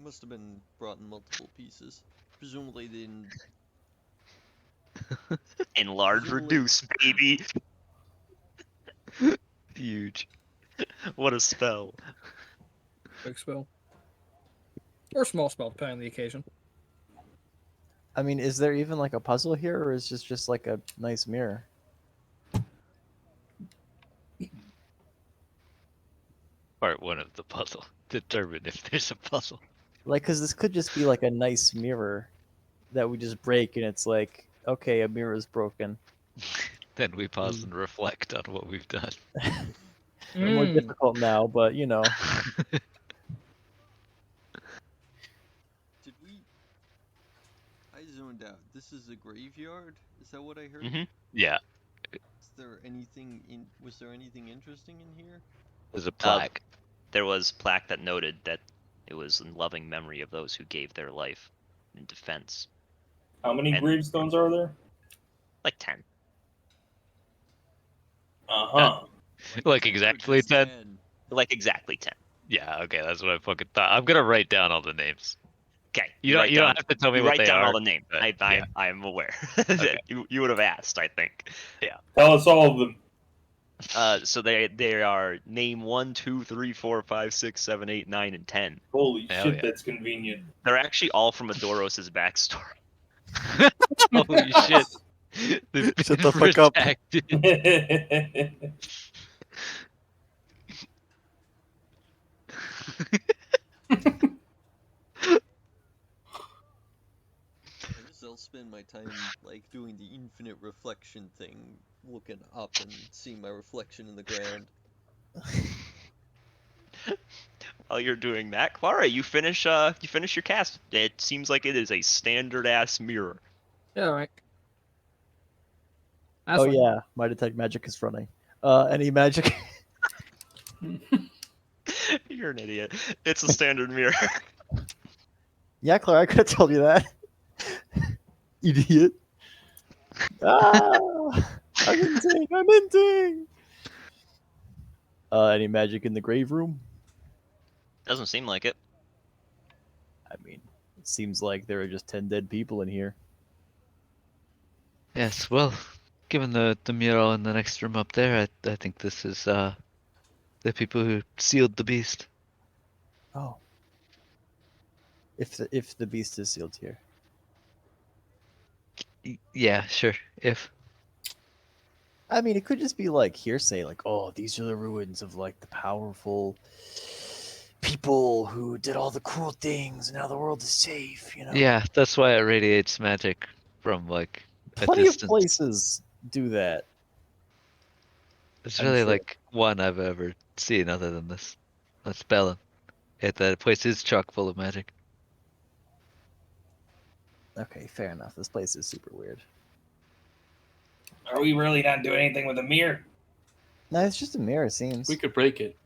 Must have been brought in multiple pieces. Presumably they didn't. Enlarge, Presumably- reduce, baby. Huge. What a spell. Big spell. Or small spell, depending on the occasion. I mean, is there even like a puzzle here, or is this just like a nice mirror? Part one of the puzzle. Determine if there's a puzzle. Like, because this could just be like a nice mirror that we just break, and it's like, okay, a mirror is broken. Then we pause and reflect on what we've done. They're more difficult now, but you know. Did we? I zoned out. This is a graveyard. Is that what I heard? Mm-hmm. Yeah, Is there anything in? Was there anything interesting in here? there's a plaque. There was plaque that noted that it was in loving memory of those who gave their life in defense. How many And- gravestones are there? Like 10. Uh-huh. Like exactly 10? Like exactly 10. Yeah, okay, that's what I fucking thought. I'm gonna write down all the names. Okay. You don't have to tell me you what write they down are. all the names. but I yeah. am aware. That you would have asked, I think. Yeah. Tell us all of them. So they are name 1, 2, 3, 4, 5, 6, 7, 8, 9, and 10. Holy Hell shit, yeah. that's convenient. They're actually all from Adoros' backstory. Holy shit. They've Shut been the fuck up. redacted. I guess I'll spend my time like doing the infinite reflection thing, looking up and seeing my reflection in the ground. While you're doing that, Clara, you finish your cast. It seems like it is a standard ass mirror. Yeah, all right. That's Oh fine. yeah, my detect magic is running. Any magic? You're an idiot. It's a standard mirror. Yeah, Claire, I could have told you that. Idiot. Ah, I'm hinting. I'm hinting. Any magic in the grave room? Doesn't seem like it. I mean, it seems like there are just 10 dead people in here. Yes, well, given the mural in the next room up there, I think this is the people who sealed the beast. Oh. If the beast is sealed here. Yeah, sure. If I mean, it could just be like hearsay, like, oh, these are the ruins of like the powerful people who did all the cruel things, and now the world is safe, you know? yeah, that's why it radiates magic from like a Plenty of distance. places do that. It's I'm really sure. like one I've ever seen other than this. That's Bellin. That place is chock full of magic. Okay, fair enough. This place is super weird. Are we really not doing anything with the mirror? No, it's just a mirror, it seems. We could break it.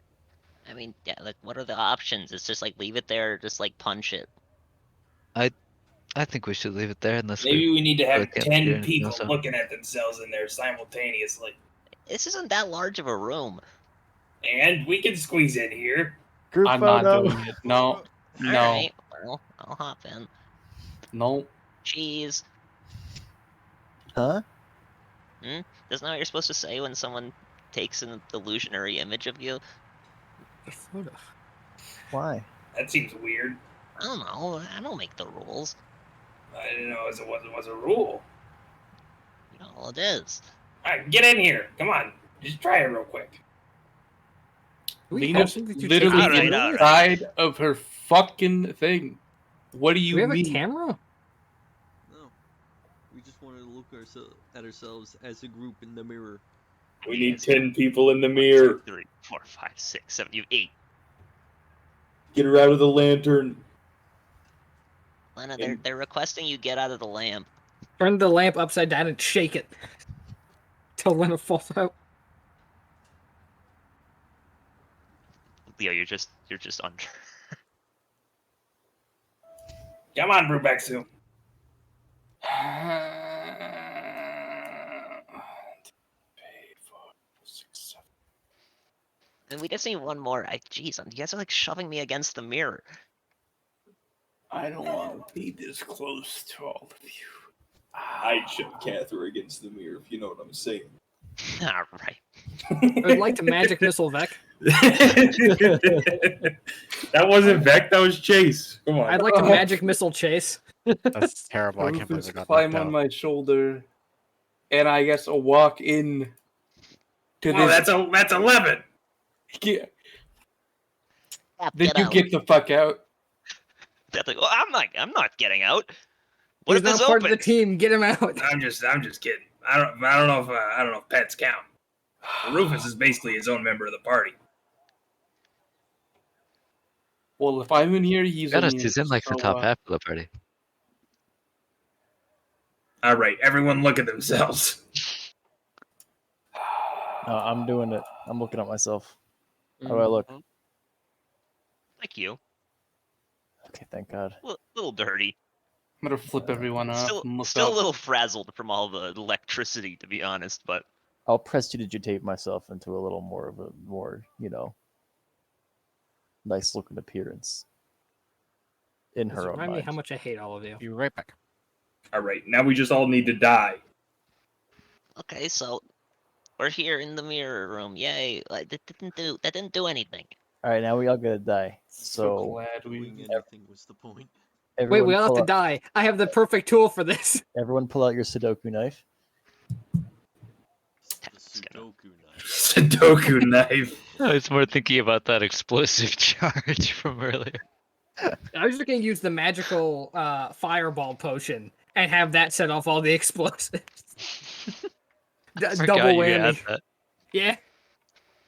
I mean, yeah, like, what are the options? It's just like leave it there, or just like punch it. I think we should leave it there unless Maybe we need to really have can't figure 10 anything people else out. looking at themselves in there simultaneously. This isn't that large of a room. And we can squeeze in here. Group I'm not photo. doing it. No. No. Alright, well, I'll hop in. No. Cheese. Huh? Isn't that what you're supposed to say when someone takes an illusionary image of you? The photo. Why? That seems weird. I don't know. I don't make the rules. I didn't know it was a rule. You know, well, it is. Alright, get in here. Come on. Just try it real quick. Lena's think that you literally changed it? Alright. inside of her fucking thing. What do Do you we have mean? a camera? No, we just wanted to look at ourselves as a group in the mirror. We need 10 people in the mirror. 3, 4, 5, 6, 7. You have 8. Get her out of the lantern. Lena, And- they're requesting you get out of the lamp. Turn the lamp upside down and shake it till Lena falls out. Leo, you're just under. Come on, Brewback. And we just need one more. Jeez, you guys are like shoving me against the mirror. I don't want to be this close to all of you. I'd shove Cather against the mirror, if you know what I'm saying. All right. I would like to magic missile Vec. That wasn't Vec, that was Chase. Come on. I'd like to magic missile Chase. That's terrible. I can't believe Rufus I got climb knocked on out. my shoulder, and I guess a walk in to Oh, this. that's 11. Yeah. Cap, Then get you out. get the fuck out. That's like, well, I'm not getting out. What He's if not this part of opens? the team. Get him out. I'm just kidding. I don't know if pets count. Rufus is basically his own member of the party. Well, if I'm in here, he's Got in us. here. He's in like the so, top half of the party. All right, everyone, look at themselves. No, I'm doing it. I'm looking at myself. How do I look? Like you, Okay, thank God. little dirty. I'm gonna flip everyone off Still, and look still a up. little frazzled from all the electricity, to be honest. But I'll prestidigitate myself into a little more of a nice looking appearance in Just her own remind me mind. how much I hate all of you. Be right back. All right, now we just all need to die. Okay, so we're here in the mirror room. Yay! Like, that didn't do anything. All right, now we all gotta die. So So glad Doing we. anything was the point. Wait, everyone we all have pull to out, die. I have the perfect tool for this. everyone pull out your Sudoku knife. The Sudoku knife. Sudoku knife. I was more thinking about that explosive charge from earlier. I was just gonna use the magical fireball potion and have that set off all the explosives. Forgot Double you had whammy. that. Yeah.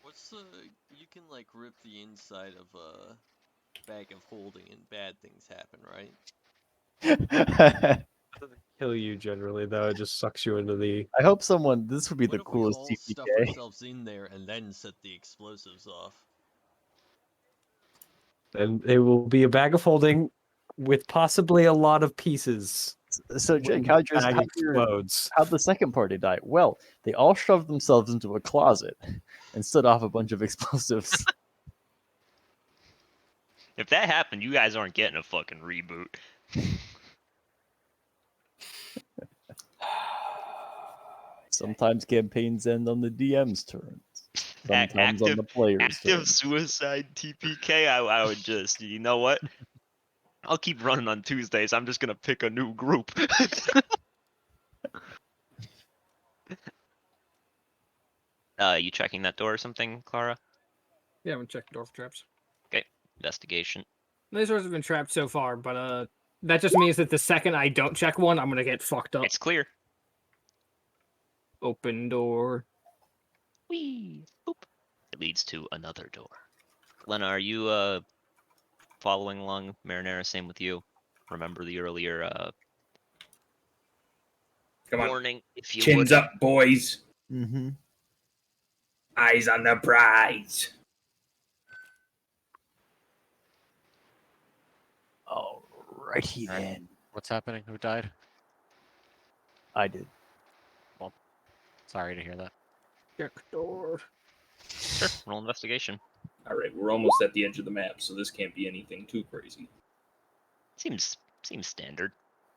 What's you can like rip the inside of a bag of holding and bad things happen, right? Doesn't kill you generally, though. It just sucks you into the. I hope someone. This would be What the if we coolest all stuff TPK. ourselves in there and then set the explosives off? And it will be a bag of holding with possibly a lot of pieces. So when Jake, the how'd bag explodes. how'd the second party die? Well, they all shoved themselves into a closet and set off a bunch of explosives. if that happened, you guys aren't getting a fucking reboot. Sometimes campaigns end on the DM's turns. Sometimes on the player's Active turn. suicide TPK. I would just, you know what? I'll keep running on Tuesdays. I'm just gonna pick a new group. You checking that door or something, Clara? Yeah, I'm gonna check the door for traps. Okay, investigation. These doors have been trapped so far, but that just means that the second I don't check one, I'm gonna get fucked up. It's clear. Open door. Whee! Boop. It leads to another door. Lena, are you following along? Marinara, same with you. Remember the earlier Come on, warning, if you chins would. up, boys. Mm-hmm. Eyes on the prize. Alrighty then. What's happening? Who died? I did. Sorry to hear that. Check door. Sure, roll investigation. All right, we're almost at the edge of the map, so this can't be anything too crazy. Seems standard.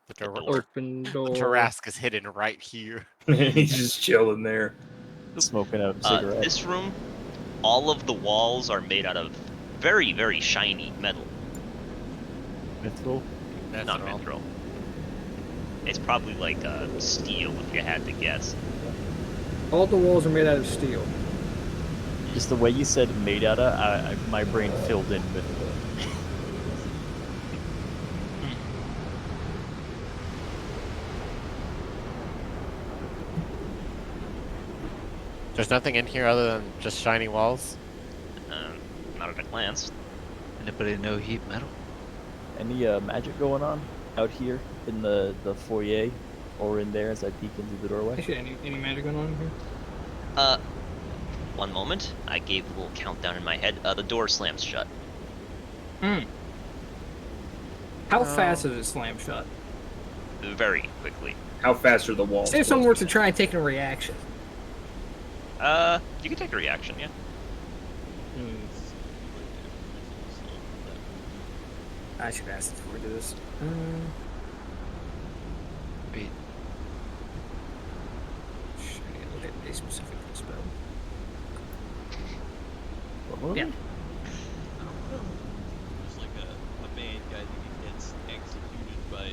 The The door. door. Open door. The Tarrasque is hidden right here. He's just chilling there. Smoking out a cigarette. This room, all of the walls are made out of very, very shiny metal. Mithril? That's Not all. mithril. It's probably like steel, if you had to guess. All the walls are made out of steel. Just the way you said made out of, my brain filled in with There's nothing in here other than just shiny walls. Not at a glance. Anybody know heat metal? any magic going on out here in the foyer or in there as I peek into the doorway. Actually, any magic going on in here? One moment. I gave a little countdown in my head. The door slams shut. How fast is it slam shut? Very quickly. How fast are the walls? Say if someone were to try and take a reaction. You can take a reaction, yeah. I should ask before we do this. Wait. Should I look at a specific spell? Yeah. There's like a bad guy that gets executed by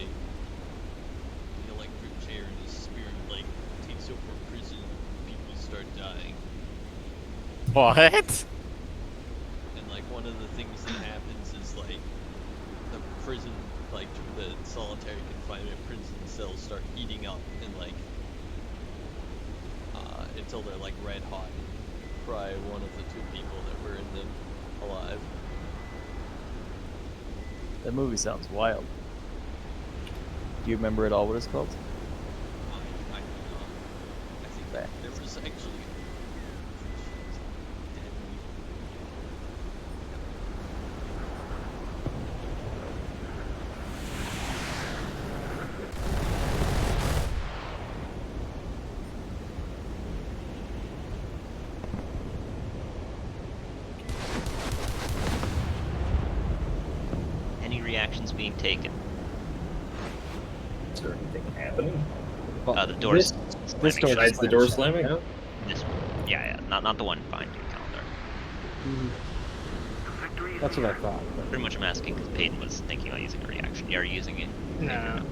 dying. What? And like one of the things that happens is like the prison, like the solitary confinement prison cells start heating up and like until they're like red hot. Fry one of the two people that were in them alive. That movie sounds wild. Do you remember at all what it's called? I think there was actually Any reactions being taken? Is there anything happening? The door's This slamming door shut. Besides the door slamming? Yeah. This one. Yeah, not the one behind your calendar. That's what I thought. Pretty much I'm asking because Peyton was thinking about using a reaction. Are you using it? No.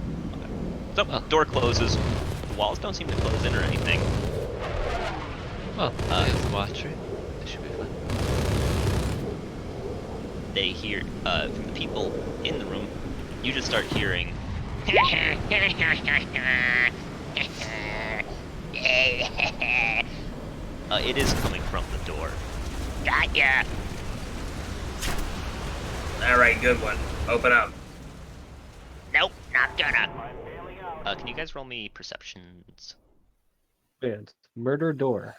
So, door closes. The walls don't seem to close in or anything. Well, there's the battery. It should be fine. They hear, from the people in the room, you just start hearing it is coming from the door. Got ya. All right, good one. Open up. Nope, not gonna. Can you guys roll me perceptions? And murder door.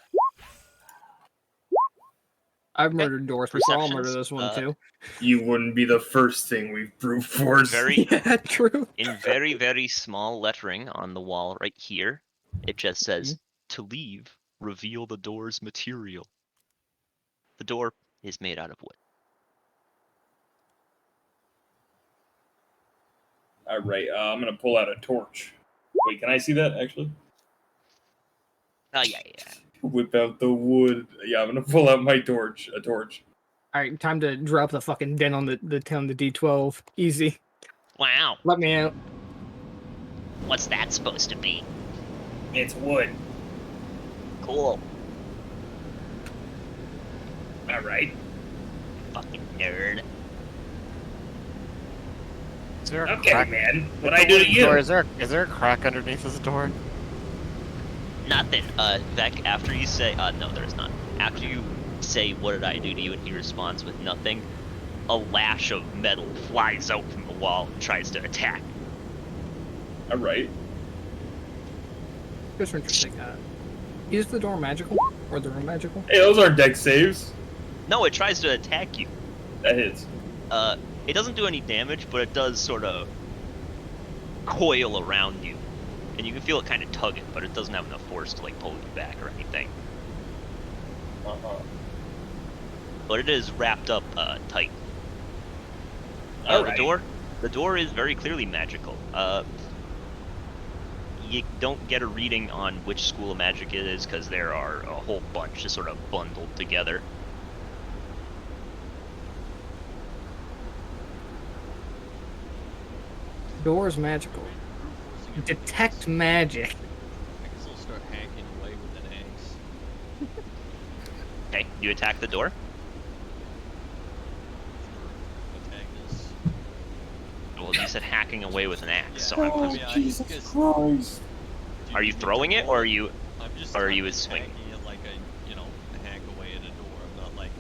I've murdered doors before. I'll murder Perceptions, this one too. You wouldn't be the first thing we've brute force. Very, Yeah, true. in very, very small lettering on the wall right here, it just says, to leave, reveal the door's material. The door is made out of wood. All right, I'm gonna pull out a torch. Wait, can I see that actually? Oh, yeah. Whip out the wood. Yeah, I'm gonna pull out my torch. A torch. All right, time to drop the fucking den on the D12. Easy. Wow. Let me out. What's that supposed to be? It's wood. Cool. All right. Fucking nerd. Is there a Okay, crack? man. The What I do to door- you? Is there a crack underneath this door? Nothing. Vec, after you say, no, there's not. After you say, what did I do to you, and he responds with nothing, a lash of metal flies out from the wall and tries to attack. All right. Just interesting. Is the door magical or the room magical? Hey, those aren't deck saves. No, it tries to attack you. That hits. It doesn't do any damage, but it does sort of coil around you. And you can feel it kind of tugging, but it doesn't have enough force to, like, pull you back or anything. But it is wrapped up, tight. Alright. The door is very clearly magical. You don't get a reading on which school of magic it is, because there are a whole bunch just sort of bundled together. Door is magical. Detect magic. I can still start hacking away with an axe. Okay, you attack the door. Attack this. Well, you said hacking away with an axe, so Yeah, I'm I mean, I Jesus guess- Christ. do Are you need to throwing it, roll? or are you? I'm just or are you kind of swinging? hacking it like a hack away at a door. I'm not like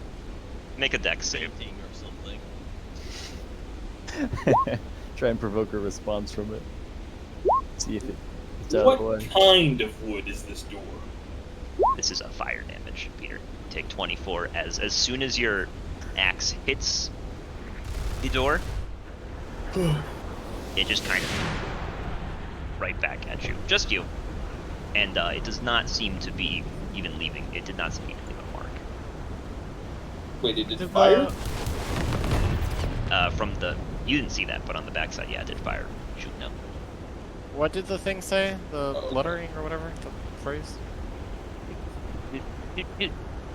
Make a dex save. fainting or something. Try and provoke a response from it. See if it's out of the What way. kind of wood is this door? This is a fire damage, Peter. You take 24 as soon as your axe hits the door, it just kind of right back at you. Just you. And it does not seem to be even leaving. It did not seem to leave a mark. Wait, it did fire? From the... You didn't see that, but on the backside, yeah, it did fire. Shoot, no. What did the thing say? The lettering or whatever? The phrase?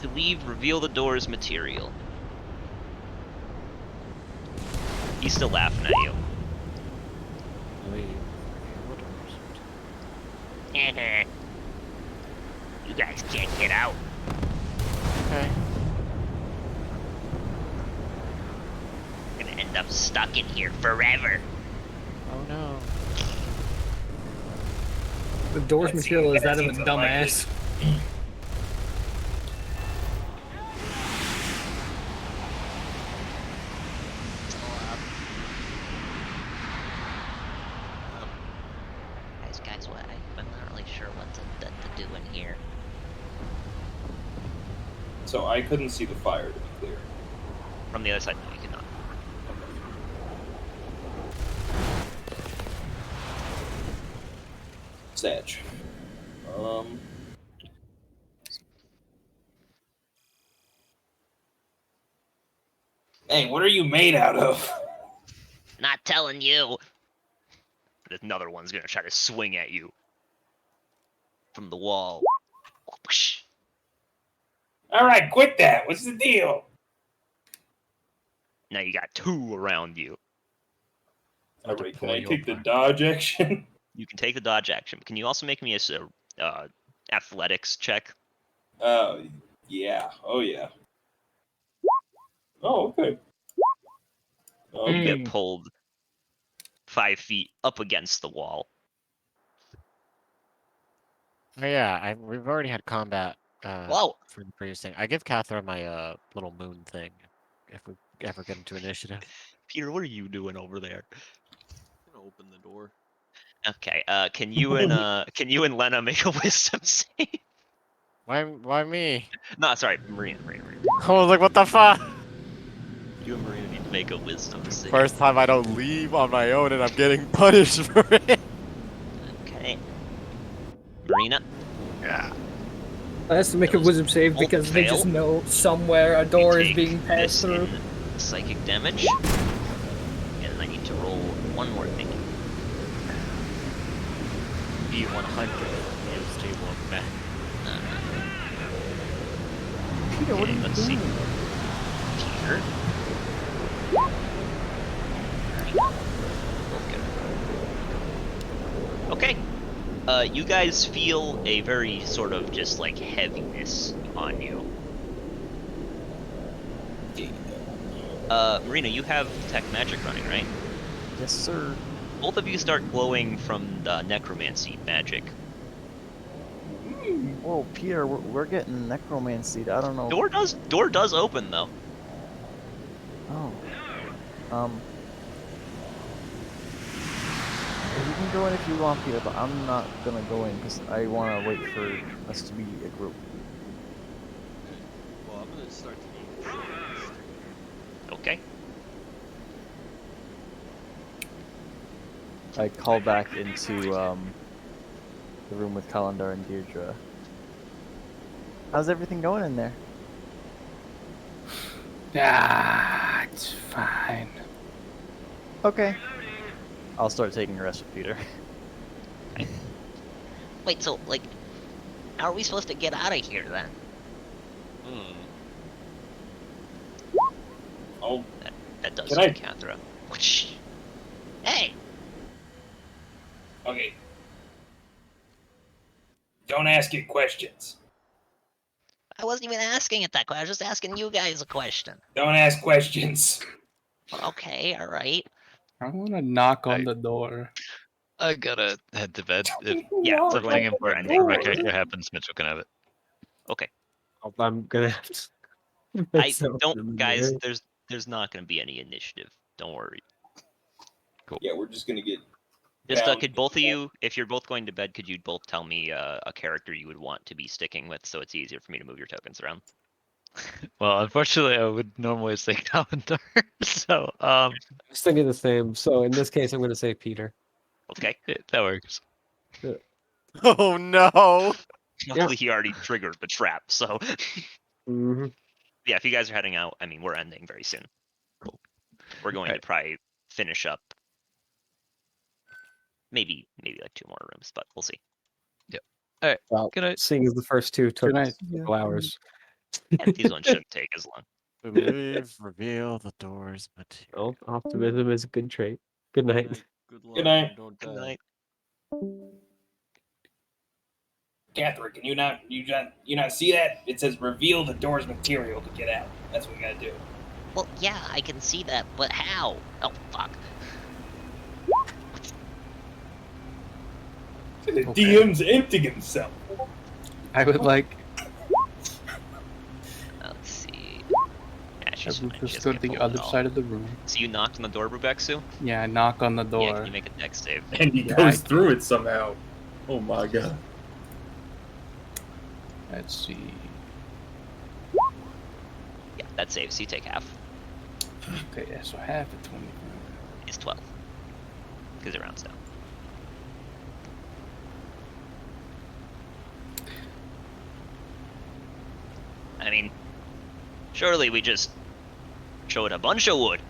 To leave, reveal the door's material. He's still laughing at you. You guys can't get out. Okay. You're gonna end up stuck in here forever. Oh no. The door's That material seems- is that of a seems unlikely. dumbass. Guys, what? I'm not really sure what to do in here. So I couldn't see the fire, to be clear. From the other side, no, you cannot. Satch. Hey, what are you made out of? Not telling you. Another one's gonna try to swing at you from the wall. All right, quit that. What's the deal? Now you got two around you. All right, can I take the dodge action? You can take the dodge action. Can you also make me a athletics check? Yeah. Oh, yeah. Oh, okay. You get pulled 5 feet up against the wall. Oh yeah, we've already had combat. Whoa! For the previous thing, I give Catherine my little moon thing, if we ever get into initiative. Peter, what are you doing over there? I'm gonna open the door. Okay. Can you and Lena make a wisdom save? Why me? No, sorry, Marina. I was like, what the fuck? You and Marina need to make a wisdom save. First time I don't leave on my own and I'm getting punished for it. Okay. Marina. Yeah. I have to make a wisdom save both because they just fail. know somewhere a door is Take being passed this through. in psychic damage. And I need to roll one more thing. B100 is stable of mech. Peter, what are you let's see. doing? Peter. Okay. You guys feel a very sort of just like heaviness on you. Marina, you have detect magic running, right? Yes, sir. Both of you start glowing from the necromancy magic. Whoa, Peter, we're getting necromancy. I don't know. Door does open though. Oh. You can go in if you want, Peter, but I'm not gonna go in because I want to wait for us to be a group. Well, I'm gonna start to eat first. Okay. I call back into the room with Kalandar and Deirdre. How's everything going in there? It's fine. Okay. I'll start taking a rest with Peter. Wait, so, like, how are we supposed to get out of here then? Oh, that does Can I- Cathra. Hey! okay. Don't ask it questions. I wasn't even asking it that question. I was just asking you guys a question. Don't ask questions. Okay, alright. I want to knock on the door. I gotta head to bed. If Yeah, we're something going. We're important ending. for my character happens, Mitchell can have it. Okay. I'm gonna have to. I So- don't, guys. There's not going to be any initiative. Don't worry. Cool. Yeah, we're just gonna get. Just down. could both of you, if you're both going to bed, could you both tell me a character you would want to be sticking with, so it's easier for me to move your tokens around? Well, unfortunately, I would normally say Calendar. So, I was thinking the same. So in this case, I'm gonna say Peter. Okay. that works. Oh no! Luckily, he already triggered the trap. So, Mm-hmm. yeah, if you guys are heading out, I mean, we're ending very soon. Cool. We're going Alright. to probably finish up. Maybe like 2 more rooms, but we'll see. All right. Well, Good night. seeing as the first two took Good night. several hours. Yeah, these ones shouldn't take as long. Remove, reveal the doors, material. Oh, optimism is a good trait. Good night. Good luck. Good night. And don't Good die. night. Catherine, can you not see that? It says reveal the door's material to get out. That's what we gotta do. Well, yeah, I can see that, but how? Oh, fuck. The DM's emptying himself. I would like. Let's see. I She's would fine. just She go doesn't to get the pulled other at all. side of the room. So you knocked on the door, Rubexu? Yeah, I knock on the door. Yeah, can you make a dex save? And he Yeah, goes I- through it somehow. Oh my god. Let's see. Yeah, that saves. So you take half. Okay, yeah, so half of 20. It's 12. Because it rounds down. I mean, surely we just showed a bunch of wood.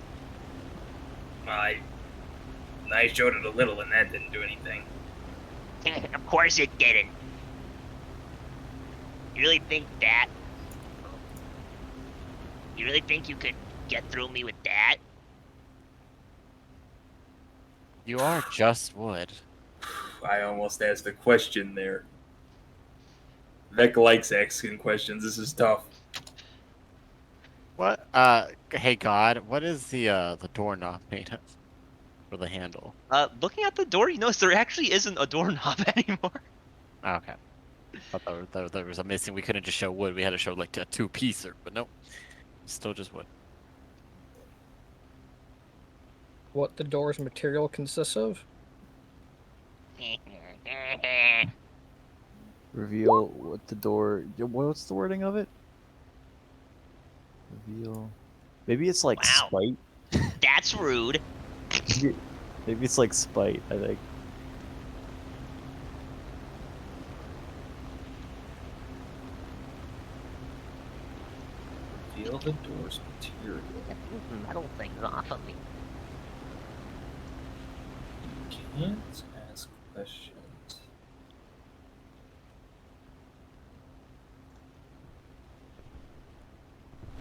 I showed it a little, and that didn't do anything. Of course it didn't. You really think that? You really think you could get through me with that? You are just wood. I almost asked a question there. Vec likes asking questions. This is tough. What? Hey God, what is the doorknob made of? For the handle. Looking at the door, you notice there actually isn't a doorknob anymore. Okay. Thought there was a missing. We couldn't just show wood. We had to show like a two-piecer, but nope. Still just wood. What the door's material consists of? Reveal what the door. What's the wording of it? Reveal. Maybe it's like Wow. spite. That's rude. Maybe it's like spite. I think. Feel the door's material. Get these metal things off of me. Can't ask questions.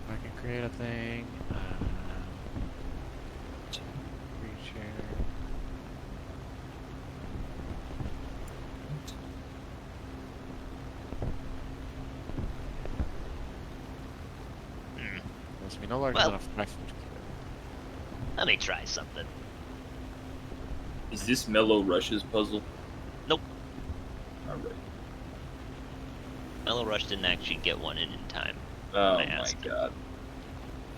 I can create a thing. Creature. Must be no larger Well- than a 5 foot. Let me try something. Is this Mellow Rush's puzzle? Nope. Alright. Mellow Rush didn't actually get one in time. Oh I my asked him. god.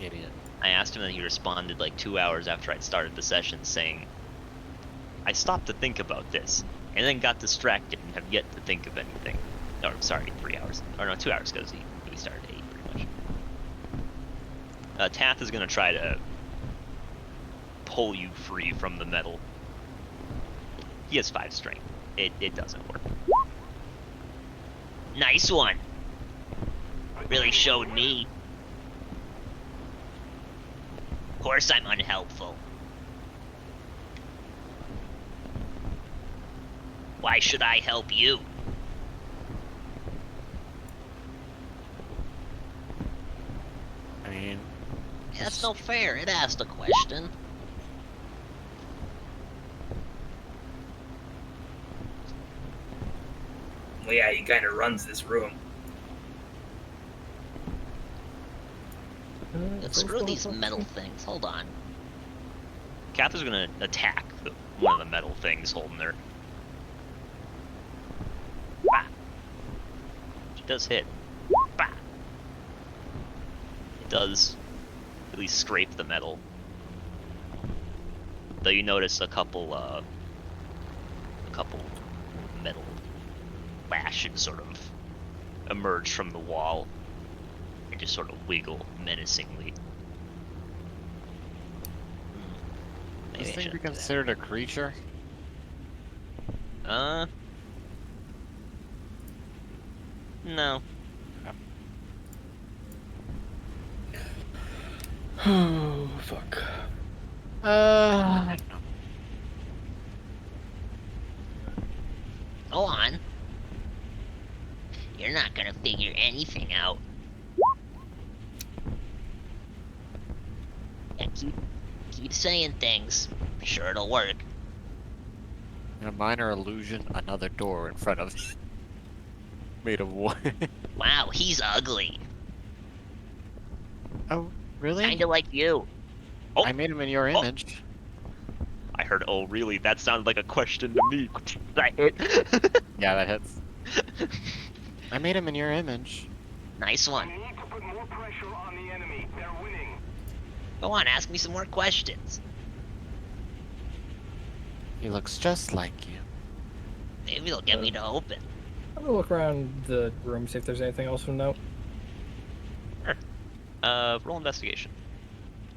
Idiot. I asked him and he responded like 2 hours after I'd started the session saying, I stopped to think about this, and then got distracted and have yet to think of anything. Or, sorry, 3 hours. Or no, 2 hours because we started at 8 pretty much. Tath is going to try to pull you free from the metal. He has 5 strength. It doesn't work. Nice one. Really showed me. Of course I'm unhelpful. Why should I help you? I mean, That's no fair. It asked a question. Well, yeah, he kind of runs this room. Screw these metal things. Hold on. Kath is going to attack one of the metal things holding her. Bah. She does hit. Bah. It does at least scrape the metal. Though you notice a couple metal lashes sort of emerge from the wall and just sort of wiggle menacingly. Maybe this I thing be shouldn't do that. considered a creature? No. Oh, fuck. I don't know. Go on. You're not gonna figure anything out. Yeah, keep saying things. Sure it'll work. In a minor illusion, another door in front of Made of wood. Wow, he's ugly. Oh, really? Kinda like you. Oh. I made him in your image. I heard, oh, really? That sounded like a question to me. That hit. Yeah, that hits. I made him in your image. Nice one. We need to put more pressure on the enemy. They're winning. Go on, ask me some more questions. He looks just like you. Maybe they'll get me to open. I'm gonna look around the room, see if there's anything else of note. Roll investigation.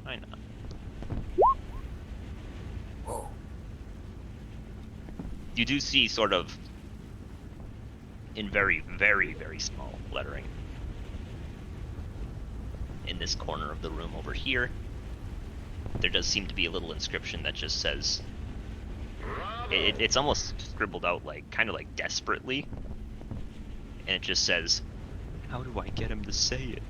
Why not? You do see sort of in very, very, very small lettering in this corner of the room over here, there does seem to be a little inscription that just says, it's almost scribbled out like, kind of like desperately, and it just says, how do I get him to say it?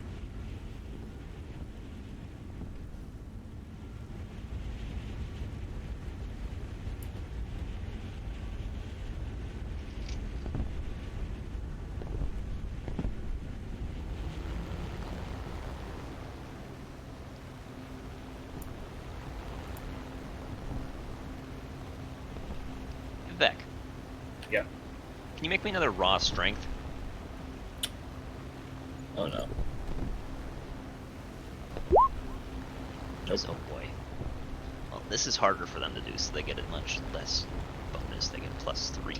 Vec. Yeah. Can you make me another raw strength? Oh no. Nope. Oh boy. Well, this is harder for them to do, so they get a much less bonus. They get +3.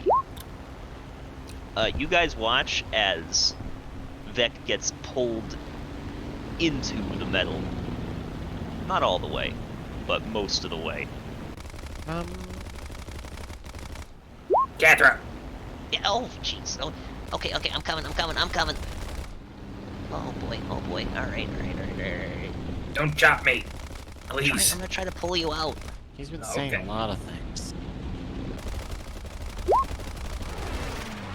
You guys watch as Vec gets pulled into the metal. Not all the way, but most of the way. Catra! Yeah, oh, jeez. Oh, okay, I'm coming. Oh boy. Alright. Don't chop me, please. I'm gonna try to pull you out. He's been saying a lot of things.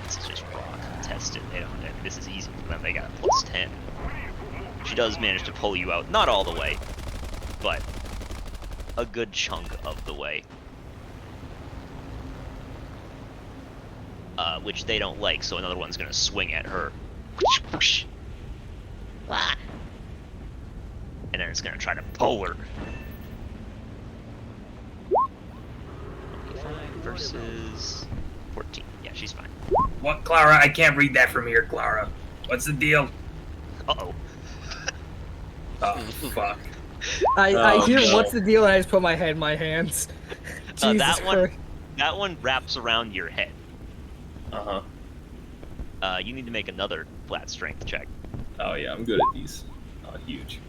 This is just raw contested. They don't. This is easy for them. They got a +10. She does manage to pull you out, not all the way, but a good chunk of the way. Which they don't like, so another one's gonna swing at her. Ah, And then it's gonna try to pull her. 25 versus 14. Yeah, she's fine. What, Clara? I can't read that from here, Clara. What's the deal? Uh-oh. Oh, fuck. I hear no. what's the deal, and I just put my head in my hands. Jesus That one wraps around your head. Uh-huh. You need to make another flat strength check. Oh yeah, I'm good at these. Oh, huge.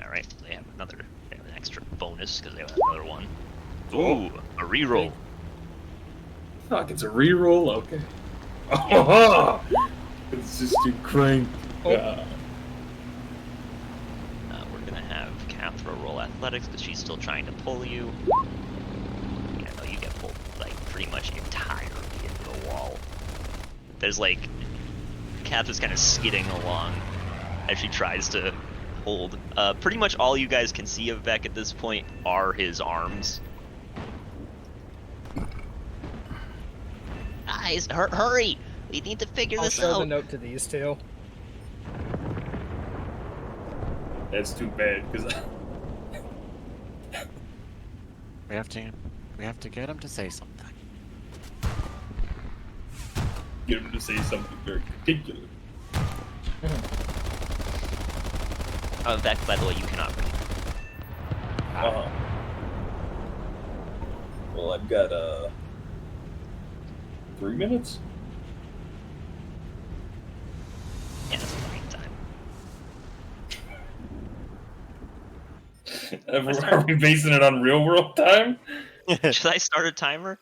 Alright, they have an extra bonus because they have another one. Ooh, a reroll. Fuck, it's a reroll? Okay. Oh, consistent crank. We're gonna have Cathra roll athletics because she's still trying to pull you. Yeah, no, you get pulled like pretty much entirely into the wall. There's like Cathra's kind of skidding along as she tries to hold. Pretty much all you guys can see of Vec at this point are his arms. guys, hurry! We need to figure I'll this show out. the note to these two. That's too bad, because We have to get him to say something. get him to say something very particular. Vec, by the way, you cannot read. Uh-huh. Well, I've got 3 minutes. Yeah, that's plenty of time. Are we basing it on real world time? Should I start a timer?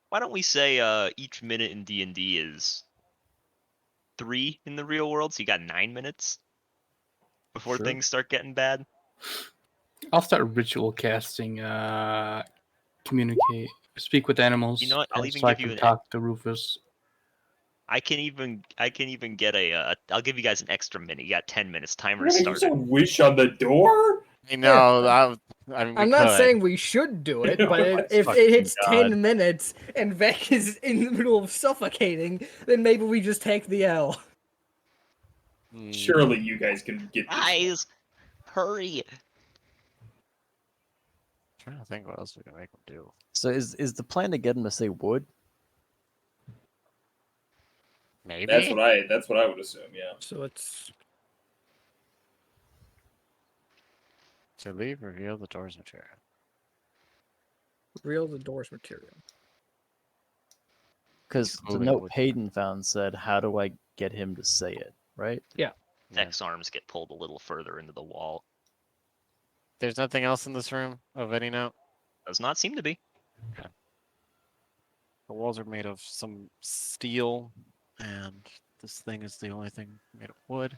Why don't we say each minute in D&D is 3 in the real world, so you got 9 minutes before Sure. things start getting bad? I'll start ritual casting. Communicate, speak with animals. You know what? I'll and even so I give you can an- talk to Rufus. I can even get I'll give you guys an extra minute. You got 10 minutes. Timer You're gonna use started. a wish on the door? I know. I mean, we I'm not could. saying we should do it, but Oh my if fucking it hits God. 10 minutes and Vec is in the middle of suffocating, then maybe we just take the L. Surely you guys can get this. Guys, hurry. Trying to think what else we can make them do. So is the plan to get him to say wood? Maybe. That's what I would assume. Yeah. So it's To leave, reveal the door's material. real the doors material. Because the moving note wood. Hayden found said, "How do I get him to say it?" Right? Vec's arms get pulled a little further into the wall. There's nothing else in this room of any note. Does not seem to be. The walls are made of some steel, and this thing is the only thing made of wood.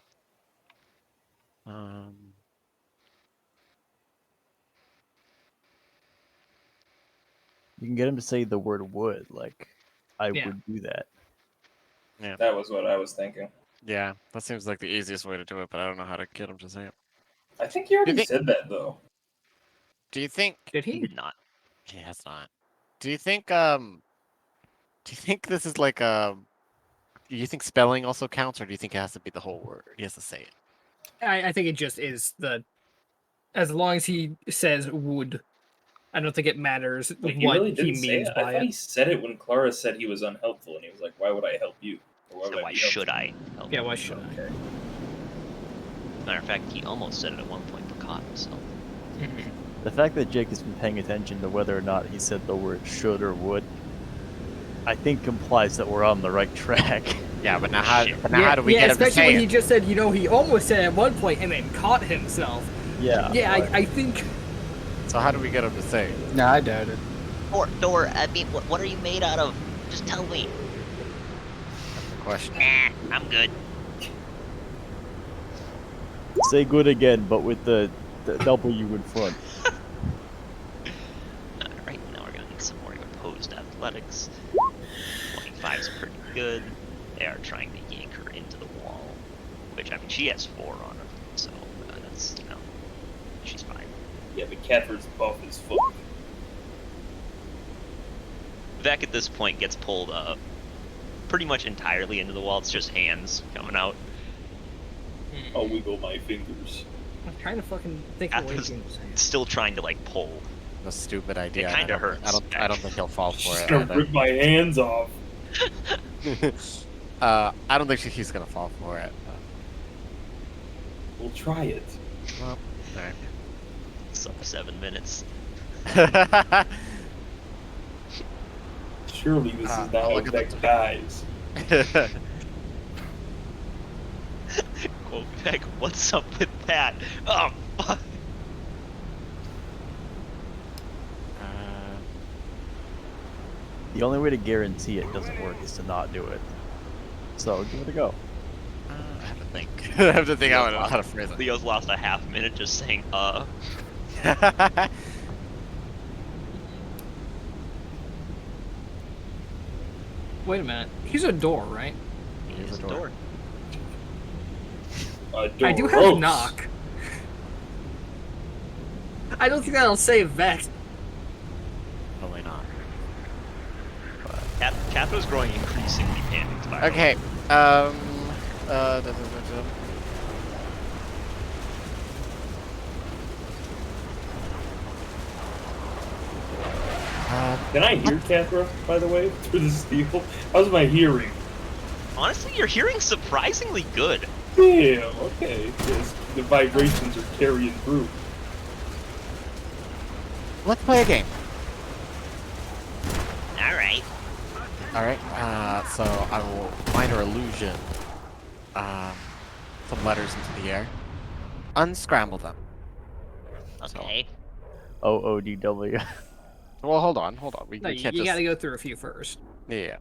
You can get him to say the word "would," like I Yeah. would do that. Yeah. That was what I was thinking. Yeah, that seems like the easiest way to do it, but I don't know how to get him to say it. I think he already think- said that though. Do you think? Did He he? did not. He has not. Do you think? Do you think this is like Do you think spelling also counts, or do you think it has to be the whole word? He has to say it. I think it just is as long as he says would. I don't think it matters Wait, he what really he didn't say means it. I by thought it. he said it when Clara said he was unhelpful, and he was like, "Why would I help you? Or So why be helpful?" should I help? Yeah, why should I? Okay. Matter of fact, he almost said it at one point, but caught himself. The fact that Jake has been paying attention to whether or not he said the word "should" or "would," I think implies that we're on the right track. Yeah, but now how? Shit. But now how do we yeah, get him to especially say when it? he just said, he almost said it at one point and then caught himself. Yeah. Yeah, I think. So how do we get him to say it? No, I doubt it. Door, I mean, what are you made out of? Just tell me. That's the question. Nah, I'm good. Say "good" again, but with the W in front. Alright, now we're gonna need some more opposed athletics. 25's pretty good. They are trying to yank her into the wall. Which, I mean, she has 4 on her, so that's, she's fine. Yeah, but Catherine's buff as fuck. Vec at this point gets pulled pretty much entirely into the wall. It's just hands coming out. I'll wiggle my fingers. I'm trying to fucking think of what Athos he's going to say. still trying to pull. A stupid idea. It kinda I don't- hurts, I don't think he'll fall for Just it. gonna either. rip my hands off. I don't think he's gonna fall for it. We'll try it. Well, alright. Sub 7 minutes. Surely this is not how look at Vec dies. Oh, Vec, what's up with that? Oh, fuck. The only way to guarantee it doesn't work is to not do it. So give it a go. I have to think. I have to think how to phrase it. Leo's lost a half minute just saying, Wait a minute. He's a door, right? Here's a door. I do have knock. I don't think that'll save Vex. Probably not. Cathro's growing increasingly panicked by Okay. Can I hear Cathra, by the way, through the steel? How's my hearing? Honestly, your hearing's surprisingly good. Damn, okay. Yes, the vibrations are carrying through. Let's play a game. Alright. Alright, so I will minor illusion some letters into the air. Unscramble them. Okay. OODW. Well, hold on. We No, can't you just... gotta go through a few first. Yeah.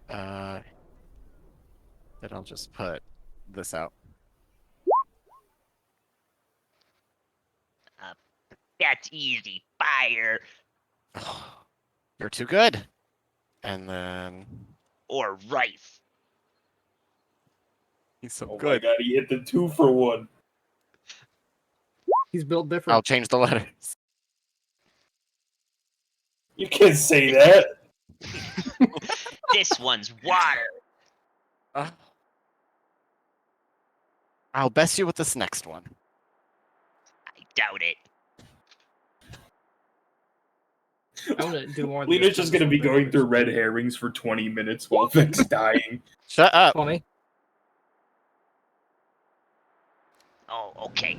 Then I'll just put this out. That's easy. Fire. You're too good. And then... Or rice. He's so Oh good. my god, he hit the 2-for-1. He's built different. I'll change the letters. You can't say that. This one's water. I'll best you with this next one. I doubt it. I'm gonna do more. Lena's just gonna be going through red herrings for 20 minutes while Vic's dying. Shut up. Funny. Oh, okay.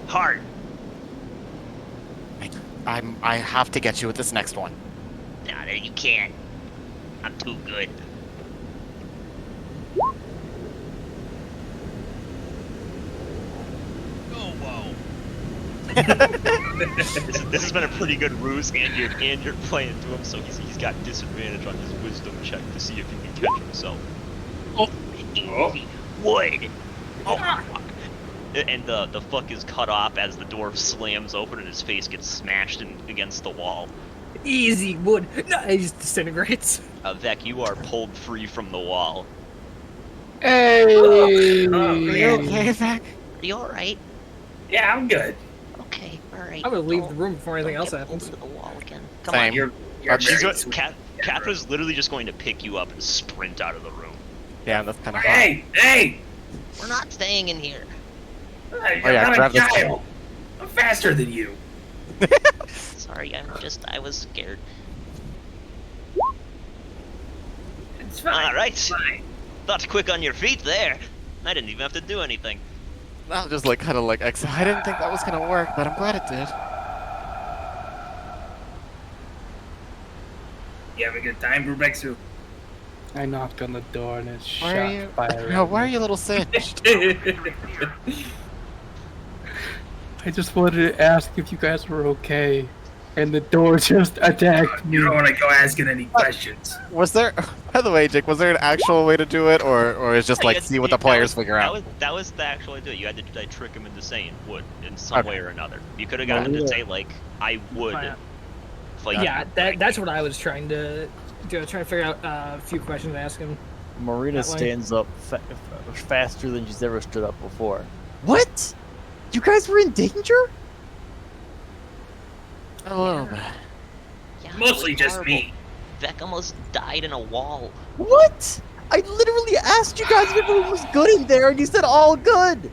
Hard. I have to get you with this next one. Nah, you can't. I'm too good. Oh, whoa. This has been a pretty good ruse, and you're playing to him, so he's got disadvantage on his wisdom check to see if he can catch himself. Oh, easy. Wood. Oh, fuck. And the fuck is cut off as the door slams open and his face gets smashed against the wall. Easy wood. No, he just disintegrates. Vec, you are pulled free from the wall. Hey! Oh, Are you man. okay, Vec? Are you alright? Yeah, I'm good. Okay, alright. I'm gonna leave the room before anything Don't else get pulled happens. into the wall again. Come Same. on. You're She's very go- sweet. Catherine's literally just going to pick you up and sprint out of the room. Yeah, that's kind of hot. Hey! We're not staying in here. I'm yeah, not grab a this- child. I'm faster than you. Sorry, I was scared. It's fine. Alright. It's fine. Thought quick on your feet there. I didn't even have to do anything. I'll just like kind of like I didn't think that was gonna work, but I'm glad it did. You have a good time, Brubexu? I knocked on the door and it's Why are you? shot fire. No, why are you a little singed? I just wanted to ask if you guys were okay, and the door just attacked me. You don't want to go asking any questions. Was there? By the way, Jake, was there an actual way to do it, or is just Yeah, like you had- see what the players figure out? That was the actual way to do it. You had to like, trick him into saying would in some way or another. You could have gotten him to say like I would. Yeah. Like, Yeah, that's what I was trying to do. Trying to figure out a few questions to ask him. Marina That way. stands up faster than she's ever stood up before. What? You guys were in danger? A little bit. Yeah, it Mostly was just horrible. me. Vec almost died in a wall. What? I literally asked you guys if everyone was good in there, and you said all good.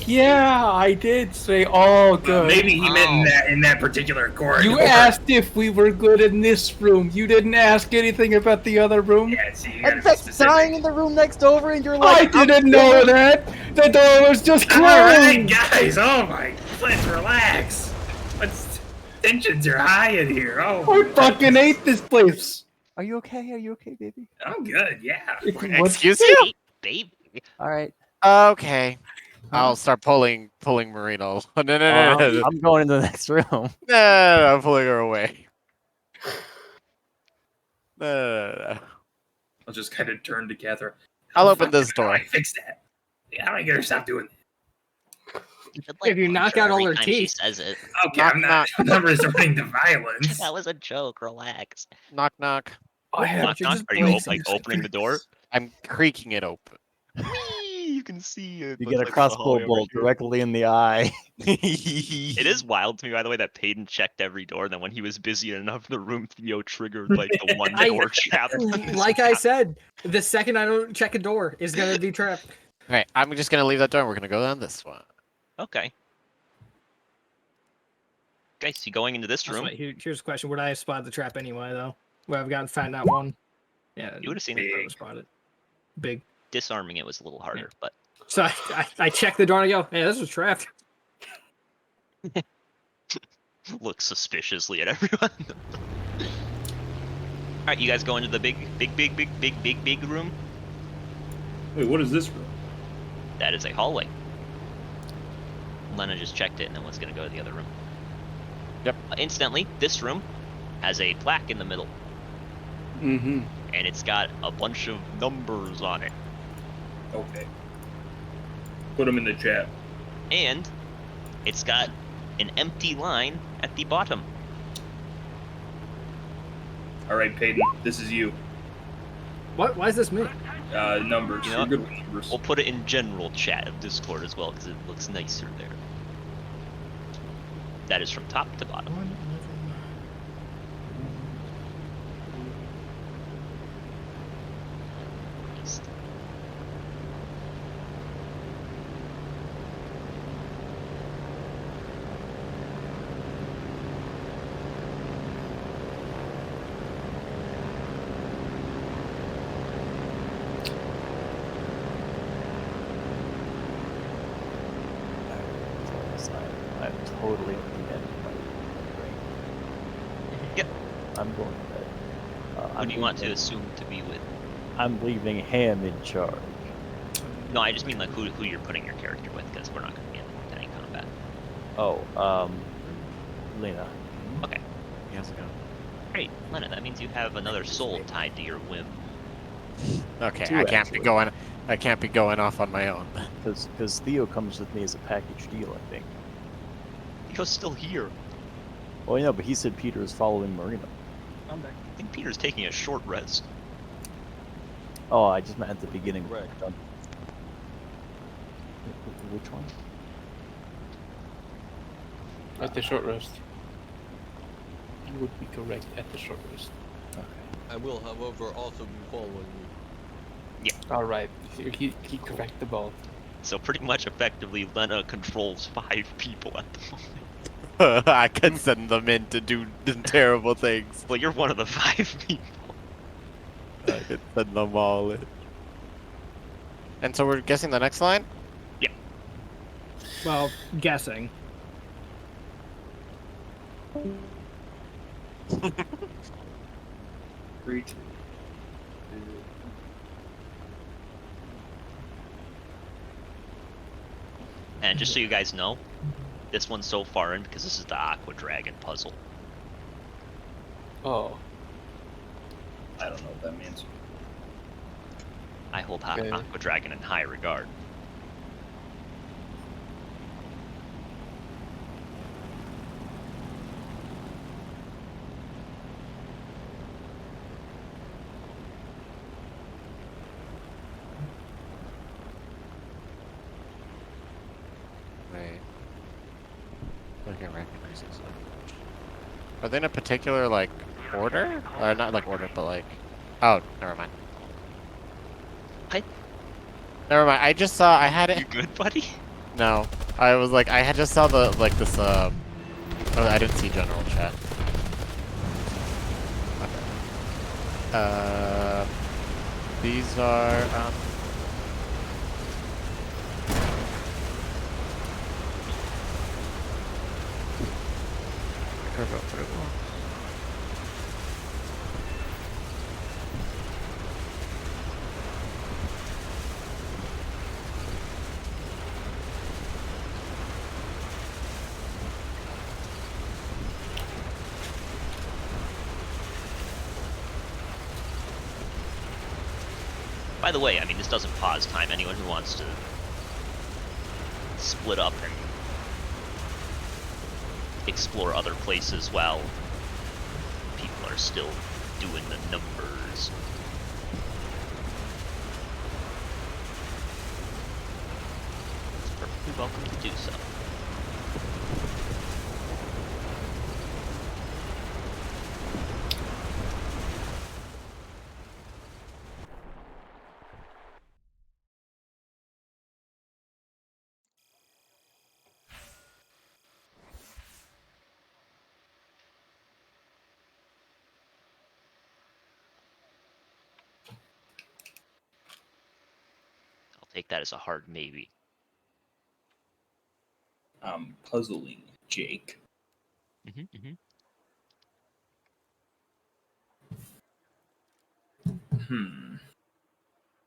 Yeah, I did say all Well, good. maybe he meant in that particular corridor. You asked if we were good in this room. You didn't ask anything about the other room. Yeah, see, you gotta And be Vec's specific. dying in the room next over, and you're I like, didn't know that. The door was just All right, closed. guys. Oh my. Let's relax. Let's. Tensions are high in here. Oh, I fucking hate this place. Are you okay? Are you okay, baby? I'm good. Yeah. What's Excuse you? Babe. All right. Okay. I'll start pulling Marino. No, I'm going into the next room. No, I'm pulling her away. No. I'll just kind of turn to Catherine. I'll open this How do door. I fix that? How do I get her to stop doing that? If you knock out all her Every time she teeth. says it. Okay, I'm not resorting to violence. That was a joke. Relax. Knock, knock. I have Knock, you're knock. just Are you playing like opening the door? I'm creaking it open. Whee! You can see it. You looks get a like the crossbow hallway over bolt here. directly in the eye. It is wild to me, by the way, that Payton checked every door, and then when he was busy enough, the room Theo triggered like the one door trap. Like I said, the second I don't check a door is gonna be trapped. Alright, I'm just gonna leave that door and we're gonna go down this one. Okay. Okay, so you going into this room? Here's a question: would I have spotted the trap anyway, though? Would I've gotten found out one? Yeah, You would have seen I it. would have spotted. Big. Disarming it was a little harder, but So I check the door and I go, "Hey, this was trapped." look suspiciously at everyone. Alright, you guys go into the big room? Wait, what is this room? That is a hallway. Lena just checked it and then was gonna go to the other room. Yep. Incidentally, this room has a plaque in the middle, Mm-hmm. and it's got a bunch of numbers on it. Okay. Put them in the chat. And it's got an empty line at the bottom. All right, Peyton, this is you. What? Why is this me? numbers. You know You're what? good with numbers. We'll put it in general chat of Discord as well because it looks nicer there. That is from top to bottom. East. I'm totally at the end of my brain. Yep. I'm going to bed. Who do you want to assume to be with? I'm leaving Ham in charge. No, I just mean like who you're putting your character with, because we're not going to be in any combat. Oh, Lena. Okay. Yes, go. Great, Lena. That means you have another soul tied to your whim. Okay, Two, I can't be actually. going. I can't be going off on my own. Because Theo comes with me as a package deal, I think. Theo's still here. Oh, yeah, but he said Peter is following Marina. I think Peter's taking a short rest. Oh, I just meant at the beginning. Correct. Which one? At the short rest. You would be correct at the short rest. Okay. I will, however, also be following you. All right. He correct the ball. So pretty much effectively, Lena controls 5 people at the moment. I could send them in to do terrible things. Well, you're one of the 5 people. I could send them all in. And so we're guessing the next line? Yeah. Well, guessing. Great. And just so you guys know, this one's so far in because this is the Aqua Dragon puzzle. Oh. I don't know what that means. I hold Okay. Aqua Dragon in high regard. Wait. I can recognize this. Are they in a particular, like, order? Or not, like, order, but, like... Oh, never mind. What? Never mind, I just saw, I had it... You good, buddy? No. I was like, I had just saw the, like, this, Oh, I didn't see general chat. Okay. These are, curve approval. By the way, I mean, this doesn't pause time. Anyone who wants to split up and explore other places while people are still doing the numbers. It's perfectly welcome to do so. I'll take that as a hard maybe. Puzzling, Jake.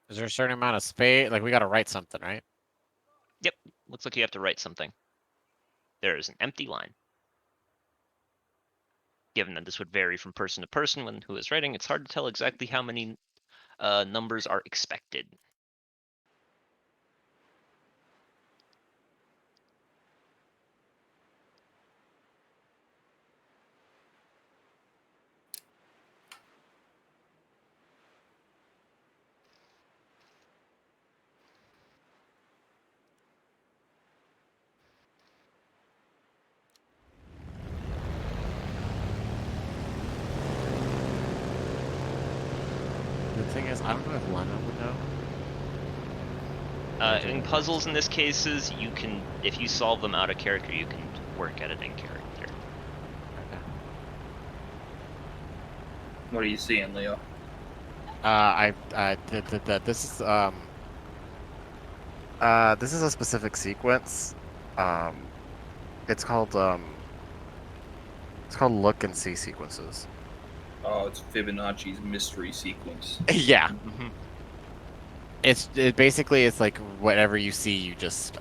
Is there a certain amount of space? Like, we gotta write something, right? Yep, looks like you have to write something. There is an empty line. Given that this would vary from person to person when who is writing, it's hard to tell exactly how many numbers are expected. The thing is, I don't know if Lena would know. In puzzles in this cases, you can, if you solve them out of character, you can work at it in character. What are you seeing, Leo? This is a specific sequence. It's called look and see sequences. Oh, it's Fibonacci's mystery sequence. Yeah. It's basically it's like whatever you see, you just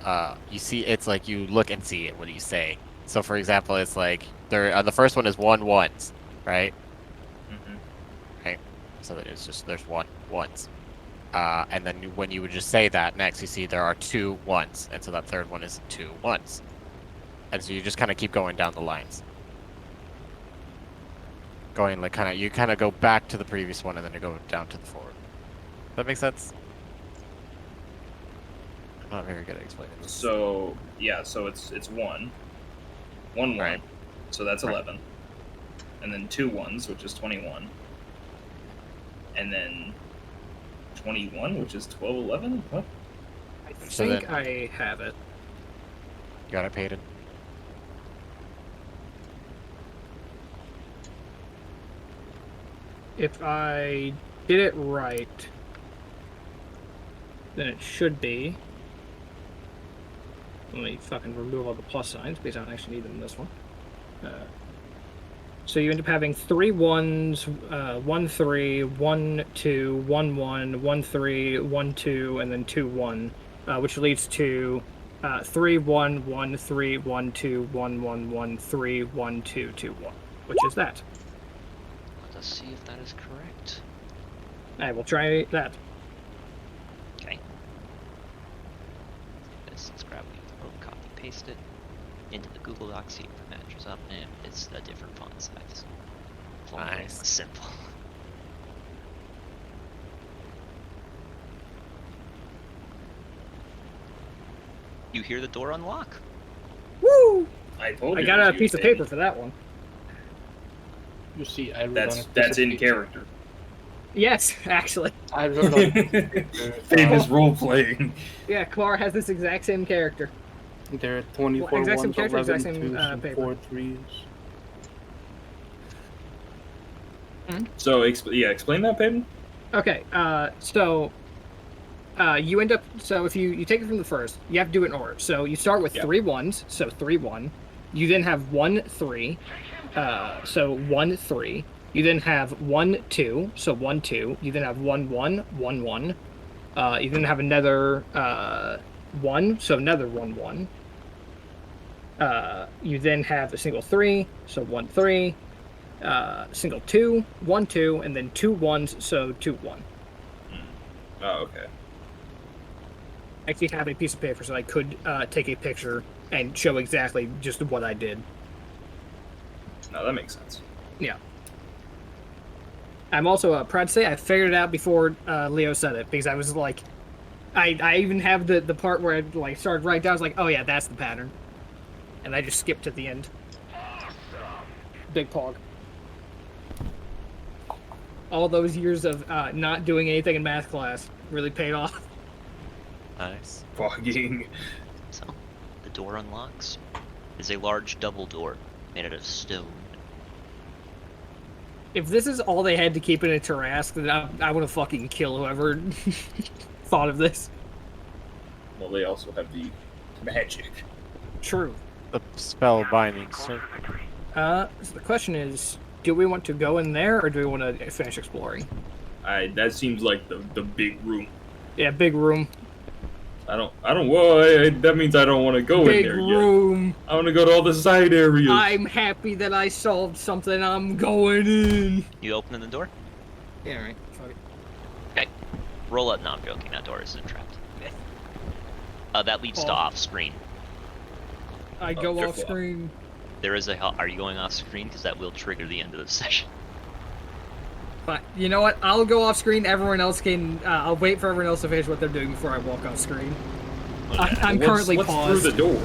you see. It's like you look and see it. What do you say? So, for example, it's like the first one is 1 ones, right? Right. So that it's just there's 1 ones. And then when you would just say that next, you see there are 2 ones, and so that third one is 2 ones, and so you just kind of keep going down the lines, going like you kind of go back to the previous one, and then you go down to the forward. Does that make sense? I'm not very good at explaining this. So yeah, so it's 1, 1 Right. So that's 11, and then 2 ones, which is 21, and then 21, which is 12, 11. What? I So think then- I have it. You got it, Peyton? If I did it right, then it should be. Let me fucking remove all the plus signs because I don't actually need them in this one. So you end up having 3 ones, 1 3, 1 2, 1 1, 1 3, 1 2, and then 2 1, which leads to 3 1 1 3 1 2 1 1 1 3 1 2 2 1, which is that. Let us see if that is correct. I will try that. Okay. Let's grab it, copy, paste it into the Google Doc, see if it matches up, and it's a different font size. Nice. Simple. You hear the door unlock. Woo! I told I you. got it was a you, piece of baby. paper for that one. You see, I wrote on a piece That's of in paper. character. Yes, actually. I wrote on a piece of paper, Famous role playing. Yeah, Clara has this exact same character. there are 24 Exact same ones, character, 11 exact same, twos, and paper. 4 threes. So explain that, Peyton. Okay, so you end up, so if you take it from the first, you have to do it in order. So you start with 3 ones, so 3 1. You then have 1 3, so 1 3. You then have 1 2, so 1 2. You then have 1 1 1 1. You then have another 1, so another 1 1. You then have a single 3, so 1 3. Single 2, 1 2, and then 2 1s, so 2 1. Oh, okay. I actually have a piece of paper so I could take a picture and show exactly just what I did. No, that makes sense. Yeah. I'm also proud to say I figured it out before Leo said it, because I was like, I even have the part where I like started right down. I was like, oh yeah, that's the pattern, and I just skipped to the end. Big pog. All those years of not doing anything in math class really paid off. Nice. Fogging. So, the door unlocks. Is a large double door made out of stone. If this is all they had to keep in a Tarrasque, then I would have fucking killed whoever thought of this. Well, they also have the magic. True. The spell binding circle. So the question is, do we want to go in there, or do we want to finish exploring? That seems like the big room. Yeah, big room. That means I don't want to go Big in there room. yet. I want to go to all the side areas. I'm happy that I solved something. I'm going in. You opening the door? Yeah, right. Fuck it. Okay. Roll up. No, I'm joking. That door isn't trapped. That leads to Oh. off screen. I go careful. off screen. There is a. Are you going off screen? Because that will trigger the end of the session. But you know what? I'll go off screen. Everyone else can. I'll wait for everyone else to finish what they're doing before I walk off screen. I'm currently what's paused. through the door?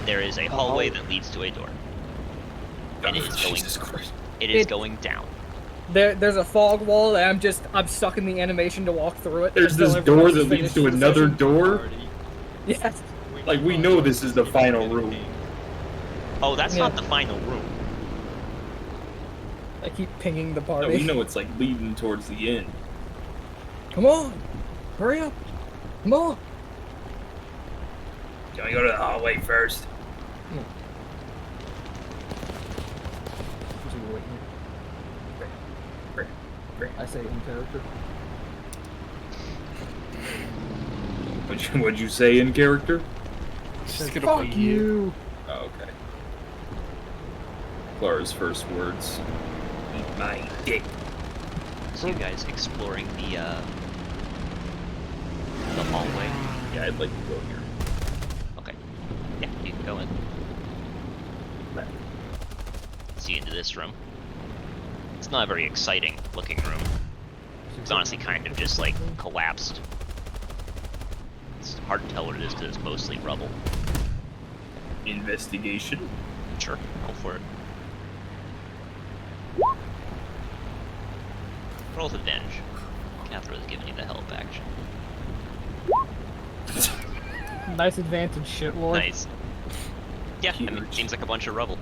There is a hallway that leads to a door. And it is going. Jesus Christ. It is going down. There's a fog wall, and I'm stuck in the animation to walk through it. There's until this everyone door else that is leads finished to with the another session. door. Yes. Like, we know this is the final room. Oh, that's Yeah. not the final room. I keep pinging the No, party. we know it's like leading towards the end. Come on, hurry up! Come on. Can we go to the hallway first? I say in character. What'd you say in character? Fuck you! Oh, okay. Clara's first words. Eat my dick. So you guys exploring the hallway? Yeah, I'd like to go here. Okay. Yeah, you can go in. See into this room. It's not a very exciting looking room. It's honestly kind of just like collapsed. It's hard to tell what it is because it's mostly rubble. Investigation. Sure, go for it. Roll with advantage. Catherine's giving you the help action. Nice advantage, shitlord. Nice. Yeah, I mean, seems like a bunch of rubble.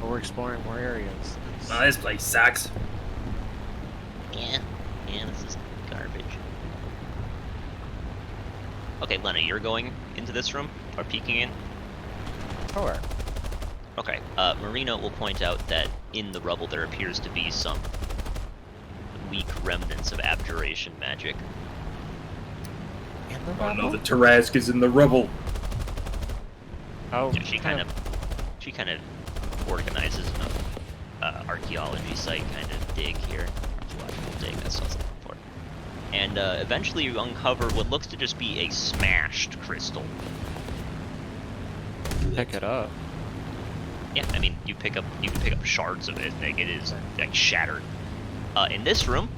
We're exploring more areas. Well, this place sucks. Yeah, this is garbage. Okay, Lena, you're going into this room? Or peeking in? Sure. Okay, Marina will point out that in the rubble there appears to be some weak remnants of abjuration magic. In the Oh no, rubble? the Tarask is in the rubble. Oh, Yeah, she kind of organizes an archaeology site kind of dig here. Archaeological dig, that's what I was looking for. And eventually you uncover what looks to just be a smashed crystal. pick it up. Yeah, I mean, you can pick up shards of it, like it is like shattered. In this room,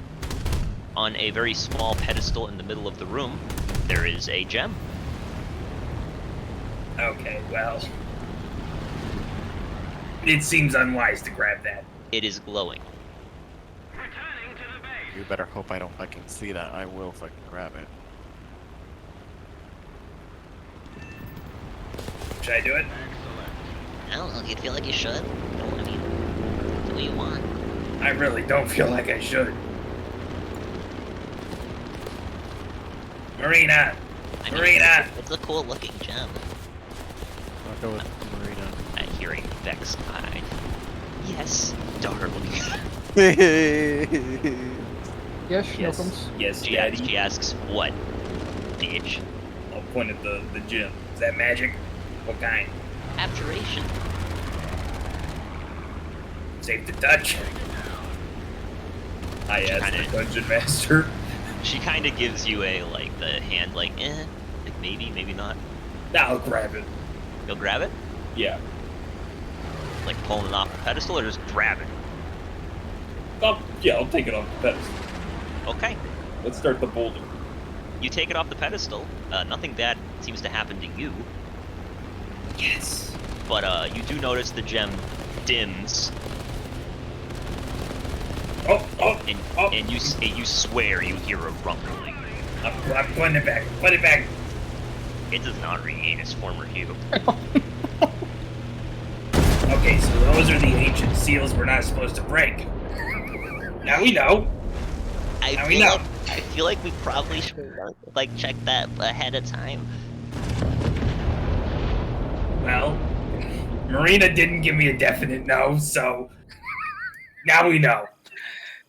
on a very small pedestal in the middle of the room, there is a gem. Okay, well. It seems unwise to grab that. It is glowing. You better hope I don't fucking see that. I will fucking grab it. Should I do it? I don't know. Do you feel like you should? I mean, do what you want. I really don't feel like I should. Marina! I mean, Marina! It's a cool looking gem. I'll go with Marina. At hearing Vex eye. Yes, darling. Yes, Yes. Schnookums. Yes, She Daddy. asks, what, bitch? I'll point at the gem. Is that magic? What kind? Abjuration. Safe to touch? I She asked kinda- the dungeon master. She kind of gives you a, like, the hand, like, like maybe, maybe not. I'll grab it. You'll grab it? Yeah. Like pulling it off the pedestal or just grab it? I'll take it off the pedestal. Okay. Let's start the boulder. You take it off the pedestal. Nothing bad seems to happen to you. Yes. But you do notice the gem dims, and you swear you hear a rumbling. I'm putting it back. Put it back. It does not regain its former hue. Okay, so those are the ancient seals we're not supposed to break. Now we know. Now we know. I feel like we probably should like check that ahead of time. Well, Marina didn't give me a definite no, so now we know.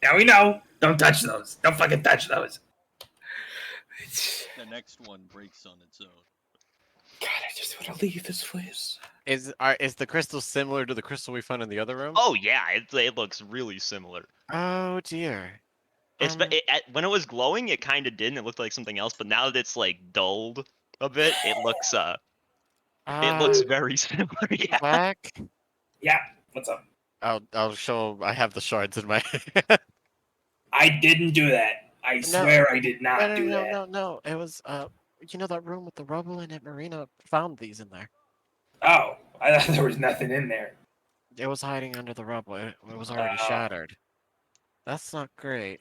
Now we know. Don't touch those. Don't fucking touch those. The next one breaks on its own. God, I just want to leave this place. Is the crystal similar to the crystal we found in the other room? Oh yeah, it looks really similar. Oh dear. It's when it was glowing, it kind of didn't. It looked like something else, but now that it's like dulled a bit, it looks very similar. Yeah. Black. Yeah. What's up? I'll show. I have the shards in my. I didn't do that. I swear I did not do that. No. It was you know that room with the rubble in it. Marina found these in there. Oh, I thought there was nothing in there. It was hiding under the rubble. It was already shattered. That's not great.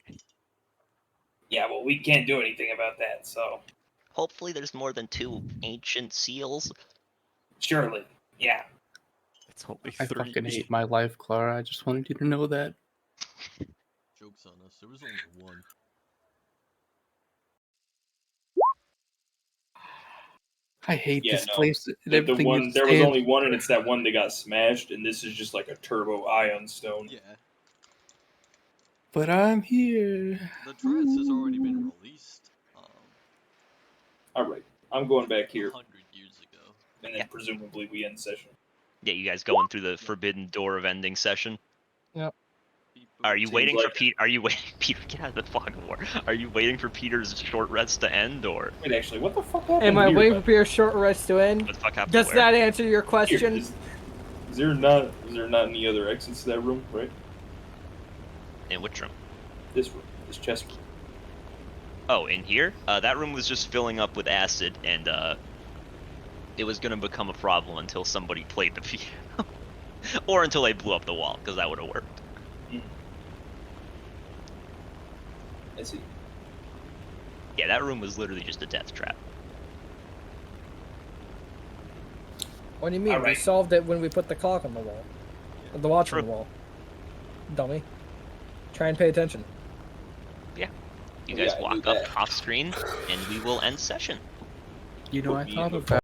Yeah, well, we can't do anything about that, so Hopefully there's more than 2 ancient seals. surely, yeah. It's only I 3. fucking hate my life, Clara. I just wanted you to know that. Joke's on us. There was only one. I hate Yeah, this no. place. And The everything one it there was stands only one, and for. it's that one that got smashed, and this is just like a turbo ion stone. Yeah. But I'm here. The dress has already been released. All right, I'm going back here, 100 years ago. and then presumably we end session. Yeah, you guys going through the forbidden door of ending session. Yep. Are you Seems waiting for like- Pete? Are you waiting, Peter? Get out of the fog of war. Are you waiting for Peter's short rest to end, or Wait, actually, what the fuck happened Am I here? waiting for Pierre's short rest to end? what the fuck happened? Does where? that answer your Here, question? is there not any other exits to that room? Right, In which room? this room, this chest room. Oh, in here? That room was just filling up with acid, and it was gonna become a problem until somebody played the piano, or until they blew up the wall, because that would have worked. I see. Yeah, that room was literally just a death trap. What do you mean? We Alright. solved it when we put the clock on the wall. The watch on True. the wall. Dummy. Try and pay attention. You guys Yeah, I walk knew up that. off screen, and we will end session. You know, I Put me thought in the about